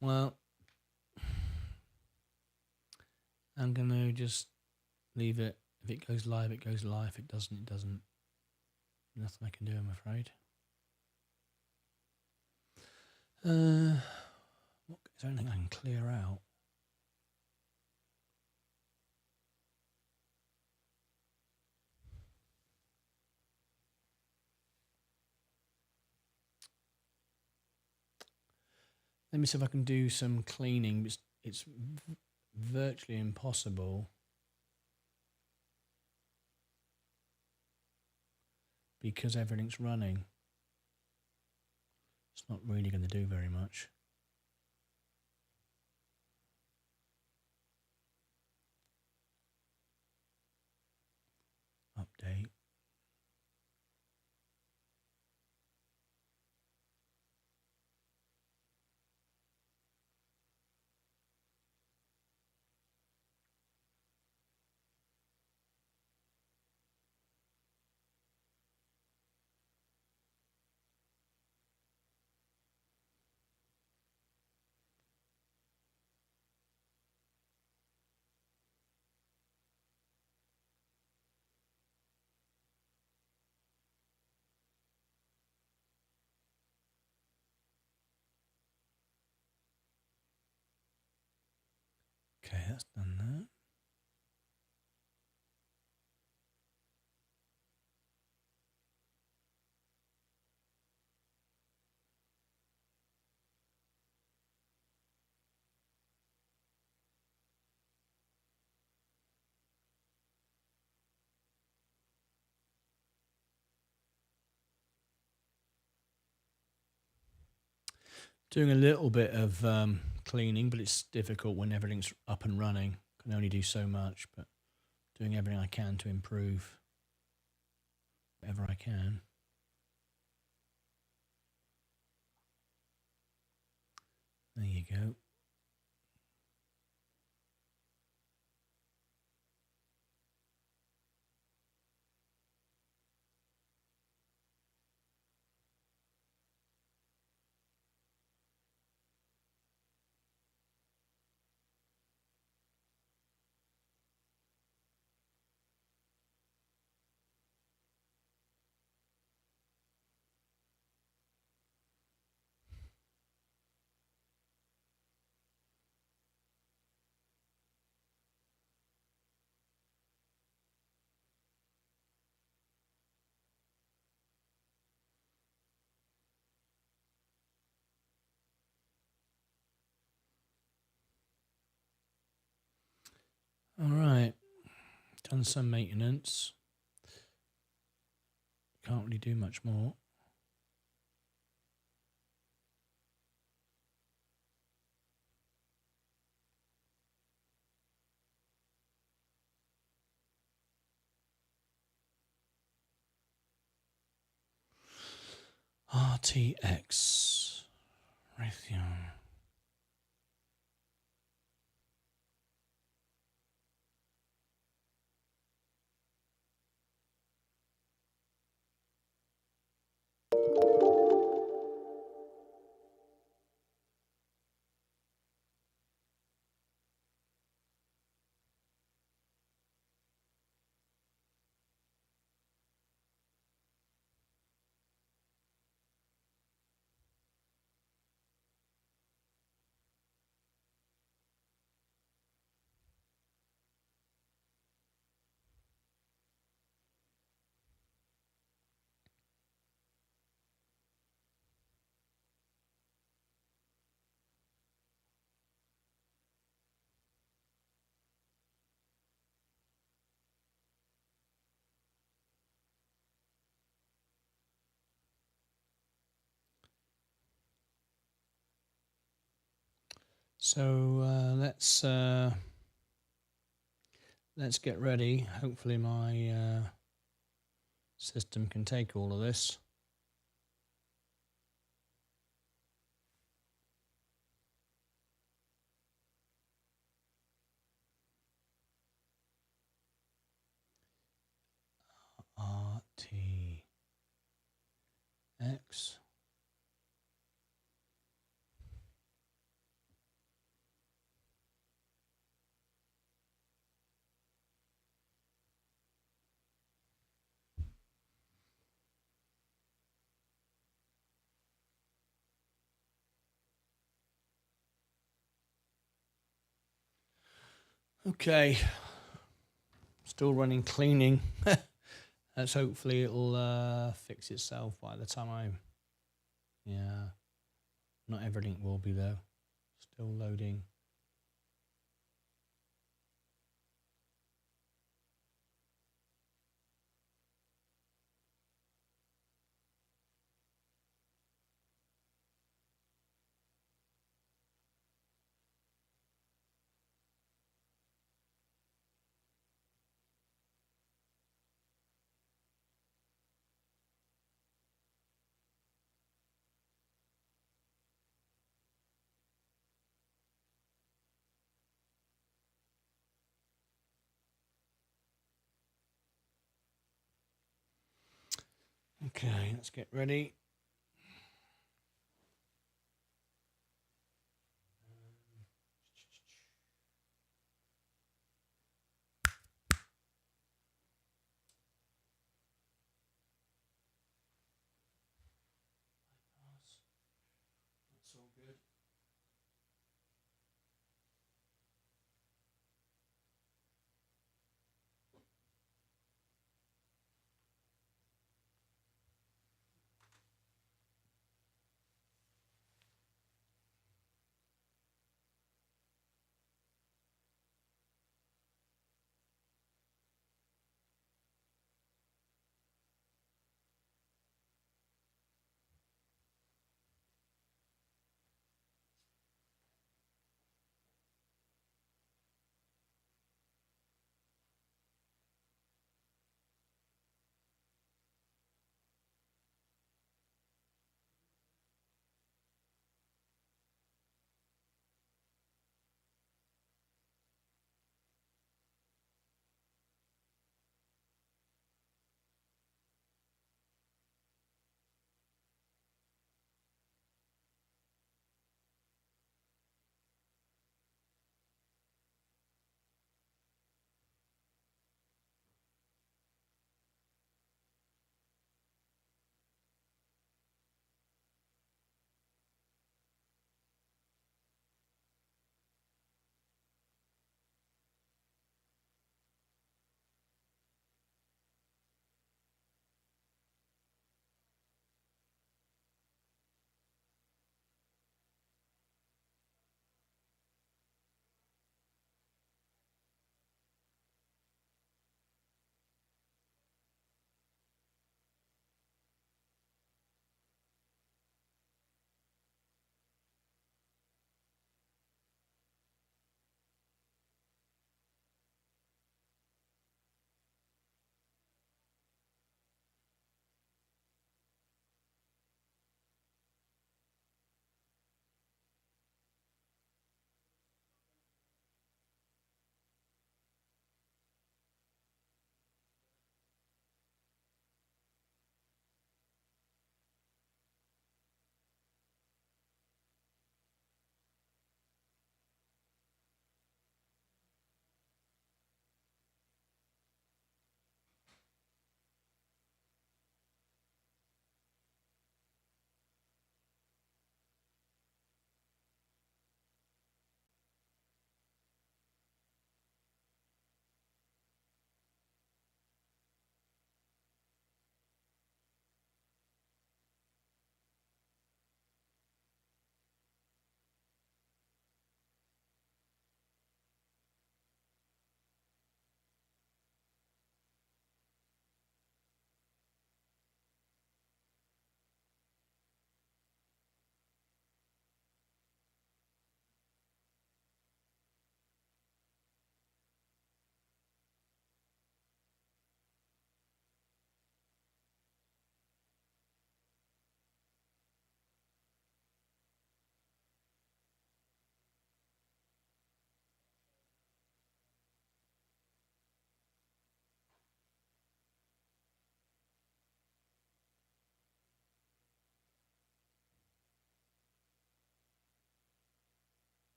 Well, I'm going to just leave it. If it goes live, it goes live. If it doesn't, it doesn't. Nothing I can do, I'm afraid. Is there anything I can clear out? Let me see if I can do some cleaning. It's virtually impossible because everything's running. It's not really going to do very much. Update. Okay, that's done that. Doing a little bit of cleaning, but it's difficult when everything's up and running. Can only do so much, but doing everything I can to improve whatever I can. There you go. Done some maintenance. Can't really do much more. RTX Raytheon. So let's get ready. Hopefully my system can take all of this. RTX. Okay, still running cleaning. Let's hopefully it'll fix itself by the time yeah, not everything will be though. Still loading. Okay, let's get ready. That's all good.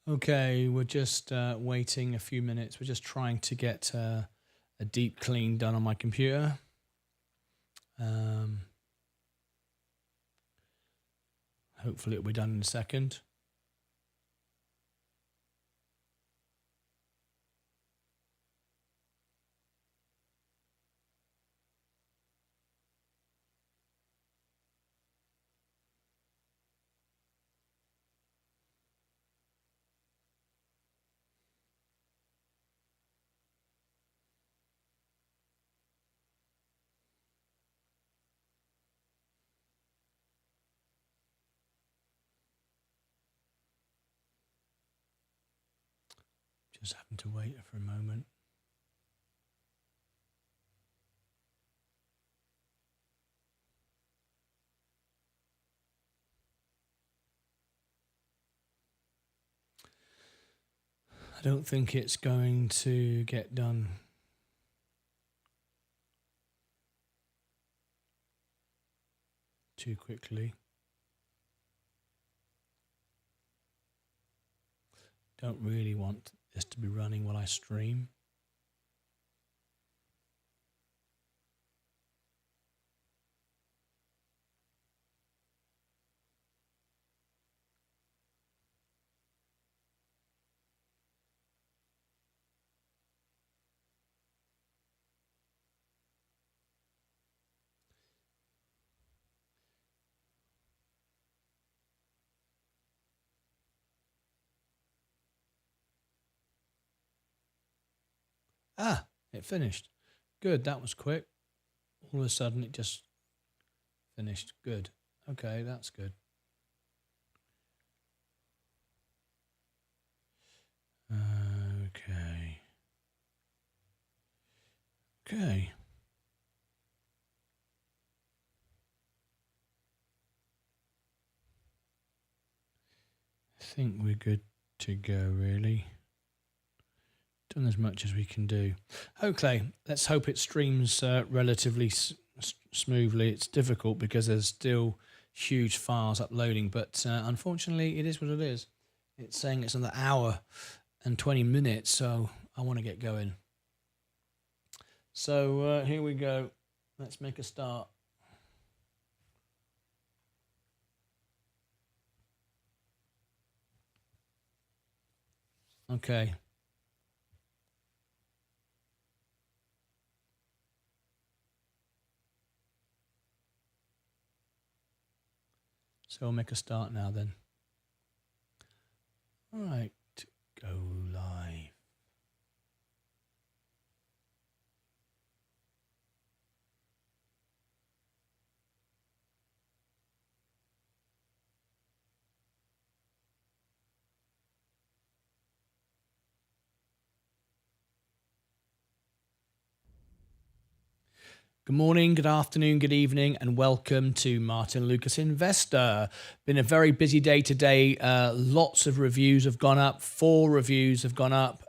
Okay, we're just waiting a few minutes. We're just trying to get a deep clean done on my computer. Hopefully it'll be done in a second. Just having to wait for a moment. I don't think it's going to get done too quickly. Don't really want this to be running while I stream. Ah, it finished. Good, that was quick. All of a sudden it just finished. Good. Okay, that's good. Okay. Okay. I think we're good to go, really. Done as much as we can do. Okay, let's hope it streams relatively smoothly. It's difficult because there's still huge files uploading, but unfortunately it is what it is. It's saying it's another hour and 20 minutes, so I want to get going. So here we go. Let's make a start. Okay. So we'll make a start now then. All right, go live. Good morning, good afternoon, good evening, and welcome to Martyn Lucas Investor. Been a very busy day today. Lots of reviews have gone up. 4 reviews have gone up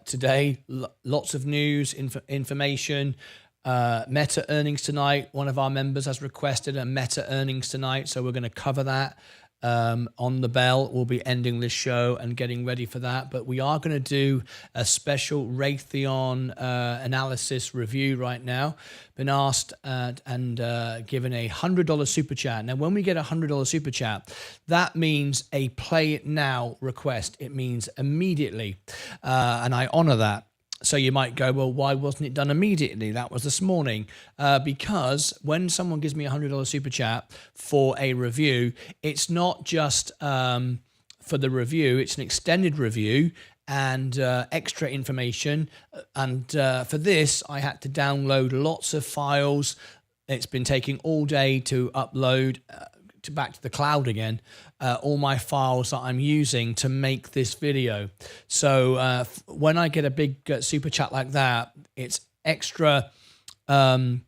today. Lots of news, information. Meta earnings tonight. One of our members has requested a Meta earnings tonight, so we're going to cover that. On the bell, we'll be ending this show and getting ready for that, but we are going to do a special Raytheon analysis review right now. Been asked and given a $100 super chat. Now when we get a $100 super chat, that means a play it now request. It means immediately, and I honor that. So you might go, well, why wasn't it done immediately? That was this morning. Because when someone gives me a $100 super chat for a review, it's not just for the review, it's an extended review and extra information. And for this, I had to download lots of files. It's been taking all day to upload back to the cloud again, all my files that I'm using to make this video. So when I get a big super chat like that, it's extra content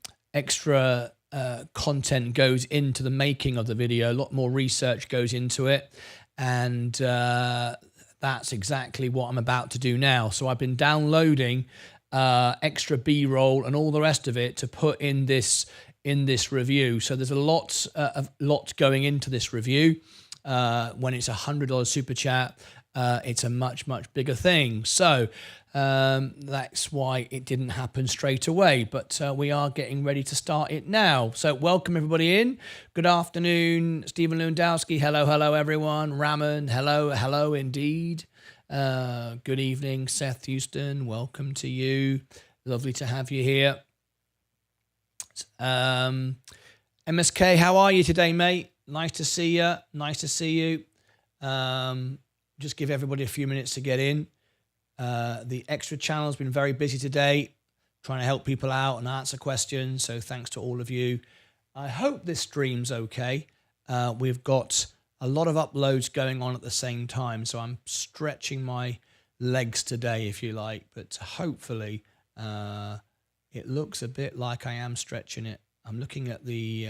goes into the making of the video. A lot more research goes into it, and that's exactly what I'm about to do now. So I've been downloading extra B-roll and all the rest of it to put in this review. So there's a lot going into this review. When it's a $100 super chat, it's a much, much bigger thing. So that's why it didn't happen straight away. But we are getting ready to start it now. So welcome everybody in. Good afternoon, Stephen Lewandowski. Hello, hello, everyone. Raman, hello, hello indeed. Good evening, Seth Houston. Welcome to you. Lovely to have you here. MSK, how are you today, mate? Nice to see you. Nice to see you. Just give everybody a few minutes to get in. The extra channel has been very busy today, trying to help people out and answer questions. So thanks to all of you. I hope this stream's okay. We've got a lot of uploads going on at the same time, so I'm stretching my legs today, if you like. But hopefully, it looks a bit like I am stretching it. I'm looking at the.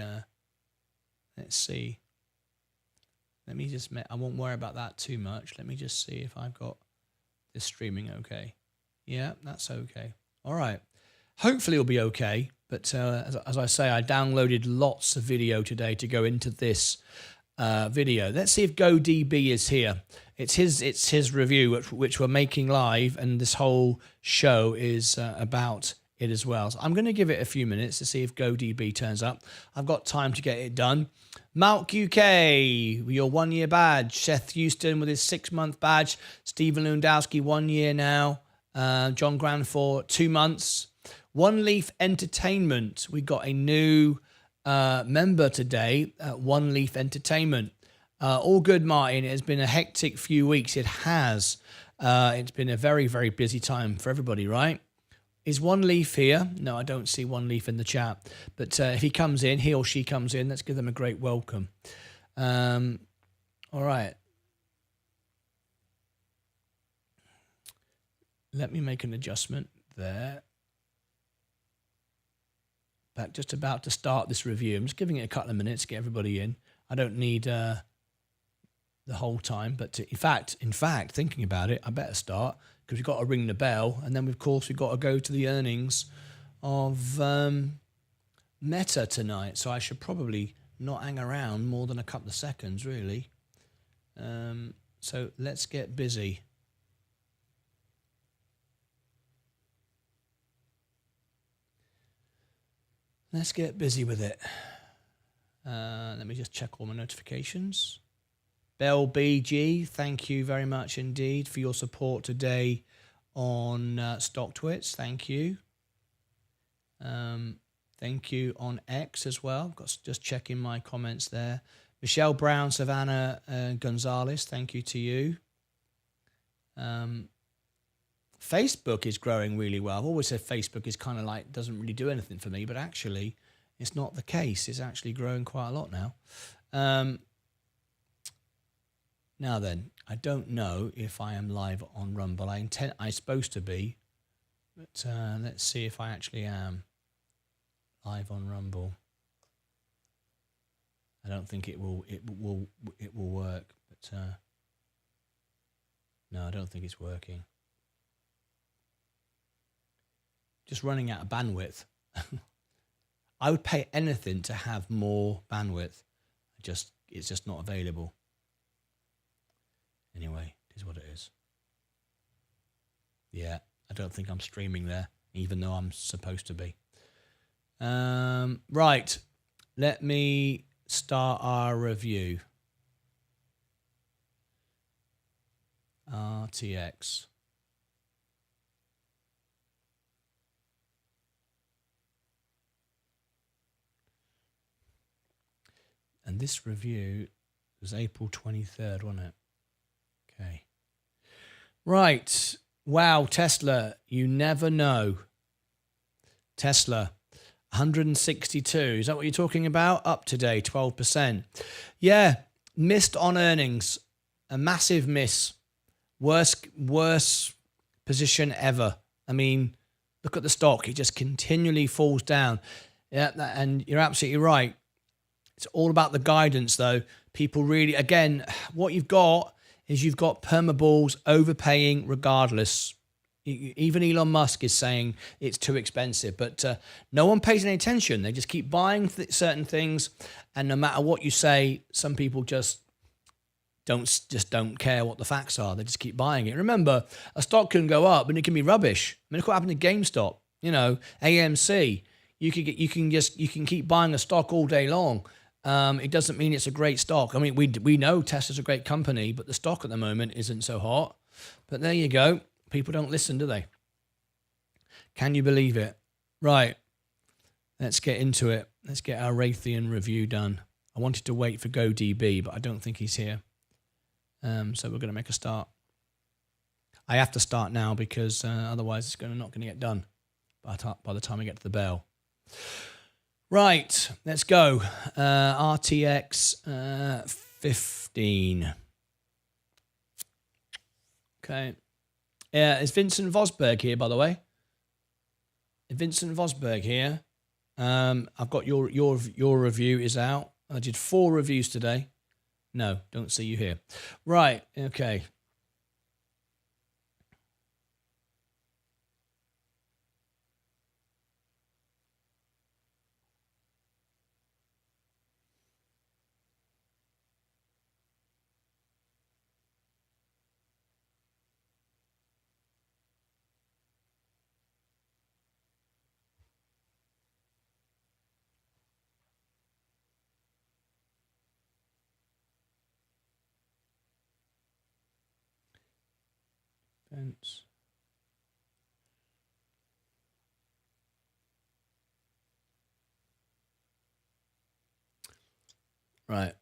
Let's see. Let me just. I won't worry about that too much. Let me just see if I've got this streaming okay. Yeah, that's okay. All right. Hopefully it'll be okay. But as I say, I downloaded lots of video today to go into this video. Let's see if GoDB is here. It's his review, which we're making live, and this whole show is about it as well. So I'm going to give it a few minutes to see if GoDB turns up. I've got time to get it done. Malk UK, your 1 year badge. Seth Houston with his 6-month badge. Stephen Lewandowski, 1 year now. John Grand for 2 months. One Leaf Entertainment. We got a new member today at One Leaf Entertainment. All good, Martin. It has been a hectic few weeks. It has. It's been a very, very busy time for everybody, right? Is One Leaf here? No, I don't see One Leaf in the chat. But if he comes in, he or she comes in, let's give them a great welcome. All right. Let me make an adjustment there. But just about to start this review. I'm just giving it a couple of minutes to get everybody in. I don't need the whole time. But in fact, thinking about it, I better start, because we've got to ring the bell, and then of course we've got to go to the earnings of Meta tonight. So I should probably not hang around more than a couple of seconds, really. So let's get busy. Let's get busy with it. Let me just check all my notifications. Bell BG, thank you very much indeed for your support today on StockTwits. Thank you. Thank you on X as well. Just checking my comments there. Michelle Brown, Savannah Gonzalez, thank you to you. Facebook is growing really well. I've always said Facebook is kind of like, doesn't really do anything for me, but actually it's not the case. It's actually growing quite a lot now. Now then, I don't know if I am live on Rumble. I'm supposed to be, but let's see if I actually am live on Rumble. I don't think it will work, but no, I don't think it's working. Just running out of bandwidth. I would pay anything to have more bandwidth. It's just not available. Anyway, it is what it is. Yeah, I don't think I'm streaming there, even though I'm supposed to be. Right, let me start our review. RTX. And this review was April 23rd, wasn't it? Okay. Right. Wow, Tesla, you never know. Tesla, 162. Is that what you're talking about? Up today, 12%. Yeah, missed on earnings. A massive miss. Worst position ever. I mean, look at the stock. It just continually falls down. Yeah, and you're absolutely right. It's all about the guidance, though. People really, again, what you've got is you've got permaballs overpaying regardless. Even Elon Musk is saying it's too expensive, but no one pays any attention. They just keep buying certain things, and no matter what you say, some people just don't care what the facts are. They just keep buying it. Remember, a stock can go up and it can be rubbish. I mean, look what happened to GameStop. AMC. You can keep buying a stock all day long. It doesn't mean it's a great stock. I mean, we know Tesla's a great company, but the stock at the moment isn't so hot. But there you go. People don't listen, do they? Can you believe it? Right. Let's get into it. Let's get our Raytheon review done. I wanted to wait for GoDB, but I don't think he's here. So we're going to make a start. I have to start now because otherwise it's not going to get done by the time I get to the bell. Right, let's go. RTX 15. Okay. Is Vincent Vosberg here, by the way? Vincent Vosberg here. I've got your review is out. I did 4 reviews today. No, don't see you here. Right, okay. Fence. Right.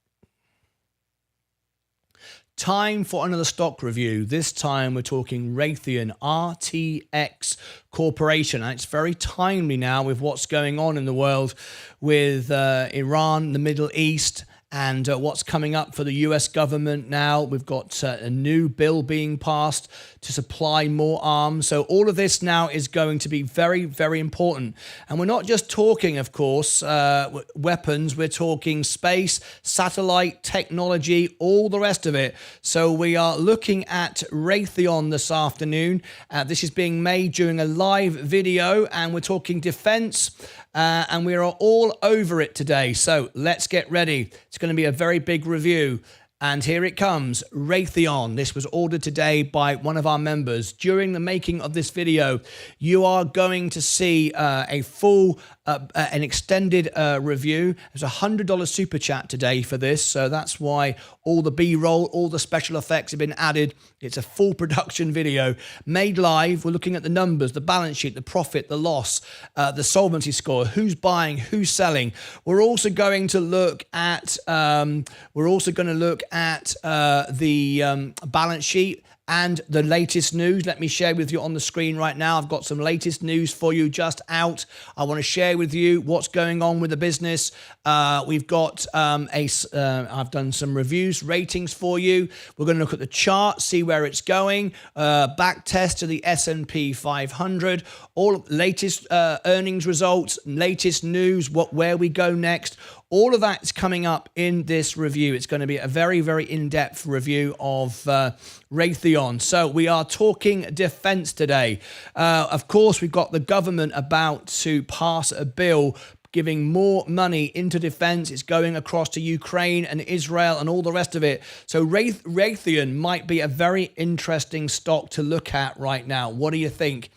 Time for another stock review. This time we're talking Raytheon RTX Corporation. And it's very timely now with what's going on in the world with Iran, the Middle East, and what's coming up for the US government now. We've got a new bill being passed to supply more arms. So all of this now is going to be very, very important. And we're not just talking, of course, weapons. We're talking space, satellite, technology, all the rest of it. So we are looking at Raytheon this afternoon. This is being made during a live video, and we're talking defense. And we are all over it today. So let's get ready. It's going to be a very big review. And here it comes, Raytheon. This was ordered today by one of our members. During the making of this video, you are going to see a full, an extended review. There's a $100 super chat today for this, so that's why all the B-roll, all the special effects have been added. It's a full production video made live. We're looking at the numbers, the balance sheet, the profit, the loss, the solvency score, who's buying, who's selling. We're also going to look at the balance sheet and the latest news. Let me share with you on the screen right now. I've got some latest news for you just out. I want to share with you what's going on with the business. We've got I've done some reviews, ratings for you. We're going to look at the chart, see where it's going, back test to the S&P 500, all latest earnings results, latest news, where we go next. All of that is coming up in this review. It's going to be a very, very in-depth review of Raytheon. So we are talking defense today. Of course, we've got the government about to pass a bill giving more money into defense. It's going across to Ukraine and Israel and all the rest of it. So Raytheon might be a very interesting stock to look at right now. What do you think?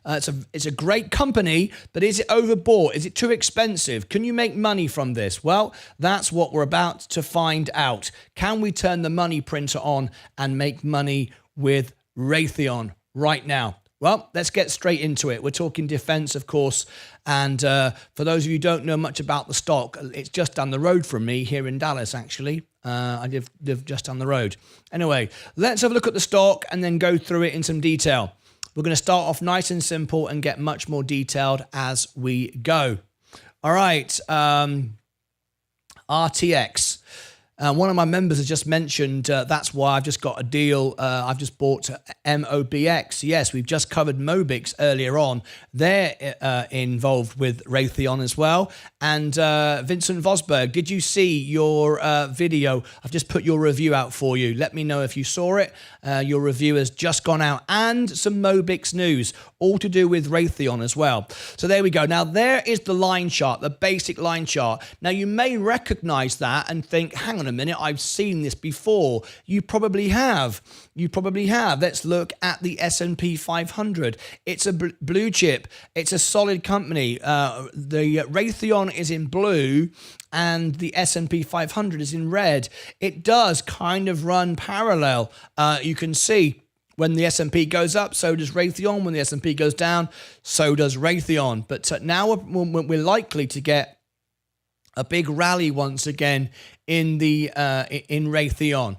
It's a great company, but is it overbought? Is it too expensive? Can you make money from this? Well, that's what we're about to find out. Can we turn the money printer on and make money with Raytheon right now? Well, let's get straight into it. We're talking defense, of course. And for those of you who don't know much about the stock, it's just down the road from me here in Dallas, actually. I live just down the road. Anyway, let's have a look at the stock and then go through it in some detail. We're going to start off nice and simple and get much more detailed as we go. All right. RTX. One of my members has just mentioned that's why I've just got a deal. I've just bought MOBX. Yes, we've just covered Mobix earlier on. They're involved with Raytheon as well. And Vincent Vosberg, did you see your video? I've just put your review out for you. Let me know if you saw it. Your review has just gone out. And some Mobix news, all to do with Raytheon as well. So there we go. Now, there is the line chart, the basic line chart. Now, you may recognize that and think, hang on a minute, I've seen this before. You probably have. Let's look at the S&P 500. It's a blue chip. It's a solid company. The Raytheon is in blue and the S&P 500 is in red. It does kind of run parallel. You can see when the S&P goes up, so does Raytheon. When the S&P goes down, so does Raytheon. But now we're likely to get a big rally once again in Raytheon.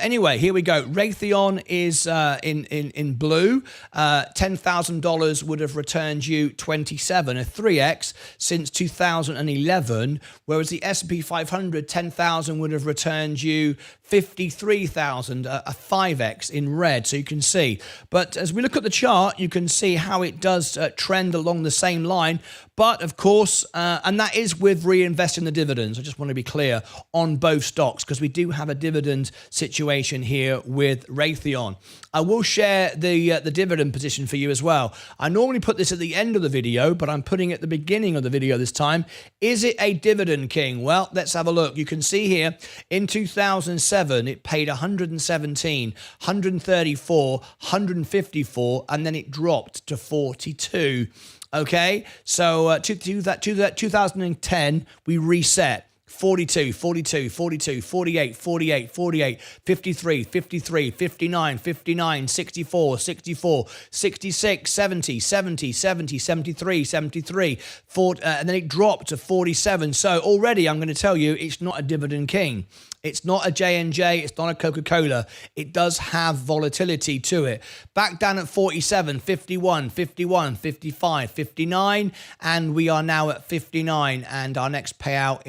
Anyway, here we go. Raytheon is in blue. $10,000 would have returned you 27, a 3x since 2011, whereas the S&P 500, 10,000 would have returned you 53,000, a 5x in red, so you can see. But as we look at the chart, you can see how it does trend along the same line. But of course, and that is with reinvesting the dividends. I just want to be clear on both stocks because we do have a dividend situation here with Raytheon. I will share the dividend position for you as well. I normally put this at the end of the video, but I'm putting it at the beginning of the video this time. Is it a dividend king? Well, let's have a look. You can see here in 2007, it paid 117, 134, 154, and then it dropped to 42. Okay, so to 2010, we reset. 42, 42, 42, 48, 48, 48, 53, 53, 59, 59, 64, 64, 66, 70, 70, 70, 73, 73, 40, and then it dropped to 47. So already I'm going to tell you it's not a dividend king. It's not a J&J, it's not a Coca-Cola. It does have volatility to it. Back down at 47, 51, 51, 55, 59, and we are now at 59. And our next payout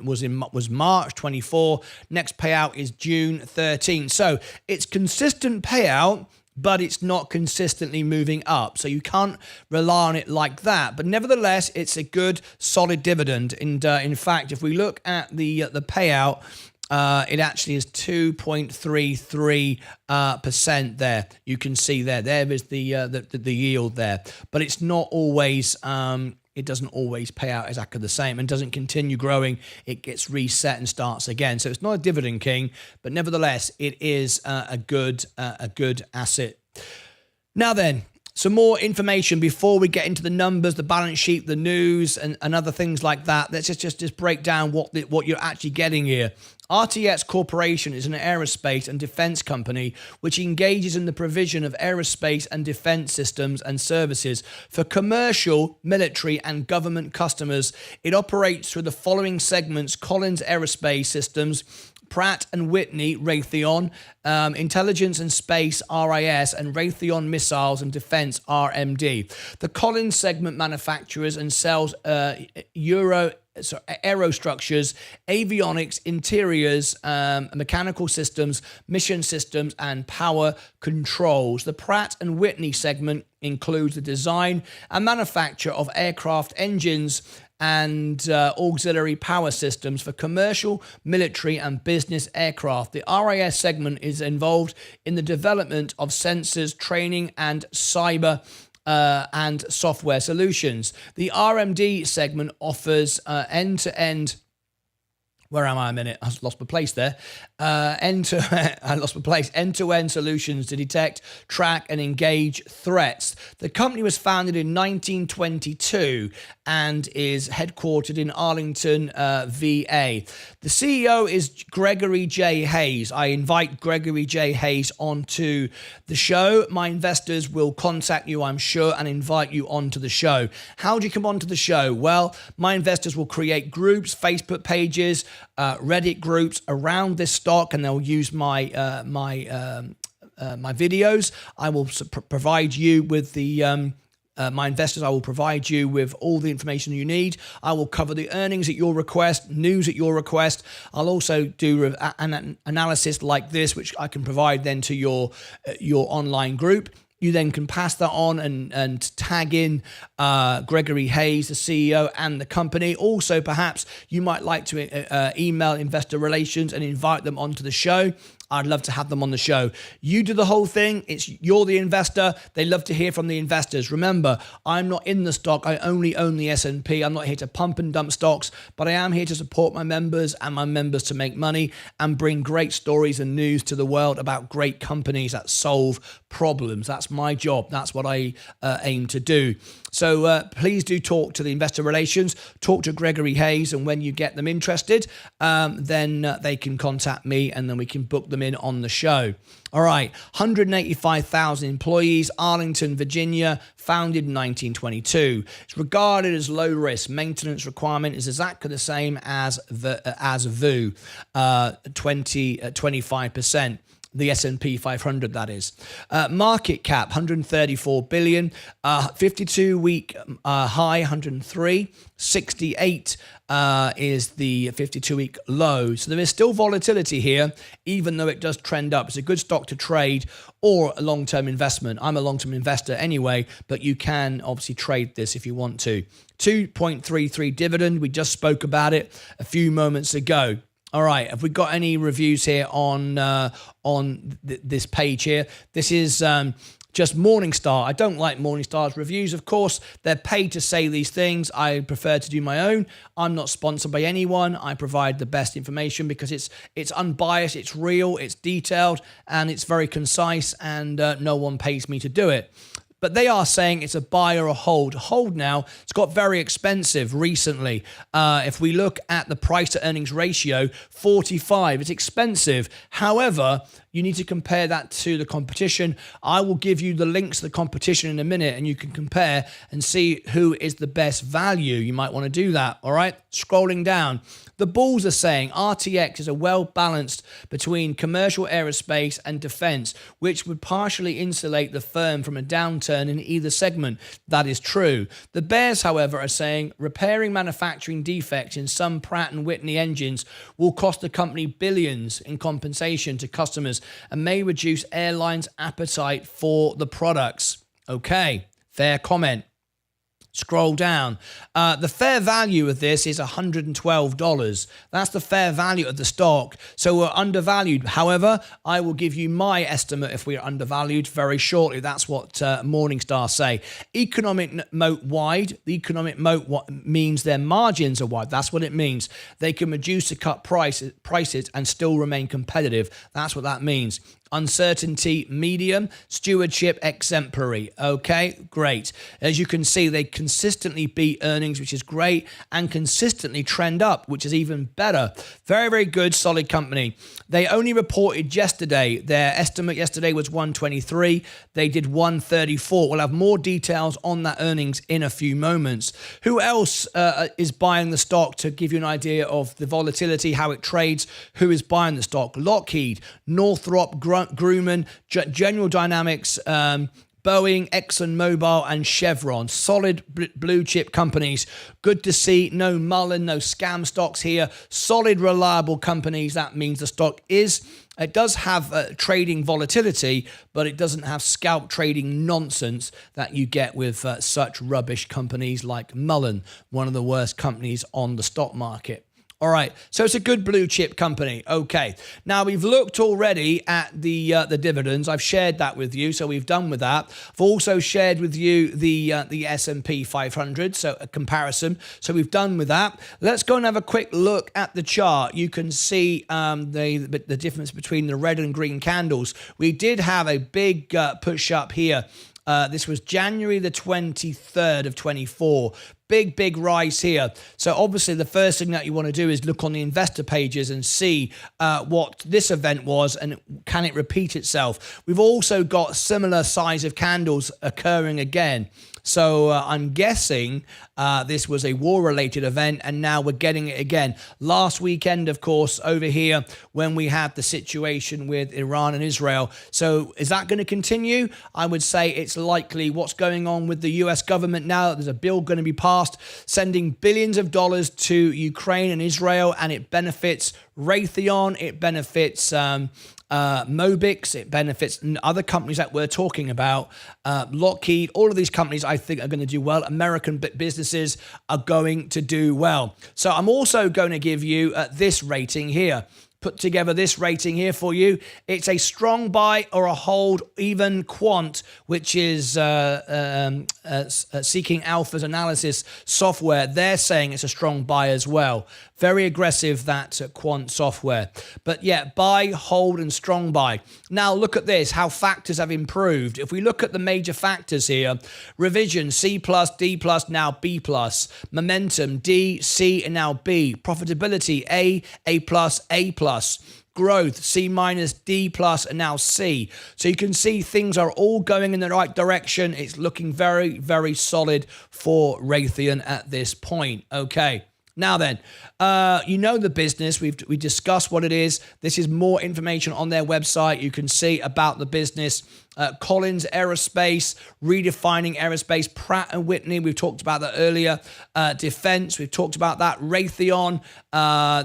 was March 24. Next payout is June 13. So it's consistent payout, but it's not consistently moving up. So you can't rely on it like that. But nevertheless, it's a good, solid dividend. And in fact, if we look at the payout, it actually is 2.33% there. You can see there. There is the yield there. But it's not always. It doesn't always pay out exactly the same and doesn't continue growing. It gets reset and starts again. So it's not a dividend king, but nevertheless, it is a good asset. Now then, some more information before we get into the numbers, the balance sheet, the news, and other things like that. Let's just break down what you're actually getting here. RTX Corporation is an aerospace and defense company which engages in the provision of aerospace and defense systems and services for commercial, military, and government customers. It operates through the following segments: Collins Aerospace Systems, Pratt & Whitney, Raytheon, Intelligence and Space, RIS, and Raytheon Missiles and Defense, RMD. The Collins segment manufactures and sells aerostructures, avionics, interiors, mechanical systems, mission systems, and power controls. The Pratt & Whitney segment includes the design and manufacture of aircraft engines and auxiliary power systems for commercial, military, and business aircraft. The RIS segment is involved in the development of sensors, training, and cyber and software solutions. The RMD segment offers end-to-end. Where am I a minute? I lost my place there. End-to-end solutions to detect, track, and engage threats. The company was founded in 1922 and is headquartered in Arlington, VA. The CEO is Gregory J. Hayes. I invite Gregory J. Hayes onto the show. My investors will contact you, I'm sure, and invite you onto the show. How do you come onto the show? Well, my investors will create groups, Facebook pages, Reddit groups around this stock, and they'll use my videos. I will provide you with the my investors. I will provide you with all the information you need. I will cover the earnings at your request, news at your request. I'll also do an analysis like this, which I can provide then to your online group. You then can pass that on and tag in Gregory Hayes, the CEO, and the company. Also, perhaps you might like to email investor relations and invite them onto the show. I'd love to have them on the show. You do the whole thing. You're the investor. They love to hear from the investors. Remember, I'm not in the stock. I only own the S&P. I'm not here to pump and dump stocks, but I am here to support my members and my members to make money and bring great stories and news to the world about great companies that solve problems. That's my job. That's what I aim to do. So please do talk to the investor relations, talk to Gregory Hayes, and when you get them interested, then they can contact me and then we can book them in on the show. All right, 185,000 employees, Arlington, Virginia, founded in 1922. It's regarded as low risk. Maintenance requirement is exactly the same as VU, 25%. The S&P 500, that is. Market cap, 134 billion. 52-week high, 103. 68 is the 52-week low. So there is still volatility here, even though it does trend up. It's a good stock to trade or a long-term investment. I'm a long-term investor anyway, but you can obviously trade this if you want to. 2.33 dividend. We just spoke about it a few moments ago. All right, have we got any reviews here on this page here? This is just Morningstar. I don't like Morningstar's reviews, of course. They're paid to say these things. I prefer to do my own. I'm not sponsored by anyone. I provide the best information because it's unbiased, it's real, it's detailed, and it's very concise, and no one pays me to do it. But they are saying it's a buy or a hold. Hold now, it's got very expensive recently. If we look at the price to earnings ratio, 45, it's expensive. However, you need to compare that to the competition. I will give you the links to the competition in a minute and you can compare and see who is the best value. You might want to do that, all right? Scrolling down. The bulls are saying RTX is a well-balanced between commercial aerospace and defense, which would partially insulate the firm from a downturn in either segment. That is true. The bears, however, are saying repairing manufacturing defects in some Pratt & Whitney engines will cost the company billions in compensation to customers and may reduce airlines' appetite for the products. Okay, fair comment. Scroll down. The fair value of this is $112. That's the fair value of the stock. So we're undervalued. However, I will give you my estimate if we are undervalued very shortly. That's what Morningstar say. Economic moat wide. The economic moat means their margins are wide. That's what it means. They can reduce to cut prices and still remain competitive. That's what that means. Uncertainty medium, stewardship exemplary. Okay, great. As you can see, they consistently beat earnings, which is great, and consistently trend up, which is even better. Very, very good, solid company. They only reported yesterday. Their estimate yesterday was 123. They did 134. We'll have more details on that earnings in a few moments. Who else is buying the stock to give you an idea of the volatility, how it trades? Who is buying the stock? Lockheed, Northrop Grumman, General Dynamics, Boeing, ExxonMobil, and Chevron. Solid blue chip companies. Good to see. No Mullen, no scam stocks here. Solid, reliable companies. That means the stock it does have trading volatility, but it doesn't have scalp trading nonsense that you get with such rubbish companies like Mullen, one of the worst companies on the stock market. All right, so it's a good blue chip company. Okay, now we've looked already at the dividends. I've shared that with you, so we've done with that. I've also shared with you the S&P 500, so a comparison. So we've done with that. Let's go and have a quick look at the chart. You can see the difference between the red and green candles. We did have a big push up here. This was January the 23rd of 24. Big rise here. So obviously the first thing that you want to do is look on the investor pages and see what this event was and can it repeat itself. We've also got similar size of candles occurring again. So I'm guessing this was a war-related event, and now we're getting it again. Last weekend, of course, over here, when we had the situation with Iran and Israel. So is that going to continue? I would say it's likely. What's going on with the US government now? There's a bill going to be passed, sending billions of dollars to Ukraine and Israel, and it benefits Raytheon, it benefits Mobix, it benefits other companies that we're talking about, Lockheed. All of these companies I think are going to do well. American businesses are going to do well. So I'm also going to give you this rating here. put together this rating here for you. It's a strong buy or a hold, even quant, which is Seeking Alpha's analysis software. They're saying it's a strong buy as well. Very aggressive, that quant software. But yeah, buy, hold, and strong buy. Now look at this, how factors have improved. If we look at the major factors here, revision, C+, D+, now B+. Momentum, D, C, and now B. Profitability, A+, A+. Growth, C-, D+, and now C. So you can see things are all going in the right direction. It's looking very, very solid for Raytheon at this point. Okay. Now then, you know the business. We discussed what it is. This is more information on their website. You can see about the business. Collins Aerospace, redefining aerospace. Pratt & Whitney, we've talked about that earlier. Defense, we've talked about that. Raytheon,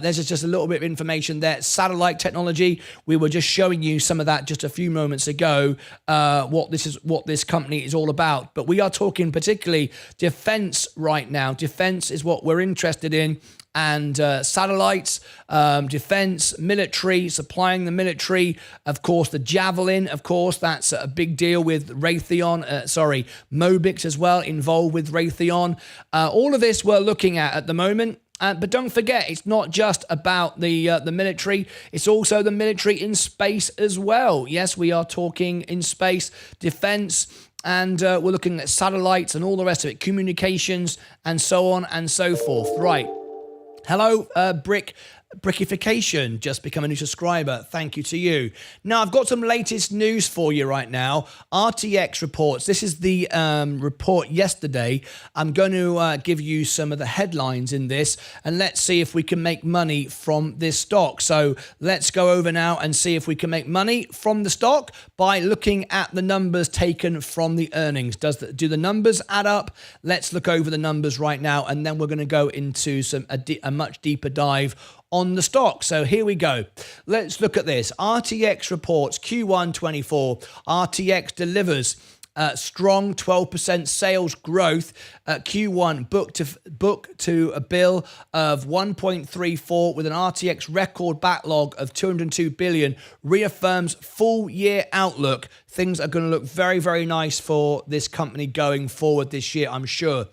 there's just a little bit of information there. Satellite technology, we were just showing you some of that just a few moments ago, what this company is all about. But we are talking particularly defense right now. Defense is what we're interested in. And satellites, defense, military, supplying the military, of course, the Javelin, of course, that's a big deal with Raytheon, Mobix as well, involved with Raytheon. All of this we're looking at the moment. But don't forget, it's not just about the military. It's also the military in space as well. Yes, we are talking in space, defense, and we're looking at satellites and all the rest of it, communications, and so on and so forth. Right. Hello, Brickification, just become a new subscriber. Thank you to you. Now, I've got some latest news for you right now. RTX reports. This is the report yesterday. I'm going to give you some of the headlines in this, and let's see if we can make money from this stock. So let's go over now and see if we can make money from the stock by looking at the numbers taken from the earnings. Do the numbers add up? Let's look over the numbers right now, and then we're going to go into a much deeper dive on the stock. So here we go. Let's look at this. RTX reports Q1 24. RTX delivers strong 12% sales growth. Q1 book to a bill of 1.34 with an RTX record backlog of 202 billion. Reaffirms full year outlook. Things are going to look very, very nice for this company going forward this year, I'm sure.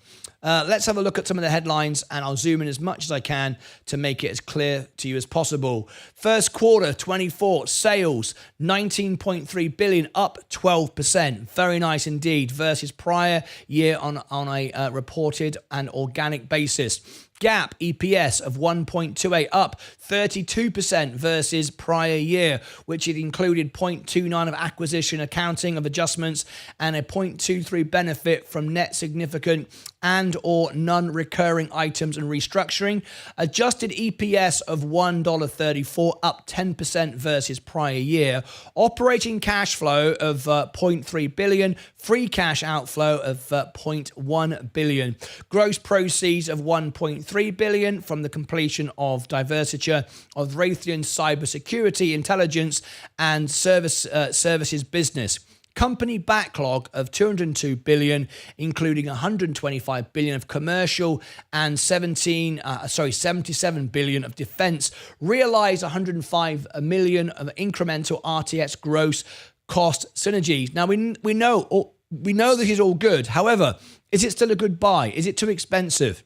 Let's have a look at some of the headlines, and I'll zoom in as much as I can to make it as clear to you as possible. First quarter 24 sales 19.3 billion, up 12%. Very nice indeed versus prior year on a reported and organic basis. GAAP EPS of 1.28, up 32% versus prior year, which it included 0.29 of acquisition accounting of adjustments and a 0.23 benefit from net significant and or non-recurring items and restructuring. Adjusted EPS of $1.34, up 10% versus prior year. Operating cash flow of 0.3 billion. Free cash outflow of 0.1 billion. Gross proceeds of 1.3 billion from the completion of divestiture of Raytheon's cybersecurity, intelligence, and services business. Company backlog of 202 billion, including 125 billion of commercial and 77 billion of defense. Realized 105 million of incremental RTX gross cost synergies. Now we know this is all good. However, is it still a good buy? Is it too expensive?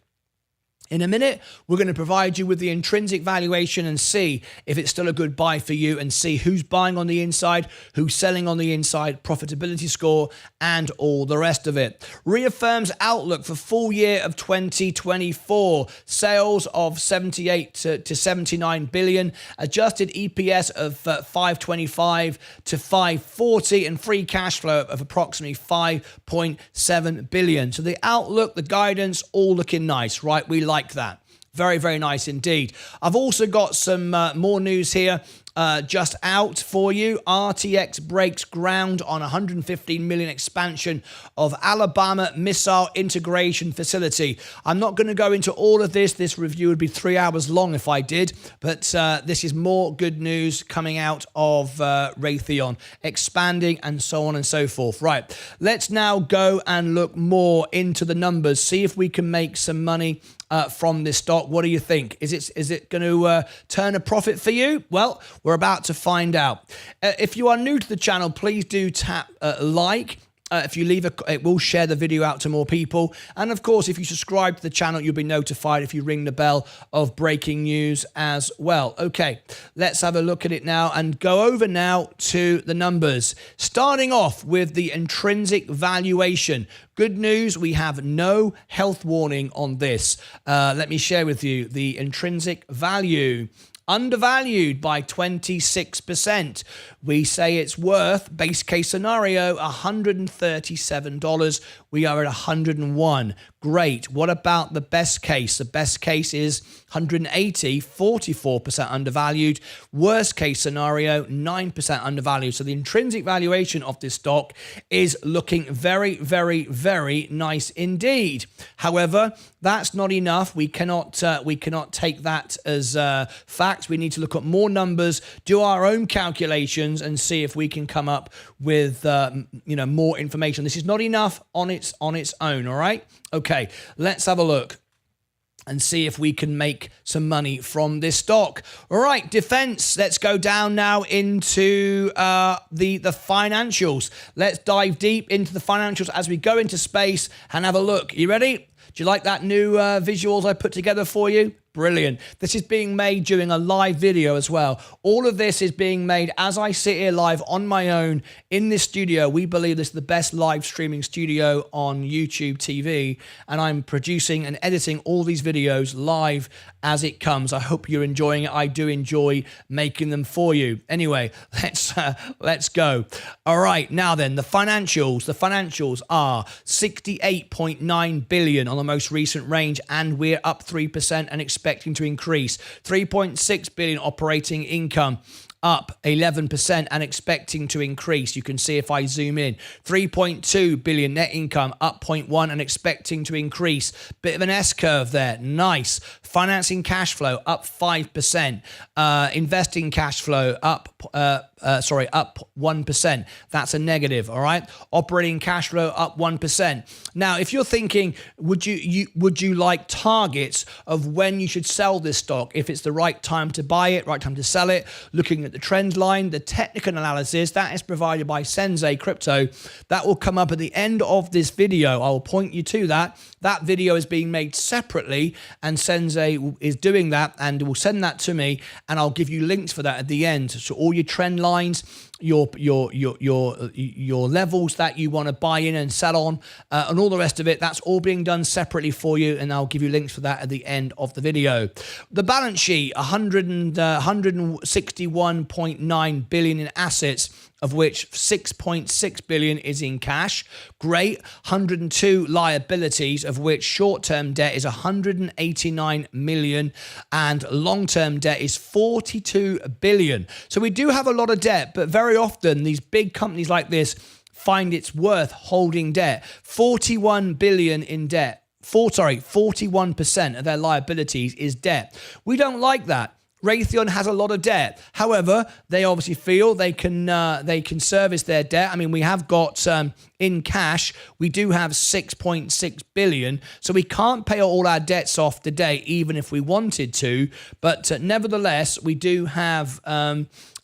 In a minute, we're going to provide you with the intrinsic valuation and see if it's still a good buy for you, and see who's buying on the inside, who's selling on the inside, profitability score, and all the rest of it. Reaffirms outlook for full year of 2024. Sales of 78 to 79 billion, adjusted EPS of 5.25 to 5.40, and free cash flow of approximately 5.7 billion. So the outlook, the guidance, all looking nice, right? We like that. Very, very nice indeed. I've also got some more news here. just out for you. RTX breaks ground on 115 million expansion of Alabama Missile Integration Facility. I'm not going to go into all of this. This review would be 3 hours long if I did, but this is more good news coming out of Raytheon, expanding and so on and so forth. Right, let's now go and look more into the numbers, see if we can make some money from this stock. What do you think? Is it going to turn a profit for you? Well, we're about to find out. If you are new to the channel, please do tap like. If you leave it will share the video out to more people. And of course, if you subscribe to the channel, you'll be notified if you ring the bell of breaking news as well. Okay, let's have a look at it now and go over now to the numbers. Starting off with the intrinsic valuation. Good news, we have no health warning on this. Let me share with you the intrinsic value. Undervalued by 26%. We say it's worth, base case scenario, $137. We are at 101. Great. What about the best case? The best case is 180, 44% undervalued. Worst case scenario, 9% undervalued. So the intrinsic valuation of this stock is looking very, very, very nice indeed. However, that's not enough. We cannot take that as fact. We need to look at more numbers, do our own calculations, and see if we can come up with more information. This is not enough on its own. All right. Okay. Let's have a look and see if we can make some money from this stock. All right, defense. Let's go down now into the financials. Let's dive deep into the financials as we go into space and have a look. You ready? Do you like that new visuals I put together for you? Brilliant. This is being made during a live video as well. All of this is being made as I sit here live on my own in this studio. We believe this is the best live streaming studio on YouTube TV, and I'm producing and editing all these videos live as it comes. I hope you're enjoying it. I do enjoy making them for you. Anyway, let's go. All right, now then, the financials. The financials are 68.9 billion on the most recent range, and we're up 3% and expecting to increase. 3.6 billion operating income, up 11% and expecting to increase. You can see if I zoom in, 3.2 billion net income, up 0.1 and expecting to increase. Bit of an S curve there. Nice. Financing cash flow up 5%. Investing cash flow up 1%. That's a negative. All right. Operating cash flow up 1%. Now, if you're thinking, would you like targets of when you should sell this stock? If it's the right time to buy it, right time to sell it, looking at the trend line, the technical analysis that is provided by Sensei Crypto, that will come up at the end of this video. I will point you to that. That video is being made separately, and Sensei is doing that and will send that to me, and I'll give you links for that at the end. So all your trend lines, your levels that you want to buy in and sell on, and all the rest of it, that's all being done separately for you, and I'll give you links for that at the end of the video. The balance sheet, 161.9 billion in assets, of which 6.6 billion is in cash. Great. 102 liabilities, of which short-term debt is 189 million and long-term debt is 42 billion. So we do have a lot of debt, but very often these big companies like this find it's worth holding debt. 41 billion in debt. 41% of their liabilities is debt. We don't like that. Raytheon has a lot of debt. However, they obviously feel they can service their debt. I mean, we have got in cash, we do have 6.6 billion, so we can't pay all our debts off today, even if we wanted to. But nevertheless, we do have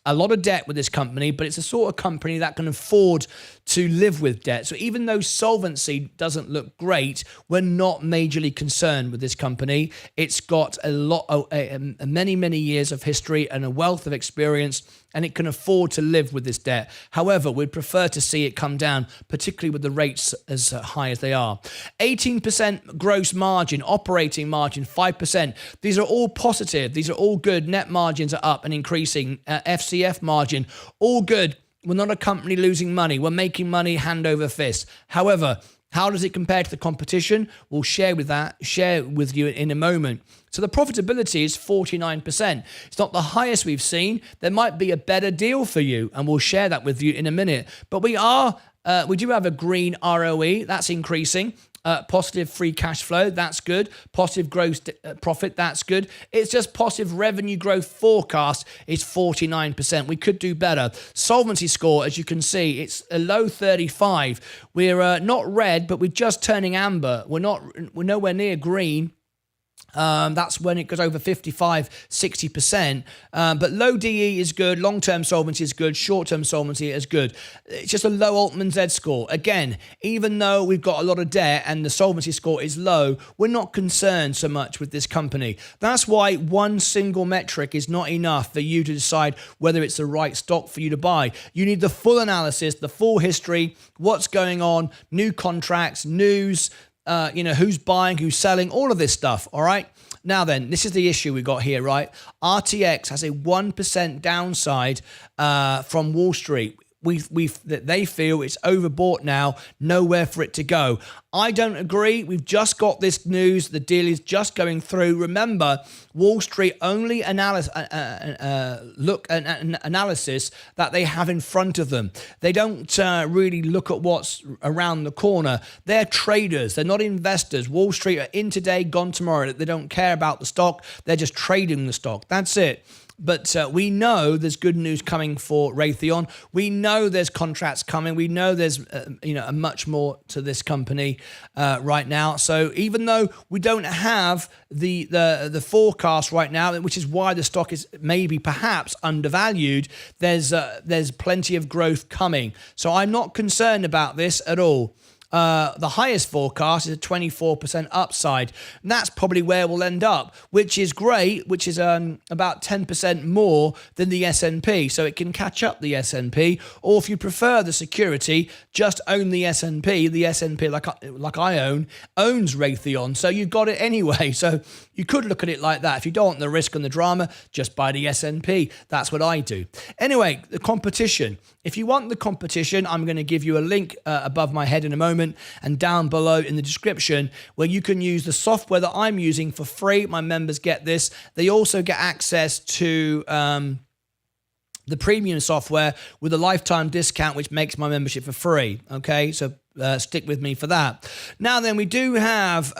a lot of debt with this company, but it's a sort of company that can afford to live with debt. So even though solvency doesn't look great, we're not majorly concerned with this company. It's got many years of history and a wealth of experience, and it can afford to live with this debt. However, we'd prefer to see it come down, particularly with the rates as high as they are. 18% gross margin, operating margin 5%. These are all positive. These are all good. Net margins are up and increasing. FCF margin, all good. We're not a company losing money. We're making money hand over fist. However, How does it compare to the competition? We'll share with you in a moment. So the profitability is 49%. It's not the highest we've seen. There might be a better deal for you, and we'll share that with you in a minute. But we do have a green ROE. That's increasing. Positive free cash flow, that's good. Positive gross profit, that's good. It's just positive revenue growth forecast is 49%. We could do better. Solvency score, as you can see, it's a low 35. We're not red, but we're just turning amber. We're nowhere near green. That's when it goes over 55, 60%. But low DE is good, long-term solvency is good, short-term solvency is good. It's just a low Altman Z score. Again, even though we've got a lot of debt and the solvency score is low, we're not concerned so much with this company. That's why one single metric is not enough for you to decide whether it's the right stock for you to buy. You need the full analysis, the full history, what's going on, new contracts, news, who's buying, who's selling, all of this stuff, all right? Now then, this is the issue we got here, right? RTX has a 1% downside from Wall Street. They feel it's overbought now, nowhere for it to go. I don't agree. We've just got this news. The deal is just going through. Remember, Wall Street only analysis that they have in front of them. They don't really look at what's around the corner. They're traders. They're not investors. Wall Street are in today, gone tomorrow. They don't care about the stock. They're just trading the stock. That's it. But we know there's good news coming for Raytheon. We know there's contracts coming. We know there's a much more to this company right now. So even though we don't have the forecast right now, which is why the stock is maybe perhaps undervalued, there's plenty of growth coming. So I'm not concerned about this at all. The highest forecast is a 24% upside. And that's probably where we'll end up, which is great, which is about 10% more than the S&P. So it can catch up the S&P, or if you prefer the security, just own the S&P. The S&P, like I owns Raytheon. So you've got it anyway. So you could look at it like that. If you don't want the risk and the drama, just buy the S&P. That's what I do. Anyway, the competition. If you want the competition, I'm going to give you a link above my head in a moment and down below in the description where you can use the software that I'm using for free. My members get this. They also get access to the premium software with a lifetime discount, which makes my membership for free. Okay, so stick with me for that. Now then, we do have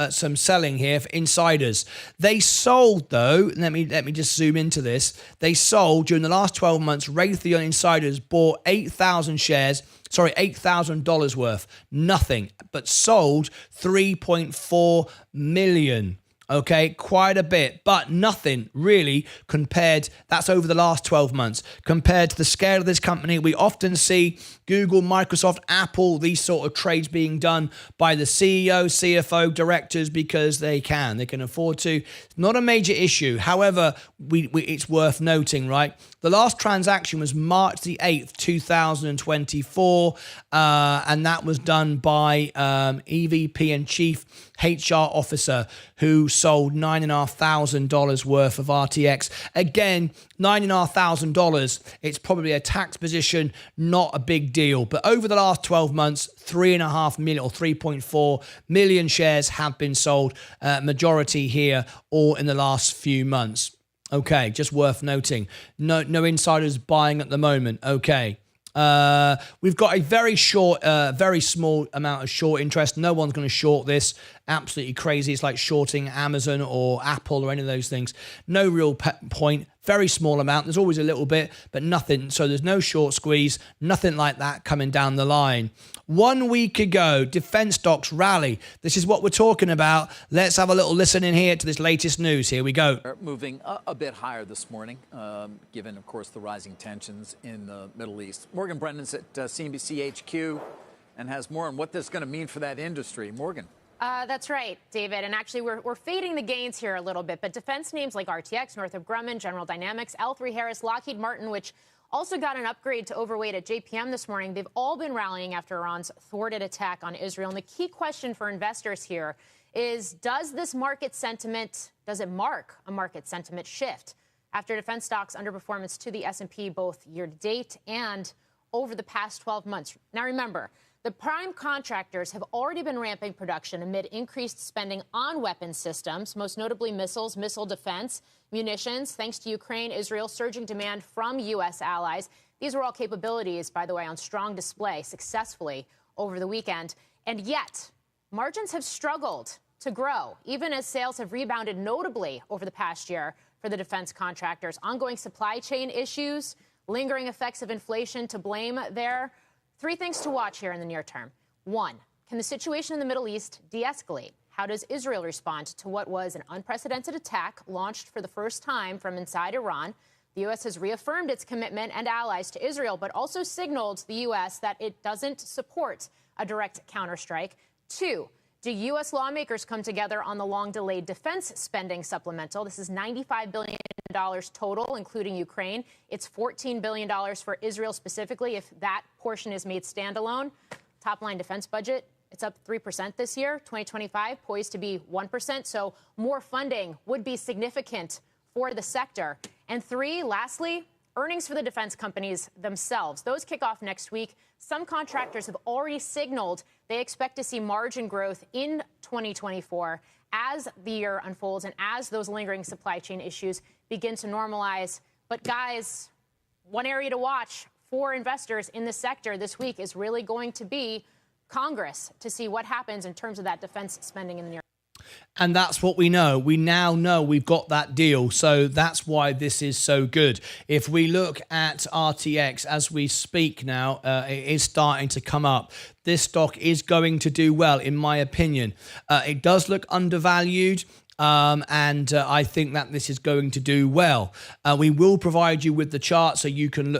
some selling here for insiders. They sold though. Let me just zoom into this. They sold during the last 12 months. Raytheon insiders bought 8,000 shares. Sorry, $8,000 worth. Nothing, but sold 3.4 million. Okay, quite a bit, but nothing really compared. That's over the last 12 months. Compared to the scale of this company, we often see Google, Microsoft, Apple, these sort of trades being done by the CEO, CFO, directors because they can afford to. It's not a major issue. However, it's worth noting, right? The last transaction was March the 8th, 2024, and that was done by EVP and Chief HR Officer who sold $9,500 worth of RTX. Again, $9,500, it's probably a tax position, not a big deal. But over the last 12 months, 3.5 million or 3.4 million shares have been sold, majority here, all in the last few months. Okay, just worth noting. No insiders buying at the moment. Okay. We've got a very small amount of short interest. No one's going to short this. Absolutely crazy. It's like shorting Amazon or Apple or any of those things. No real point. Very small amount. There's always a little bit, but nothing. So there's no short squeeze, nothing like that coming down the line. 1 week ago, defense stocks rally. This is what we're talking about. Let's have a little listen in here to this latest news. Here we go. Moving a bit higher this morning, given, of course, the rising tensions in the Middle East. Morgan Brennan's at CNBC HQ and has more on what this is going to mean for that industry. Morgan. That's right, David. And actually, we're fading the gains here a little bit. But defense names like RTX, Northrop Grumman, General Dynamics, L3Harris, Lockheed Martin, which also got an upgrade to overweight at JPM this morning. They've all been rallying after Iran's thwarted attack on Israel. And the key question for investors here is, does it mark a market sentiment shift after defense stocks underperformance to the S&P both year to date and over the past 12 months? Now, remember, The prime contractors have already been ramping production amid increased spending on weapons systems, most notably missiles, missile defense, munitions, thanks to Ukraine, Israel, surging demand from U.S. allies. These were all capabilities, by the way, on strong display successfully over the weekend. And yet, margins have struggled to grow, even as sales have rebounded notably over the past year for the defense contractors. Ongoing supply chain issues, lingering effects of inflation to blame there. 3 things to watch here in the near term. 1, can the situation in the Middle East de-escalate? How does Israel respond to what was an unprecedented attack launched for the first time from inside Iran? The U.S. has reaffirmed its commitment and allies to Israel, but also signaled to the U.S. that it doesn't support a direct counterstrike. 2, do U.S. lawmakers come together on the long-delayed defense spending supplemental? This is $95 billion total, including Ukraine. It's $14 billion for Israel specifically, if that portion is made standalone. Top-line defense budget, it's up 3% this year. 2025 poised to be 1%, so more funding would be significant for the sector. And 3, lastly, earnings for the defense companies themselves. Those kick off next week. Some contractors have already signaled they expect to see margin growth in 2024 as the year unfolds and as those lingering supply chain issues begin to normalize. But guys, one area to watch for investors in the sector this week is really going to be Congress, to see what happens in terms of that defense spending in the near. And that's what we know. We now know we've got that deal. So that's why this is so good. If we look at RTX as we speak now, it is starting to come up. This stock is going to do well, in my opinion. It does look undervalued. And I think that this is going to do well. We will provide you with the chart so you can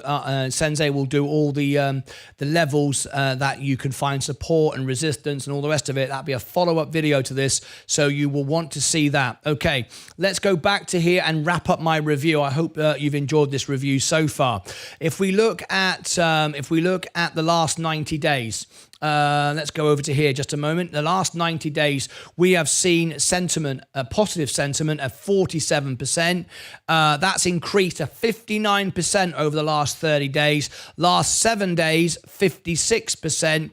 Sensei will do all the levels that you can find support and resistance and all the rest of it. That'll be a follow-up video to this, so you will want to see that. Okay, let's go back to here and wrap up my review. I hope you've enjoyed this review so far. If we look at the last 90 days. Let's go over to here just a moment. The last 90 days, we have seen sentiment, positive sentiment of 47%. That's increased to 59% over the last 30 days. Last 7 days, 56%.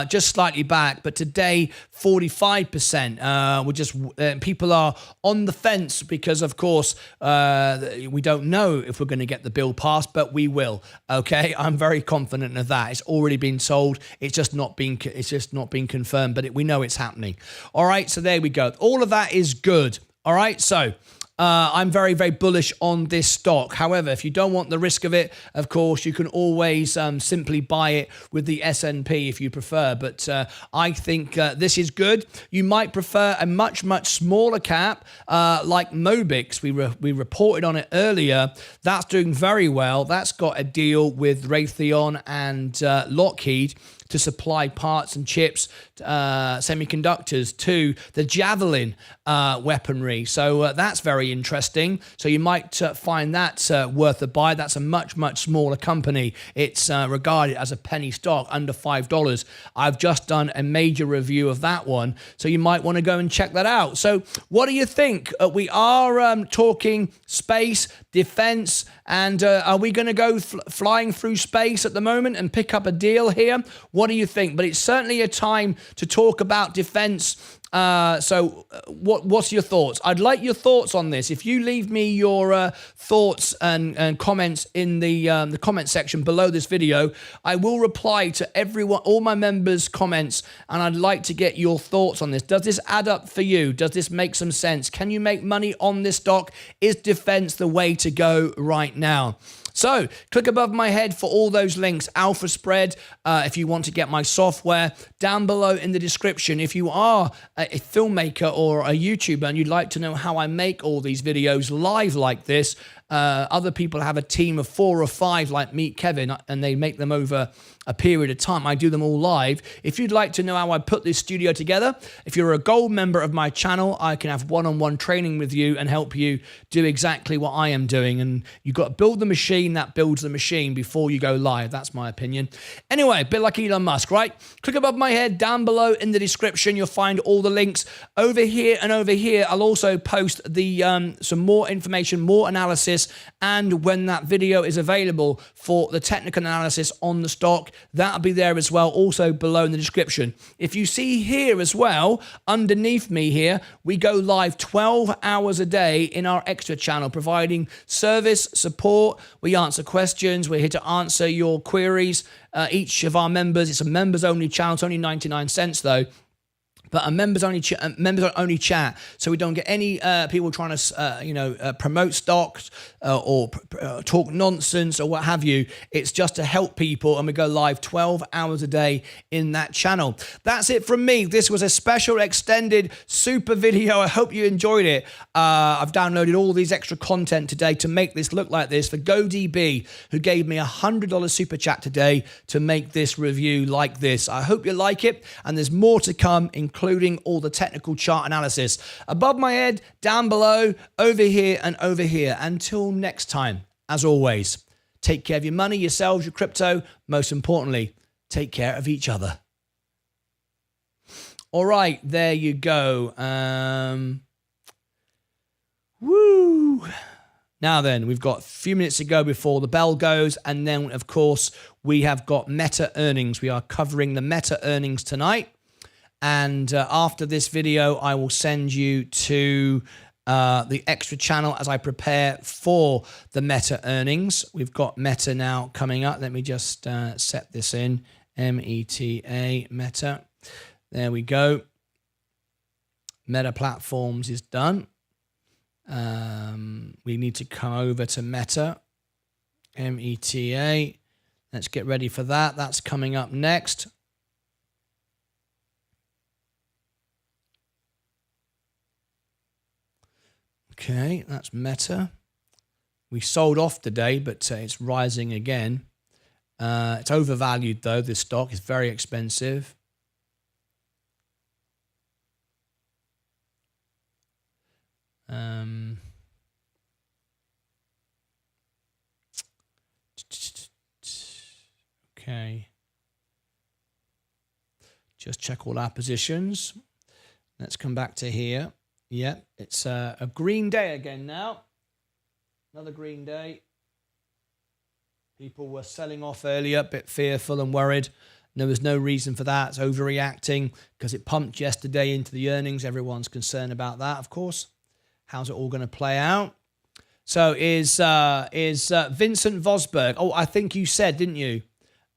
Just slightly back, but today 45%. We're just people are on the fence because, of course, we don't know if we're going to get the bill passed, but we will. Okay, I'm very confident of that. It's already been sold. It's just not been confirmed, but we know it's happening. All right, so there we go. All of that is good. All right, so. I'm very, very bullish on this stock. However, if you don't want the risk of it, of course, you can always simply buy it with the S&P if you prefer. But I think this is good. You might prefer a much, much smaller cap like Mobix. We reported on it earlier. That's doing very well. That's got a deal with Raytheon and Lockheed to supply parts and chips, semiconductors to the Javelin weaponry. So that's very interesting. So you might find that worth a buy. That's a much, much smaller company. It's regarded as a penny stock, under $5. I've just done a major review of that one. So you might want to go and check that out. So what do you think? We are talking space, defense, and are we going to go flying through space at the moment and pick up a deal here? What do you think? But it's certainly a time to talk about defense. So what's your thoughts? I'd like your thoughts on this. If you leave me your thoughts and comments in the comment section below this video, I will reply to everyone, all my members' comments, and I'd like to get your thoughts on this. Does this add up for you? Does this make some sense? Can you make money on this stock? Is defense the way to go right now? So click above my head for all those links. Alpha Spread, if you want to get my software, down below in the description. If you are a filmmaker or a YouTuber and you'd like to know how I make all these videos live like this, other people have a team of 4 or 5 like Meet Kevin, and they make them over a period of time. I do them all live. If you'd like to know how I put this studio together, if you're a gold member of my channel, I can have one-on-one training with you and help you do exactly what I am doing. And you've got to build the machine that builds the machine before you go live. That's my opinion. Anyway, a bit like Elon Musk, right? Click above my head, down below in the description. You'll find all the links over here and over here. I'll also post the some more information, more analysis analysis, and when that video is available for the technical analysis on the stock, that'll be there as well, also below in the description. If you see here as well, underneath me here, we go live 12 hours a day in our extra channel, providing service, support. We answer questions. We're here to answer your queries. Each of our members, it's a members only channel. It's only 99 cents though. But a members only chat, so we don't get any people trying to promote stocks or talk nonsense or what have you. It's just to help people, and we go live 12 hours a day in that channel. That's it from me. This was a special extended super video. I hope you enjoyed it. I've downloaded all these extra content today to make this look like this for GoDB, who gave me $100 super chat today to make this review like this. I hope you like it, and there's more to come, including all the technical chart analysis above my head, down below, over here, and over here. Until next time, as always, take care of your money, yourselves, your crypto. Most importantly, take care of each other. All right, there you go. Woo! Now then, we've got a few minutes to go before the bell goes, and then, of course, we have got Meta earnings. We are covering the Meta earnings tonight. And after this video, I will send you to the extra channel as I prepare for the Meta earnings. We've got Meta now coming up. Let me just set this in. META, Meta. There we go. Meta Platforms is done. We need to come over to Meta. META. Let's get ready for that. That's coming up next. Okay, that's Meta. We sold off today, but it's rising again. It's overvalued, though, this stock. Is very expensive. Okay. Just check all our positions. Let's come back to here. Yeah, it's a green day again now. Another green day. People were selling off earlier, a bit fearful and worried. There was no reason for that. It's overreacting because it pumped yesterday into the earnings. Everyone's concerned about that, of course. How's it all going to play out? So is Vincent Vosberg? Oh, I think you said, didn't you?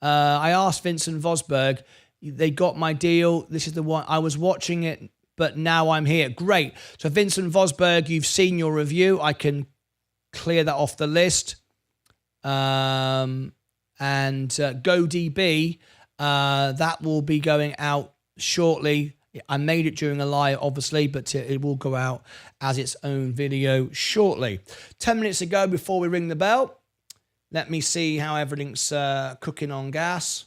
I asked Vincent Vosberg. They got my deal. This is the one. I was watching it, but now I'm here. Great. So Vincent Vosberg, you've seen your review. I can clear that off the list. And GoDB, that will be going out shortly. I made it during a live, obviously, but it will go out as its own video shortly. 10 minutes ago, before we ring the bell, let me see how everything's cooking on gas.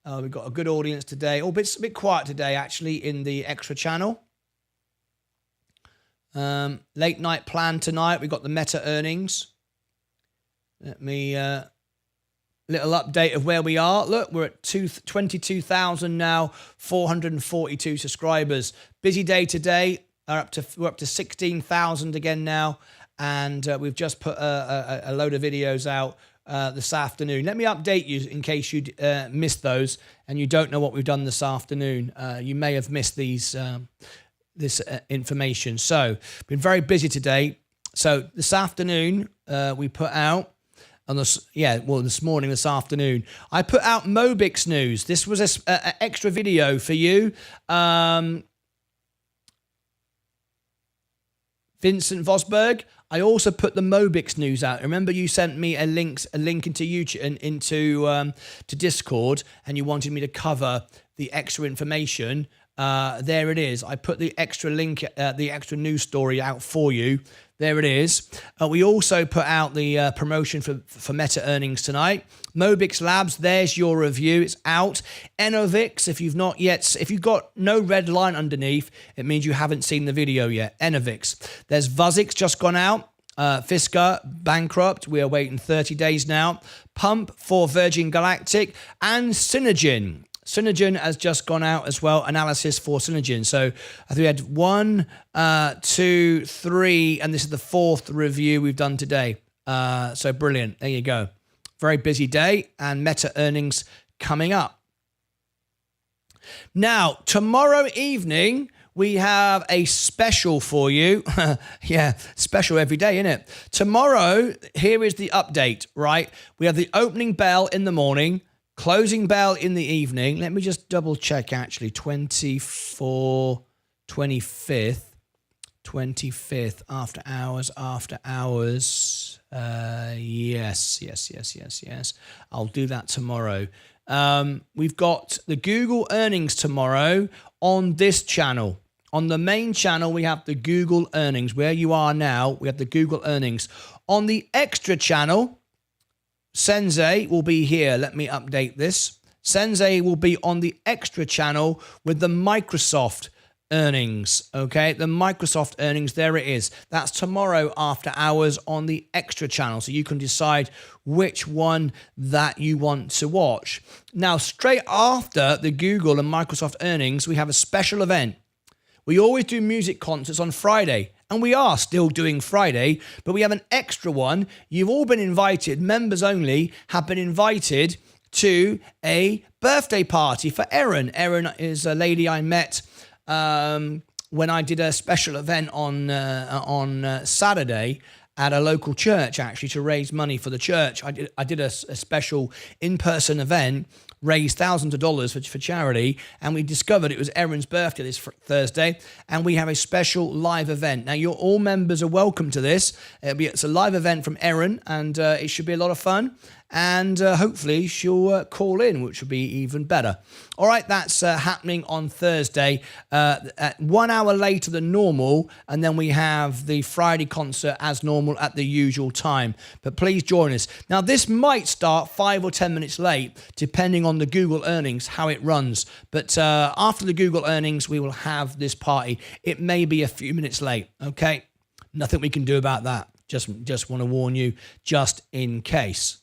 We've got a good audience today. Oh, it's a bit quiet today, actually, in the extra channel. Late night plan tonight. We've got the Meta earnings. Let me... little update of where we are. Look, we're at 22,000 now, 442 subscribers. Busy day today. We're up to 16,000 again now, and we've just put a load of videos out this afternoon. Let me update you in case you missed those and you don't know what we've done this afternoon. You may have missed this information. So, been very busy today. So this afternoon we put out. This morning, this afternoon, I put out Mobix news. This was an extra video for you. Vincent Vosberg. I also put the Mobix news out. Remember, you sent me a link into YouTube and into to Discord, and you wanted me to cover the extra information. There it is. I put the extra link, the extra news story out for you. There it is. We also put out the promotion for Meta earnings tonight. Mobix Labs, there's your review. It's out. Enovix, if you've got no red line underneath, it means you haven't seen the video yet. Enovix. There's Vuzix, just gone out. Fisker, bankrupt. We are waiting 30 days now. Pump for Virgin Galactic. And Synergin. Synergen has just gone out as well. Analysis for Synergen. So I think we had 1, 2, 3, and this is the 4th review we've done today. So brilliant. There you go. Very busy day, and Meta earnings coming up. Now, tomorrow evening, we have a special for you. Yeah, special every day, isn't it? Tomorrow, here is the update, right? We have the opening bell in the morning, closing bell in the evening. Let me just double check, actually. 25th, after hours. Yes. I'll do that tomorrow. We've got the Google earnings tomorrow on this channel. On the main channel, we have the Google earnings. Where you are now, we have the Google earnings. On the extra channel, Sensei will be here. Let me update this. Sensei will be on the extra channel with the Microsoft earnings. Okay, the Microsoft earnings, there it is. That's tomorrow after hours on the extra channel. So you can decide which one that you want to watch. Now, straight after the Google and Microsoft earnings, we have a special event. We always do music concerts on Friday, and we are still doing Friday, but we have an extra one. You've all been invited, members only have been invited to a birthday party for Erin. Erin is a lady I met when I did a special event on Saturday at a local church, actually, to raise money for the church. I did a special in-person event, raised thousands of dollars for charity, and we discovered it was Erin's birthday this Thursday, and we have a special live event. Now, you're all members are welcome to this. It's a live event from Erin, and it should be a lot of fun. And hopefully she'll call in, which will be even better. All right, that's happening on Thursday, at 1 hour later than normal, and then we have the Friday concert as normal at the usual time. But please join us. Now, this might start 5 or 10 minutes late, depending on the Google earnings, how it runs. But after the Google earnings, we will have this party. It may be a few minutes late, okay? Nothing we can do about that. Just want to warn you, just in case.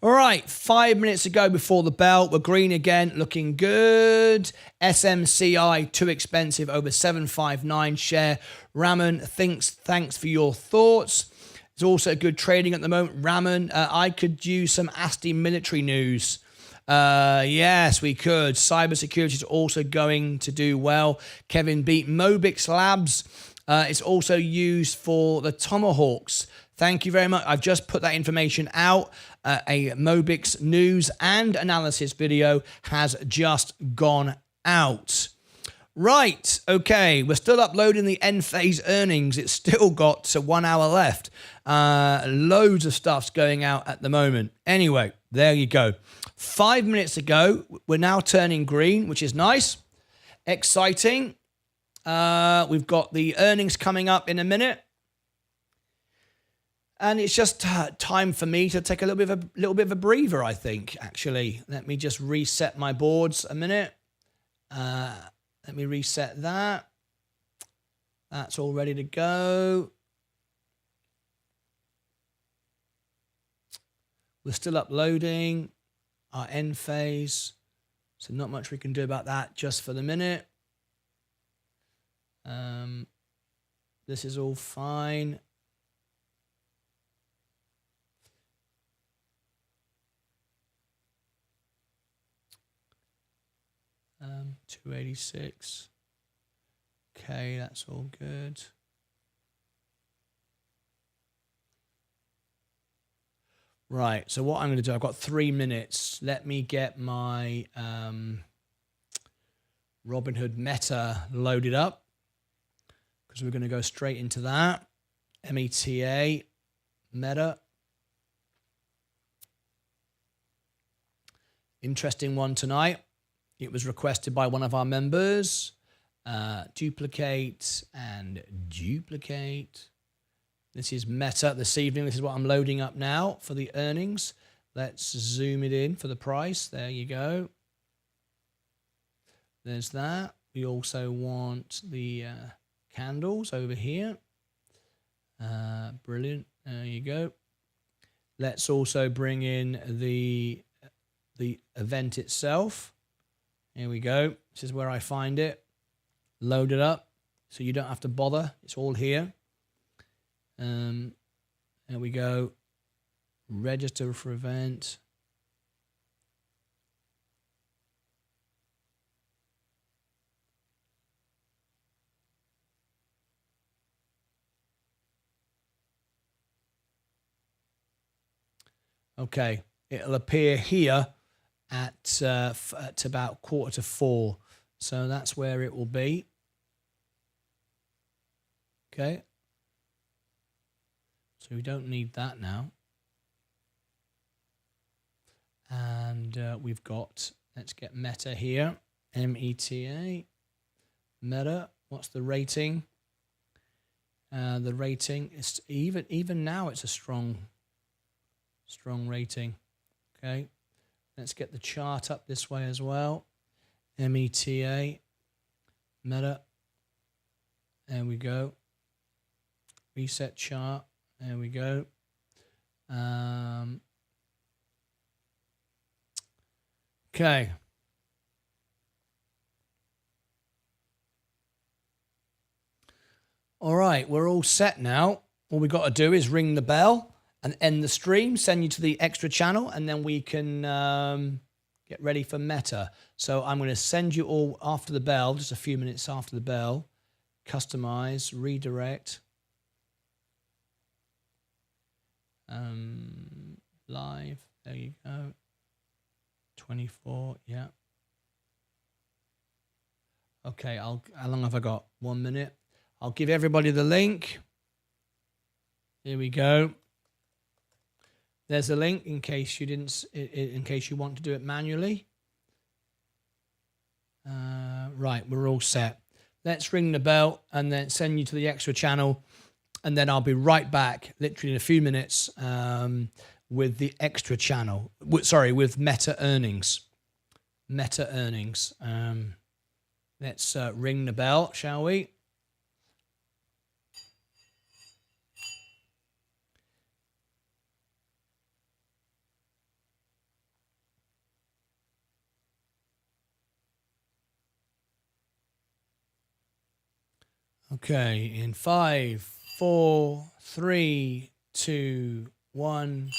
All right, 5 minutes to go before the bell. We're green again, looking good. SMCI, too expensive, over 759 share. Raman, thanks for your thoughts. It's also good trading at the moment. Raman, I could use some ASTI military news. Yes, we could. Cybersecurity is also going to do well. Kevin beat Mobix Labs. It's also used for the Tomahawks. Thank you very much. I've just put that information out. A Mobix news and analysis video has just gone out. Right, okay, we're still uploading the end phase earnings. It's still got 1 hour left. Loads of stuff's going out at the moment. Anyway, there you go. 5 minutes ago, we're now turning green, which is nice. Exciting. We've got the earnings coming up in a minute. And it's just time for me to take a little bit of a breather, I think, actually. Let me just reset my boards a minute. Let me reset that. That's all ready to go. We're still uploading our end phase. So not much we can do about that just for the minute. This is all fine. Um, 286. Okay, that's all good. Right, so what I'm going to do, I've got 3 minutes. Let me get my Robinhood Meta loaded up, because we're going to go straight into that. META, Meta. Interesting one tonight. It was requested by one of our members. Duplicate and duplicate. This is Meta this evening. This is what I'm loading up now for the earnings. Let's zoom it in for the price. There you go. There's that. We also want the candles over here. Brilliant. There you go. Let's also bring in the the event itself. Here we go. This is where I find it. Load it up so you don't have to bother. It's all here. There we go. Register for event. Okay, it'll appear here at about 3:45. So that's where it will be. Okay. So we don't need that now. And we've got, let's get Meta here. META. Meta. What's the rating? The rating is even now it's a strong rating. Okay. Let's get the chart up this way as well. META. Meta. There we go. Reset chart. There we go. Okay. All right, we're all set now. All we've got to do is ring the bell and end the stream, send you to the extra channel, and then we can get ready for Meta. So I'm going to send you all after the bell, just a few minutes after the bell. Customize, redirect. Live, there you go. 24, yeah. Okay, how long have I got? 1 minute. I'll give everybody the link. Here we go. There's a link in case you didn't, in case you want to do it manually. Right, we're all set. Let's ring the bell and then send you to the extra channel. And then I'll be right back, literally in a few minutes, with the extra channel. With Meta earnings. Meta earnings. Let's ring the bell, shall we? Okay, in 5, 4, 3, 2, 1.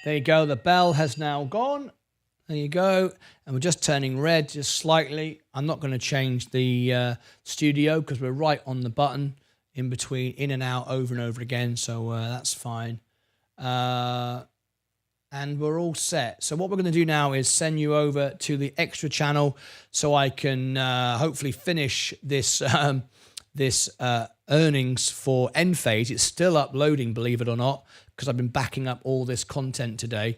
There you go. The bell has now gone. There you go. And we're just turning red just slightly. I'm not going to change the studio because we're right on the button in between, in and out, over and over again. So that's fine. And we're all set. So what we're going to do now is send you over to the extra channel so I can hopefully finish this this earnings for end phase. It's still uploading, believe it or not, because I've been backing up all this content today.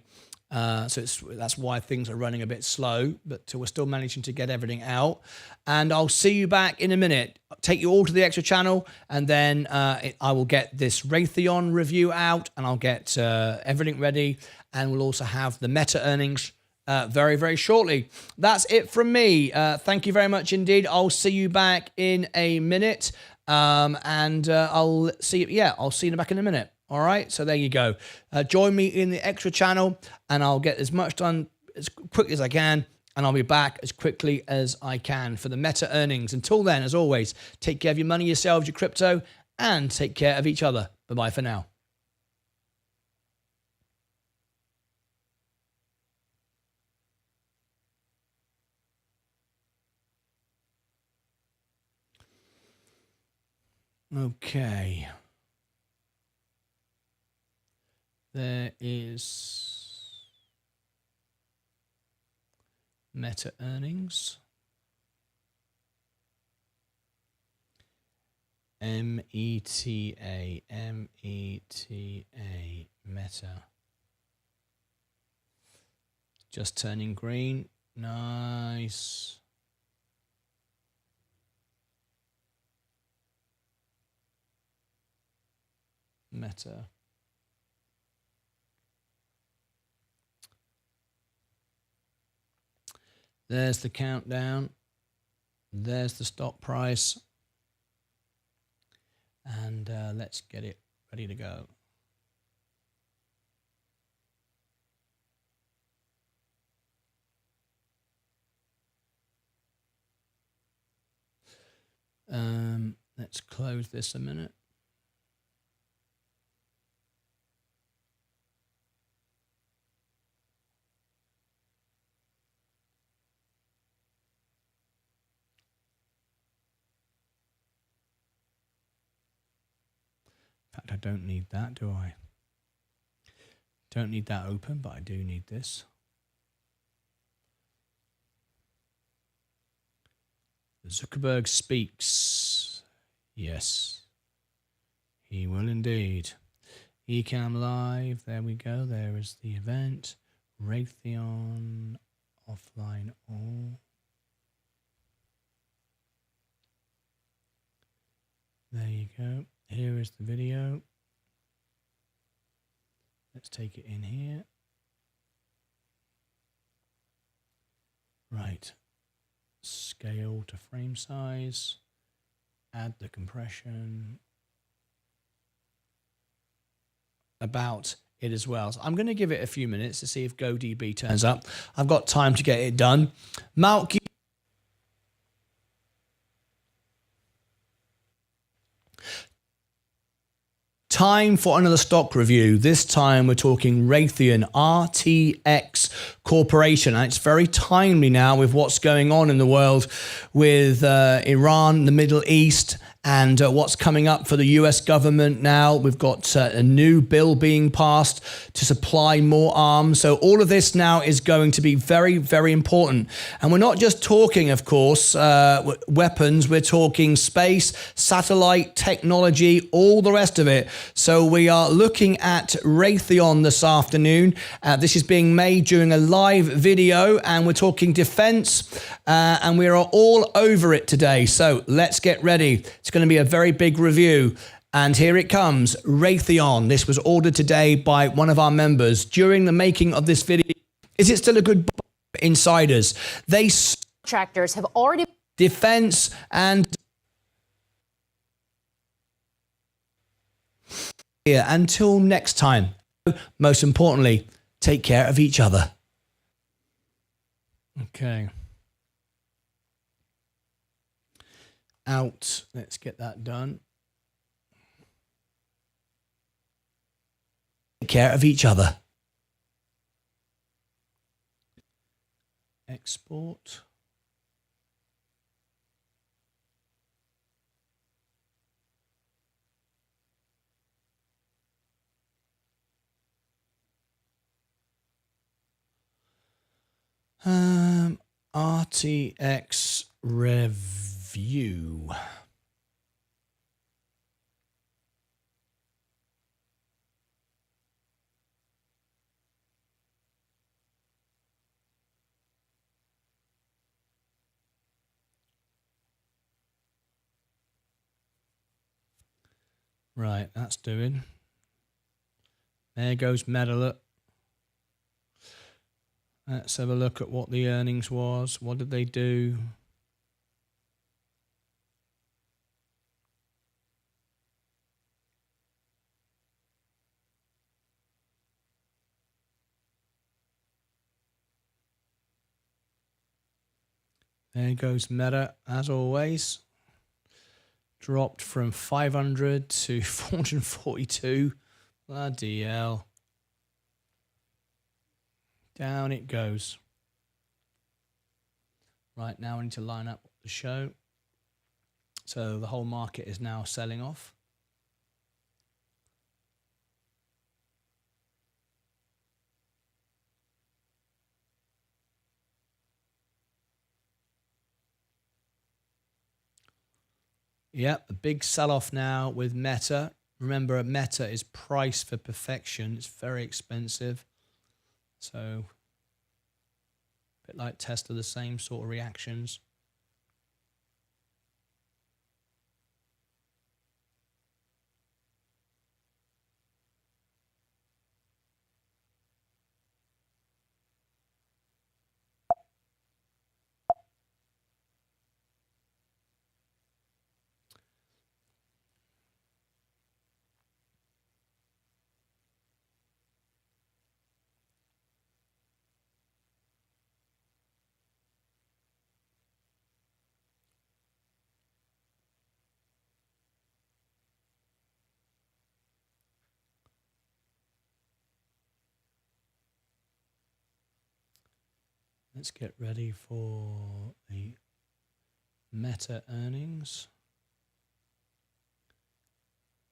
So that's why things are running a bit slow, but we're still managing to get everything out. And I'll see you back in a minute. I'll take you all to the extra channel, and then I will get this Raytheon review out, and I'll get everything ready. And we'll also have the Meta earnings very, very shortly. That's it from me. Thank you very much indeed. I'll see you back in a minute. And I'll see you. Yeah, I'll see you back in a minute. All right. So there you go. Join me in the extra channel, and I'll get as much done as quickly as I can. And I'll be back as quickly as I can for the Meta earnings. Until then, as always, take care of your money, yourselves, your crypto, and take care of each other. Bye-bye for now. Okay. There is Meta earnings. META, Meta. Just turning green. Nice. Meta. There's the countdown. There's the stock price. And let's get it ready to go. Let's close this a minute. In fact, I don't need that, do I? Don't need that open, but I do need this. Zuckerberg speaks. Yes, he will indeed. Ecamm Live, there we go. There is the event. Raytheon offline all. There you go. Here is the video. Let's take it in here. Right. Scale to frame size. Add the compression. About it as well. So I'm going to give it a few minutes to see if GoDB turns up. I've got time to get it done. Malky. Time for another stock review. This time we're talking Raytheon RTX Corporation. And it's very timely now with what's going on in the world with Iran, the Middle East, and what's coming up for the US government now. We've got a new bill being passed to supply more arms. So all of this now is going to be very, very important. And we're not just talking, of course, weapons. We're talking space, satellite, technology, all the rest of it. So we are looking at Raytheon this afternoon. This is being made during a live video, and we're talking defense, and we are all over it today. So let's get ready. It's going to be a very big review. And here it comes, Raytheon. This was ordered today by one of our members during the making of this video. Is it still a good buy? Insiders? They Contractors have already defense and here. Until next time, most importantly, take care of each other. Okay. Out. Let's get that done. Take care of each other. Export. RTX review. Right, that's doing. There goes Meta. Let's have a look at what the earnings was. What did they do? There goes Meta, as always. Dropped from 500 to 442. Bloody hell. Down it goes. Right, now I need to line up the show. So the whole market is now selling off. Yep, a big sell-off now with Meta. Remember, Meta is priced for perfection. It's very expensive. So, a bit like Tesla, the same sort of reactions. Let's get ready for the Meta earnings.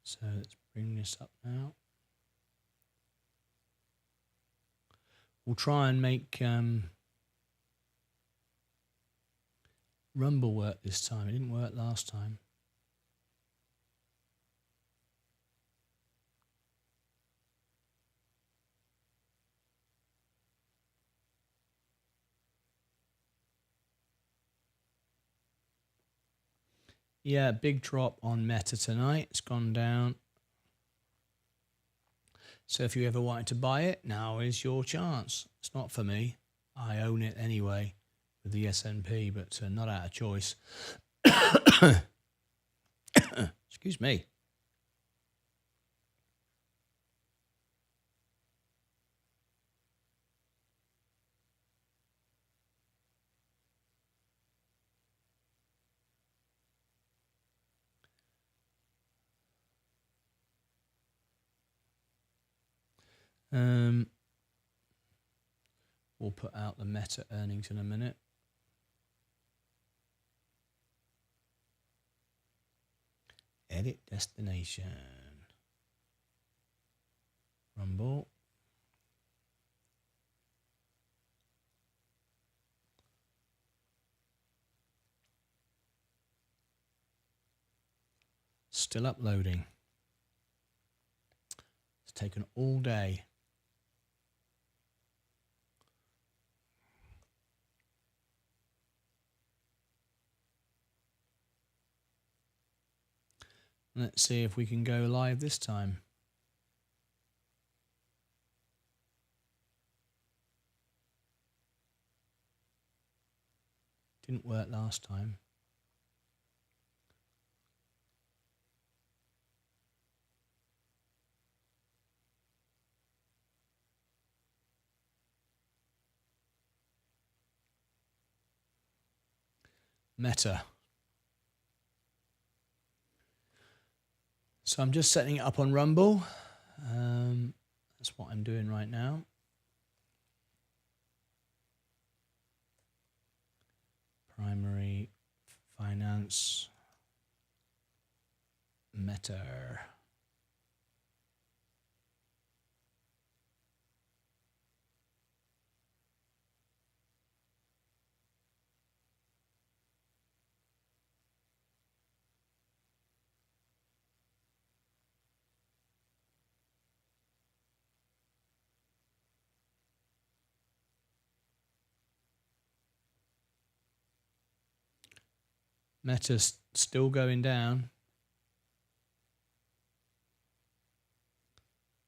So let's bring this up now. We'll try and make Rumble work this time. It didn't work last time. Yeah, big drop on Meta tonight. It's gone down. So if you ever wanted to buy it, now is your chance. It's not for me. I own it anyway with the S&P, but not out of choice. Excuse me. We'll put out the Meta earnings in a minute. Edit destination. Rumble. Still uploading. It's taken all day. Let's see if we can go live this time. Didn't work last time. Meta. So I'm just setting it up on Rumble. That's what I'm doing right now. Primary finance. Meta. Meta's still going down.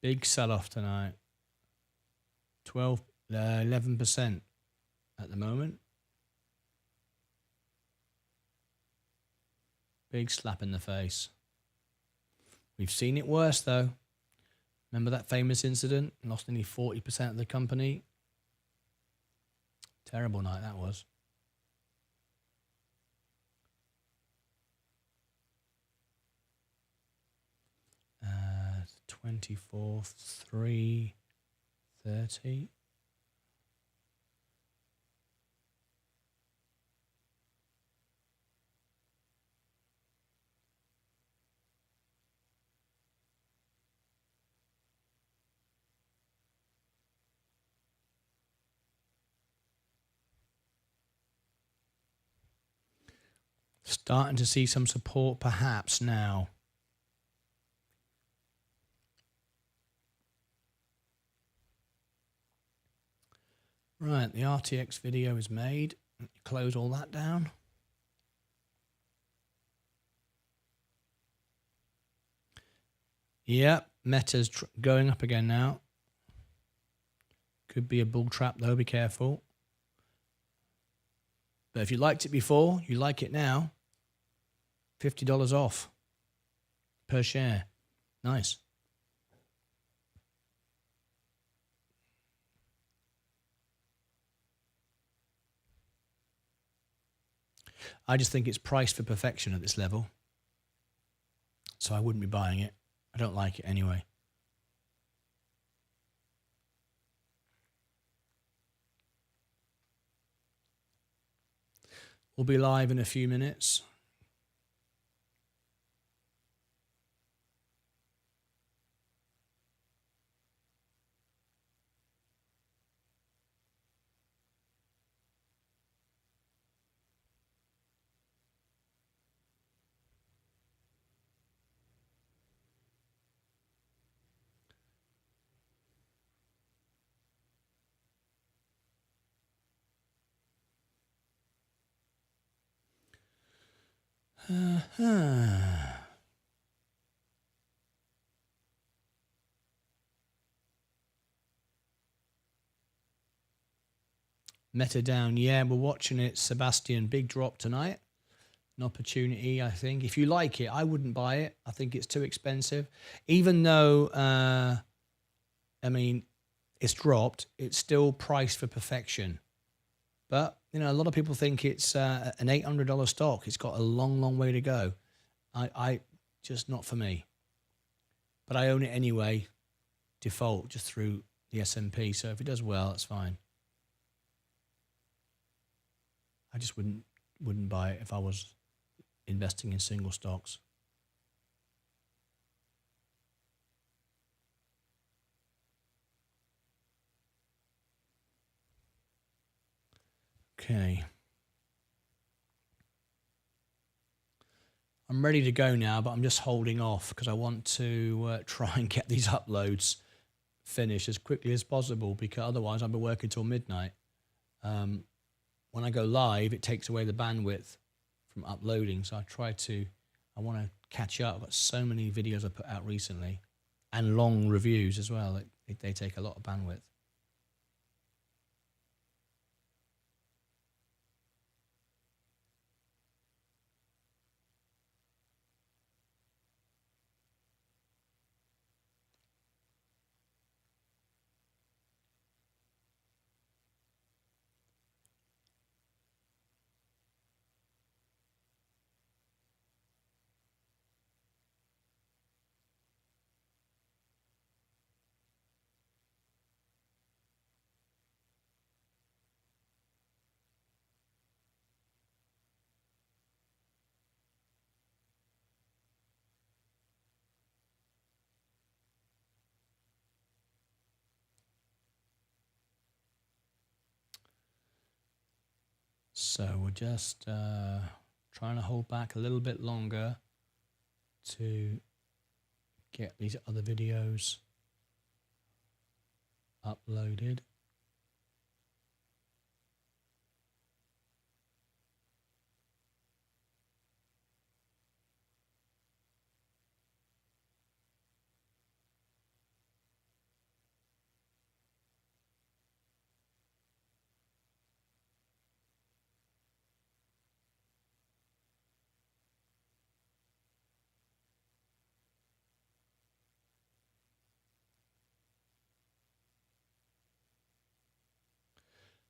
Big sell-off tonight. 11% at the moment. Big slap in the face. We've seen it worse though. Remember that famous incident? Lost nearly 40% of the company. Terrible night that was. 24th, 3:30. Starting to see some support perhaps now. Right, the RTX video is made. Close all that down. Yeah, Meta's going up again now. Could be a bull trap though, be careful. But if you liked it before, you like it now. $50 off per share. Nice. I just think it's priced for perfection at this level. So I wouldn't be buying it. I don't like it anyway. We'll be live in a few minutes. Meta down. Yeah, we're watching it. Sebastian, big drop tonight. An opportunity, I think. If you like it, I wouldn't buy it. I think it's too expensive. Even though, I mean, it's dropped, it's still priced for perfection. But, you know, a lot of people think it's an $800 stock. It's got a long, long way to go. I just not for me. But I own it anyway, default, just through the S&P. So if it does well, that's fine. I just wouldn't buy it if I was investing in single stocks. Okay. I'm ready to go now, but I'm just holding off because I want to try and get these uploads finished as quickly as possible, because otherwise I'll be working till midnight. When I go live, it takes away the bandwidth from uploading. So I want to catch up. I've got so many videos I put out recently and long reviews as well. They take a lot of bandwidth. So we're just trying to hold back a little bit longer to get these other videos uploaded.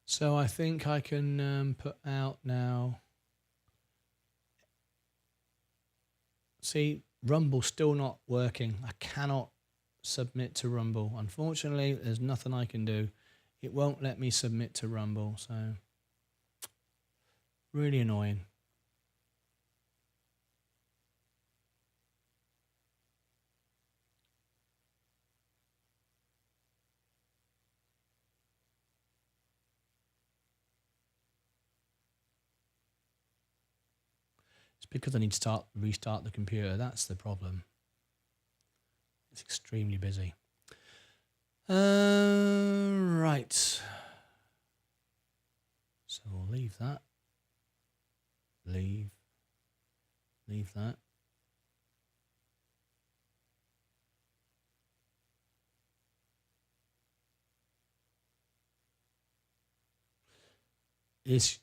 So I think I can put out now. See, Rumble's still not working. I cannot submit to Rumble. Unfortunately, there's nothing I can do. It won't let me submit to Rumble, so really annoying. It's because I need to restart the computer. That's the problem. It's extremely busy. Right. So we'll leave that. Leave that.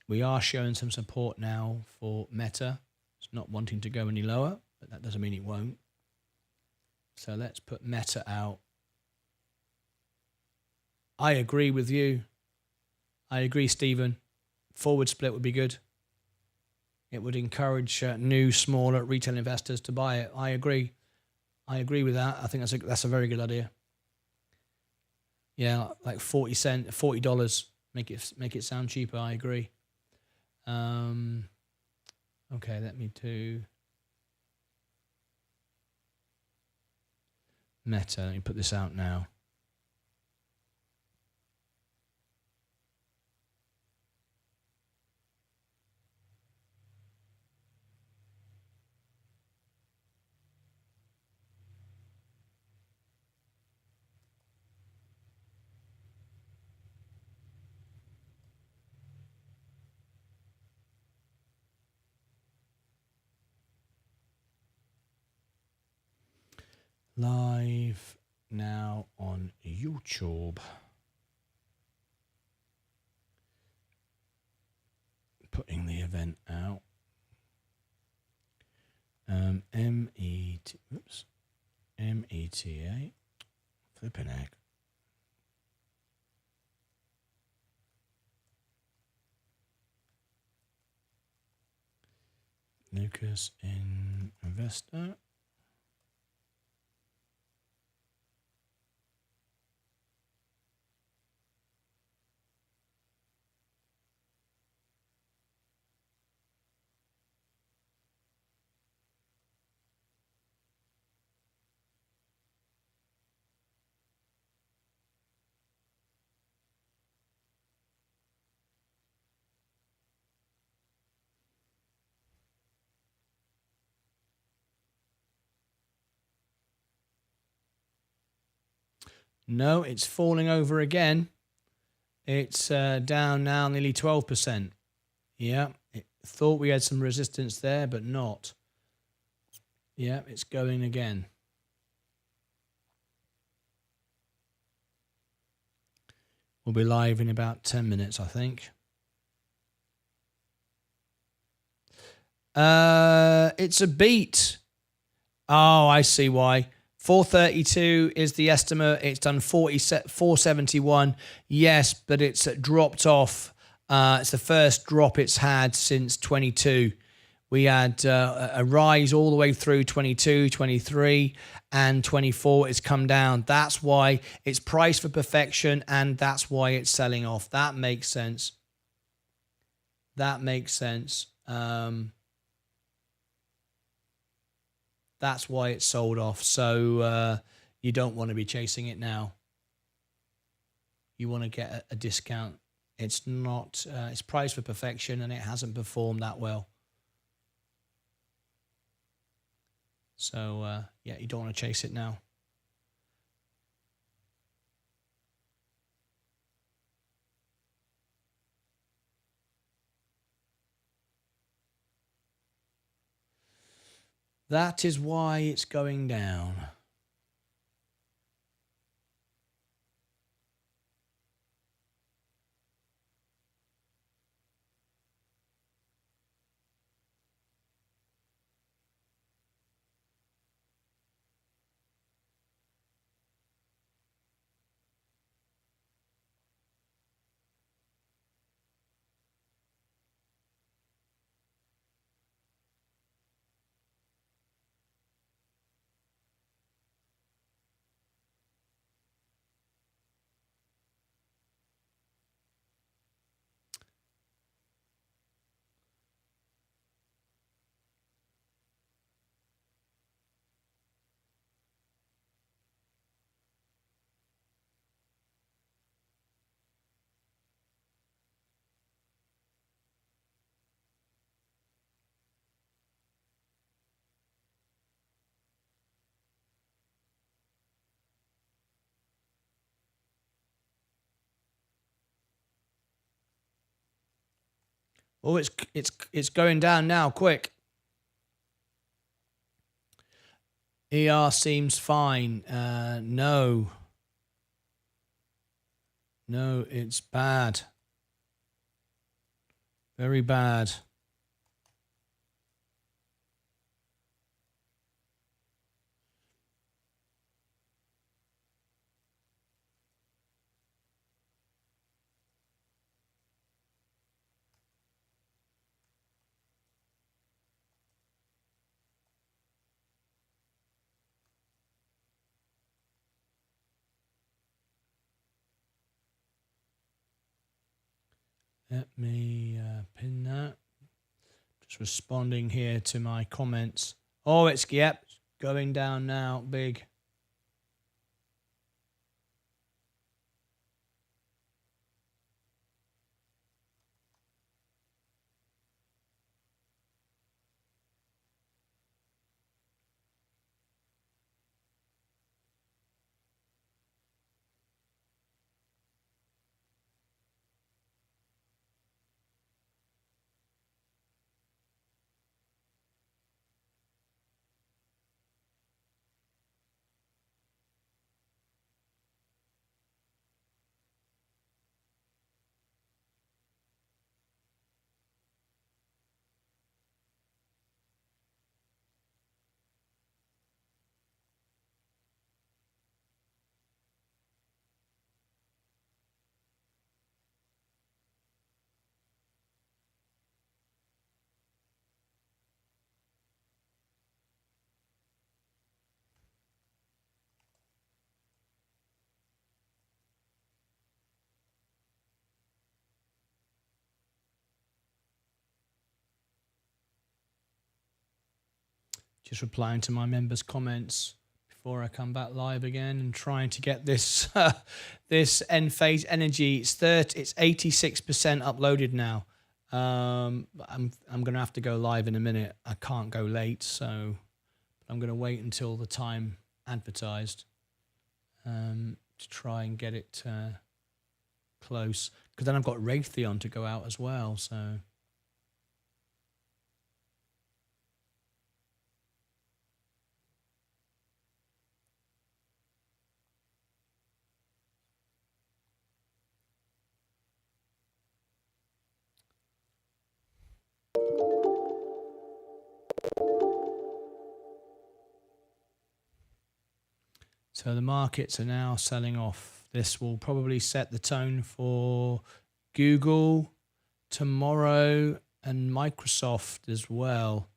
We are showing some support now for Meta. It's not wanting to go any lower, but that doesn't mean it won't. So let's put Meta out. I agree with you. I agree, Stephen. Forward split would be good. It would encourage new, smaller retail investors to buy it. I agree. I agree with that. I think that's a very good idea. Yeah, like $40. Make it sound cheaper. I agree. Okay, let me do Meta. Let me put this out now. Live now on YouTube. Putting the event out. META. Flipping heck. Lucas Investor. No, it's falling over again. It's down now nearly 12%. Yeah, thought we had some resistance there, but not. Yeah, it's going again. We'll be live in about 10 minutes, I think. It's a beat. Oh, I see why. 432 is the estimate. It's done 471. Yes, but it's dropped off. It's the first drop it's had since 22. We had a rise all the way through 22, 23, and 24. It's come down. That's why it's priced for perfection, and that's why it's selling off. That makes sense. That makes sense. That's why it's sold off. So you don't want to be chasing it now. You want to get a discount. It's not. It's priced for perfection, and it hasn't performed that well. So yeah, you don't want to chase it now. That is why it's going down. Oh, it's going down now, quick. ER seems fine. No. No, it's bad. Very bad. Let me pin that. Just responding here to my comments. Oh, it's, yep, going down now, big. Just replying to my members' comments before I come back live again and trying to get this this end phase energy. It's 86% uploaded now. I'm going to have to go live in a minute. I can't go late, so I'm going to wait until the time advertised to try and get it close, because then I've got Raytheon to go out as well. So. So the markets are now selling off. This will probably set the tone for Google tomorrow and Microsoft as well.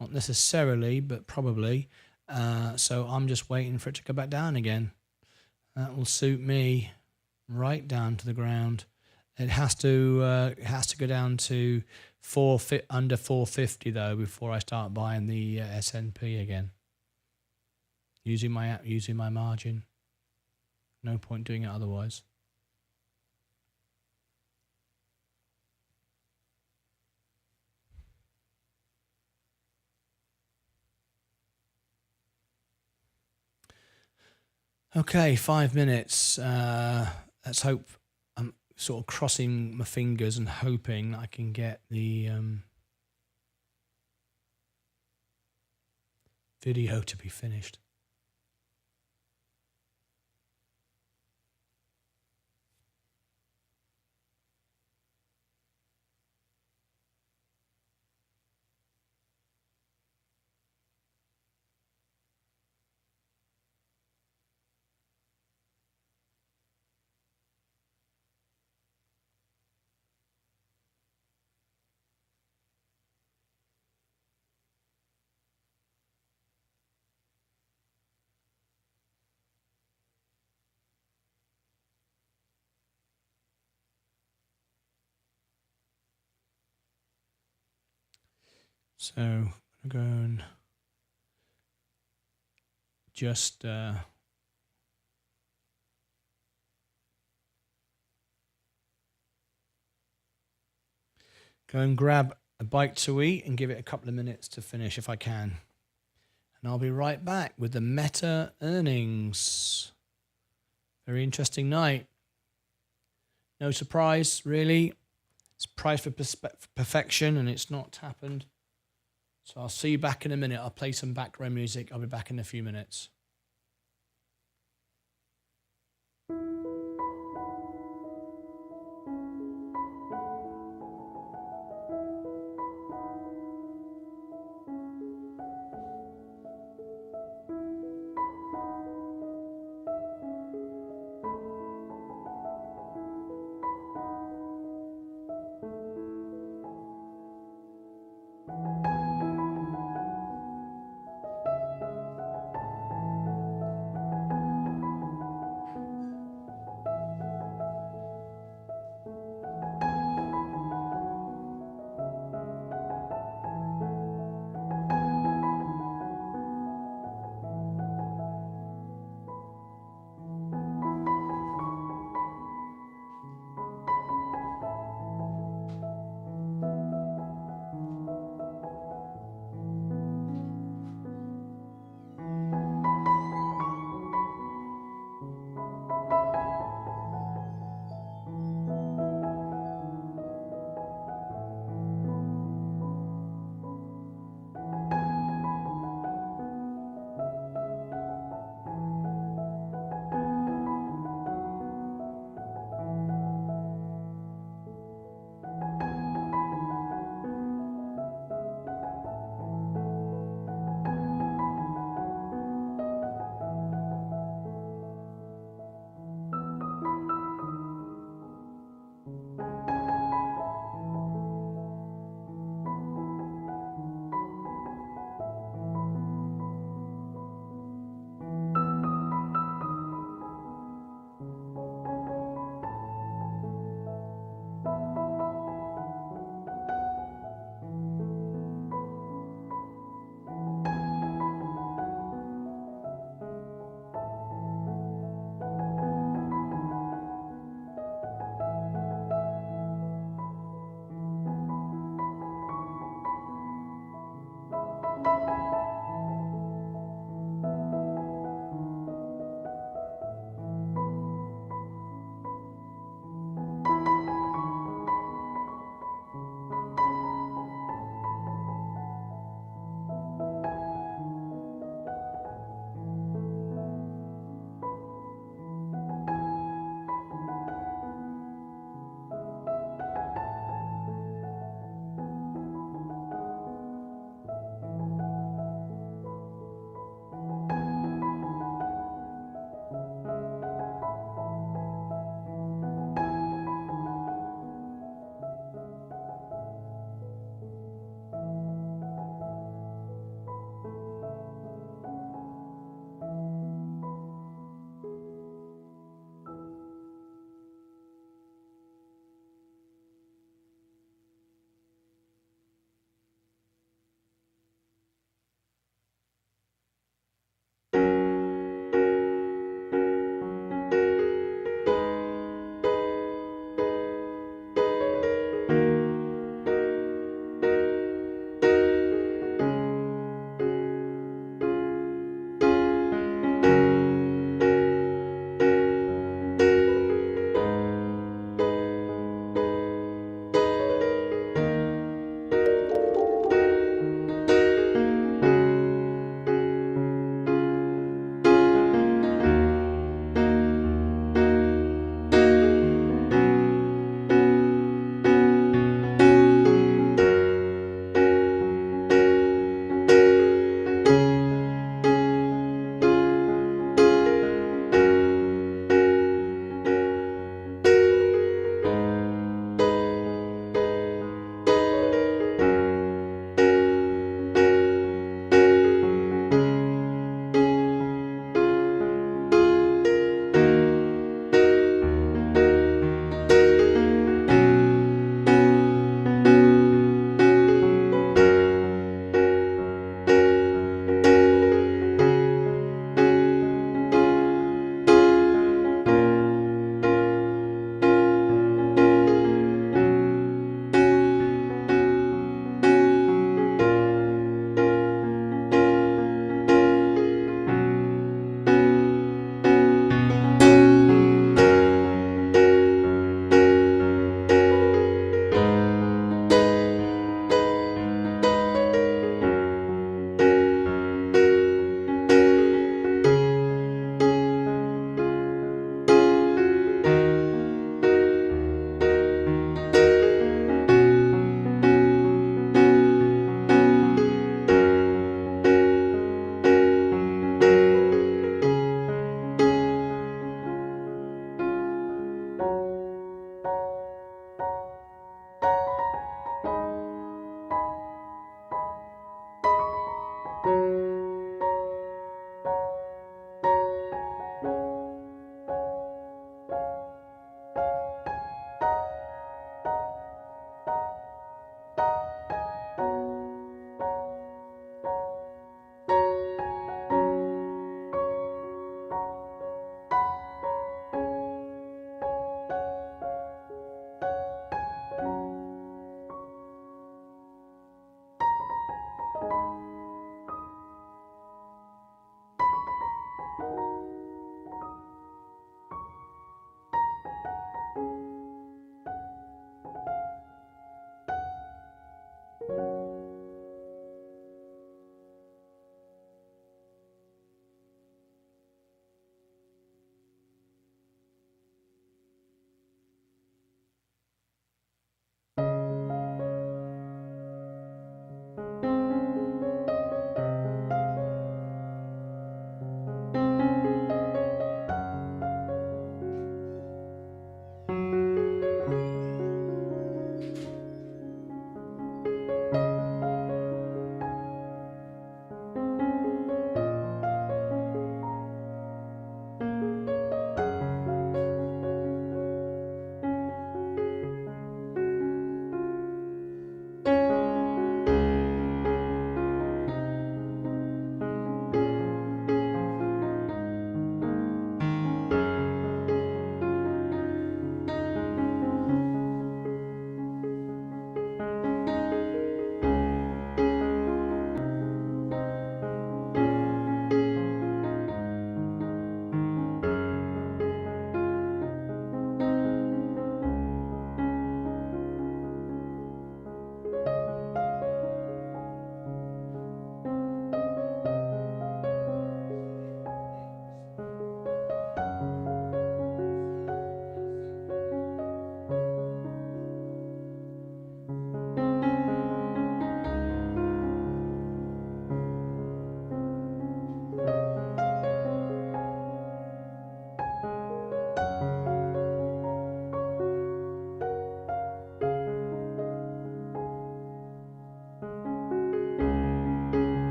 Not necessarily, but probably. So I'm just waiting for it to go back down again. That will suit me right down to the ground. It has to go down to under 450 though before I start buying the S&P again. Using my margin. No point doing it otherwise. Okay, 5 minutes. Let's hope. I'm sort of crossing my fingers and hoping I can get the video to be finished. So I'm going to just go and grab a bite to eat and give it a couple of minutes to finish if I can. And I'll be right back with the Meta earnings. Very interesting night. No surprise, really. It's priced for perfection and it's not happened. So I'll see you back in a minute. I'll play some background music. I'll be back in a few minutes.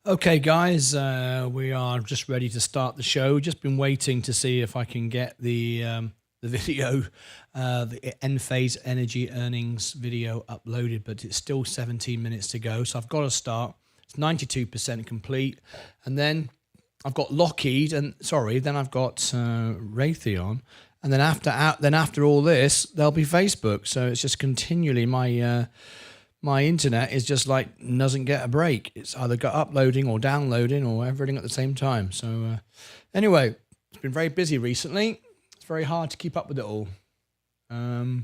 Okay, guys, we are just ready to start the show. Just been waiting to see if I can get the video, the Enphase Energy earnings video uploaded, but it's still 17 minutes to go. So I've got to start. It's 92% complete, and then I've got Lockheed, then I've got Raytheon, and then after all this, there'll be Facebook. So it's just continually my internet is just like doesn't get a break. It's either got uploading or downloading or everything at the same time. So anyway, it's been very busy recently. It's very hard to keep up with it all. But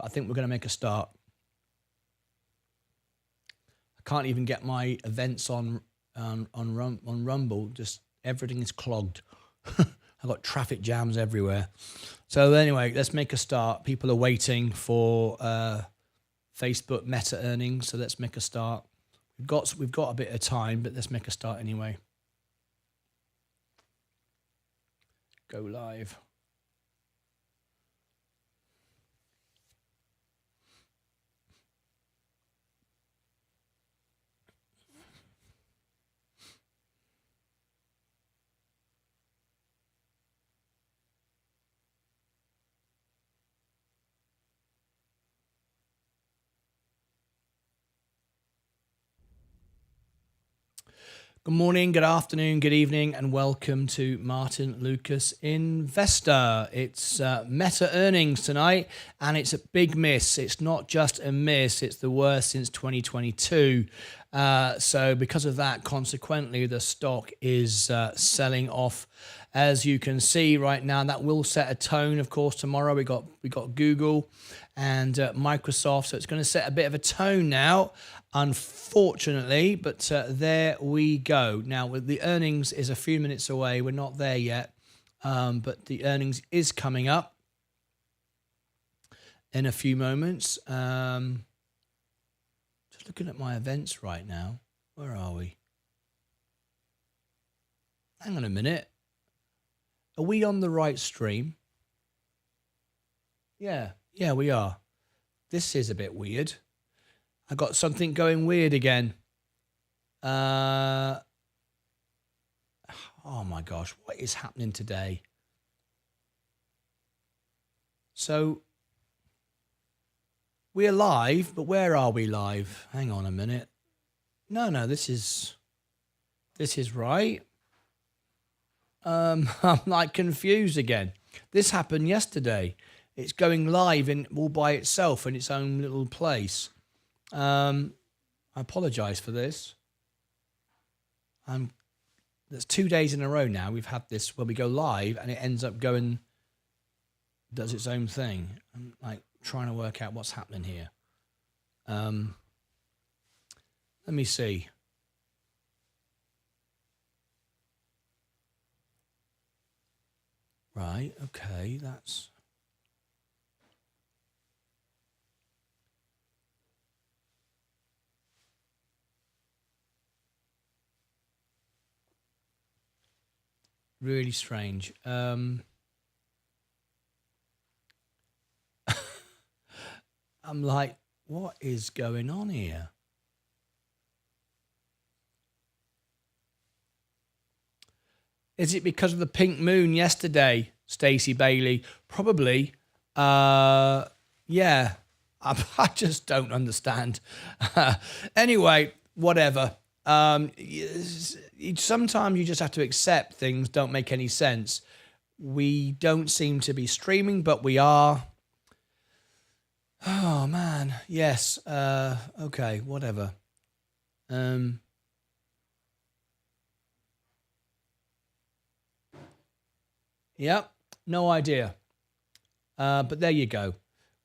I think we're going to make a start. I can't even get my events on Rumble. Just everything is clogged. I've got traffic jams everywhere. So anyway, let's make a start. People are waiting for Facebook Meta earnings, so let's make a start. We've got a bit of time, but let's make a start anyway. Go live. Good morning, good afternoon, good evening, and welcome to Martyn Lucas Investor. It's Meta earnings tonight, and it's a big miss. It's not just a miss, it's the worst since 2022. So because of that, consequently, the stock is selling off. As you can see right now, that will set a tone, of course. Tomorrow we got Google and Microsoft, so it's going to set a bit of a tone now, unfortunately, but there we go. Now, with the earnings is a few minutes away. We're not there yet, but the earnings is coming up in a few moments. Just looking at my events right now. Where are we? Hang on a minute. Are we on the right stream? Yeah, we are. This is a bit weird. I got something going weird again. Oh my gosh, what is happening today? So we're live, but where are we live? Hang on a minute. No, this is right. I'm like confused again. This happened yesterday. It's going live all by itself in its own little place. I apologize for this. There's 2 days in a row now we've had this where we go live and it ends up does its own thing. I'm like trying to work out what's happening here. Let me see. Right, okay, that's... really strange. I'm like, what is going on here? Is it because of the pink moon yesterday, Stacey Bailey? Probably. Yeah. I just don't understand. Anyway, whatever. Sometimes you just have to accept things don't make any sense. We don't seem to be streaming, but we are. Oh, man. Yes. Okay, whatever. Yep, no idea. But there you go.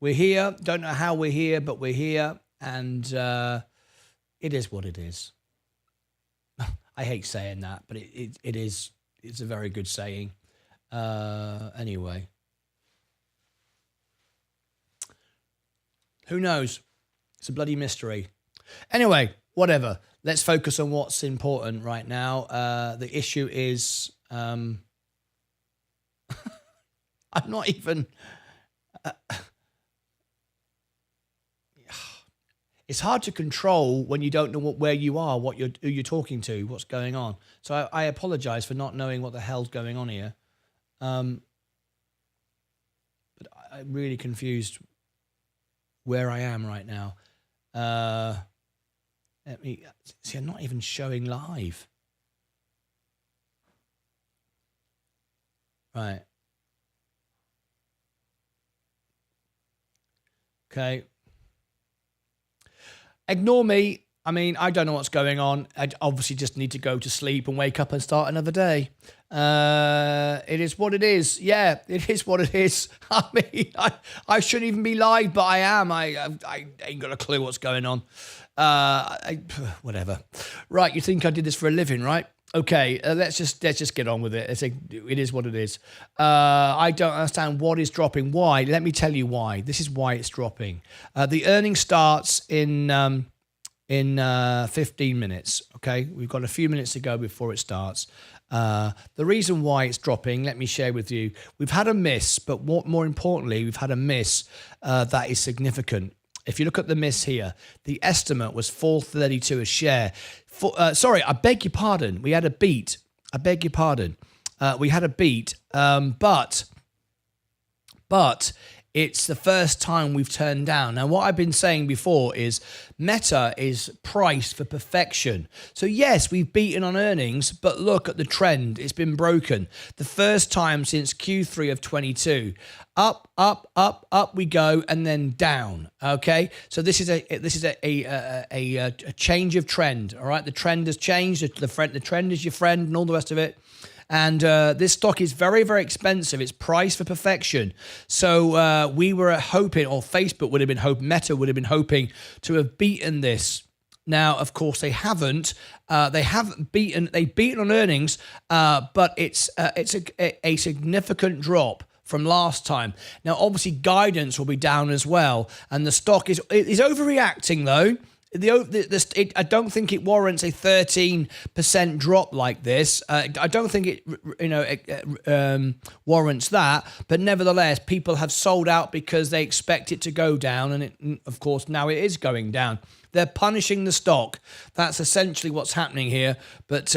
We're here. Don't know how we're here, but we're here. And it is what it is. I hate saying that, but it is. It's a very good saying. Anyway. Who knows? It's a bloody mystery. Anyway, whatever. Let's focus on what's important right now. The issue is... I'm not even... it's hard to control when you don't know where you are, who you're talking to, what's going on. So I apologize for not knowing what the hell's going on here. But I'm really confused where I am right now. Let me see. I'm not even showing live. Right. Okay. Ignore me. I mean, I don't know what's going on. I obviously just need to go to sleep and wake up and start another day. It is what it is. Yeah, it is what it is. I mean, I shouldn't even be live, but I am. I ain't got a clue what's going on. Whatever. Right, you think I did this for a living, right? Okay, let's just get on with it. It is what it is. I don't understand what is dropping. Why? Let me tell you why. This is why it's dropping. The earning starts in 15 minutes. Okay, we've got a few minutes to go before it starts. The reason why it's dropping, let me share with you. We've had a miss, but more importantly, we've had a miss that is significant. If you look at the miss here, the estimate was 432 a share. Sorry, I beg your pardon. We had a beat. I beg your pardon. We had a beat, but it's the first time we've turned down. Now, what I've been saying before is Meta is priced for perfection. So yes, we've beaten on earnings, but look at the trend. It's been broken. The first time since Q3 of 22. Up, up, up, up we go, and then down. Okay, so this is a change of trend. All right, the trend has changed. The trend is your friend, and all the rest of it. And this stock is very, very expensive. It's priced for perfection. So we were hoping, or Facebook would have been hoping, Meta would have been hoping to have beaten this. Now, of course, they haven't. They haven't beaten. They've beaten on earnings, but it's a significant drop from last time. Now, obviously, guidance will be down as well, and the stock is overreacting though. I don't think it warrants a 13% drop like this. I don't think it warrants that. But nevertheless, people have sold out because they expect it to go down, and of course now it is going down. They're punishing the stock. That's essentially what's happening here. But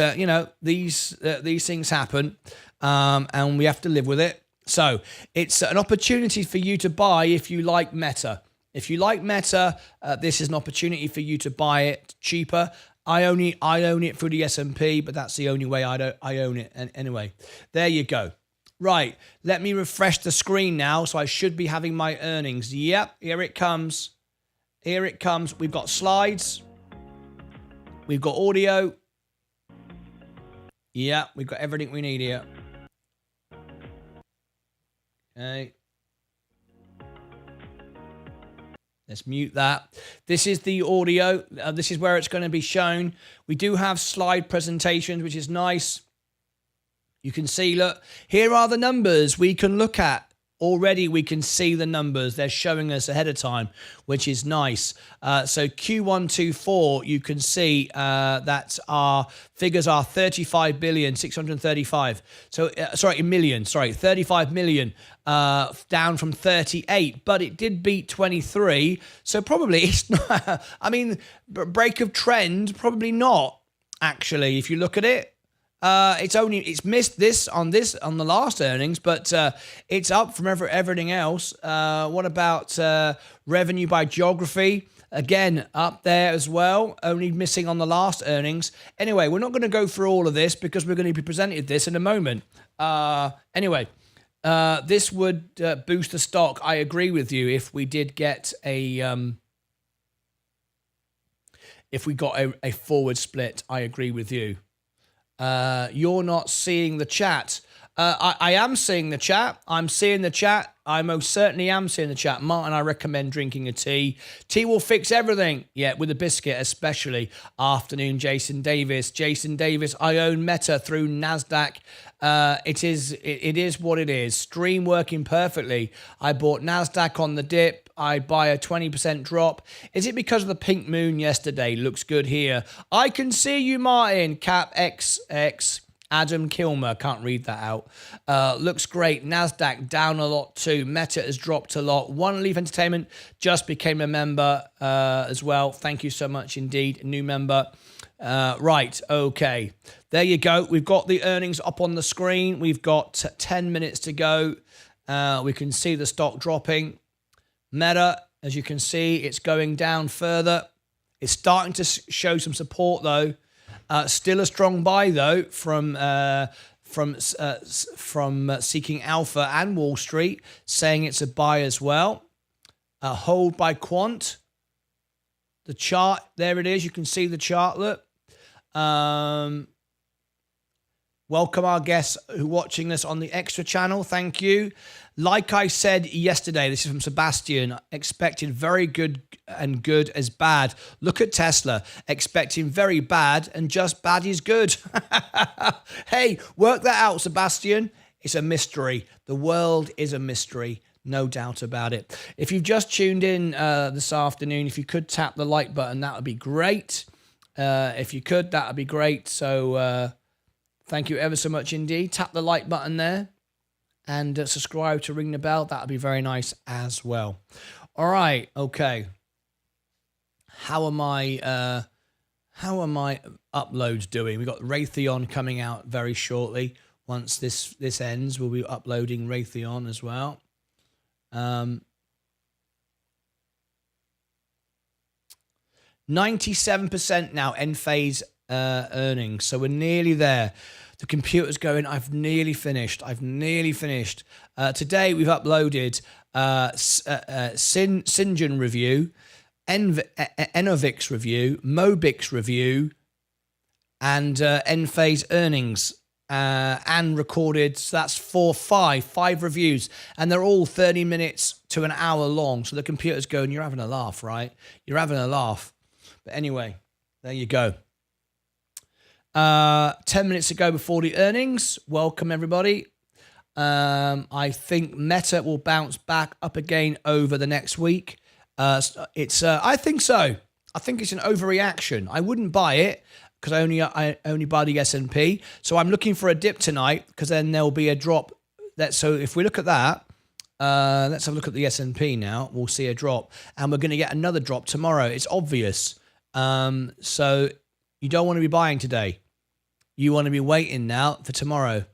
these things happen, and we have to live with it. So it's an opportunity for you to buy if you like Meta. If you like Meta, this is an opportunity for you to buy it cheaper. I own it through the S&P, but that's the only way I own it. And anyway, there you go. Right, let me refresh the screen now. So I should be having my earnings. Yep, here it comes. Here it comes. We've got slides. We've got audio. Yeah, we've got everything we need here. Okay. Let's mute that. This is the audio. This is where it's going to be shown. We do have slide presentations, which is nice. You can see, look, here are the numbers we can look at. Already we can see the numbers. They're showing us ahead of time, which is nice. So Q124, you can see that our figures are 35,635. So, million, 35 million, down from 38, but it did beat 23. So probably it's not, I mean, break of trend, probably not, actually, if you look at it. It's missed this on the last earnings, but it's up from everything else. What about revenue by geography? Again, up there as well, only missing on the last earnings. Anyway, we're not going to go through all of this because we're going to be presented this in a moment. Anyway, this would boost the stock. I agree with you. If we did get if we got a forward split, I agree with you. You're not seeing the chat. I am seeing the chat. I'm seeing the chat. I most certainly am seeing the chat. Martin, I recommend drinking a tea. Tea will fix everything. Yeah, with a biscuit, especially. Afternoon, Jason Davis. Jason Davis, I own Meta through NASDAQ. It is what it is. Stream working perfectly. I bought NASDAQ on the dip. I buy a 20% drop. Is it because of the pink moon yesterday? Looks good here. I can see you, Martin. Cap XX. Adam Kilmer, can't read that out. Looks great. NASDAQ down a lot too. Meta has dropped a lot. One Leaf Entertainment just became a member as well. Thank you so much indeed. New member. Right, okay. There you go. We've got the earnings up on the screen. We've got 10 minutes to go. We can see the stock dropping. Meta, as you can see, it's going down further. It's starting to show some support though. Still a strong buy though from Seeking Alpha and Wall Street, saying it's a buy as well. Hold by Quant. The chart, there it is. You can see the chart. Look. Welcome our guests who are watching this on the Extra channel. Thank you. Like I said yesterday, this is from Sebastian, expected very good and good as bad. Look at Tesla, expecting very bad and just bad is good. Hey, work that out, Sebastian. It's a mystery. The world is a mystery. No doubt about it. If you've just tuned in this afternoon, if you could tap the like button, that would be great. If you could, that would be great. So thank you ever so much indeed. Tap the like button there and subscribe to ring the bell. That would be very nice as well. All right. Okay. How are my uploads doing? We've got Raytheon coming out very shortly. Once this ends, we'll be uploading Raytheon as well. 97% now end phase earnings, so we're nearly there. The computer's going, I've nearly finished. Today we've uploaded Syngin review, Enovix review, Mobix review, and end phase earnings. And recorded, so that's five reviews, and they're all 30 minutes to an hour long. So the computer's going, you're having a laugh, right? You're having a laugh. But anyway, there you go. 10 minutes to go before the earnings. Welcome everybody. I think Meta will bounce back up again over the next week. I think so. I think it's an overreaction. I wouldn't buy it, because I only buy the S&P. So I'm looking for a dip tonight, because then there'll be a drop. So if we look at that, let's have a look at the S&P now. We'll see a drop. And we're going to get another drop tomorrow. It's obvious. So you don't want to be buying today. You want to be waiting now for tomorrow.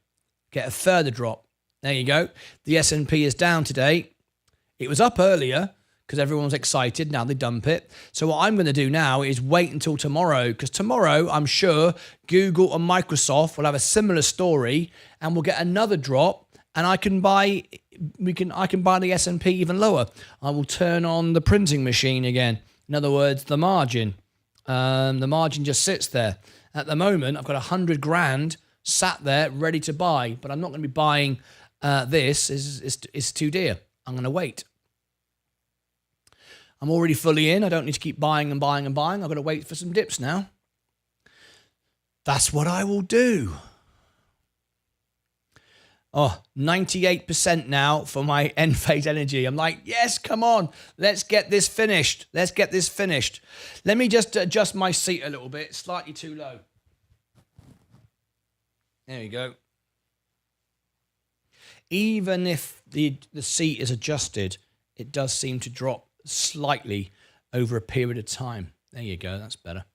Get a further drop. There you go. The S&P is down today. It was up earlier, because everyone was excited. Now they dump it. So what I'm going to do now is wait until tomorrow, because tomorrow I'm sure Google and Microsoft will have a similar story, and we'll get another drop, and I can buy the S&P even lower. I will turn on the printing machine again. In other words, the margin. The margin just sits there. At the moment, I've got 100 grand sat there ready to buy, but I'm not going to be buying this. It's too dear. I'm going to wait. I'm already fully in. I don't need to keep buying and buying and buying. I've got to wait for some dips now. That's what I will do. Oh, 98% now for my end phase energy. I'm like, yes, come on. Let's get this finished. Let me just adjust my seat a little bit. It's slightly too low. There you go. Even if the seat is adjusted, it does seem to drop slightly over a period of time. There you go. That's better.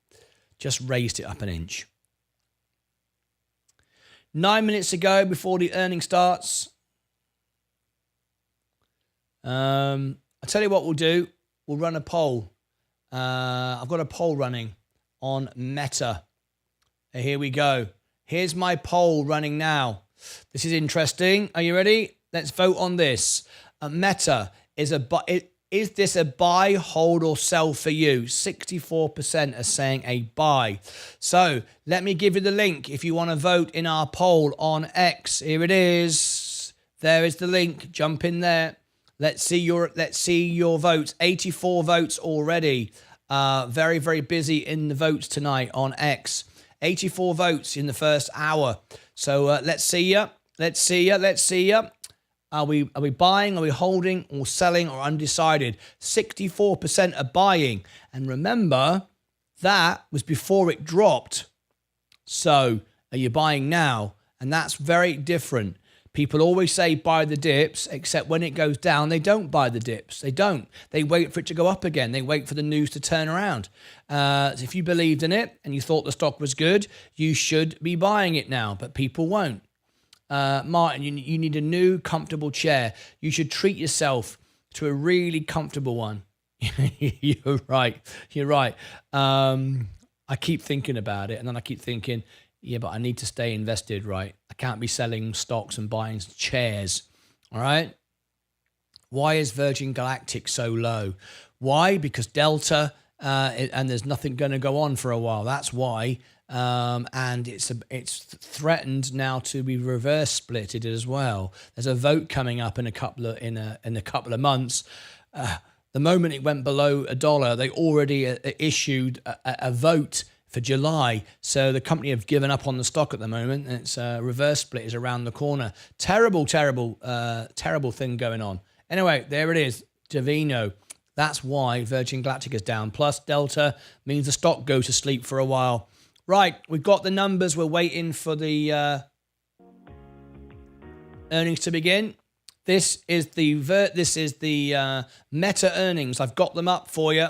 Just raised it up an inch. 9 minutes to go before the earning starts. I'll tell you what we'll do. We'll run a poll. I've got a poll running on Meta. Here we go. Here's my poll running now. This is interesting. Are you ready? Let's vote on this. Meta is this a buy, hold, or sell for you? 64% are saying a buy. So let me give you the link if you want to vote in our poll on X. Here it is. There is the link. Jump in there. Let's see your votes. 84 votes already. Very, very busy in the votes tonight on X. 84 votes in the first hour. So let's see ya. Are we buying, are we holding, or selling, or undecided? 64% are buying. And remember, that was before it dropped. So are you buying now? And that's very different. People always say buy the dips, except when it goes down, they don't buy the dips. They don't. They wait for it to go up again. They wait for the news to turn around. If you believed in it and you thought the stock was good, you should be buying it now, but people won't. Martin, you need a new comfortable chair. You should treat yourself to a really comfortable one. You're right. You're right. I keep thinking about it, and then I keep thinking, yeah, but I need to stay invested, right? I can't be selling stocks and buying chairs, all right? Why is Virgin Galactic so low? Why? Because Delta, and there's nothing going to go on for a while. That's why. And it's threatened now to be reverse splitted as well. There's a vote coming up in a couple of months. The moment it went below $1, they already issued a vote for July. So the company have given up on the stock at the moment. And it's reverse split is around the corner. Terrible thing going on. Anyway, there it is. Davino. That's why Virgin Galactic is down. Plus Delta means the stock goes to sleep for a while. Right, we've got the numbers. We're waiting for the earnings to begin. This is the Meta earnings. I've got them up for you,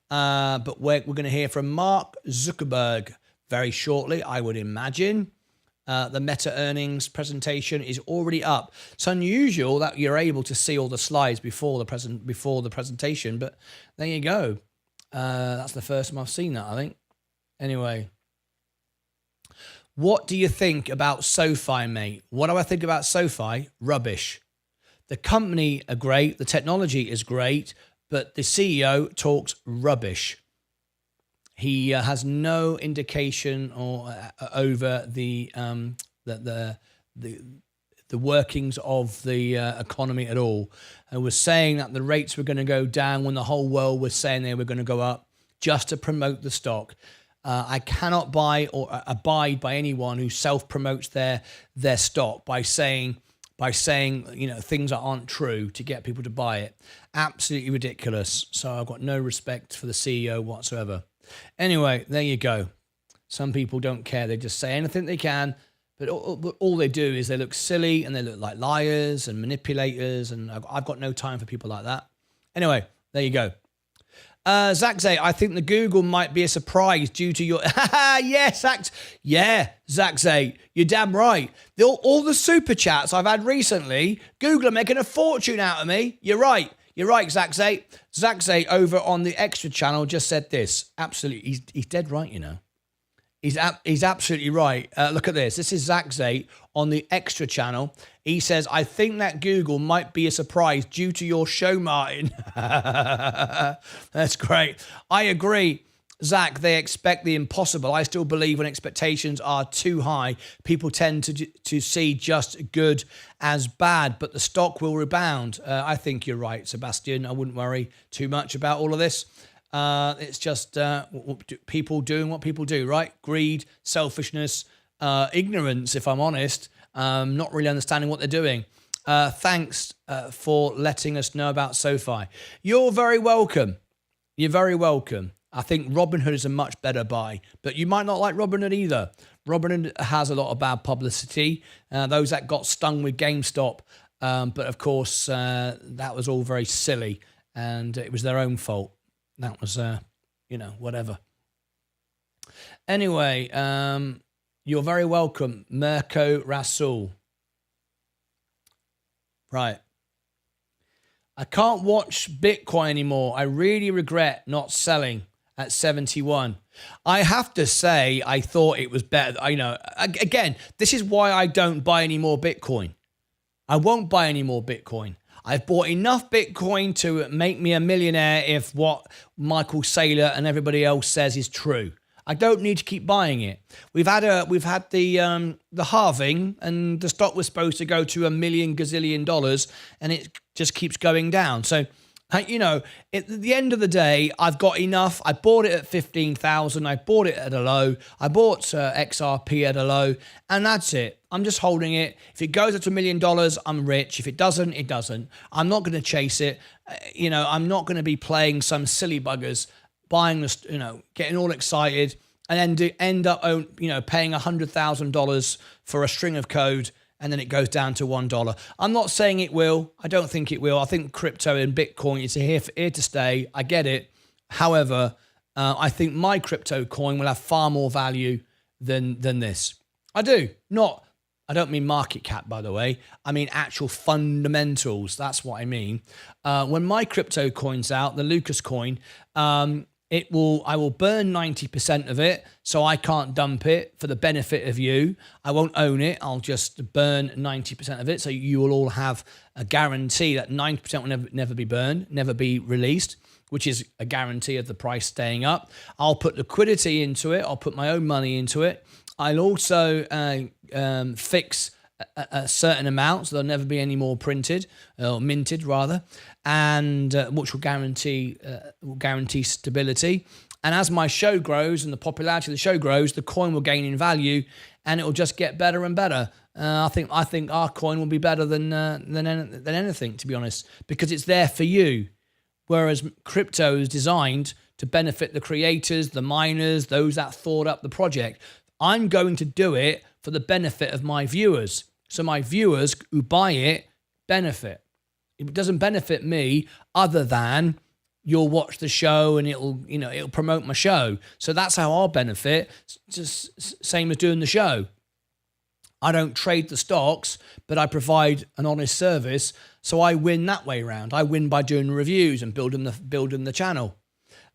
but we're going to hear from Mark Zuckerberg very shortly, I would imagine. The Meta earnings presentation is already up. It's unusual that you're able to see all the slides before the presentation, but there you go. That's the first time I've seen that, I think. Anyway. What do you think about SoFi, mate? What do I think about SoFi? Rubbish. The company are great. The technology is great, but the CEO talks rubbish. He has no indication or over the workings of the economy at all. And was saying that the rates were going to go down when the whole world was saying they were going to go up just to promote the stock. I cannot buy or abide by anyone who self-promotes their stock by saying things that aren't true to get people to buy it. Absolutely ridiculous. So I've got no respect for the CEO whatsoever. Anyway, there you go. Some people don't care. They just say anything they can, but all they do is they look silly and they look like liars and manipulators, and I've got no time for people like that. Anyway, there you go. Zachzay, I think the Google might be a surprise due to your... Yes, Zachzay, you're damn right. All the super chats I've had recently, Google are making a fortune out of me. You're right, Zachzay. Zachzay over on the Extra channel just said this. Absolutely, he's dead right, you know. He's absolutely right. Look at this. This is Zachzay on the Extra channel. He says, I think that Google might be a surprise due to your show, Martin. That's great. I agree, Zach. They expect the impossible. I still believe when expectations are too high, people tend to see just good as bad, but the stock will rebound. I think you're right, Sebastian. I wouldn't worry too much about all of this. It's just people doing what people do, right? Greed, selfishness, ignorance, if I'm honest, not really understanding what they're doing. Thanks for letting us know about SoFi. You're very welcome. You're very welcome. I think Robinhood is a much better buy, but you might not like Robinhood either. Robinhood has a lot of bad publicity. Those that got stung with GameStop, but of course, that was all very silly, and it was their own fault. That was, whatever. Anyway, you're very welcome, Mirko Rasul. Right. I can't watch Bitcoin anymore. I really regret not selling at 71. I have to say, I thought it was better. Again, this is why I don't buy any more Bitcoin. I won't buy any more Bitcoin. I've bought enough Bitcoin to make me a millionaire if what Michael Saylor and everybody else says is true. I don't need to keep buying it. We've had the halving, and the stock was supposed to go to $1 million gazillion, and it just keeps going down. So, at the end of the day, I've got enough. I bought it at 15,000. I bought it at a low. I bought XRP at a low, and that's it. I'm just holding it. If it goes up to $1 million, I'm rich. If it doesn't, it doesn't. I'm not going to chase it. I'm not going to be playing some silly buggers, buying this, getting all excited and then end up, paying $100,000 for a string of code, and then it goes down to $1. I'm not saying it will. I don't think it will. I think crypto and Bitcoin is here to stay. I get it. However, I think my crypto coin will have far more value than this. I do. I don't mean market cap, by the way. I mean actual fundamentals. That's what I mean. When my crypto coin's out, the Lucas coin, I will burn 90% of it, so I can't dump it for the benefit of you. I won't own it. I'll just burn 90% of it, so you will all have a guarantee that 90% will never be burned, never be released, which is a guarantee of the price staying up. I'll put liquidity into it. I'll put my own money into it. I'll also fix a certain amount, so there'll never be any more printed or minted rather, and which will guarantee stability. And as my show grows and the popularity of the show grows, the coin will gain in value, and it will just get better and better. I think our coin will be better than anything, to be honest, because it's there for you. Whereas crypto is designed to benefit the creators, the miners, those that thought up the project. I'm going to do it for the benefit of my viewers. So my viewers who buy it benefit. It doesn't benefit me other than you'll watch the show and it'll promote my show. So that's how I'll benefit. Just same as doing the show. I don't trade the stocks, but I provide an honest service. So I win that way around. I win by doing reviews and building the channel.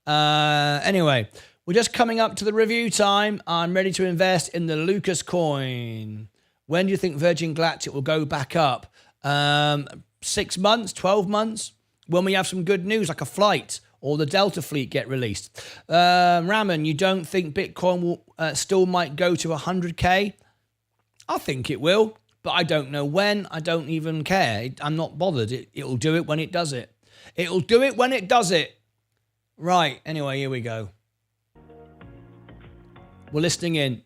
Anyway, we're just coming up to the review time. I'm ready to invest in the Lucas coin. When do you think Virgin Galactic will go back up? 6 months, 12 months? When we have some good news, like a flight or the Delta fleet get released. Raman, you don't think Bitcoin will still might go to 100K? I think it will, but I don't know when. I don't even care. I'm not bothered. It'll do it when it does it. It'll do it when it does it. Right, anyway, here we go. We're listening in.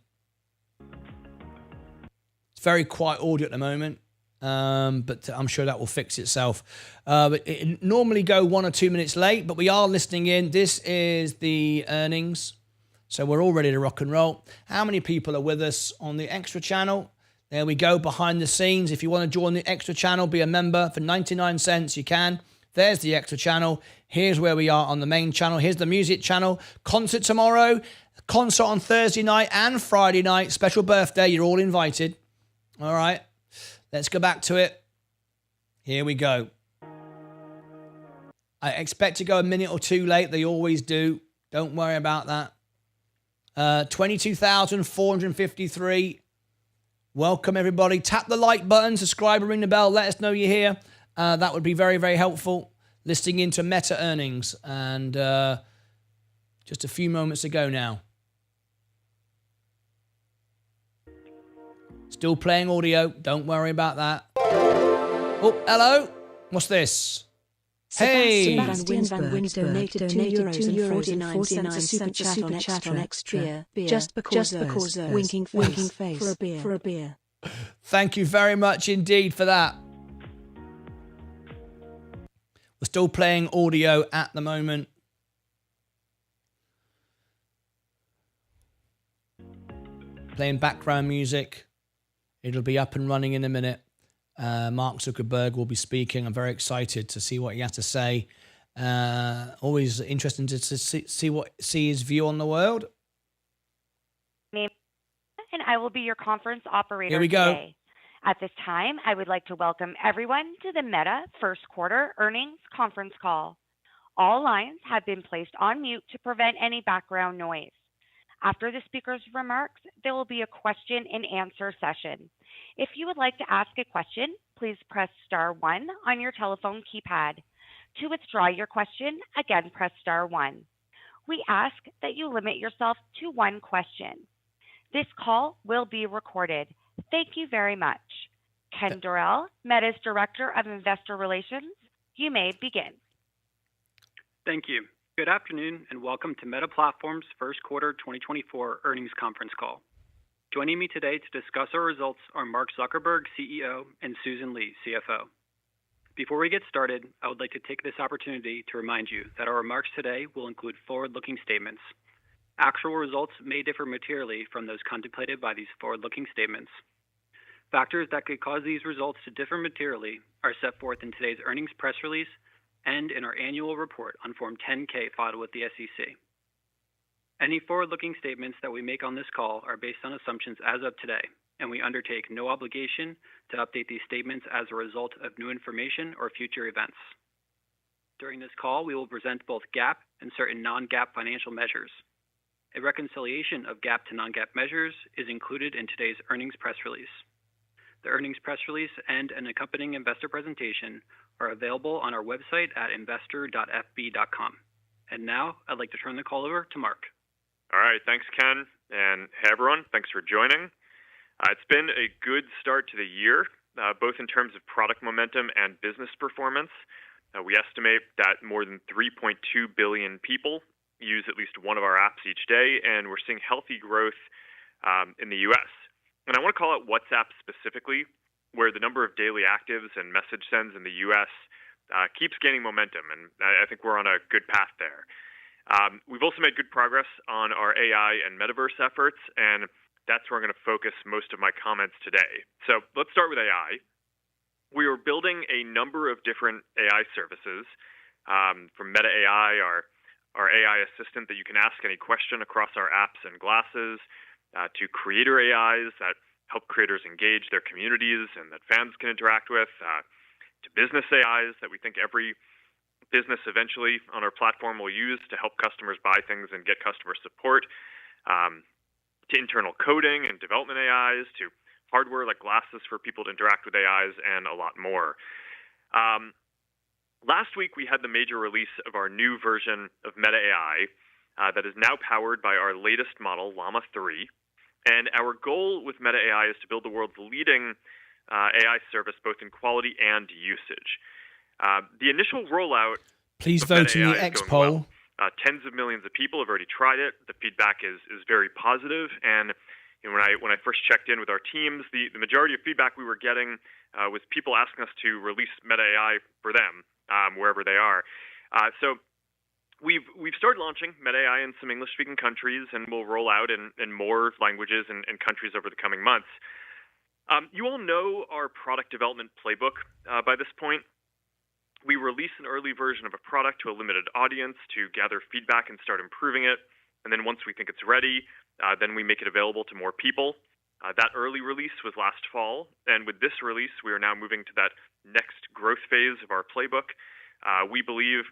It's very quiet audio at the moment, but I'm sure that will fix itself. But it normally go 1 or 2 minutes late, but we are listening in. This is the earnings, so we're all ready to rock and roll. How many people are with us on the extra channel? There we go, behind the scenes. If you want to join the extra channel, be a member for 99 cents, you can. There's the extra channel. Here's where we are on the main channel. Here's the music channel. Concert tomorrow. Concert on Thursday night and Friday night. Special birthday. You're all invited. All right. Let's go back to it. Here we go. I expect to go a minute or two late. They always do. Don't worry about that. 22,453. Welcome, everybody. Tap the like button, subscribe, and ring the bell. Let us know you're here. That would be very, very helpful. Listening into Meta earnings. And just a few moments ago now. Still playing audio. Don't worry about that. Oh, hello. What's this? Hey! Sebastian Van Wins donated €2.49 super chat on extra beer. Just because winking face for a beer. Thank you very much indeed for that. We're still playing audio at the moment. Playing background music. It'll be up and running in a minute. Mark Zuckerberg will be speaking. I'm very excited to see what he has to say. Always interesting to see his view on the world. And I will be your conference operator Here we go. today. At this time, I would like to welcome everyone to the Meta First Quarter Earnings Conference Call. All lines have been placed on mute to prevent any background noise. After the speaker's remarks, there will be a question and answer session. If you would like to ask a question, please press star 1 on your telephone keypad. To withdraw your question, again, press star 1. We ask that you limit yourself to one question. This call will be recorded. Thank you very much. Ken Dorrell, Meta's Director of Investor Relations, you may begin. Thank you. Good afternoon and welcome to Meta Platforms' First Quarter 2024 Earnings Conference Call. Joining me today to discuss our results are Mark Zuckerberg, CEO, and Susan Li, CFO. Before we get started, I would like to take this opportunity to remind you that our remarks today will include forward-looking statements. Actual results may differ materially from those contemplated by these forward-looking statements. Factors that could cause these results to differ materially are set forth in today's earnings press release and in our annual report on Form 10-K filed with the SEC. Any forward-looking statements that we make on this call are based on assumptions as of today, and we undertake no obligation to update these statements as a result of new information or future events. During this call, we will present both GAAP and certain non-GAAP financial measures. A reconciliation of GAAP to non-GAAP measures is included in today's earnings press release. The earnings press release and an accompanying investor presentation are available on our website at investor.fb.com. And now, I'd like to turn the call over to Mark. All right, thanks, Ken. And hey, everyone, thanks for joining. It's been a good start to the year, both in terms of product momentum and business performance. We estimate that more than 3.2 billion people use at least one of our apps each day, and we're seeing healthy growth in the U.S. And I want to call out WhatsApp specifically, where the number of daily actives and message sends in the U.S. Keeps gaining momentum, and I think we're on a good path there. We've also made good progress on our AI and metaverse efforts, and that's where I'm going to focus most of my comments today. So let's start with AI. We are building a number of different AI services, from Meta AI, our AI assistant that you can ask any question across our apps and glasses, to creator AIs that help creators engage their communities and that fans can interact with, to business AIs that we think every business eventually on our platform will use to help customers buy things and get customer support, to internal coding and development AIs, to hardware like glasses for people to interact with AIs, and a lot more. Last week, we had the major release of our new version of Meta AI that is now powered by our latest model, Llama 3. And our goal with Meta AI is to build the world's leading AI service, both in quality and usage. The initial rollout Please of vote Meta in AI the is X going poll. well. Tens of millions of people have already tried it. The feedback is very positive, and when I first checked in with our teams, the majority of feedback we were getting was people asking us to release Meta AI for them wherever they are. So we've started launching Meta AI in some English-speaking countries, and we'll roll out in more languages and countries over the coming months. You all know our product development playbook by this point. We release an early version of a product to a limited audience to gather feedback and start improving it. And then once we think it's ready, then we make it available to more people. That early release was last fall. And with this release, we are now moving to that next growth phase of our playbook. We believe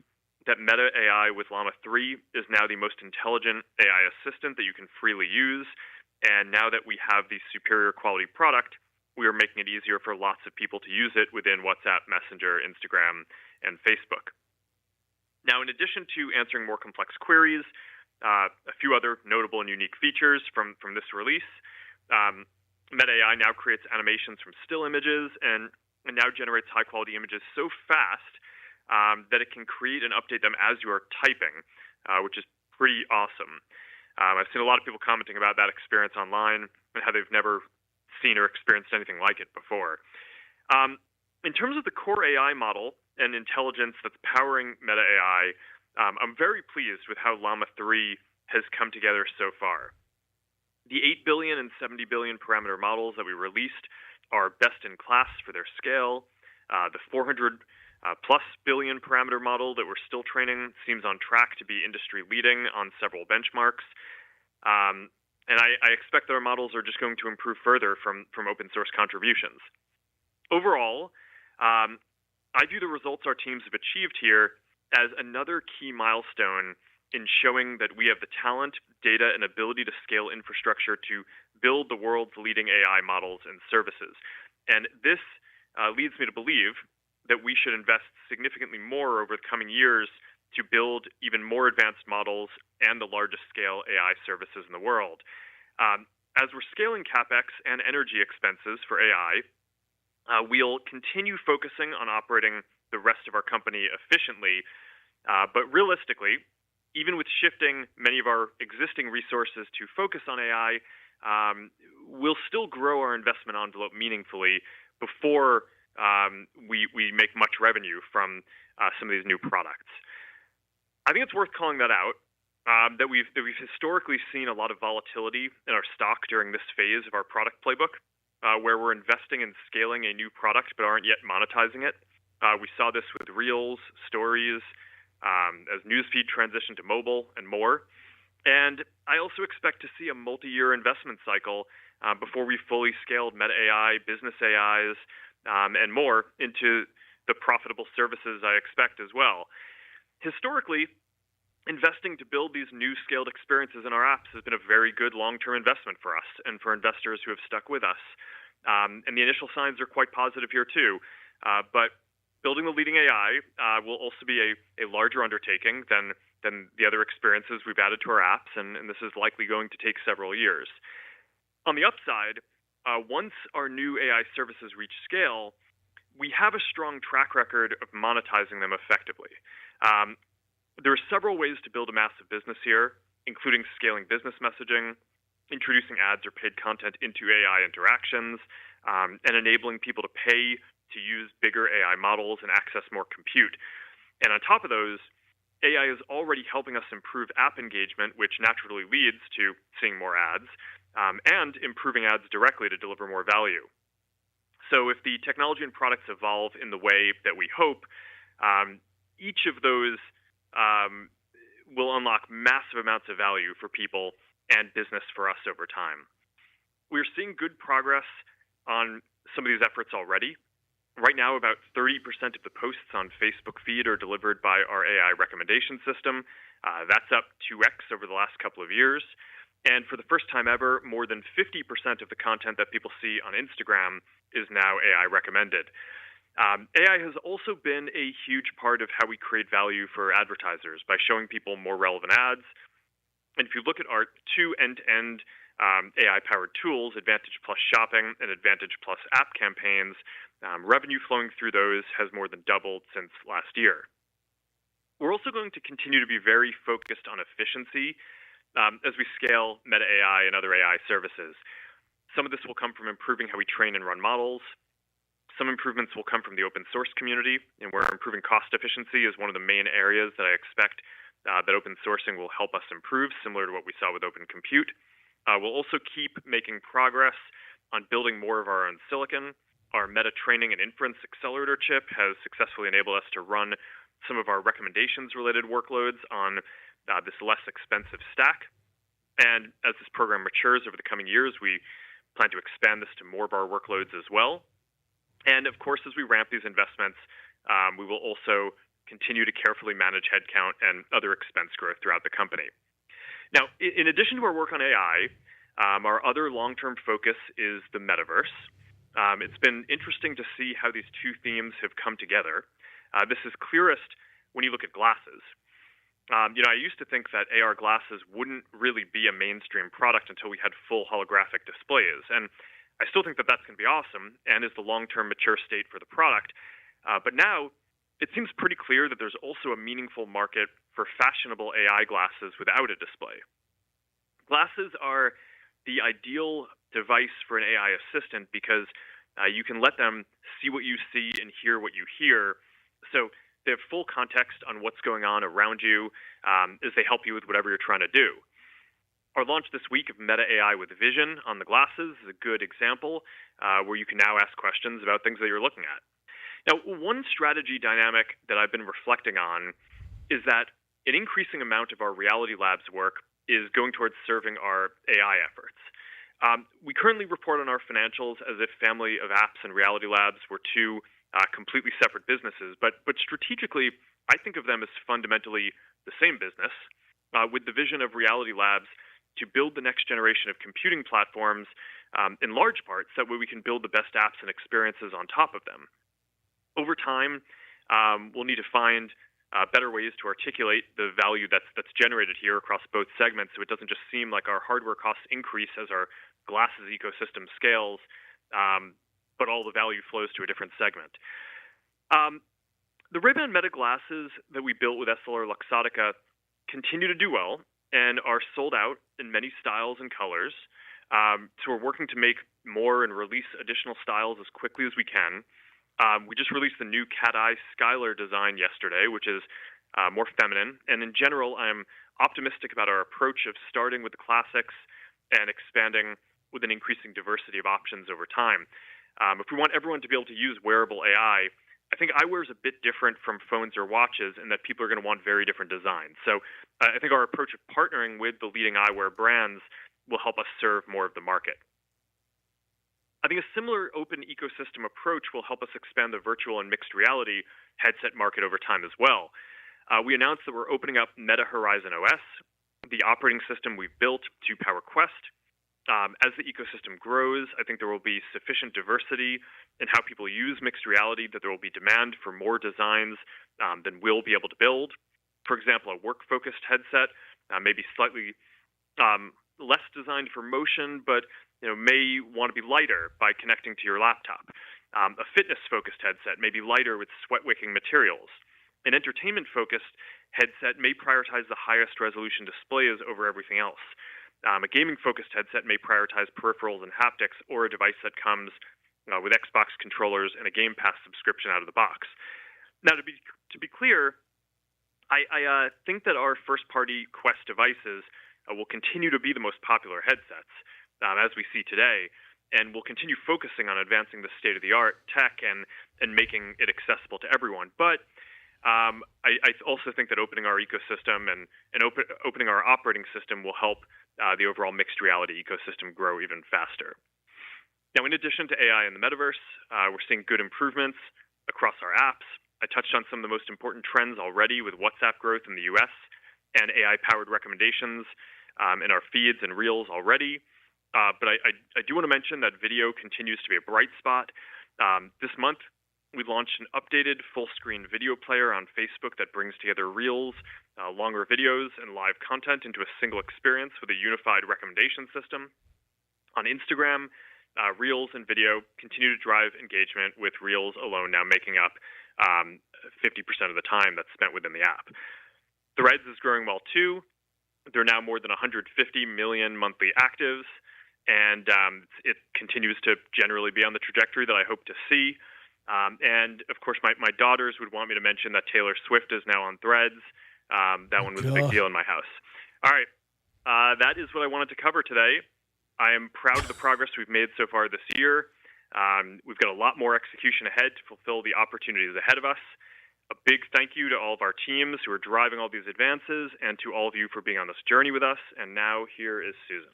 that Meta AI with Llama 3 is now the most intelligent AI assistant that you can freely use. And now that we have the superior quality product, we are making it easier for lots of people to use it within WhatsApp, Messenger, Instagram, and Facebook. Now, in addition to answering more complex queries, a few other notable and unique features from this release, Meta AI now creates animations from still images and now generates high-quality images so fast that it can create and update them as you are typing, which is pretty awesome. I've seen a lot of people commenting about that experience online and how they've never seen or experienced anything like it before. In terms of the core AI model and intelligence that's powering Meta AI, I'm very pleased with how Llama 3 has come together so far. The 8 billion and 70 billion parameter models that we released are best in class for their scale. The 400 plus billion parameter model that we're still training seems on track to be industry leading on several benchmarks. And I expect that our models are just going to improve further from open source contributions. Overall, I view the results our teams have achieved here as another key milestone in showing that we have the talent, data, and ability to scale infrastructure to build the world's leading AI models and services. And this leads me to believe that we should invest significantly more over the coming years to build even more advanced models and the largest scale AI services in the world. As we're scaling CapEx and energy expenses for AI, we'll continue focusing on operating the rest of our company efficiently. But realistically, even with shifting many of our existing resources to focus on AI, we'll still grow our investment envelope meaningfully before we make much revenue from some of these new products. I think it's worth calling that out. that we've historically seen a lot of volatility in our stock during this phase of our product playbook, where we're investing in scaling a new product but aren't yet monetizing it. We saw this with Reels, Stories, as newsfeed transitioned to mobile, and more. And I also expect to see a multi-year investment cycle before we fully scaled Meta AI, business AIs, and more into the profitable services I expect as well. Historically, investing to build these new scaled experiences in our apps has been a very good long-term investment for us and for investors who have stuck with us. And the initial signs are quite positive here too. But building the leading AI will also be a larger undertaking than the other experiences we've added to our apps, and this is likely going to take several years. On the upside, once our new AI services reach scale, we have a strong track record of monetizing them effectively. There are several ways to build a massive business here, including scaling business messaging, introducing ads or paid content into AI interactions, and enabling people to pay to use bigger AI models and access more compute. And on top of those, AI is already helping us improve app engagement, which naturally leads to seeing more ads, and improving ads directly to deliver more value. So if the technology and products evolve in the way that we hope, each of those will unlock massive amounts of value for people and business for us over time. We're seeing good progress on some of these efforts already. Right now, about 30% of the posts on Facebook feed are delivered by our AI recommendation system. That's up 2x over the last couple of years. And for the first time ever, more than 50% of the content that people see on Instagram is now AI recommended. AI has also been a huge part of how we create value for advertisers by showing people more relevant ads. And if you look at our two end-to-end AI-powered tools, Advantage Plus Shopping and Advantage Plus App Campaigns, revenue flowing through those has more than doubled since last year. We're also going to continue to be very focused on efficiency as we scale Meta AI and other AI services. Some of this will come from improving how we train and run models. Some improvements will come from the open source community, and where improving cost efficiency is one of the main areas that I expect that open sourcing will help us improve, similar to what we saw with Open Compute. We'll also keep making progress on building more of our own silicon. Our Meta Training and Inference Accelerator chip has successfully enabled us to run some of our recommendations-related workloads on this less expensive stack. And as this program matures over the coming years, we plan to expand this to more of our workloads as well. And of course, as we ramp these investments, we will also continue to carefully manage headcount and other expense growth throughout the company. Now, in addition to our work on AI, our other long-term focus is the metaverse. It's been interesting to see how these two themes have come together. This is clearest when you look at glasses. I used to think that AR glasses wouldn't really be a mainstream product until we had full holographic displays. And I still think that that's going to be awesome and is the long-term mature state for the product. But now it seems pretty clear that there's also a meaningful market for fashionable AI glasses without a display. Glasses are the ideal device for an AI assistant because you can let them see what you see and hear what you hear. So they have full context on what's going on around you as they help you with whatever you're trying to do. Our launch this week of Meta AI with Vision on the glasses is a good example where you can now ask questions about things that you're looking at. Now, one strategy dynamic that I've been reflecting on is that an increasing amount of our Reality Labs work is going towards serving our AI efforts. We currently report on our financials as if Family of Apps and Reality Labs were two completely separate businesses, but strategically, I think of them as fundamentally the same business, with the vision of Reality Labs to build the next generation of computing platforms in large part so that way we can build the best apps and experiences on top of them. Over time, we'll need to find better ways to articulate the value that's generated here across both segments so it doesn't just seem like our hardware costs increase as our glasses ecosystem scales, but all the value flows to a different segment. The Ray-Ban Meta glasses that we built with EssilorLuxottica continue to do well and are sold out in many styles and colors. So we're working to make more and release additional styles as quickly as we can. We just released the new Cat Eye Skylar design yesterday, which is more feminine. And in general, I'm optimistic about our approach of starting with the classics and expanding with an increasing diversity of options over time. If we want everyone to be able to use wearable AI, I think eyewear is a bit different from phones or watches in that people are going to want very different designs. So I think our approach of partnering with the leading eyewear brands will help us serve more of the market. I think a similar open ecosystem approach will help us expand the virtual and mixed reality headset market over time as well. We announced that we're opening up Meta Horizon OS, the operating system we've built to power Quest. As the ecosystem grows, I think there will be sufficient diversity in how people use mixed reality that there will be demand for more designs than we'll be able to build. For example, a work-focused headset may be slightly less designed for motion, but may want to be lighter by connecting to your laptop. A fitness-focused headset may be lighter with sweat-wicking materials. An entertainment-focused headset may prioritize the highest resolution displays over everything else. A gaming-focused headset may prioritize peripherals and haptics, or a device that comes with Xbox controllers and a Game Pass subscription out of the box. Now, to be clear, I think that our first-party Quest devices will continue to be the most popular headsets, as we see today, and we'll continue focusing on advancing the state-of-the-art tech and making it accessible to everyone. But I also think that opening our ecosystem and opening our operating system will help the overall mixed reality ecosystem grow even faster. Now, in addition to AI and the metaverse, we're seeing good improvements across our apps. I touched on some of the most important trends already with WhatsApp growth in the US and AI-powered recommendations in our feeds and reels already. But I do want to mention that video continues to be a bright spot. This month, we launched an updated full-screen video player on Facebook that brings together reels, longer videos, and live content into a single experience with a unified recommendation system. On Instagram, reels and video continue to drive engagement, with reels alone now making up 50% of the time that's spent within the app. Threads is growing well, too. There are now more than 150 million monthly actives, and it continues to generally be on the trajectory that I hope to see. And, of course, my daughters would want me to mention that Taylor Swift is now on Threads. That one was a big deal in my house. All right. That is what I wanted to cover today. I am proud of the progress we've made so far this year. We've got a lot more execution ahead to fulfill the opportunities ahead of us. A big thank you to all of our teams who are driving all these advances, and to all of you for being on this journey with us. And now here is Susan.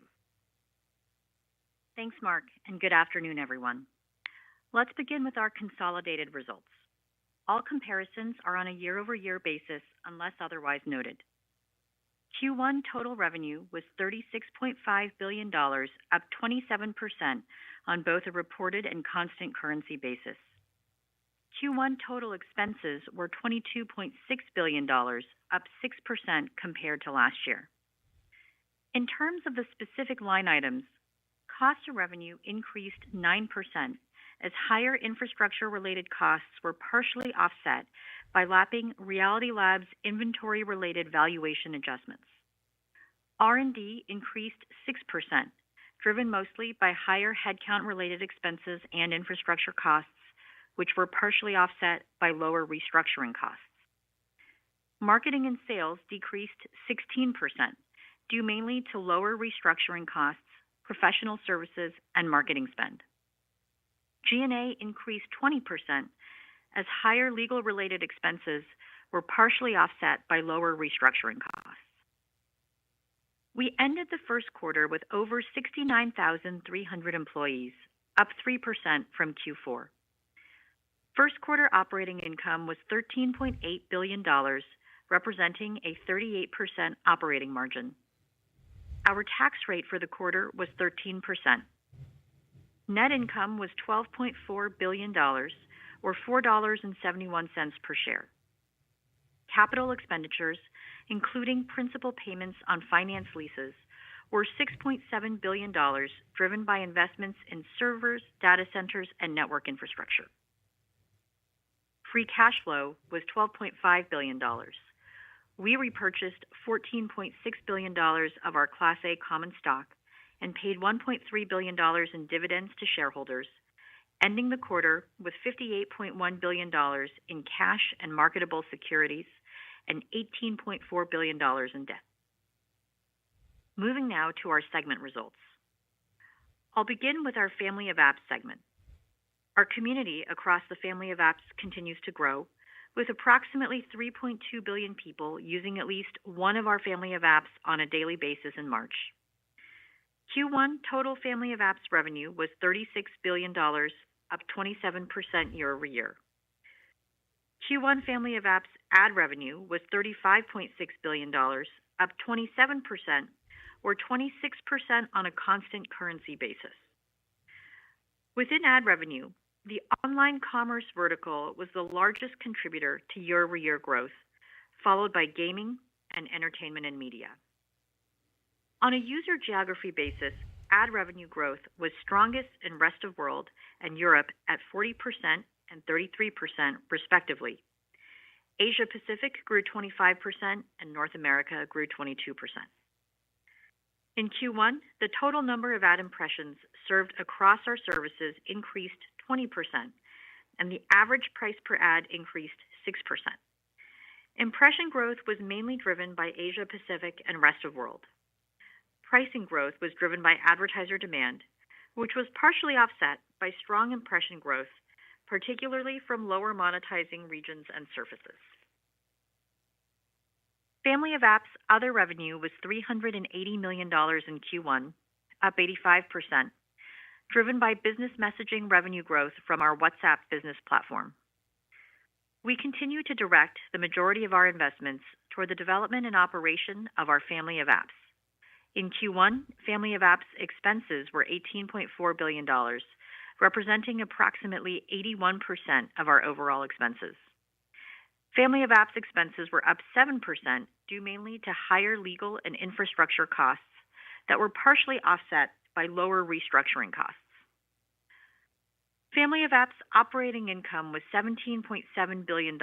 Thanks, Mark, and good afternoon, everyone. Let's begin with our consolidated results. All comparisons are on a year-over-year basis unless otherwise noted. Q1 total revenue was $36.5 billion, up 27% on both a reported and constant currency basis. Q1 total expenses were $22.6 billion, up 6% compared to last year. In terms of the specific line items, cost of revenue increased 9%, as higher infrastructure-related costs were partially offset by lapping Reality Labs' inventory-related valuation adjustments. R&D increased 6%, driven mostly by higher headcount-related expenses and infrastructure costs, which were partially offset by lower restructuring costs. Marketing and sales decreased 16%, due mainly to lower restructuring costs, professional services, and marketing spend. G&A increased 20%, as higher legal-related expenses were partially offset by lower restructuring costs. We ended the first quarter with over 69,300 employees, up 3% from Q4. First quarter operating income was $13.8 billion, representing a 38% operating margin. Our tax rate for the quarter was 13%. Net income was $12.4 billion, or $4.71 per share. Capital expenditures, including principal payments on finance leases, were $6.7 billion, driven by investments in servers, data centers, and network infrastructure. Free cash flow was $12.5 billion. We repurchased $14.6 billion of our Class A common stock and paid $1.3 billion in dividends to shareholders, ending the quarter with $58.1 billion in cash and marketable securities and $18.4 billion in debt. Moving now to our segment results. I'll begin with our Family of Apps segment. Our community across the Family of Apps continues to grow, with approximately 3.2 billion people using at least one of our Family of Apps on a daily basis in March. Q1 total Family of Apps revenue was $36 billion, up 27% year over year. Q1 Family of Apps ad revenue was $35.6 billion, up 27%, or 26% on a constant currency basis. Within ad revenue, the online commerce vertical was the largest contributor to year-over-year growth, followed by gaming and entertainment and media. On a user geography basis, ad revenue growth was strongest in Rest of World and Europe at 40% and 33% respectively. Asia Pacific grew 25% and North America grew 22%. In Q1, the total number of ad impressions served across our services increased 20%, and the average price per ad increased 6%. Impression growth was mainly driven by Asia Pacific and Rest of World. Pricing growth was driven by advertiser demand, which was partially offset by strong impression growth, particularly from lower monetizing regions and surfaces. Family of Apps other revenue was $380 million in Q1, up 85%, driven by business messaging revenue growth from our WhatsApp business platform. We continue to direct the majority of our investments toward the development and operation of our Family of Apps. In Q1, Family of Apps expenses were $18.4 billion, representing approximately 81% of our overall expenses. Family of Apps expenses were up 7%, due mainly to higher legal and infrastructure costs that were partially offset by lower restructuring costs. Family of Apps operating income was $17.7 billion,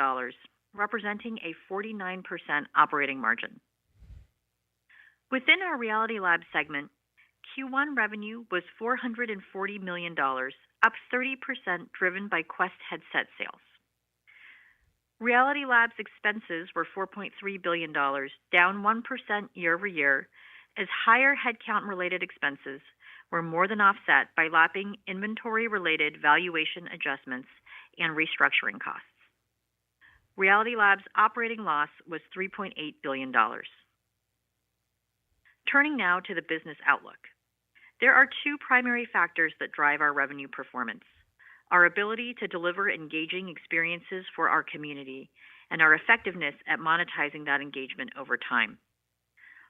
representing a 49% operating margin. Within our Reality Labs segment, Q1 revenue was $440 million, up 30%, driven by Quest headset sales. Reality Labs expenses were $4.3 billion, down 1% year over year, as higher headcount-related expenses were more than offset by lapping inventory-related valuation adjustments and restructuring costs. Reality Labs operating loss was $3.8 billion. Turning now to the business outlook. There are two primary factors that drive our revenue performance: our ability to deliver engaging experiences for our community and our effectiveness at monetizing that engagement over time.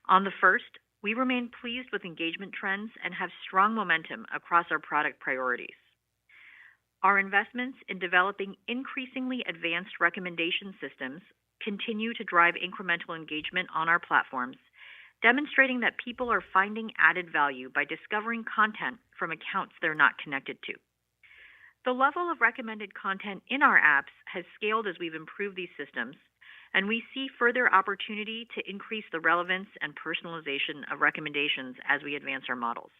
On the first, we remain pleased with engagement trends and have strong momentum across our product priorities. Our investments in developing increasingly advanced recommendation systems continue to drive incremental engagement on our platforms, demonstrating that people are finding added value by discovering content from accounts they're not connected to. The level of recommended content in our apps has scaled as we've improved these systems, and we see further opportunity to increase the relevance and personalization of recommendations as we advance our models.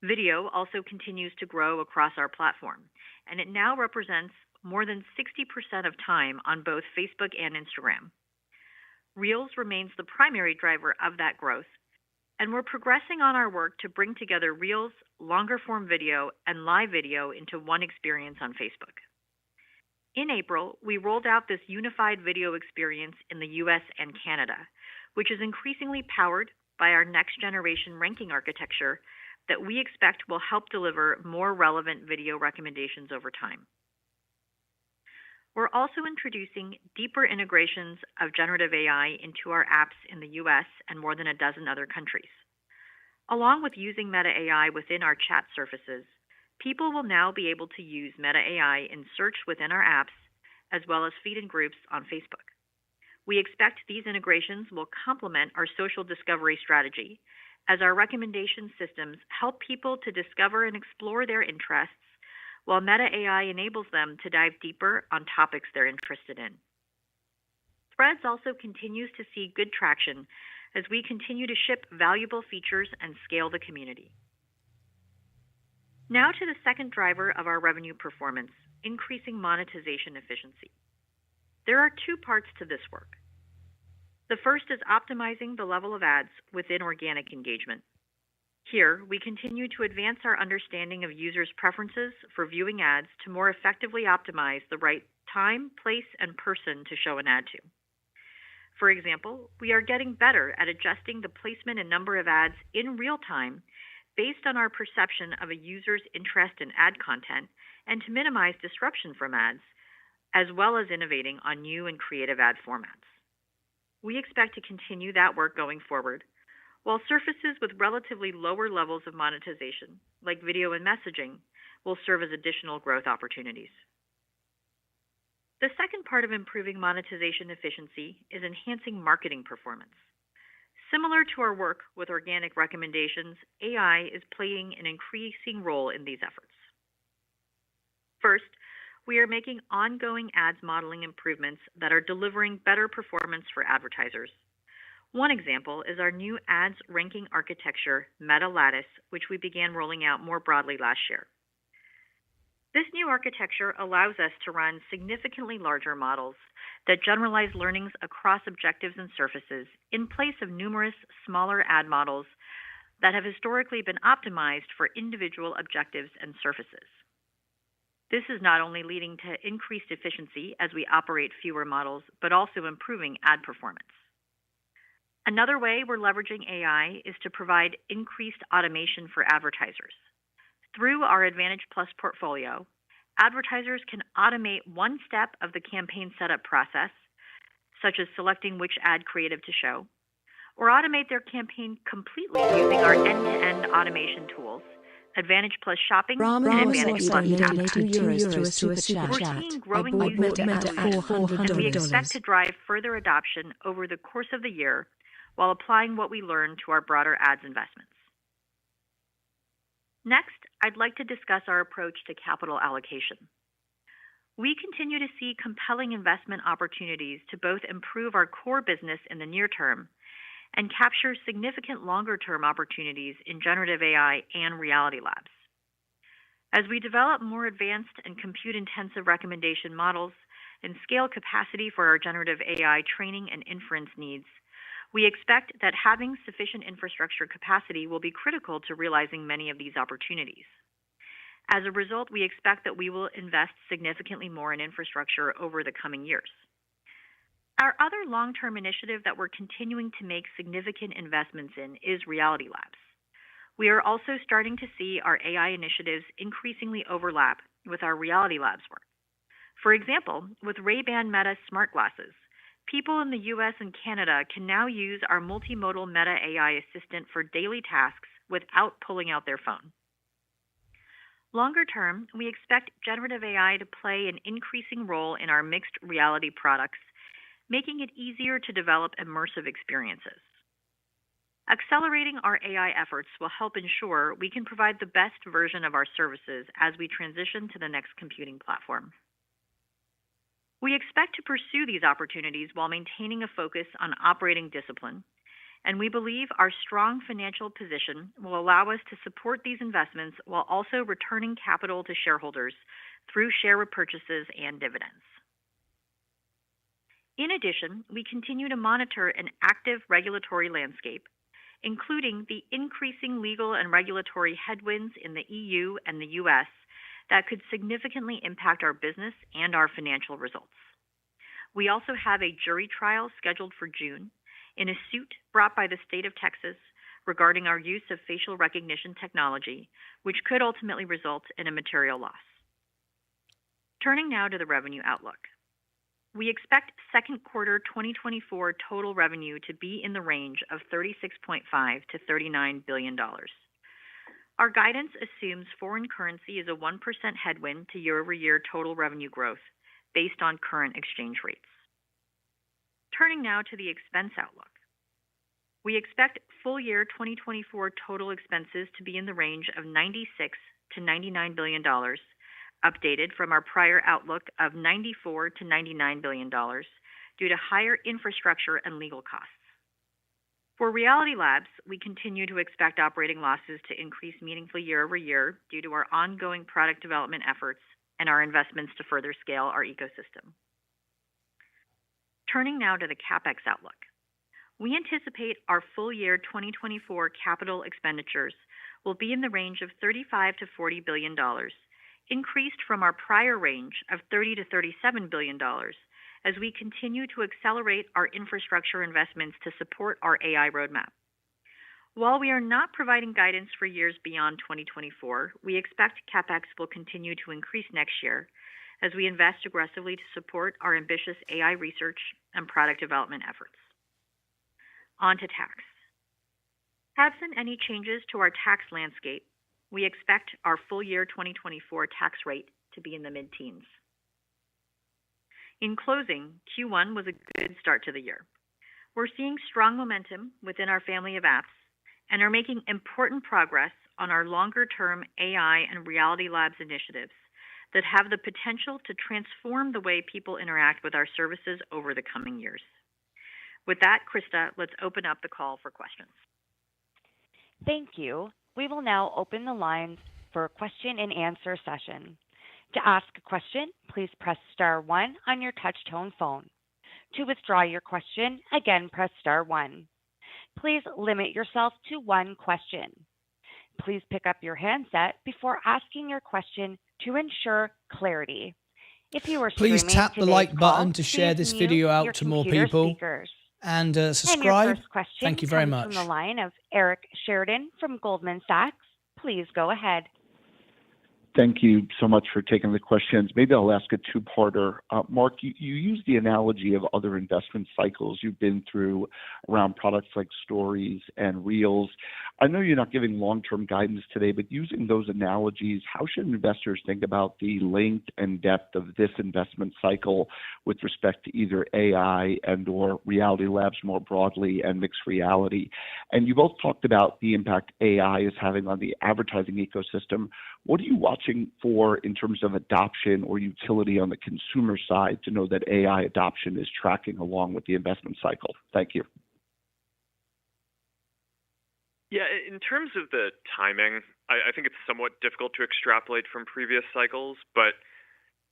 Video also continues to grow across our platform, and it now represents more than 60% of time on both Facebook and Instagram. Reels remains the primary driver of that growth, and we're progressing on our work to bring together Reels, longer-form video, and live video into one experience on Facebook. In April, we rolled out this unified video experience in the US and Canada, which is increasingly powered by our next-generation ranking architecture that we expect will help deliver more relevant video recommendations over time. We're also introducing deeper integrations of generative AI into our apps in the US and more than a dozen other countries. Along with using Meta AI within our chat surfaces, people will now be able to use Meta AI in search within our apps, as well as feed in groups on Facebook. We expect these integrations will complement our social discovery strategy, as our recommendation systems help people to discover and explore their interests, while Meta AI enables them to dive deeper on topics they're interested in. Threads also continues to see good traction as we continue to ship valuable features and scale the community. Now to the second driver of our revenue performance, increasing monetization efficiency. There are two parts to this work. The first is optimizing the level of ads within organic engagement. Here, we continue to advance our understanding of users' preferences for viewing ads to more effectively optimize the right time, place, and person to show an ad to. For example, we are getting better at adjusting the placement and number of ads in real time based on our perception of a user's interest in ad content and to minimize disruption from ads, as well as innovating on new and creative ad formats. We expect to continue that work going forward, while surfaces with relatively lower levels of monetization, like video and messaging, will serve as additional growth opportunities. The second part of improving monetization efficiency is enhancing marketing performance. Similar to our work with organic recommendations, AI is playing an increasing role in these efforts. First, we are making ongoing ads modeling improvements that are delivering better performance for advertisers. One example is our new ads ranking architecture, Meta Lattice, which we began rolling out more broadly last year. This new architecture allows us to run significantly larger models that generalize learnings across objectives and surfaces in place of numerous smaller ad models that have historically been optimized for individual objectives and surfaces. This is not only leading to increased efficiency as we operate fewer models, but also improving ad performance. Another way we're leveraging AI is to provide increased automation for advertisers. Through our Advantage Plus portfolio, advertisers can automate one step of the campaign setup process, such as selecting which ad creative to show, or automate their campaign completely using our end-to-end automation tools, Advantage Plus Shopping and Advantage Plus App. We're seeing growing usage and we expect to drive further adoption over the course of the year while applying what we learn to our broader ads investments. Next, I'd like to discuss our approach to capital allocation. We continue to see compelling investment opportunities to both improve our core business in the near term and capture significant longer-term opportunities in generative AI and reality labs. As we develop more advanced and compute-intensive recommendation models and scale capacity for our generative AI training and inference needs, we expect that having sufficient infrastructure capacity will be critical to realizing many of these opportunities. As a result, we expect that we will invest significantly more in infrastructure over the coming years. Our other long-term initiative that we're continuing to make significant investments in is reality labs. We are also starting to see our AI initiatives increasingly overlap with our reality labs work. For example, with Ray-Ban Meta smart glasses, people in the US and Canada can now use our multimodal Meta AI assistant for daily tasks without pulling out their phone. Longer term, we expect generative AI to play an increasing role in our mixed reality products, making it easier to develop immersive experiences. Accelerating our AI efforts will help ensure we can provide the best version of our services as we transition to the next computing platform. We expect to pursue these opportunities while maintaining a focus on operating discipline, and we believe our strong financial position will allow us to support these investments while also returning capital to shareholders through share repurchases and dividends. In addition, we continue to monitor an active regulatory landscape, including the increasing legal and regulatory headwinds in the EU and the US that could significantly impact our business and our financial results. We also have a jury trial scheduled for June in a suit brought by the state of Texas regarding our use of facial recognition technology, which could ultimately result in a material loss. Turning now to the revenue outlook. We expect second quarter 2024 total revenue to be in the range of $36.5 to $39 billion. Our guidance assumes foreign currency is a 1% headwind to year-over-year total revenue growth based on current exchange rates. Turning now to the expense outlook. We expect full year 2024 total expenses to be in the range of $96 to $99 billion, updated from our prior outlook of $94 to $99 billion due to higher infrastructure and legal costs. For Reality Labs, we continue to expect operating losses to increase meaningfully year over year due to our ongoing product development efforts and our investments to further scale our ecosystem. Turning now to the CapEx outlook. We anticipate our full year 2024 capital expenditures will be in the range of $35 to $40 billion, increased from our prior range of $30 to $37 billion as we continue to accelerate our infrastructure investments to support our AI roadmap. While we are not providing guidance for years beyond 2024, we expect CapEx will continue to increase next year as we invest aggressively to support our ambitious AI research and product development efforts. On to tax. Absent any changes to our tax landscape, we expect our full year 2024 tax rate to be in the mid-teens. In closing, Q1 was a good start to the year. We're seeing strong momentum within our family of apps and are making important progress on our longer-term AI and Reality Labs initiatives that have the potential to transform the way people interact with our services over the coming years. With that, Krista, let's open up the call for questions. Thank you. We will now open the lines for a question and answer session. To ask a question, please press star 1 on your touch-tone phone. To withdraw your question, again, press star 1. Please limit yourself to one question. Please pick up your handset before asking your question to ensure clarity. If you are please tap the like button to please share this mute video your out to more computer people. speakers. And And your subscribe. first question Thank you very comes much. from the line of Eric Sheridan from Goldman Sachs. Please go ahead. Thank you so much for taking the questions. Maybe I'll ask a two-parter. Mark, you used the analogy of other investment cycles you've been through around products like Stories and Reels. I know you're not giving long-term guidance today, but using those analogies, how should investors think about the length and depth of this investment cycle with respect to either AI and or Reality Labs more broadly and mixed reality? And you both talked about the impact AI is having on the advertising ecosystem. What are you watching for in terms of adoption or utility on the consumer side to know that AI adoption is tracking along with the investment cycle? Thank you. Yeah, in terms of the timing, I think it's somewhat difficult to extrapolate from previous cycles, but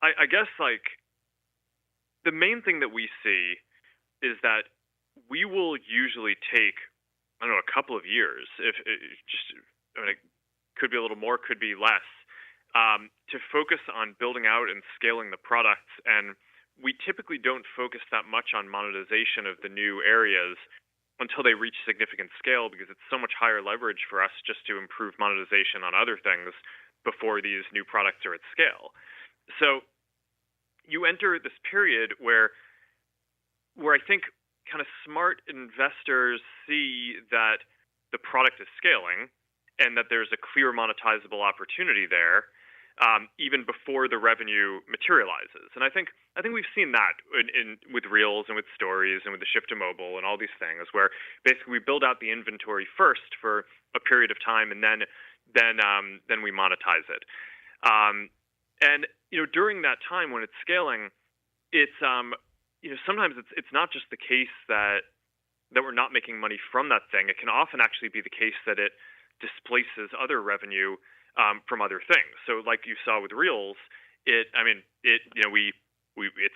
I guess like the main thing that we see is that we will usually take, I don't know, a couple of years, if it just, I mean, it could be a little more, could be less, to focus on building out and scaling the products. And we typically don't focus that much on monetization of the new areas until they reach significant scale, because it's so much higher leverage for us just to improve monetization on other things before these new products are at scale. So you enter this period where I think kind of smart investors see that the product is scaling and that there's a clear monetizable opportunity there, even before the revenue materializes. And I think we've seen that with Reels and with Stories and with the shift to mobile and all these things, where basically we build out the inventory first for a period of time and then we monetize it. And during that time when it's scaling, it's sometimes it's not just the case that we're not making money from that thing. It can often actually be the case that it displaces other revenue from other things. So like you saw with Reels, it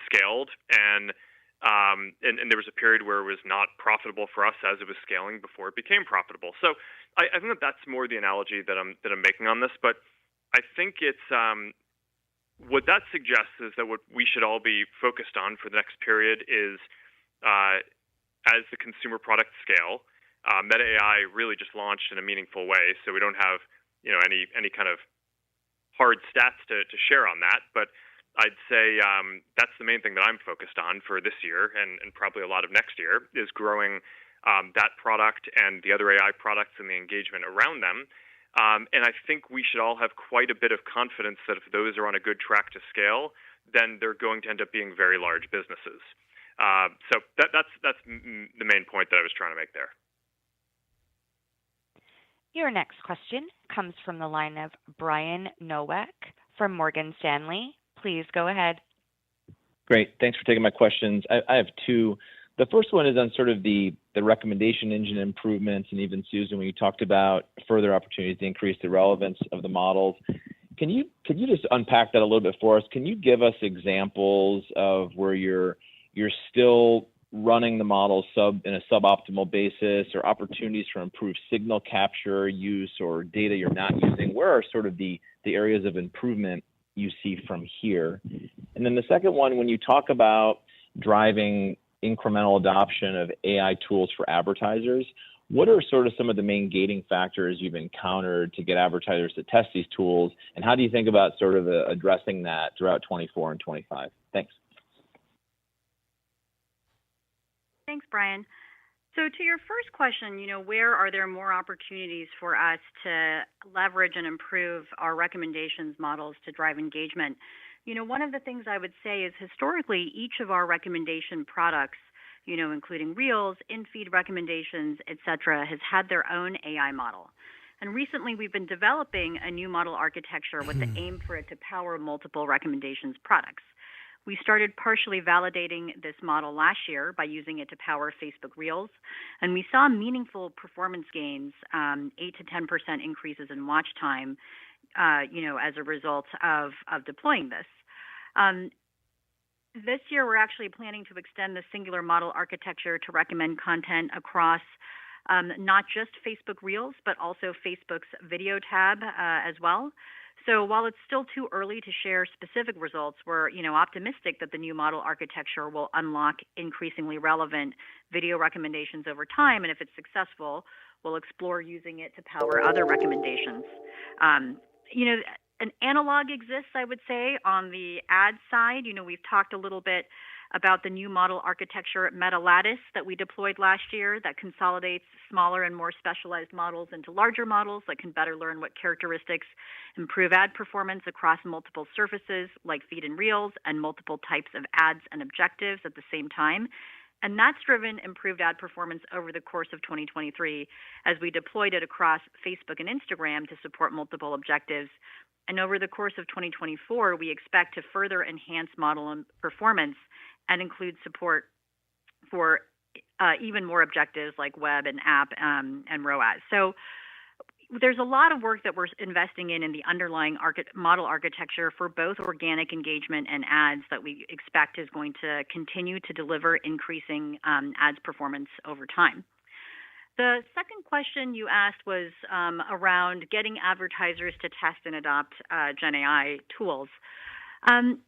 scaled and there was a period where it was not profitable for us as it was scaling before it became profitable. So I think that's more the analogy that I'm making on this. But I think it's what that suggests is that what we should all be focused on for the next period is as the consumer products scale, Meta AI really just launched in a meaningful way, so we don't have any kind of hard stats to share on that. But I'd say that's the main thing that I'm focused on for this year and probably a lot of next year is growing that product and the other AI products and the engagement around them. And I think we should all have quite a bit of confidence that if those are on a good track to scale, then they're going to end up being very large businesses. So that's the main point that I was trying to make there. Your next question comes from the line of Brian Nowak from Morgan Stanley. Please go ahead. Great. Thanks for taking my questions. I have two. The first one is on sort of the recommendation engine improvements, and even Susan, when you talked about further opportunities to increase the relevance of the models. Can you just unpack that a little bit for us? Can you give us examples of where you're still running the model in a suboptimal basis, or opportunities for improved signal capture use, or data you're not using? Where are sort of the areas of improvement you see from here? And then the second one, when you talk about driving incremental adoption of AI tools for advertisers, what are sort of some of the main gating factors you've encountered to get advertisers to test these tools? And how do you think about sort of addressing that throughout 24 and 25? Thanks. Thanks, Brian. So to your first question, where are there more opportunities for us to leverage and improve our recommendations models to drive engagement? One of the things I would say is historically, each of our recommendation products, including Reels, in-feed recommendations, et cetera, has had their own AI model. And recently, we've been developing a new model architecture with the aim for it to power multiple recommendations products. We started partially validating this model last year by using it to power Facebook Reels, and we saw meaningful performance gains, 8 to 10% increases in watch time, as a result of deploying this. This year, we're actually planning to extend the singular model architecture to recommend content across not just Facebook Reels, but also Facebook's video tab as well. So while it's still too early to share specific results, we're optimistic that the new model architecture will unlock increasingly relevant video recommendations over time. And if it's successful, we'll explore using it to power other recommendations. An analog exists, I would say, on the ad side. We've talked a little bit about the new model architecture at Meta Lattice that we deployed last year that consolidates smaller and more specialized models into larger models that can better learn what characteristics improve ad performance across multiple surfaces like feed and Reels and multiple types of ads and objectives at the same time. And that's driven improved ad performance over the course of 2023 as we deployed it across Facebook and Instagram to support multiple objectives. And over the course of 2024, we expect to further enhance model performance and include support for even more objectives like web and app and ROAS. So there's a lot of work that we're investing in the underlying model architecture for both organic engagement and ads that we expect is going to continue to deliver increasing ads performance over time. The second question you asked was around getting advertisers to test and adopt Gen AI tools.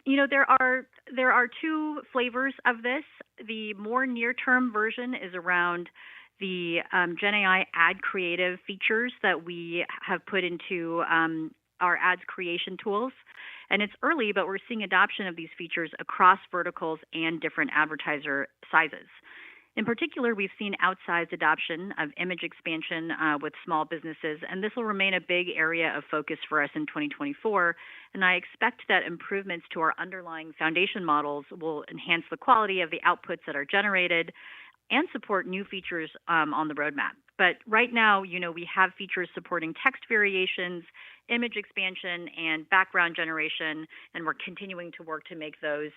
There are two flavors of this. The more near-term version is around the Gen AI ad creative features that we have put into our ads creation tools. And it's early, but we're seeing adoption of these features across verticals and different advertiser sizes. In particular, we've seen outsized adoption of image expansion with small businesses, and this will remain a big area of focus for us in 2024. And I expect that improvements to our underlying foundation models will enhance the quality of the outputs that are generated and support new features on the roadmap. But right now, we have features supporting text variations, image expansion, and background generation, and we're continuing to work to make those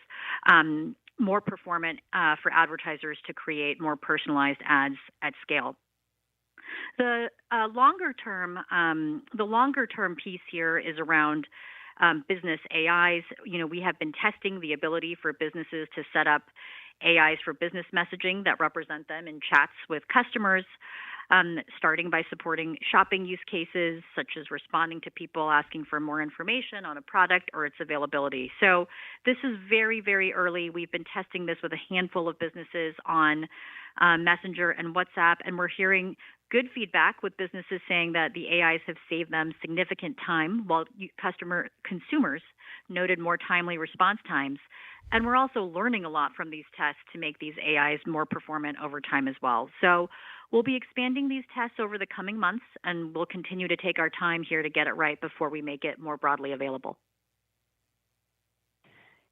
more performant for advertisers to create more personalized ads at scale. The longer term piece here is around business AIs. We have been testing the ability for businesses to set up AIs for business messaging that represent them in chats with customers, starting by supporting shopping use cases, such as responding to people asking for more information on a product or its availability. So this is very, very early. We've been testing this with a handful of businesses on Messenger and WhatsApp, and we're hearing good feedback with businesses saying that the AIs have saved them significant time, while consumers noted more timely response times. And we're also learning a lot from these tests to make these AIs more performant over time as well. So we'll be expanding these tests over the coming months, and we'll continue to take our time here to get it right before we make it more broadly available.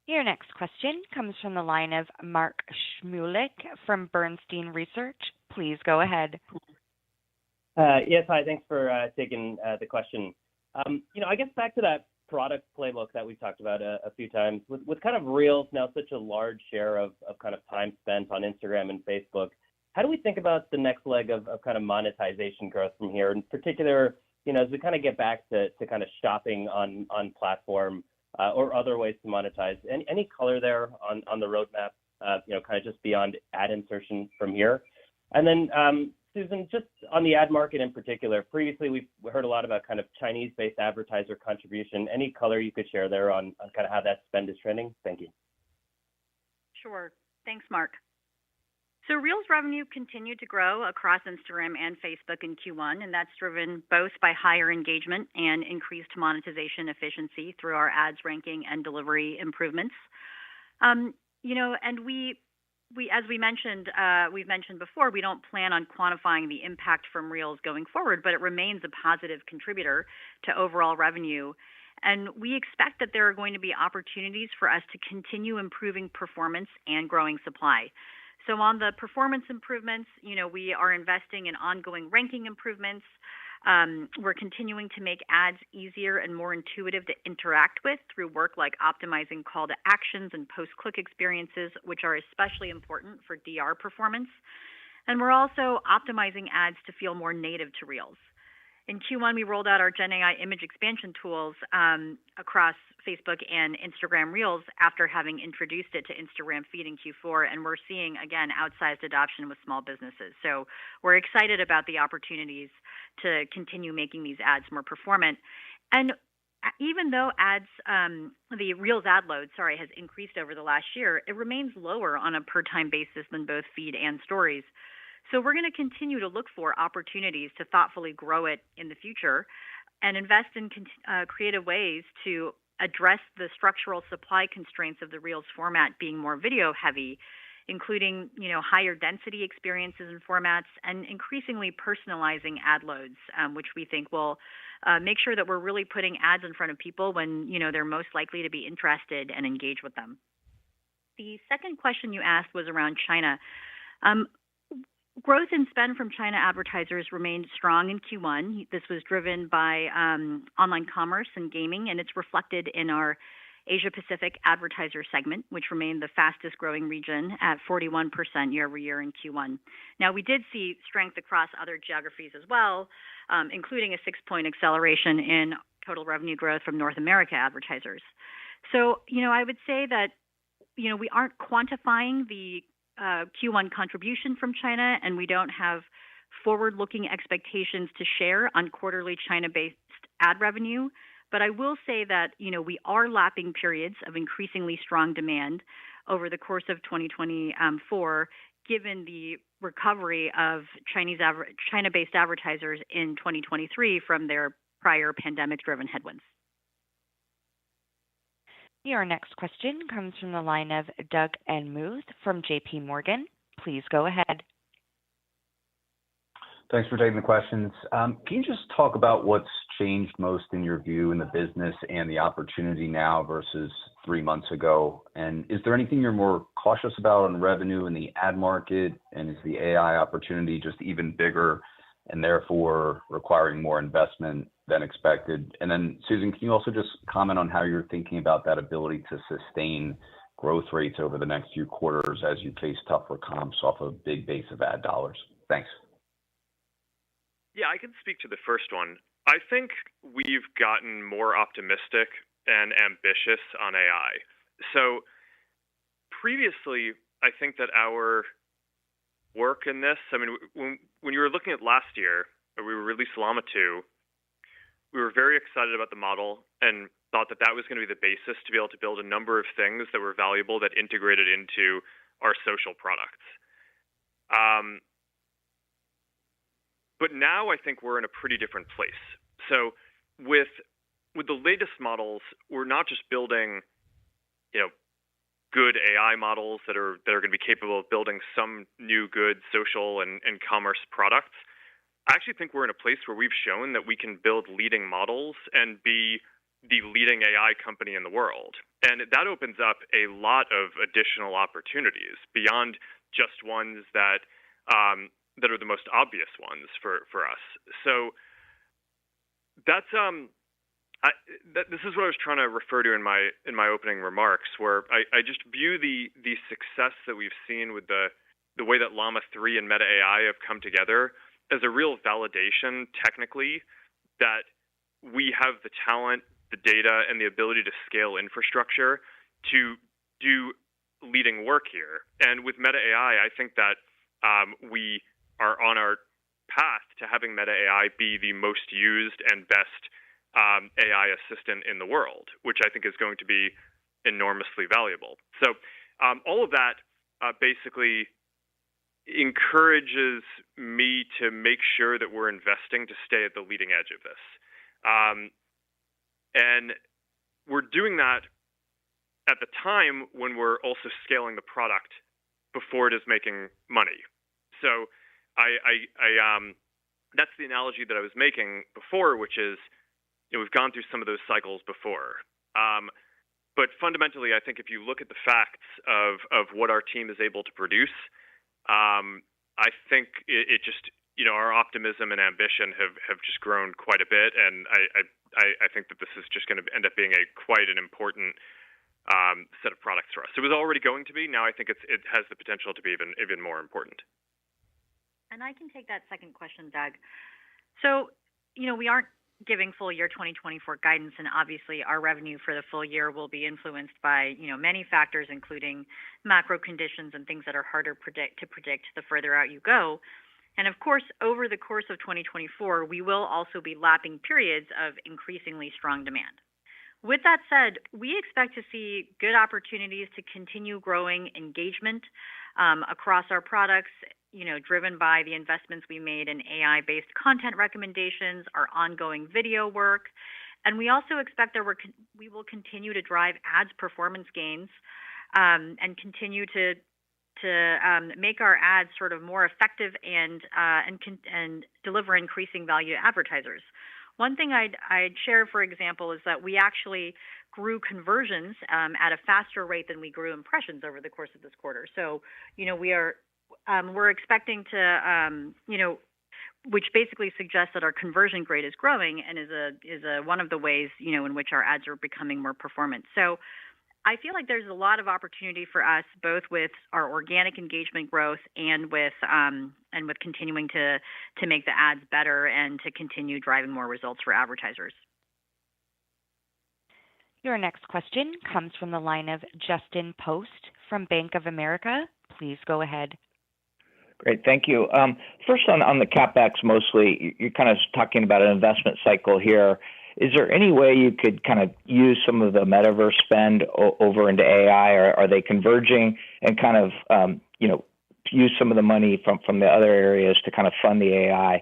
Your next question comes from the line of Mark Shmulik from Bernstein Research. Please go ahead. Yes, hi. Thanks for taking the question. I guess back to that product playbook that we've talked about a few times, with kind of Reels now such a large share of kind of time spent on Instagram and Facebook, how do we think about the next leg of kind of monetization growth from here? In particular, as we kind of get back to kind of shopping on platform or other ways to monetize, any color there on the roadmap kind of just beyond ad insertion from here? And then, Susan, just on the ad market in particular, previously we've heard a lot about kind of Chinese-based advertiser contribution. Any color you could share there on kind of how that spend is trending? Thank you. Sure. Thanks, Mark. So Reels revenue continued to grow across Instagram and Facebook in Q1, and that's driven both by higher engagement and increased monetization efficiency through our ads ranking and delivery improvements. And as we've mentioned before, we don't plan on quantifying the impact from Reels going forward, but it remains a positive contributor to overall revenue. And we expect that there are going to be opportunities for us to continue improving performance and growing supply. So on the performance improvements, we are investing in ongoing ranking improvements. We're continuing to make ads easier and more intuitive to interact with through work like optimizing call to actions and post-click experiences, which are especially important for DR performance. And we're also optimizing ads to feel more native to Reels. In Q1, we rolled out our Gen AI image expansion tools across Facebook and Instagram Reels after having introduced it to Instagram Feed in Q4, and we're seeing, again, outsized adoption with small businesses. So we're excited about the opportunities to continue making these ads more performant. And even though the Reels ad load, has increased over the last year, it remains lower on a per-time basis than both Feed and Stories. So we're going to continue to look for opportunities to thoughtfully grow it in the future and invest in creative ways to address the structural supply constraints of the Reels format being more video heavy, including higher density experiences and formats and increasingly personalizing ad loads, which we think will make sure that we're really putting ads in front of people when they're most likely to be interested and engage with them. The second question you asked was around China. Growth in spend from China advertisers remained strong in Q1. This was driven by online commerce and gaming, and it's reflected in our Asia Pacific advertiser segment, which remained the fastest growing region at 41% year over year in Q1. Now, we did see strength across other geographies as well, including a 6-point acceleration in total revenue growth from North America advertisers. So, I would say that, we aren't quantifying the Q1 contribution from China, and we don't have forward-looking expectations to share on quarterly China-based ad revenue. But I will say that, we are lapping periods of increasingly strong demand over the course of 2024, given the recovery of China-based advertisers in 2023 from their prior pandemic-driven headwinds. Your next question comes from the line of Doug Anmuth from JP Morgan. Please go ahead. Thanks for taking the questions. Can you just talk about what's changed most in your view in the business and the opportunity now versus 3 months ago? And is there anything you're more cautious about on revenue in the ad market? And is the AI opportunity just even bigger and therefore requiring more investment than expected? And then, Susan, can you also just comment on how you're thinking about that ability to sustain growth rates over the next few quarters as you face tougher comps off a big base of ad dollars? Thanks. Yeah, I can speak to the first one. I think we've gotten more optimistic and ambitious on AI. So previously, I think that our work in this, when you were looking at last year, we released Llama 2, we were very excited about the model and thought that that was going to be the basis to be able to build a number of things that were valuable that integrated into our social products. But now I think we're in a pretty different place. So with the latest models, we're not just building, good AI models that are going to be capable of building some new good social and commerce products. I actually think we're in a place where we've shown that we can build leading models and be the leading AI company in the world. And that opens up a lot of additional opportunities beyond just ones that are the most obvious ones for us. So that's this is what I was trying to refer to in my opening remarks, where I just view the success that we've seen with the way that Llama 3 and Meta AI have come together as a real validation technically that we have the talent, the data, and the ability to scale infrastructure to do leading work here. And with Meta AI, I think that we are on our path to having Meta AI be the most used and best AI assistant in the world, which I think is going to be enormously valuable. So all of that basically encourages me to make sure that we're investing to stay at the leading edge of this. And we're doing that at the time when we're also scaling the product before it is making money. So that's the analogy that I was making before, which is, we've gone through some of those cycles before. But fundamentally, I think if you look at the facts of what our team is able to produce, I think it just, our optimism and ambition have just grown quite a bit, and I think that this is just going to end up being quite an important set of products for us. It was already going to be. Now I think it has the potential to be even more important. And I can take that second question, Doug. So, we aren't giving full year 2024 guidance, and obviously our revenue for the full year will be influenced by, many factors, including macro conditions and things that are harder to predict the further out you go. And of course, over the course of 2024, we will also be lapping periods of increasingly strong demand. With that said, we expect to see good opportunities to continue growing engagement across our products, driven by the investments we made in AI-based content recommendations, our ongoing video work. And we also expect that we will continue to drive ads performance gains and continue to make our ads sort of more effective and deliver increasing value to advertisers. One thing I'd share, for example, is that we actually grew conversions at a faster rate than we grew impressions over the course of this quarter. So, we're expecting to, which basically suggests that our conversion rate is growing and is one of the ways, in which our ads are becoming more performant. So I feel like there's a lot of opportunity for us, both with our organic engagement growth and with continuing to make the ads better and to continue driving more results for advertisers. Your next question comes from the line of Justin Post from Bank of America. Please go ahead. Great, thank you. First on the CapEx mostly, you're kind of talking about an investment cycle here. Is there any way you could kind of use some of the metaverse spend over into AI, or are they converging, and kind of use some of the money from the other areas to kind of fund the AI?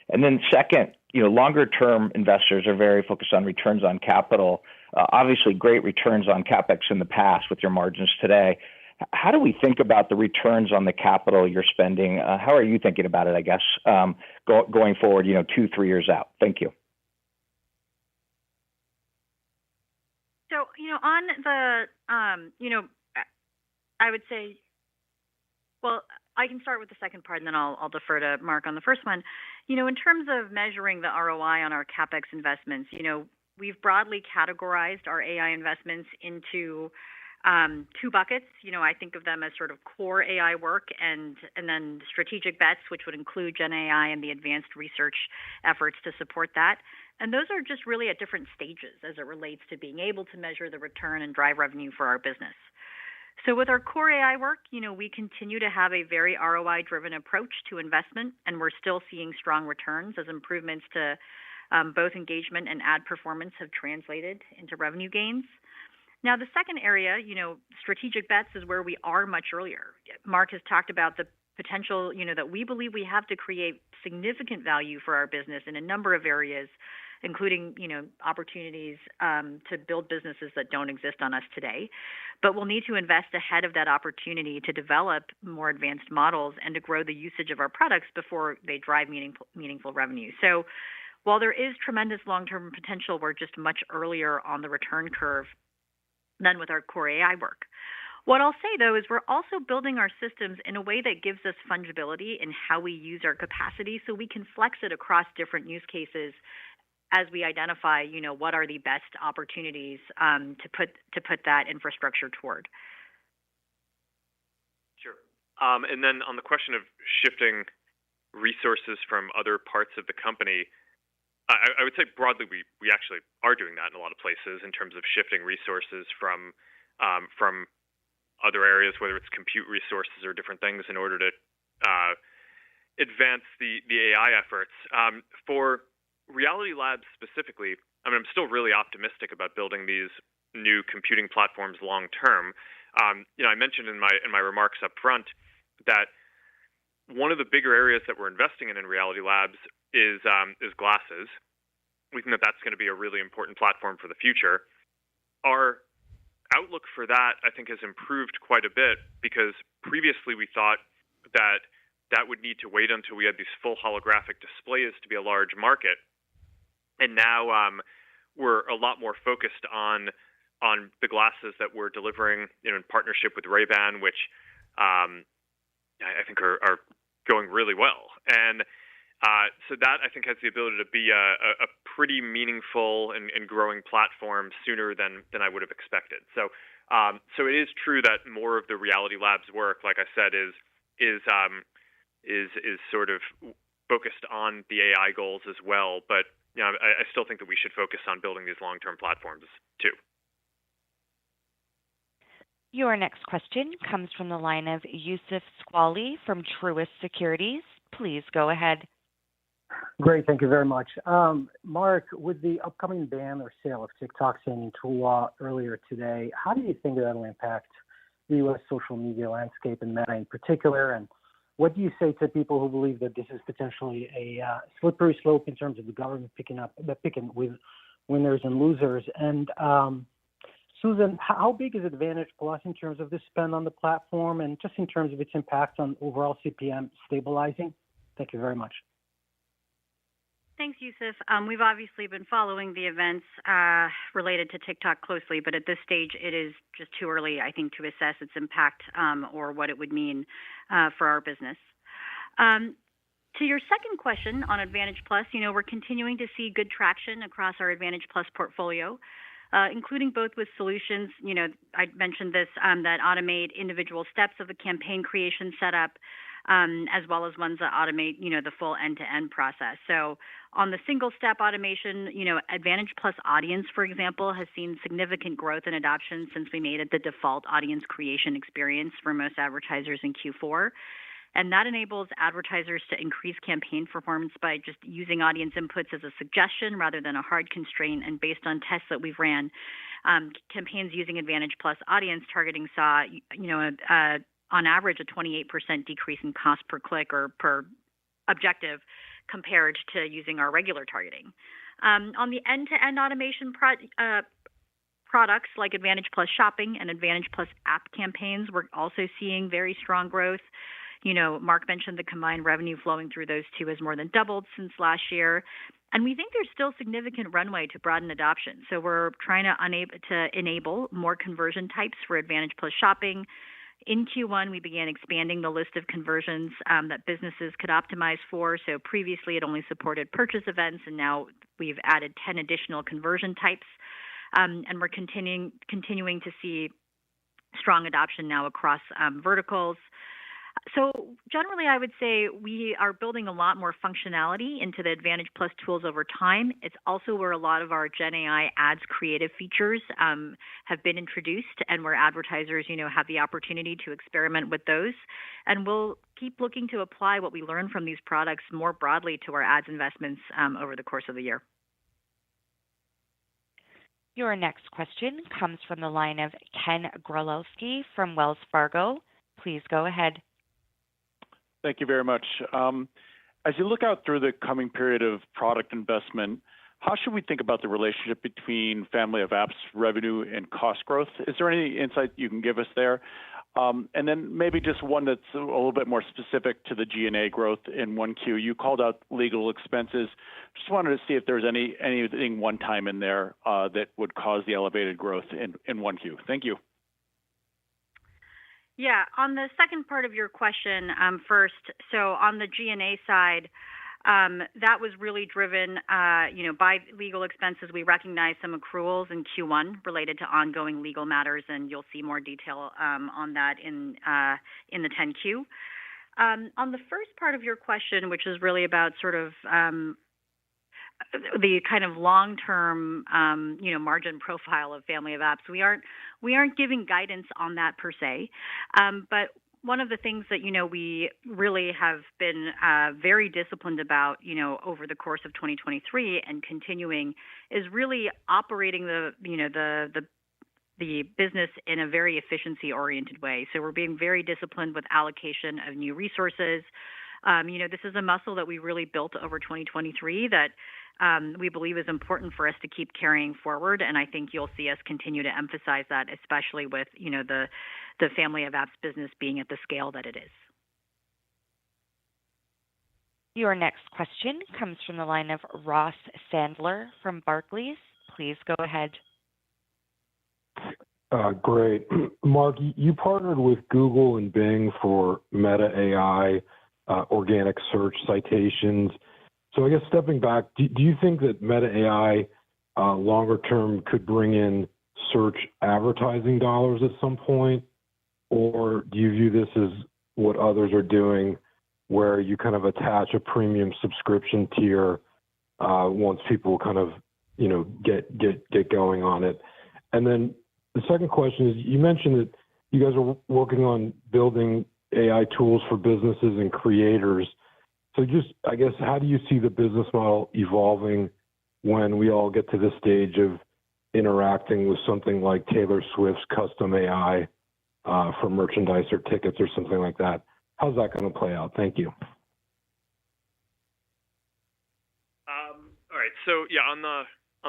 And then second, longer term investors are very focused on returns on capital. Obviously, great returns on CapEx in the past with your margins today. How do we think about the returns on the capital you're spending? How are you thinking about it, I guess, going forward, 2-3 years out? Thank you. So, on the, I would say, well, I can start with the second part, and then I'll defer to Mark on the first one. In terms of measuring the ROI on our CapEx investments, we've broadly categorized our AI investments into two buckets. I think of them as sort of core AI work and then strategic bets, which would include Gen AI and the advanced research efforts to support that. And those are just really at different stages as it relates to being able to measure the return and drive revenue for our business. So with our core AI work, we continue to have a very ROI-driven approach to investment, and we're still seeing strong returns as improvements to both engagement and ad performance have translated into revenue gains. Now, the second area, strategic bets, is where we are much earlier. Mark has talked about the potential, that we believe we have to create significant value for our business in a number of areas, including, opportunities to build businesses that don't exist on us today. But we'll need to invest ahead of that opportunity to develop more advanced models and to grow the usage of our products before they drive meaningful revenue. So while there is tremendous long-term potential, we're just much earlier on the return curve than with our core AI work. What I'll say, though, is we're also building our systems in a way that gives us fungibility in how we use our capacity, so we can flex it across different use cases as we identify, what are the best opportunities to put that infrastructure toward. Sure. And then on the question of shifting resources from other parts of the company, I would say broadly we actually are doing that in a lot of places in terms of shifting resources from other areas, whether it's compute resources or different things, in order to advance the AI efforts. For Reality Labs specifically, I mean, I'm still really optimistic about building these new computing platforms long term. I mentioned in my remarks up front that one of the bigger areas that we're investing in Reality Labs is glasses. We think that that's going to be a really important platform for the future. Our outlook for that, I think, has improved quite a bit, because previously we thought that would need to wait until we had these full holographic displays to be a large market. And now we're a lot more focused on the glasses that we're delivering, in partnership with Ray-Ban, which I think are going really well. And so that, I think, has the ability to be a pretty meaningful and growing platform sooner than I would have expected. So it is true that more of the Reality Labs work, like I said, is sort of focused on the AI goals as well. But I still think that we should focus on building these long-term platforms too. Your next question comes from the line of Youssef Squali from Truist Securities. Please go ahead. Great. Thank you very much. Mark, with the upcoming ban or sale of TikTok signing into law earlier today, how do you think that will impact the U.S. social media landscape and Meta in particular? And what do you say to people who believe that this is potentially a slippery slope in terms of the government picking with winners and losers? And Susan, how big is Advantage Plus in terms of the spend on the platform and just in terms of its impact on overall CPM stabilizing? Thank you very much. Thanks, Youssef. We've obviously been following the events related to TikTok closely, but at this stage, it is just too early, I think, to assess its impact or what it would mean for our business. To your second question on Advantage Plus, we're continuing to see good traction across our Advantage Plus portfolio, including both with solutions, I mentioned this, that automate individual steps of the campaign creation setup, as well as ones that automate, the full end-to-end process. So on the single-step automation, Advantage Plus Audience, for example, has seen significant growth and adoption since we made it the default audience creation experience for most advertisers in Q4. And that enables advertisers to increase campaign performance by just using audience inputs as a suggestion rather than a hard constraint. And based on tests that we've ran, campaigns using Advantage Plus Audience targeting saw, on average, a 28% decrease in cost per click or per objective compared to using our regular targeting. On the end-to-end automation products like Advantage Plus Shopping and Advantage Plus App campaigns, we're also seeing very strong growth. Mark mentioned the combined revenue flowing through those two has more than doubled since last year. And we think there's still significant runway to broaden adoption. So we're trying to enable more conversion types for Advantage Plus Shopping. In Q1, we began expanding the list of conversions that businesses could optimize for. So previously, it only supported purchase events, and now we've added 10 additional conversion types. And we're continuing to see strong adoption now across verticals. So generally, I would say we are building a lot more functionality into the Advantage Plus tools over time. It's also where a lot of our Gen AI ads creative features have been introduced and where advertisers, have the opportunity to experiment with those. And we'll keep looking to apply what we learn from these products more broadly to our ads investments over the course of the year. Your next question comes from the line of Ken Grolowski from Wells Fargo. Please go ahead. Thank you very much. As you look out through the coming period of product investment, how should we think about the relationship between Family of Apps revenue and cost growth? Is there any insight you can give us there? And then maybe just one that's a little bit more specific to the G&A growth in 1Q. You called out legal expenses. Just wanted to see if there's anything one time in there that would cause the elevated growth in 1Q. Thank you. Yeah, on the second part of your question first, so on the G&A side, that was really driven, by legal expenses. We recognized some accruals in Q1 related to ongoing legal matters, and you'll see more detail on that in the 10Q. On the first part of your question, which is really about sort of the kind of long-term, margin profile of Family of Apps. We aren't giving guidance on that per se, but one of the things that we really have been very disciplined about, over the course of 2023 and continuing, is really operating the business in a very efficiency-oriented way. So we're being very disciplined with allocation of new resources. This is a muscle that we really built over 2023 that we believe is important for us to keep carrying forward, and I think you'll see us continue to emphasize that, especially with the Family of Apps business being at the scale that it is. Your next question comes from the line of Ross Sandler from Barclays. Please go ahead. Great. Mark, you partnered with Google and Bing for Meta AI organic search citations. So I guess stepping back, do you think that Meta AI longer term could bring in search advertising dollars at some point? Or do you view this as what others are doing, where you kind of attach a premium subscription tier once people kind of, get going on it? And then the second question is, you mentioned that you guys are working on building AI tools for businesses and creators. So just, I guess, how do you see the business model evolving when we all get to this stage of interacting with something like Taylor Swift's custom AI for merchandise or tickets or something like that? How's that going to play out? Thank you. All right. So yeah, on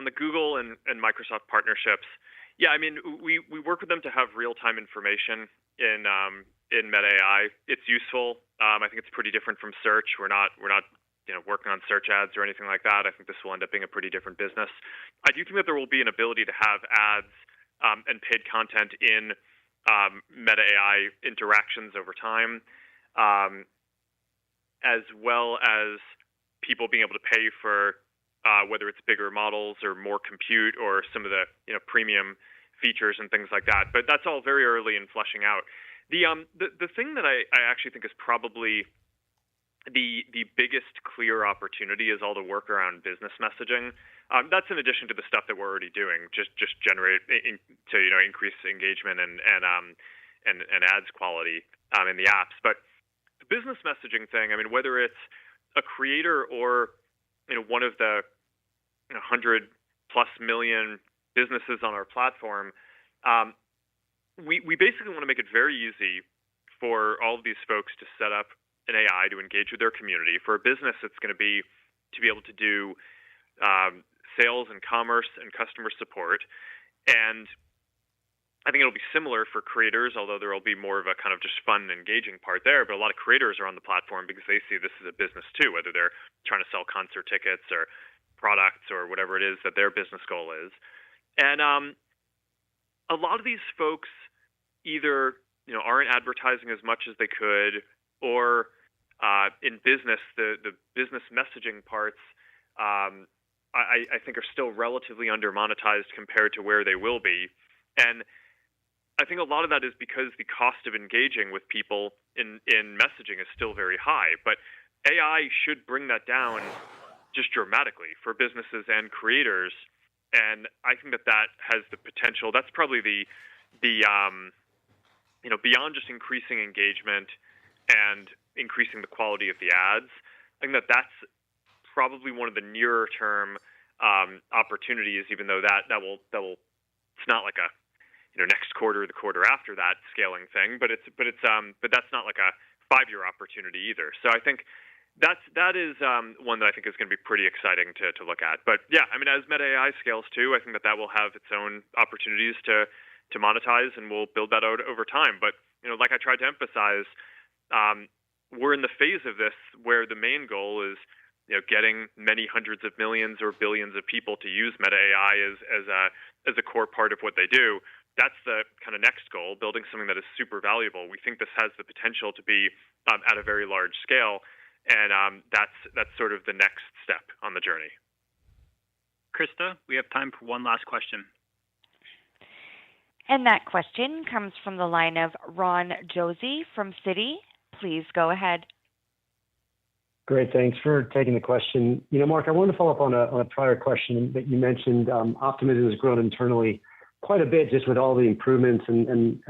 the Google and Microsoft partnerships, yeah, I mean, we work with them to have real-time information in Meta AI. It's useful. I think it's pretty different from search. We're not working on search ads or anything like that. I think this will end up being a pretty different business. I do think that there will be an ability to have ads and paid content in Meta AI interactions over time, as well as people being able to pay for whether it's bigger models or more compute or some of the premium features and things like that. But that's all very early in fleshing out. The thing that I actually think is probably the biggest clear opportunity is all the work around business messaging. That's in addition to the stuff that we're already doing, just generate to increase engagement and ads quality in the apps. But the business messaging thing, I mean, whether it's a creator or one of the 100+ million businesses on our platform, we basically want to make it very easy for all of these folks to set up an AI to engage with their community. For a business, it's going to be able to do sales and commerce and customer support. And I think it'll be similar for creators, although there will be more of a kind of just fun and engaging part there. But a lot of creators are on the platform because they see this as a business too, whether they're trying to sell concert tickets or products or whatever it is that their business goal is. And a lot of these folks either aren't advertising as much as they could, or in business, the business messaging parts I think are still relatively under monetized compared to where they will be. And I think a lot of that is because the cost of engaging with people in messaging is still very high. But AI should bring that down just dramatically for businesses and creators. And I think that has the potential. That's probably the beyond just increasing engagement and increasing the quality of the ads. I think that's probably one of the nearer term opportunities, even though that will it's not like a next quarter or the quarter after that scaling thing, but that's not like a 5-year opportunity either. So I think that is one that I think is going to be pretty exciting to look at. But yeah, I mean, as Meta AI scales too, I think that will have its own opportunities to monetize, and we'll build that out over time. But like I tried to emphasize, we're in the phase of this where the main goal is getting many hundreds of millions or billions of people to use Meta AI as a core part of what they do. That's the kind of next goal, building something that is super valuable. We think this has the potential to be at a very large scale, and that's sort of the next step on the journey. Krista, we have time for one last question. And that question comes from the line of Ron Josey from Citi. Please go ahead. Great. Thanks for taking the question. Mark, I wanted to follow up on a prior question that you mentioned. Optimism has grown internally quite a bit just with all the improvements and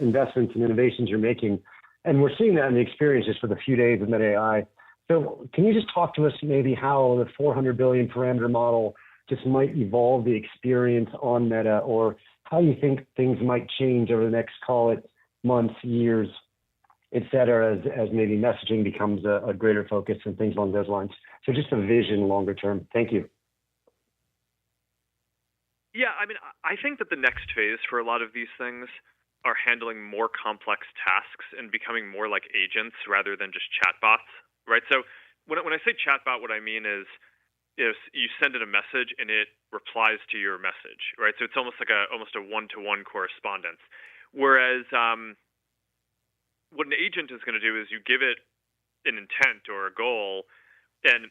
investments and innovations you're making. And we're seeing that in the experience just for the few days of Meta AI. So can you just talk to us maybe how the 400 billion parameter model just might evolve the experience on Meta, or how you think things might change over the next, call it, months, years, et cetera, as maybe messaging becomes a greater focus and things along those lines. So just a vision longer term. Thank you. Yeah, I mean, I think that the next phase for a lot of these things are handling more complex tasks and becoming more like agents rather than just chatbots, right? So when I say chatbot, what I mean is you send it a message and it replies to your message, right? So it's almost like a one-to-one correspondence. Whereas what an agent is going to do is you give it an intent or a goal, and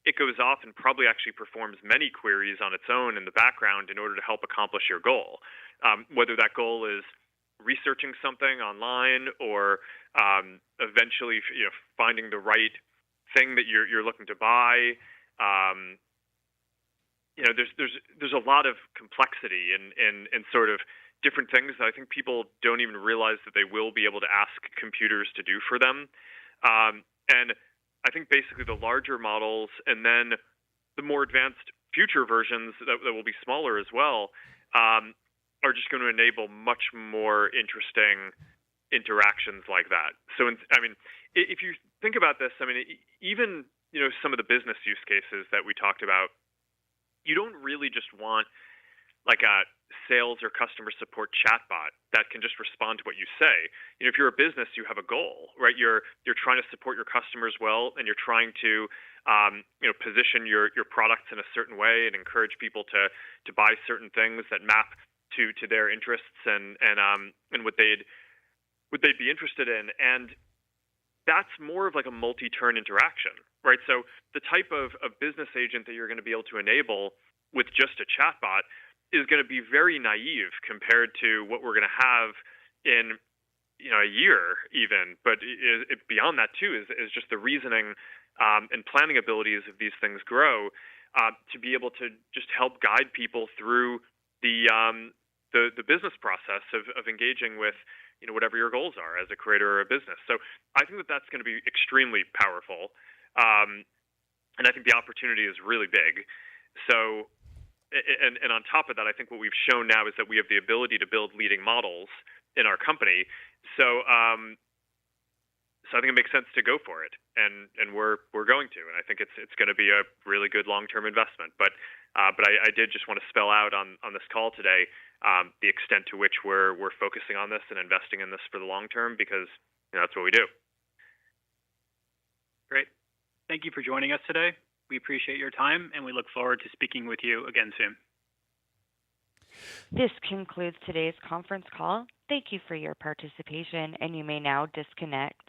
it goes off and probably actually performs many queries on its own in the background in order to help accomplish your goal. Whether that goal is researching something online or eventually finding the right thing that you're looking to buy. There's a lot of complexity in sort of different things that I think people don't even realize that they will be able to ask computers to do for them. And I think basically the larger models and then the more advanced future versions that will be smaller as well are just going to enable much more interesting interactions like that. So, if you think about this, even some of the business use cases that we talked about, you don't really just want like a sales or customer support chatbot that can just respond to what you say. If you're a business, you have a goal, right? You're trying to support your customers well, and you're trying to position your products in a certain way and encourage people to buy certain things that map to their interests and what they'd be interested in. And that's more of like a multi-turn interaction, right? So the type of business agent that you're going to be able to enable with just a chatbot is going to be very naive compared to what we're going to have in a year even. But beyond that too is just the reasoning and planning abilities of these things grow to be able to just help guide people through the business process of engaging with whatever your goals are as a creator or a business. So I think that that's going to be extremely powerful, and I think the opportunity is really big. So. And on top of that, I think what we've shown now is that we have the ability to build leading models in our company. So, so I think it makes sense to go for it, and we're going to. And I think it's going to be a really good long-term investment. But I did just want to spell out on this call today the extent to which we're focusing on this and investing in this for the long term, because that's what we do. Great. Thank you for joining us today. We appreciate your time, and we look forward to speaking with you again soon. This concludes today's conference call. Thank you for your participation, and you may now disconnect.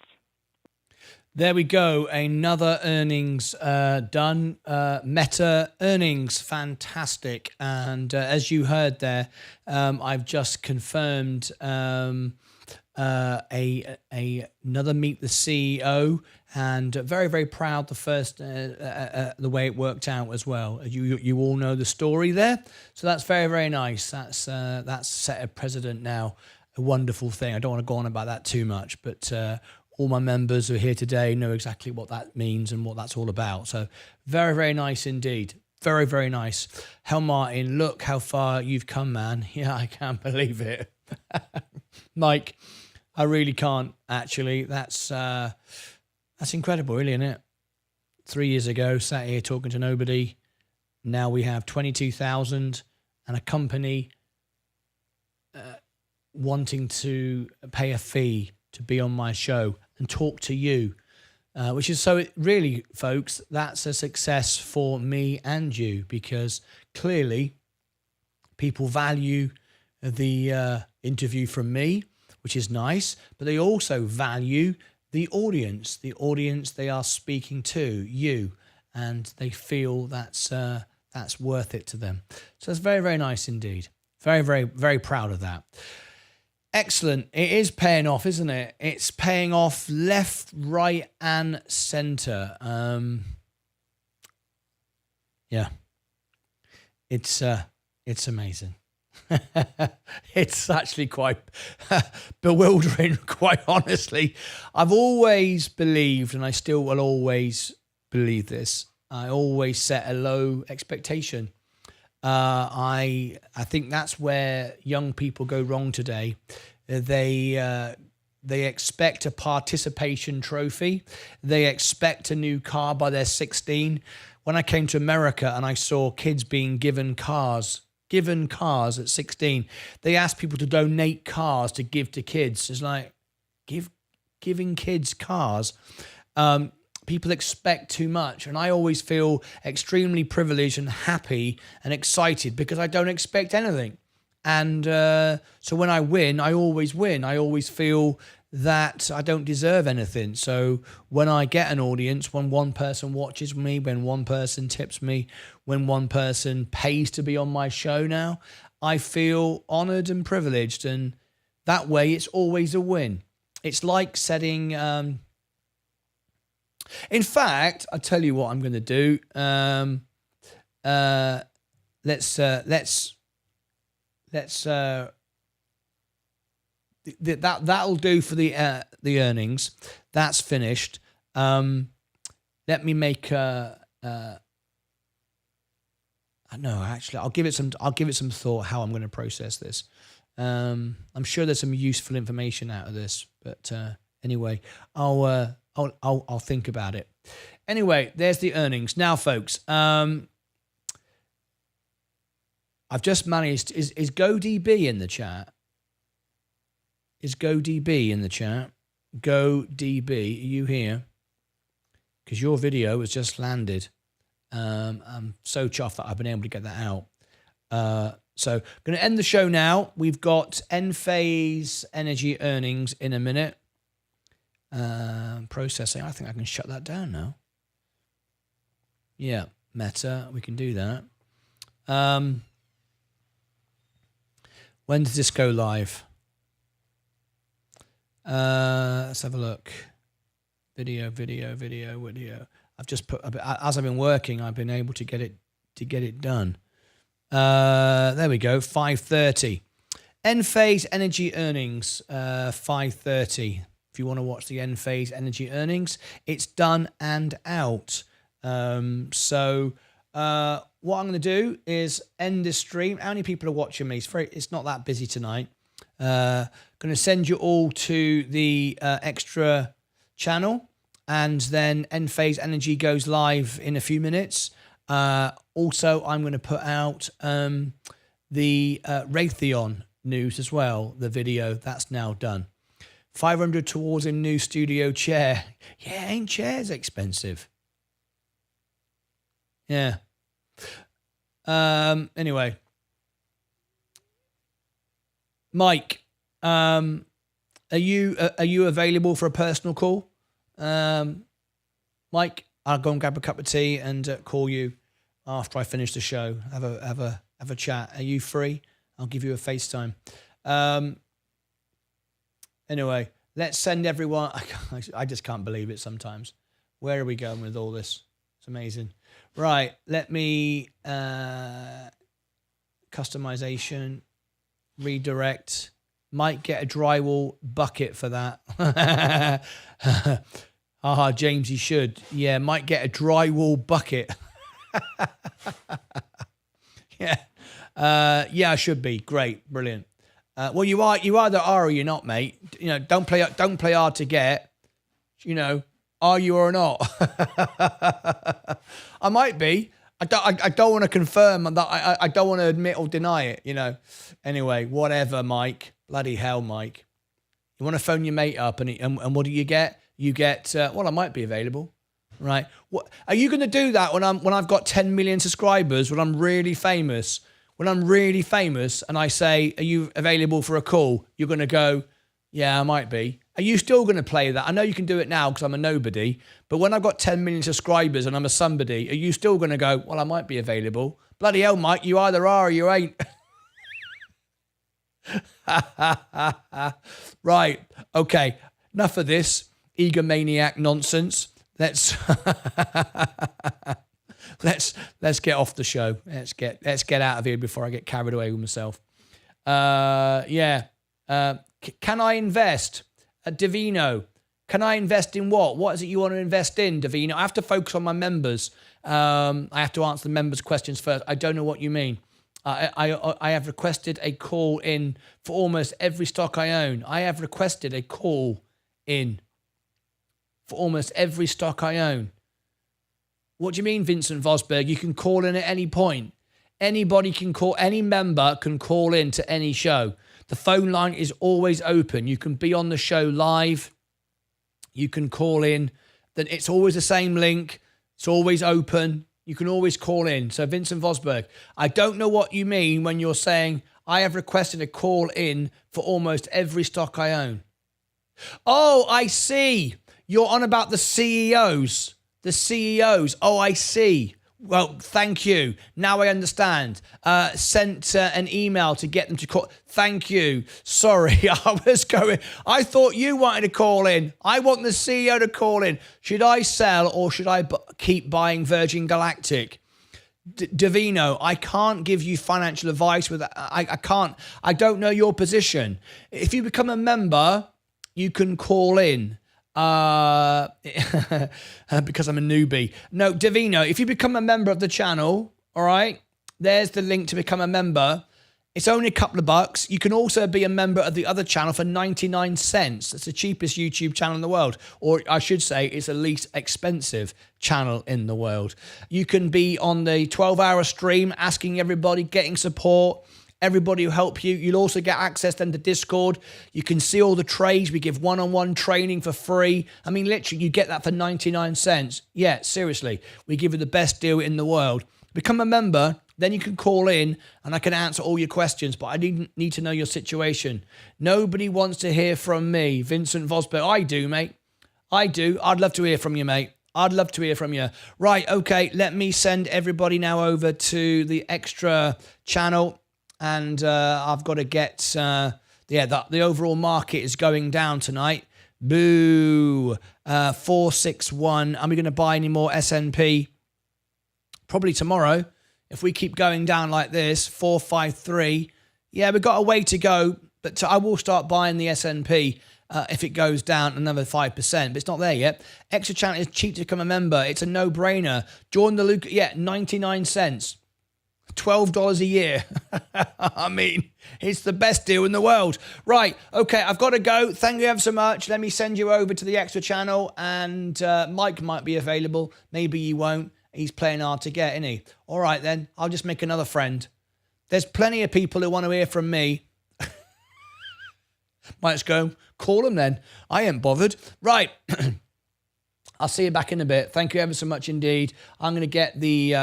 There we go. Another earnings done. Meta earnings, fantastic. And as you heard there, I've just confirmed another Meet the CEO, and very, very proud the way it worked out as well. You all know the story there, so that's very, very nice. That's set a precedent now, a wonderful thing. I don't want to go on about that too much, but all my members who are here today know exactly what that means and what that's all about. So very, very nice indeed. Very, very nice. Hell, Martyn, look how far you've come, man. Yeah, I can't believe it. Mike, I really can't, actually. That's incredible, really, isn't it? 3 years ago, sat here talking to nobody. Now we have 22,000 and a company wanting to pay a fee to be on my show and talk to you, which is so really, folks, that's a success for me and you, because clearly people value the interview from me, which is nice, but they also value the audience they are speaking to, you, and they feel that's worth it to them. So it's very, very nice indeed. Very, very, very proud of that. Excellent. It is paying off, isn't it? It's paying off left, right, and center. Yeah. It's amazing. It's actually quite bewildering, quite honestly. I've always believed, and I still will always believe this, I always set a low expectation. I think that's where young people go wrong today. They expect a participation trophy. They expect a new car by their 16. When I came to America and I saw kids being given cars at 16, they asked people to donate cars to give to kids. It's like giving kids cars. People expect too much, and I always feel extremely privileged and happy and excited because I don't expect anything. And so when I win, I always win. I always feel that I don't deserve anything. So when I get an audience, when one person watches me, when one person tips me, when one person pays to be on my show now, I feel honored and privileged. And that way, it's always a win. It's like setting... In fact, I'll tell you what I'm going to do. That'll do for the earnings. That's finished. Let me make no, actually, I'll give it some thought how I'm going to process this. I'm sure there's some useful information out of this, but anyway, I'll think about it. Anyway, there's the earnings. Now, folks, I've just managed. Is GoDB in the chat? Is GoDB in the chat? GoDB, are you here? Because your video has just landed. I'm so chuffed that I've been able to get that out. So I'm going to end the show now. We've got Enphase Energy earnings in a minute. Processing. I think I can shut that down now. Yeah, Meta. We can do that. When does this go live? Let's have a look. Video. I've just put as I've been working, I've been able to get it done. There we go. 5:30. Enphase Energy earnings. 5:30. If you want to watch the Enphase Energy earnings, it's done and out. So what I'm going to do is end this stream. How many people are watching me? It's not that busy tonight. Going to send you all to the extra channel, and then Enphase Energy goes live in a few minutes. Also, I'm going to put out the Raytheon news as well. The video that's now done. 500 towards a new studio chair. Yeah, ain't chairs expensive? Yeah. Anyway, Mike, are you available for a personal call? Mike, I'll go and grab a cup of tea and call you after I finish the show. Have a chat. Are you free? I'll give you a FaceTime. Anyway, let's send everyone. I just can't believe it sometimes. Where are we going with all this? It's amazing. Right, let me customization, redirect. Might get a drywall bucket for that. James, you should. Yeah, might get a drywall bucket. Yeah, I should be. Great, brilliant. Well, you either are or you're not, mate. You know, don't play hard to get. You know, are you or not? I might be. I don't want to confirm that. I don't want to admit or deny it. You know. Anyway, whatever, Mike. Bloody hell, Mike. You want to phone your mate up, and what do you get? You get well, I might be available, right? What are you going to do that when I've got 10 million subscribers? When I'm really famous? When I'm really famous and I say, are you available for a call? You're going to go, yeah, I might be. Are you still going to play that? I know you can do it now because I'm a nobody, but when I've got 10 million subscribers and I'm a somebody, are you still going to go, well, I might be available? Bloody hell, Mike, you either are or you ain't. Right. Okay. Enough of this egomaniac nonsense. Let's let's get off the show. Let's get out of here before I get carried away with myself. Can I invest at Divino? Can I invest in what? What is it you want to invest in, Divino? I have to focus on my members. I have to answer the members' questions first. I don't know what you mean. I have requested a call in for almost every stock I own. I have requested a call in for almost every stock I own. What do you mean, Vincent Vosberg? You can call in at any point. Anybody can call, any member can call in to any show. The phone line is always open. You can be on the show live. You can call in. Then it's always the same link. It's always open. You can always call in. So Vincent Vosberg, I don't know what you mean when you're saying I have requested a call in for almost every stock I own. Oh, I see. You're on about the CEOs. The CEOs. Oh, I see. Well, thank you. Now I understand. Sent an email to get them to call. Thank you. Sorry, I thought you wanted to call in. I want the CEO to call in. Should I sell or should I keep buying Virgin Galactic? Davino, I can't give you financial advice with that. I can't. I don't know your position. If you become a member, you can call in. Because I'm a newbie. No, Davino, if you become a member of the channel, all right, there's the link to become a member. It's only a couple of bucks. You can also be a member of the other channel for 99 cents. It's the cheapest YouTube channel in the world. Or I should say it's the least expensive channel in the world. You can be on the 12-hour stream asking everybody, getting support. Everybody will help you. You'll also get access then to Discord. You can see all the trades. We give one-on-one training for free. I mean, literally, you get that for 99 cents. Yeah, seriously. We give you the best deal in the world. Become a member, then you can call in and I can answer all your questions, but I need to know your situation. Nobody wants to hear from me, Vincent Vosberg. I do, mate. I do. I'd love to hear from you, mate. I'd love to hear from you. Right, okay, let me send everybody now over to the extra channel. And I've got to get, the overall market is going down tonight. Boo. 461. Are we going to buy any more S&P? Probably tomorrow. If we keep going down like this, 453. Yeah, we've got a way to go. But I will start buying the S&P if it goes down another 5%. But it's not there yet. Extra channel is cheap to become a member. It's a no-brainer. Join the Lucas. Yeah, 99 cents. $12 a year. I mean, it's the best deal in the world. Right, okay, I've got to go. Thank you ever so much. Let me send you over to the extra channel, and Mike might be available. Maybe he won't. He's playing hard to get, isn't he? All right, then. I'll just make another friend. There's plenty of people who want to hear from me. Might just go, call them then. I ain't bothered. Right. I'll see you back in a bit. Thank you ever so much indeed. I'm going to get the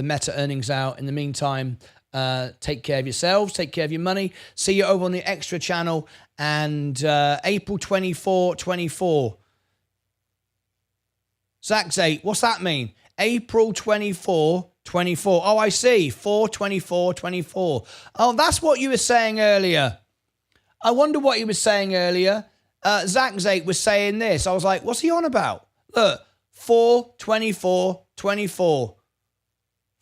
Meta earnings out. In the meantime, take care of yourselves. Take care of your money. See you over on the extra channel. And April 24. Zach's 8. What's that mean? April 24. Oh, I see. 4/24/24. Oh, that's what you were saying earlier. I wonder what he was saying earlier. Zach's 8 was saying this. I was like, what's he on about? Look, 4/24/24.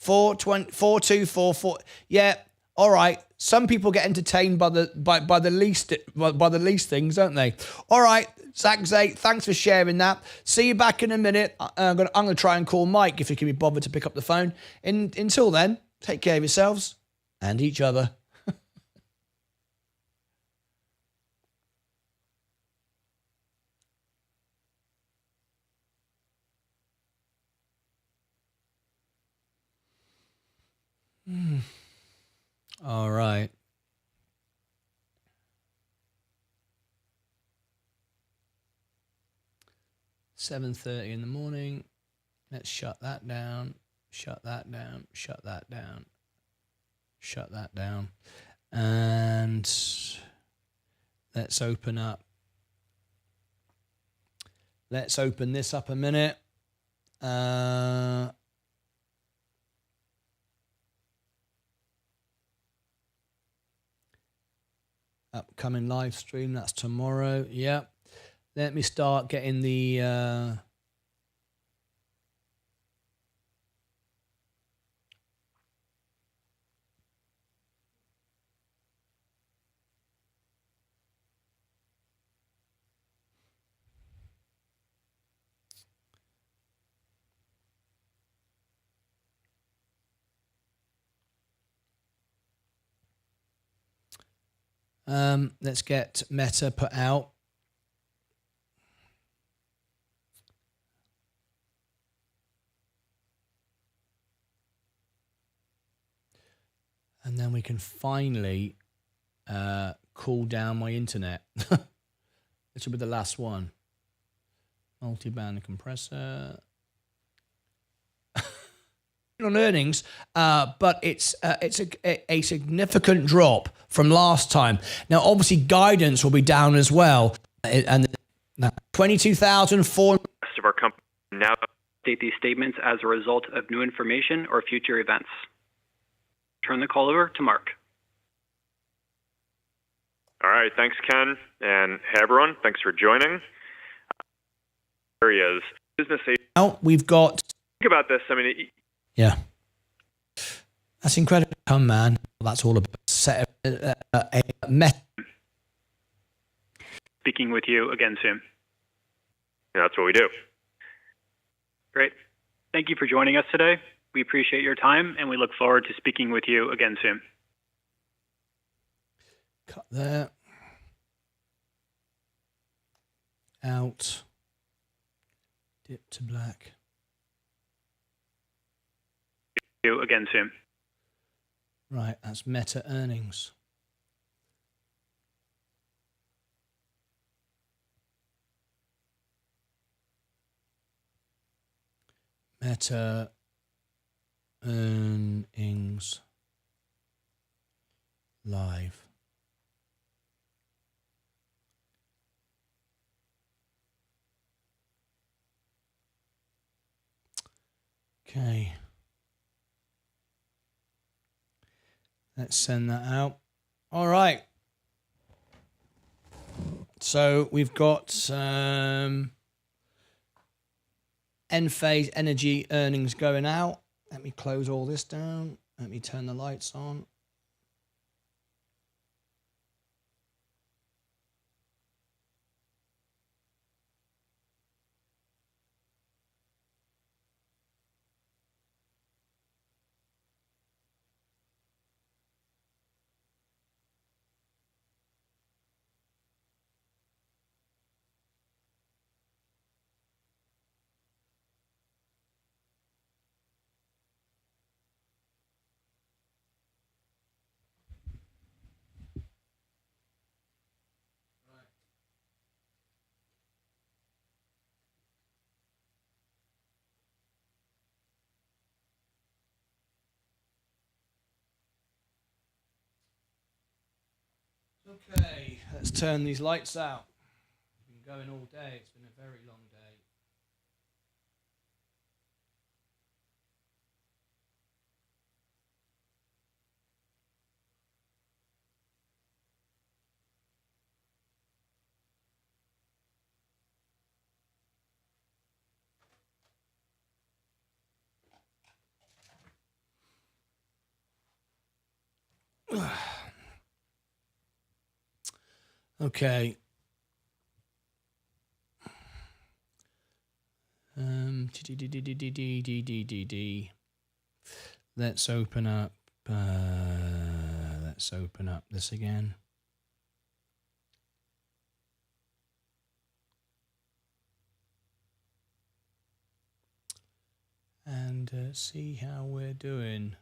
4/24/4. Yeah, all right. Some people get entertained by the least things, don't they? All right, Zach Zay, thanks for sharing that. See you back in a minute. I'm gonna try and call Mike if he can be bothered to pick up the phone. Until then, take care of yourselves and each other. All right. $7:30 in the morning. Let's shut that down. Shut that down. Shut that down. Shut that down. And let's open up. Let's open this up a minute. upcoming live stream. That's tomorrow. Yep. Let me start getting the... let's get Meta put out. And then we can finally cool down my internet. This will be the last one. Multi-band compressor. On earnings, but it's a significant drop from last time. Now, obviously, guidance will be down as well, and 22,400. Rest of our company now. State these statements as a result of new information or future events. Turn the call over to Mark. All right, thanks, Ken, and hey, everyone, thanks for joining. Areas business. Now we've got. Think about this. I mean. Yeah. That's incredible. Come, man. That's all about set a met. Speaking with you again soon. Yeah, that's what we do. Great. Thank you for joining us today. We appreciate your time, and we look forward to speaking with you again soon. Cut there. Out. Dip to black. You again soon. Right, that's Meta earnings. Meta earnings live. Okay. Let's send that out. All right. So we've got Enphase Energy earnings going out. Let me close all this down. Let me turn the lights on. Okay, let's turn these lights out. We've been going all day. It's been a very long day. Okay. Let's open up. Let's open up this again. And see how we're doing.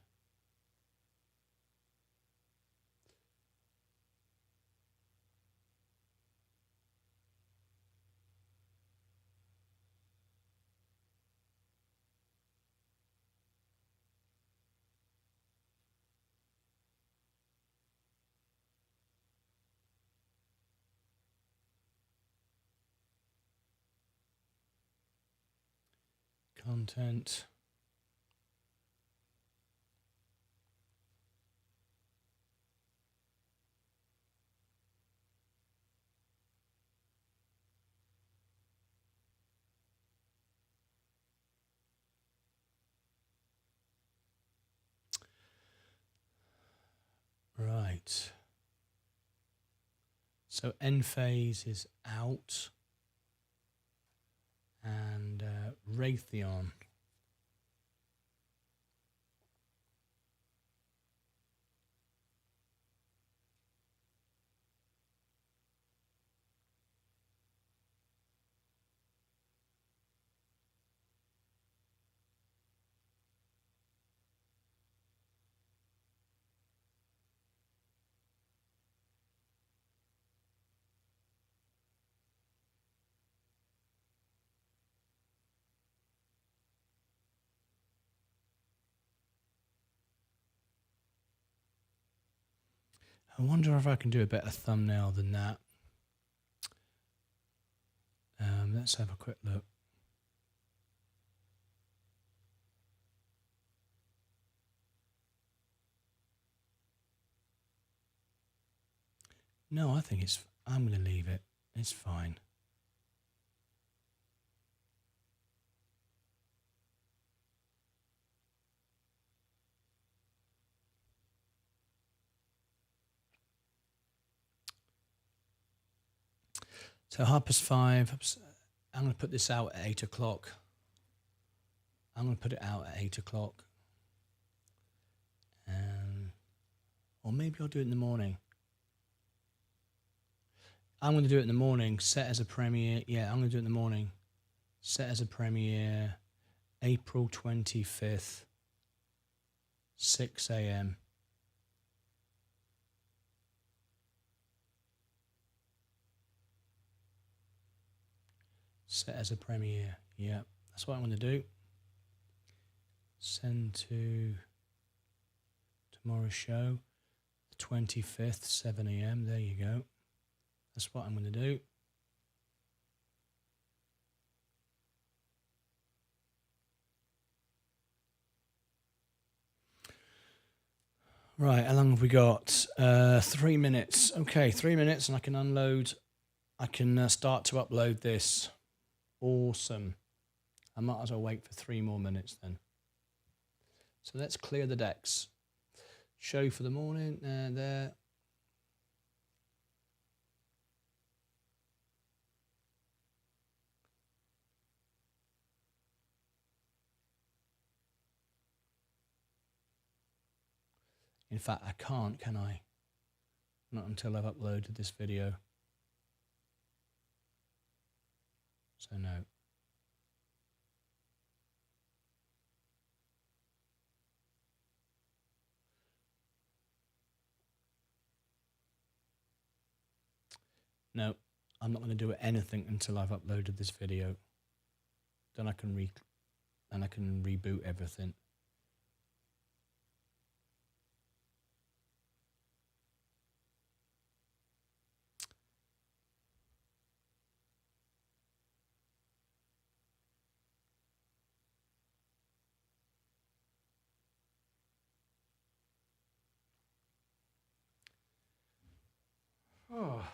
Content. So Enphase is out. And Raytheon. I wonder if I can do a better thumbnail than that. Let's have a quick look. No, I think I'm going to leave it. It's fine. So 5:30. I'm going to put this out at 8 o'clock. I'm going to put it out at 8 o'clock. Or maybe I'll do it in the morning. I'm going to do it in the morning, set as a premiere. Yeah, I'm going to do it in the morning. Set as a premiere, April 25th, 6 a.m. Set as a premiere. Yeah, that's what I'm going to do. Send to tomorrow's show, the 25th, 7 a.m. There you go. That's what I'm going to do. Right, how long have we got? 3 minutes. Okay, 3 minutes and I can unload. I can start to upload this. Awesome. I might as well wait for 3 more minutes then. So let's clear the decks. Show for the morning. There. In fact, I can't, can I? Not until I've uploaded this video. So no. No, I'm not going to do anything until I've uploaded this video. Then I can reboot everything. Oh.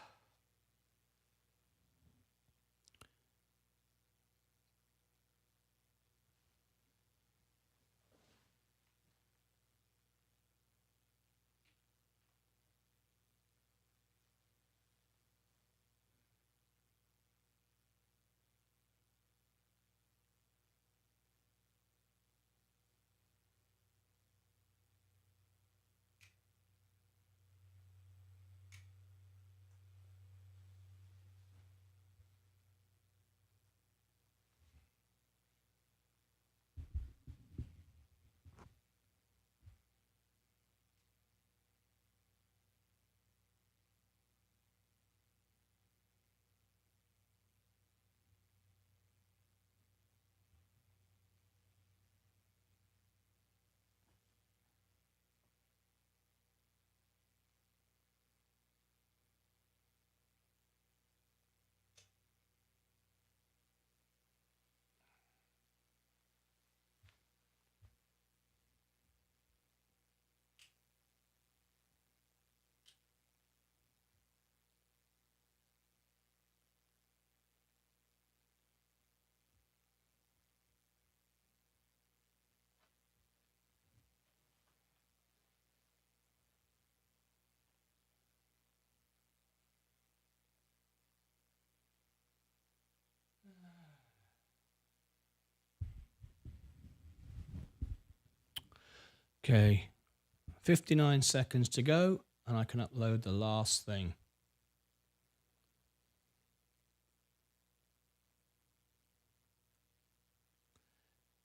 Okay, 59 seconds to go, and I can upload the last thing.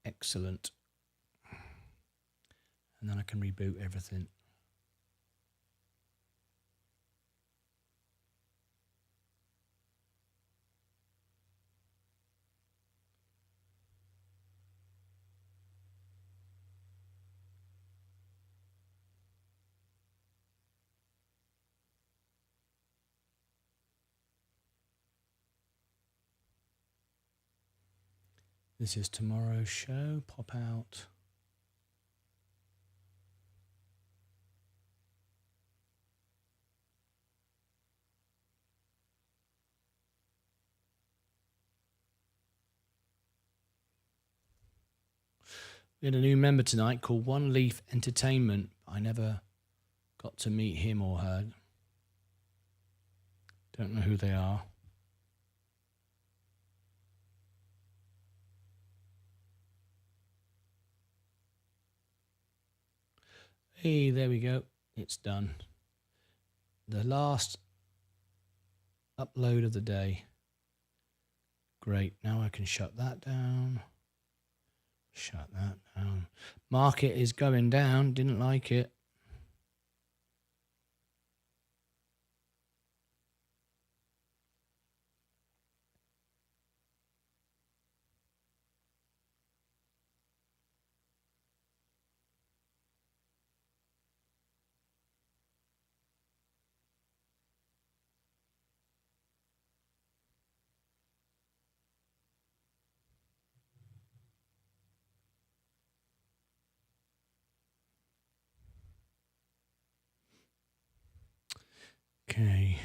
Excellent. And then I can reboot everything. This is tomorrow's show. Pop out. We had a new member tonight called One Leaf Entertainment. I never got to meet him or her. Don't know who they are. Hey, there we go. It's done. The last upload of the day. Great. Now I can shut that down. Shut that down. Market is going down. Didn't like it. Okay.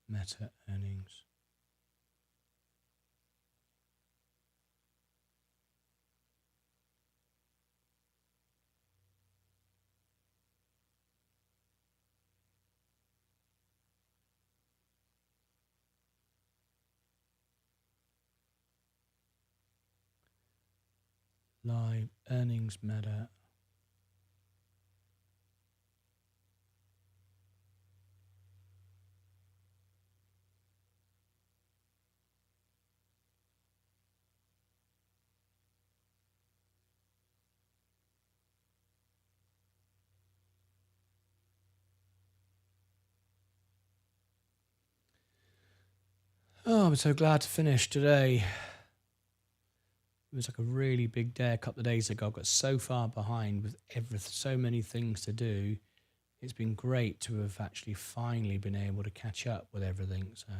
Meta earnings. Live earnings Meta. Oh, I'm so glad to finish today. It was like a really big day a couple of days ago. I got so far behind with so many things to do. It's been great to have actually finally been able to catch up with everything. So,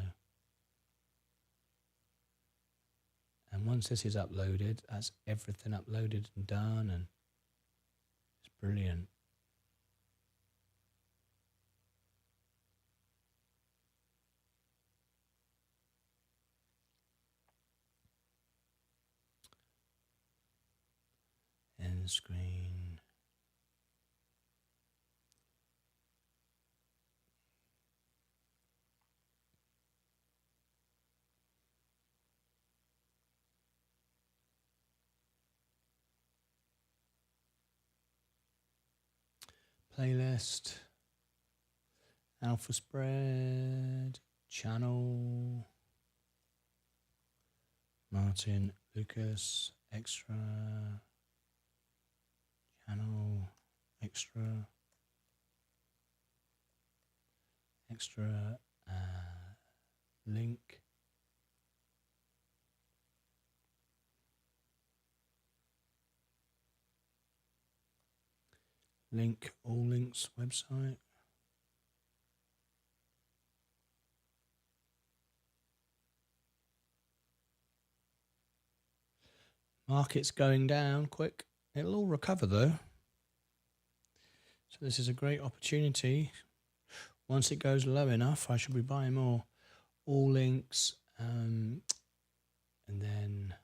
and once this is uploaded, that's everything uploaded and done, and it's brilliant. End screen. Playlist. Alpha spread. Channel. Martyn Lucas. Extra. Channel. Extra. Extra. Link. Link, all links, website. Market's going down quick. It'll all recover though. So this is a great opportunity. Once it goes low enough, I should be buying more. All links, and then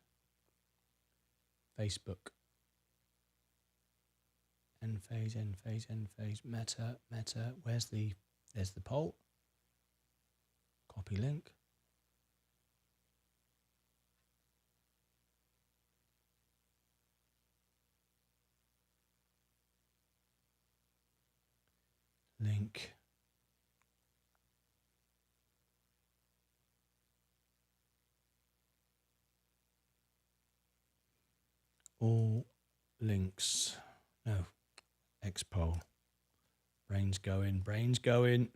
Facebook. End phase, Meta. Where's the There's the poll. Copy link. Link. All links. No. X poll. Brains going. Brains going.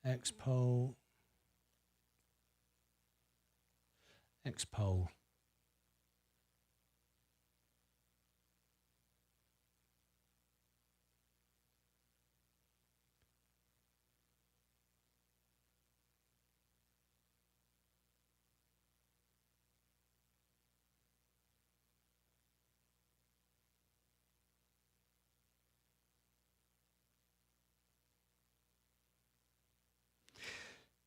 X poll. X poll.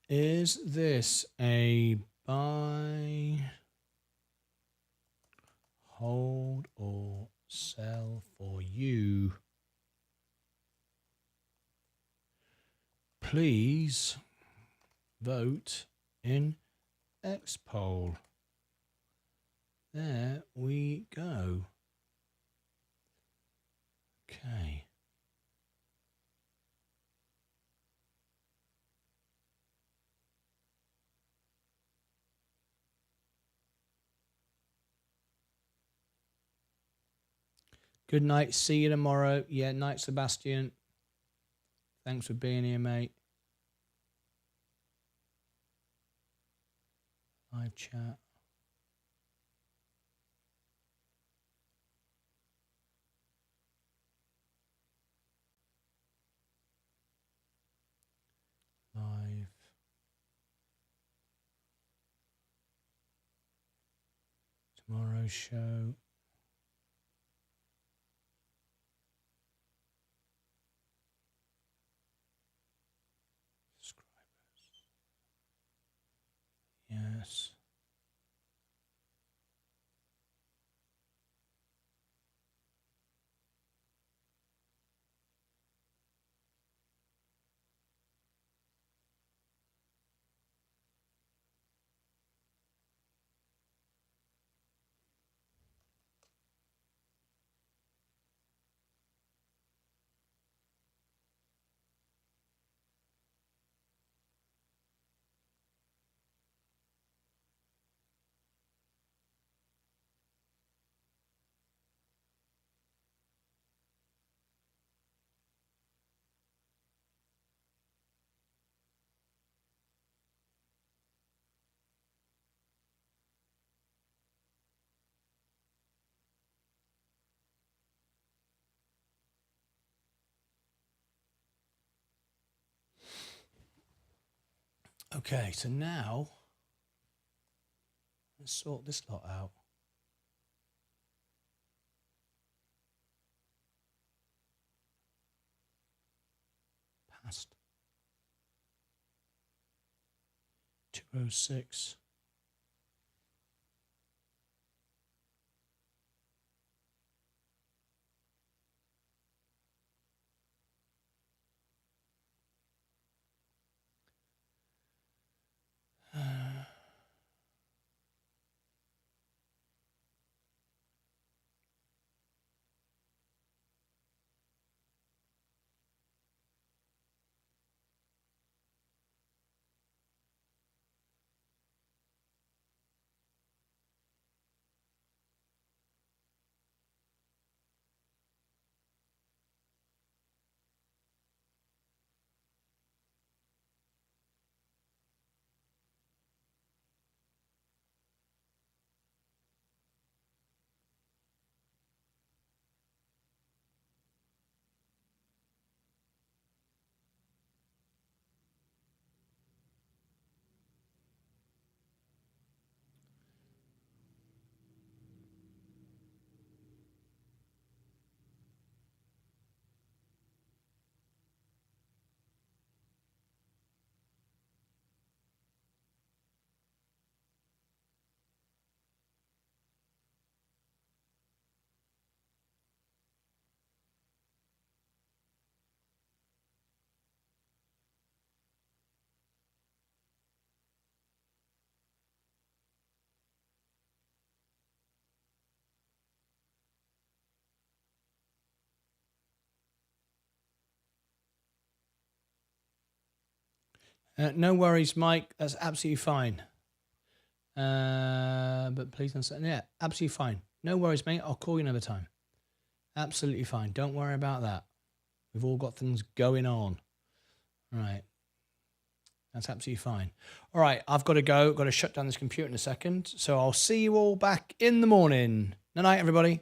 Is this a buy, hold, or sell for you? Please vote in X poll. There we go. Okay. Good night. See you tomorrow. Yeah, night, Sebastian. Thanks for being here, mate. Live chat. Live. Tomorrow's show. Yes. Okay, so now let's sort this lot out. Past 206. No worries, Mike. That's absolutely fine. But please don't say, yeah, absolutely fine. No worries, mate. I'll call you another time. Absolutely fine. Don't worry about that. We've all got things going on. All right. That's absolutely fine. All right. I've got to go. Got to shut down this computer in a second. So I'll see you all back in the morning. Good night, everybody.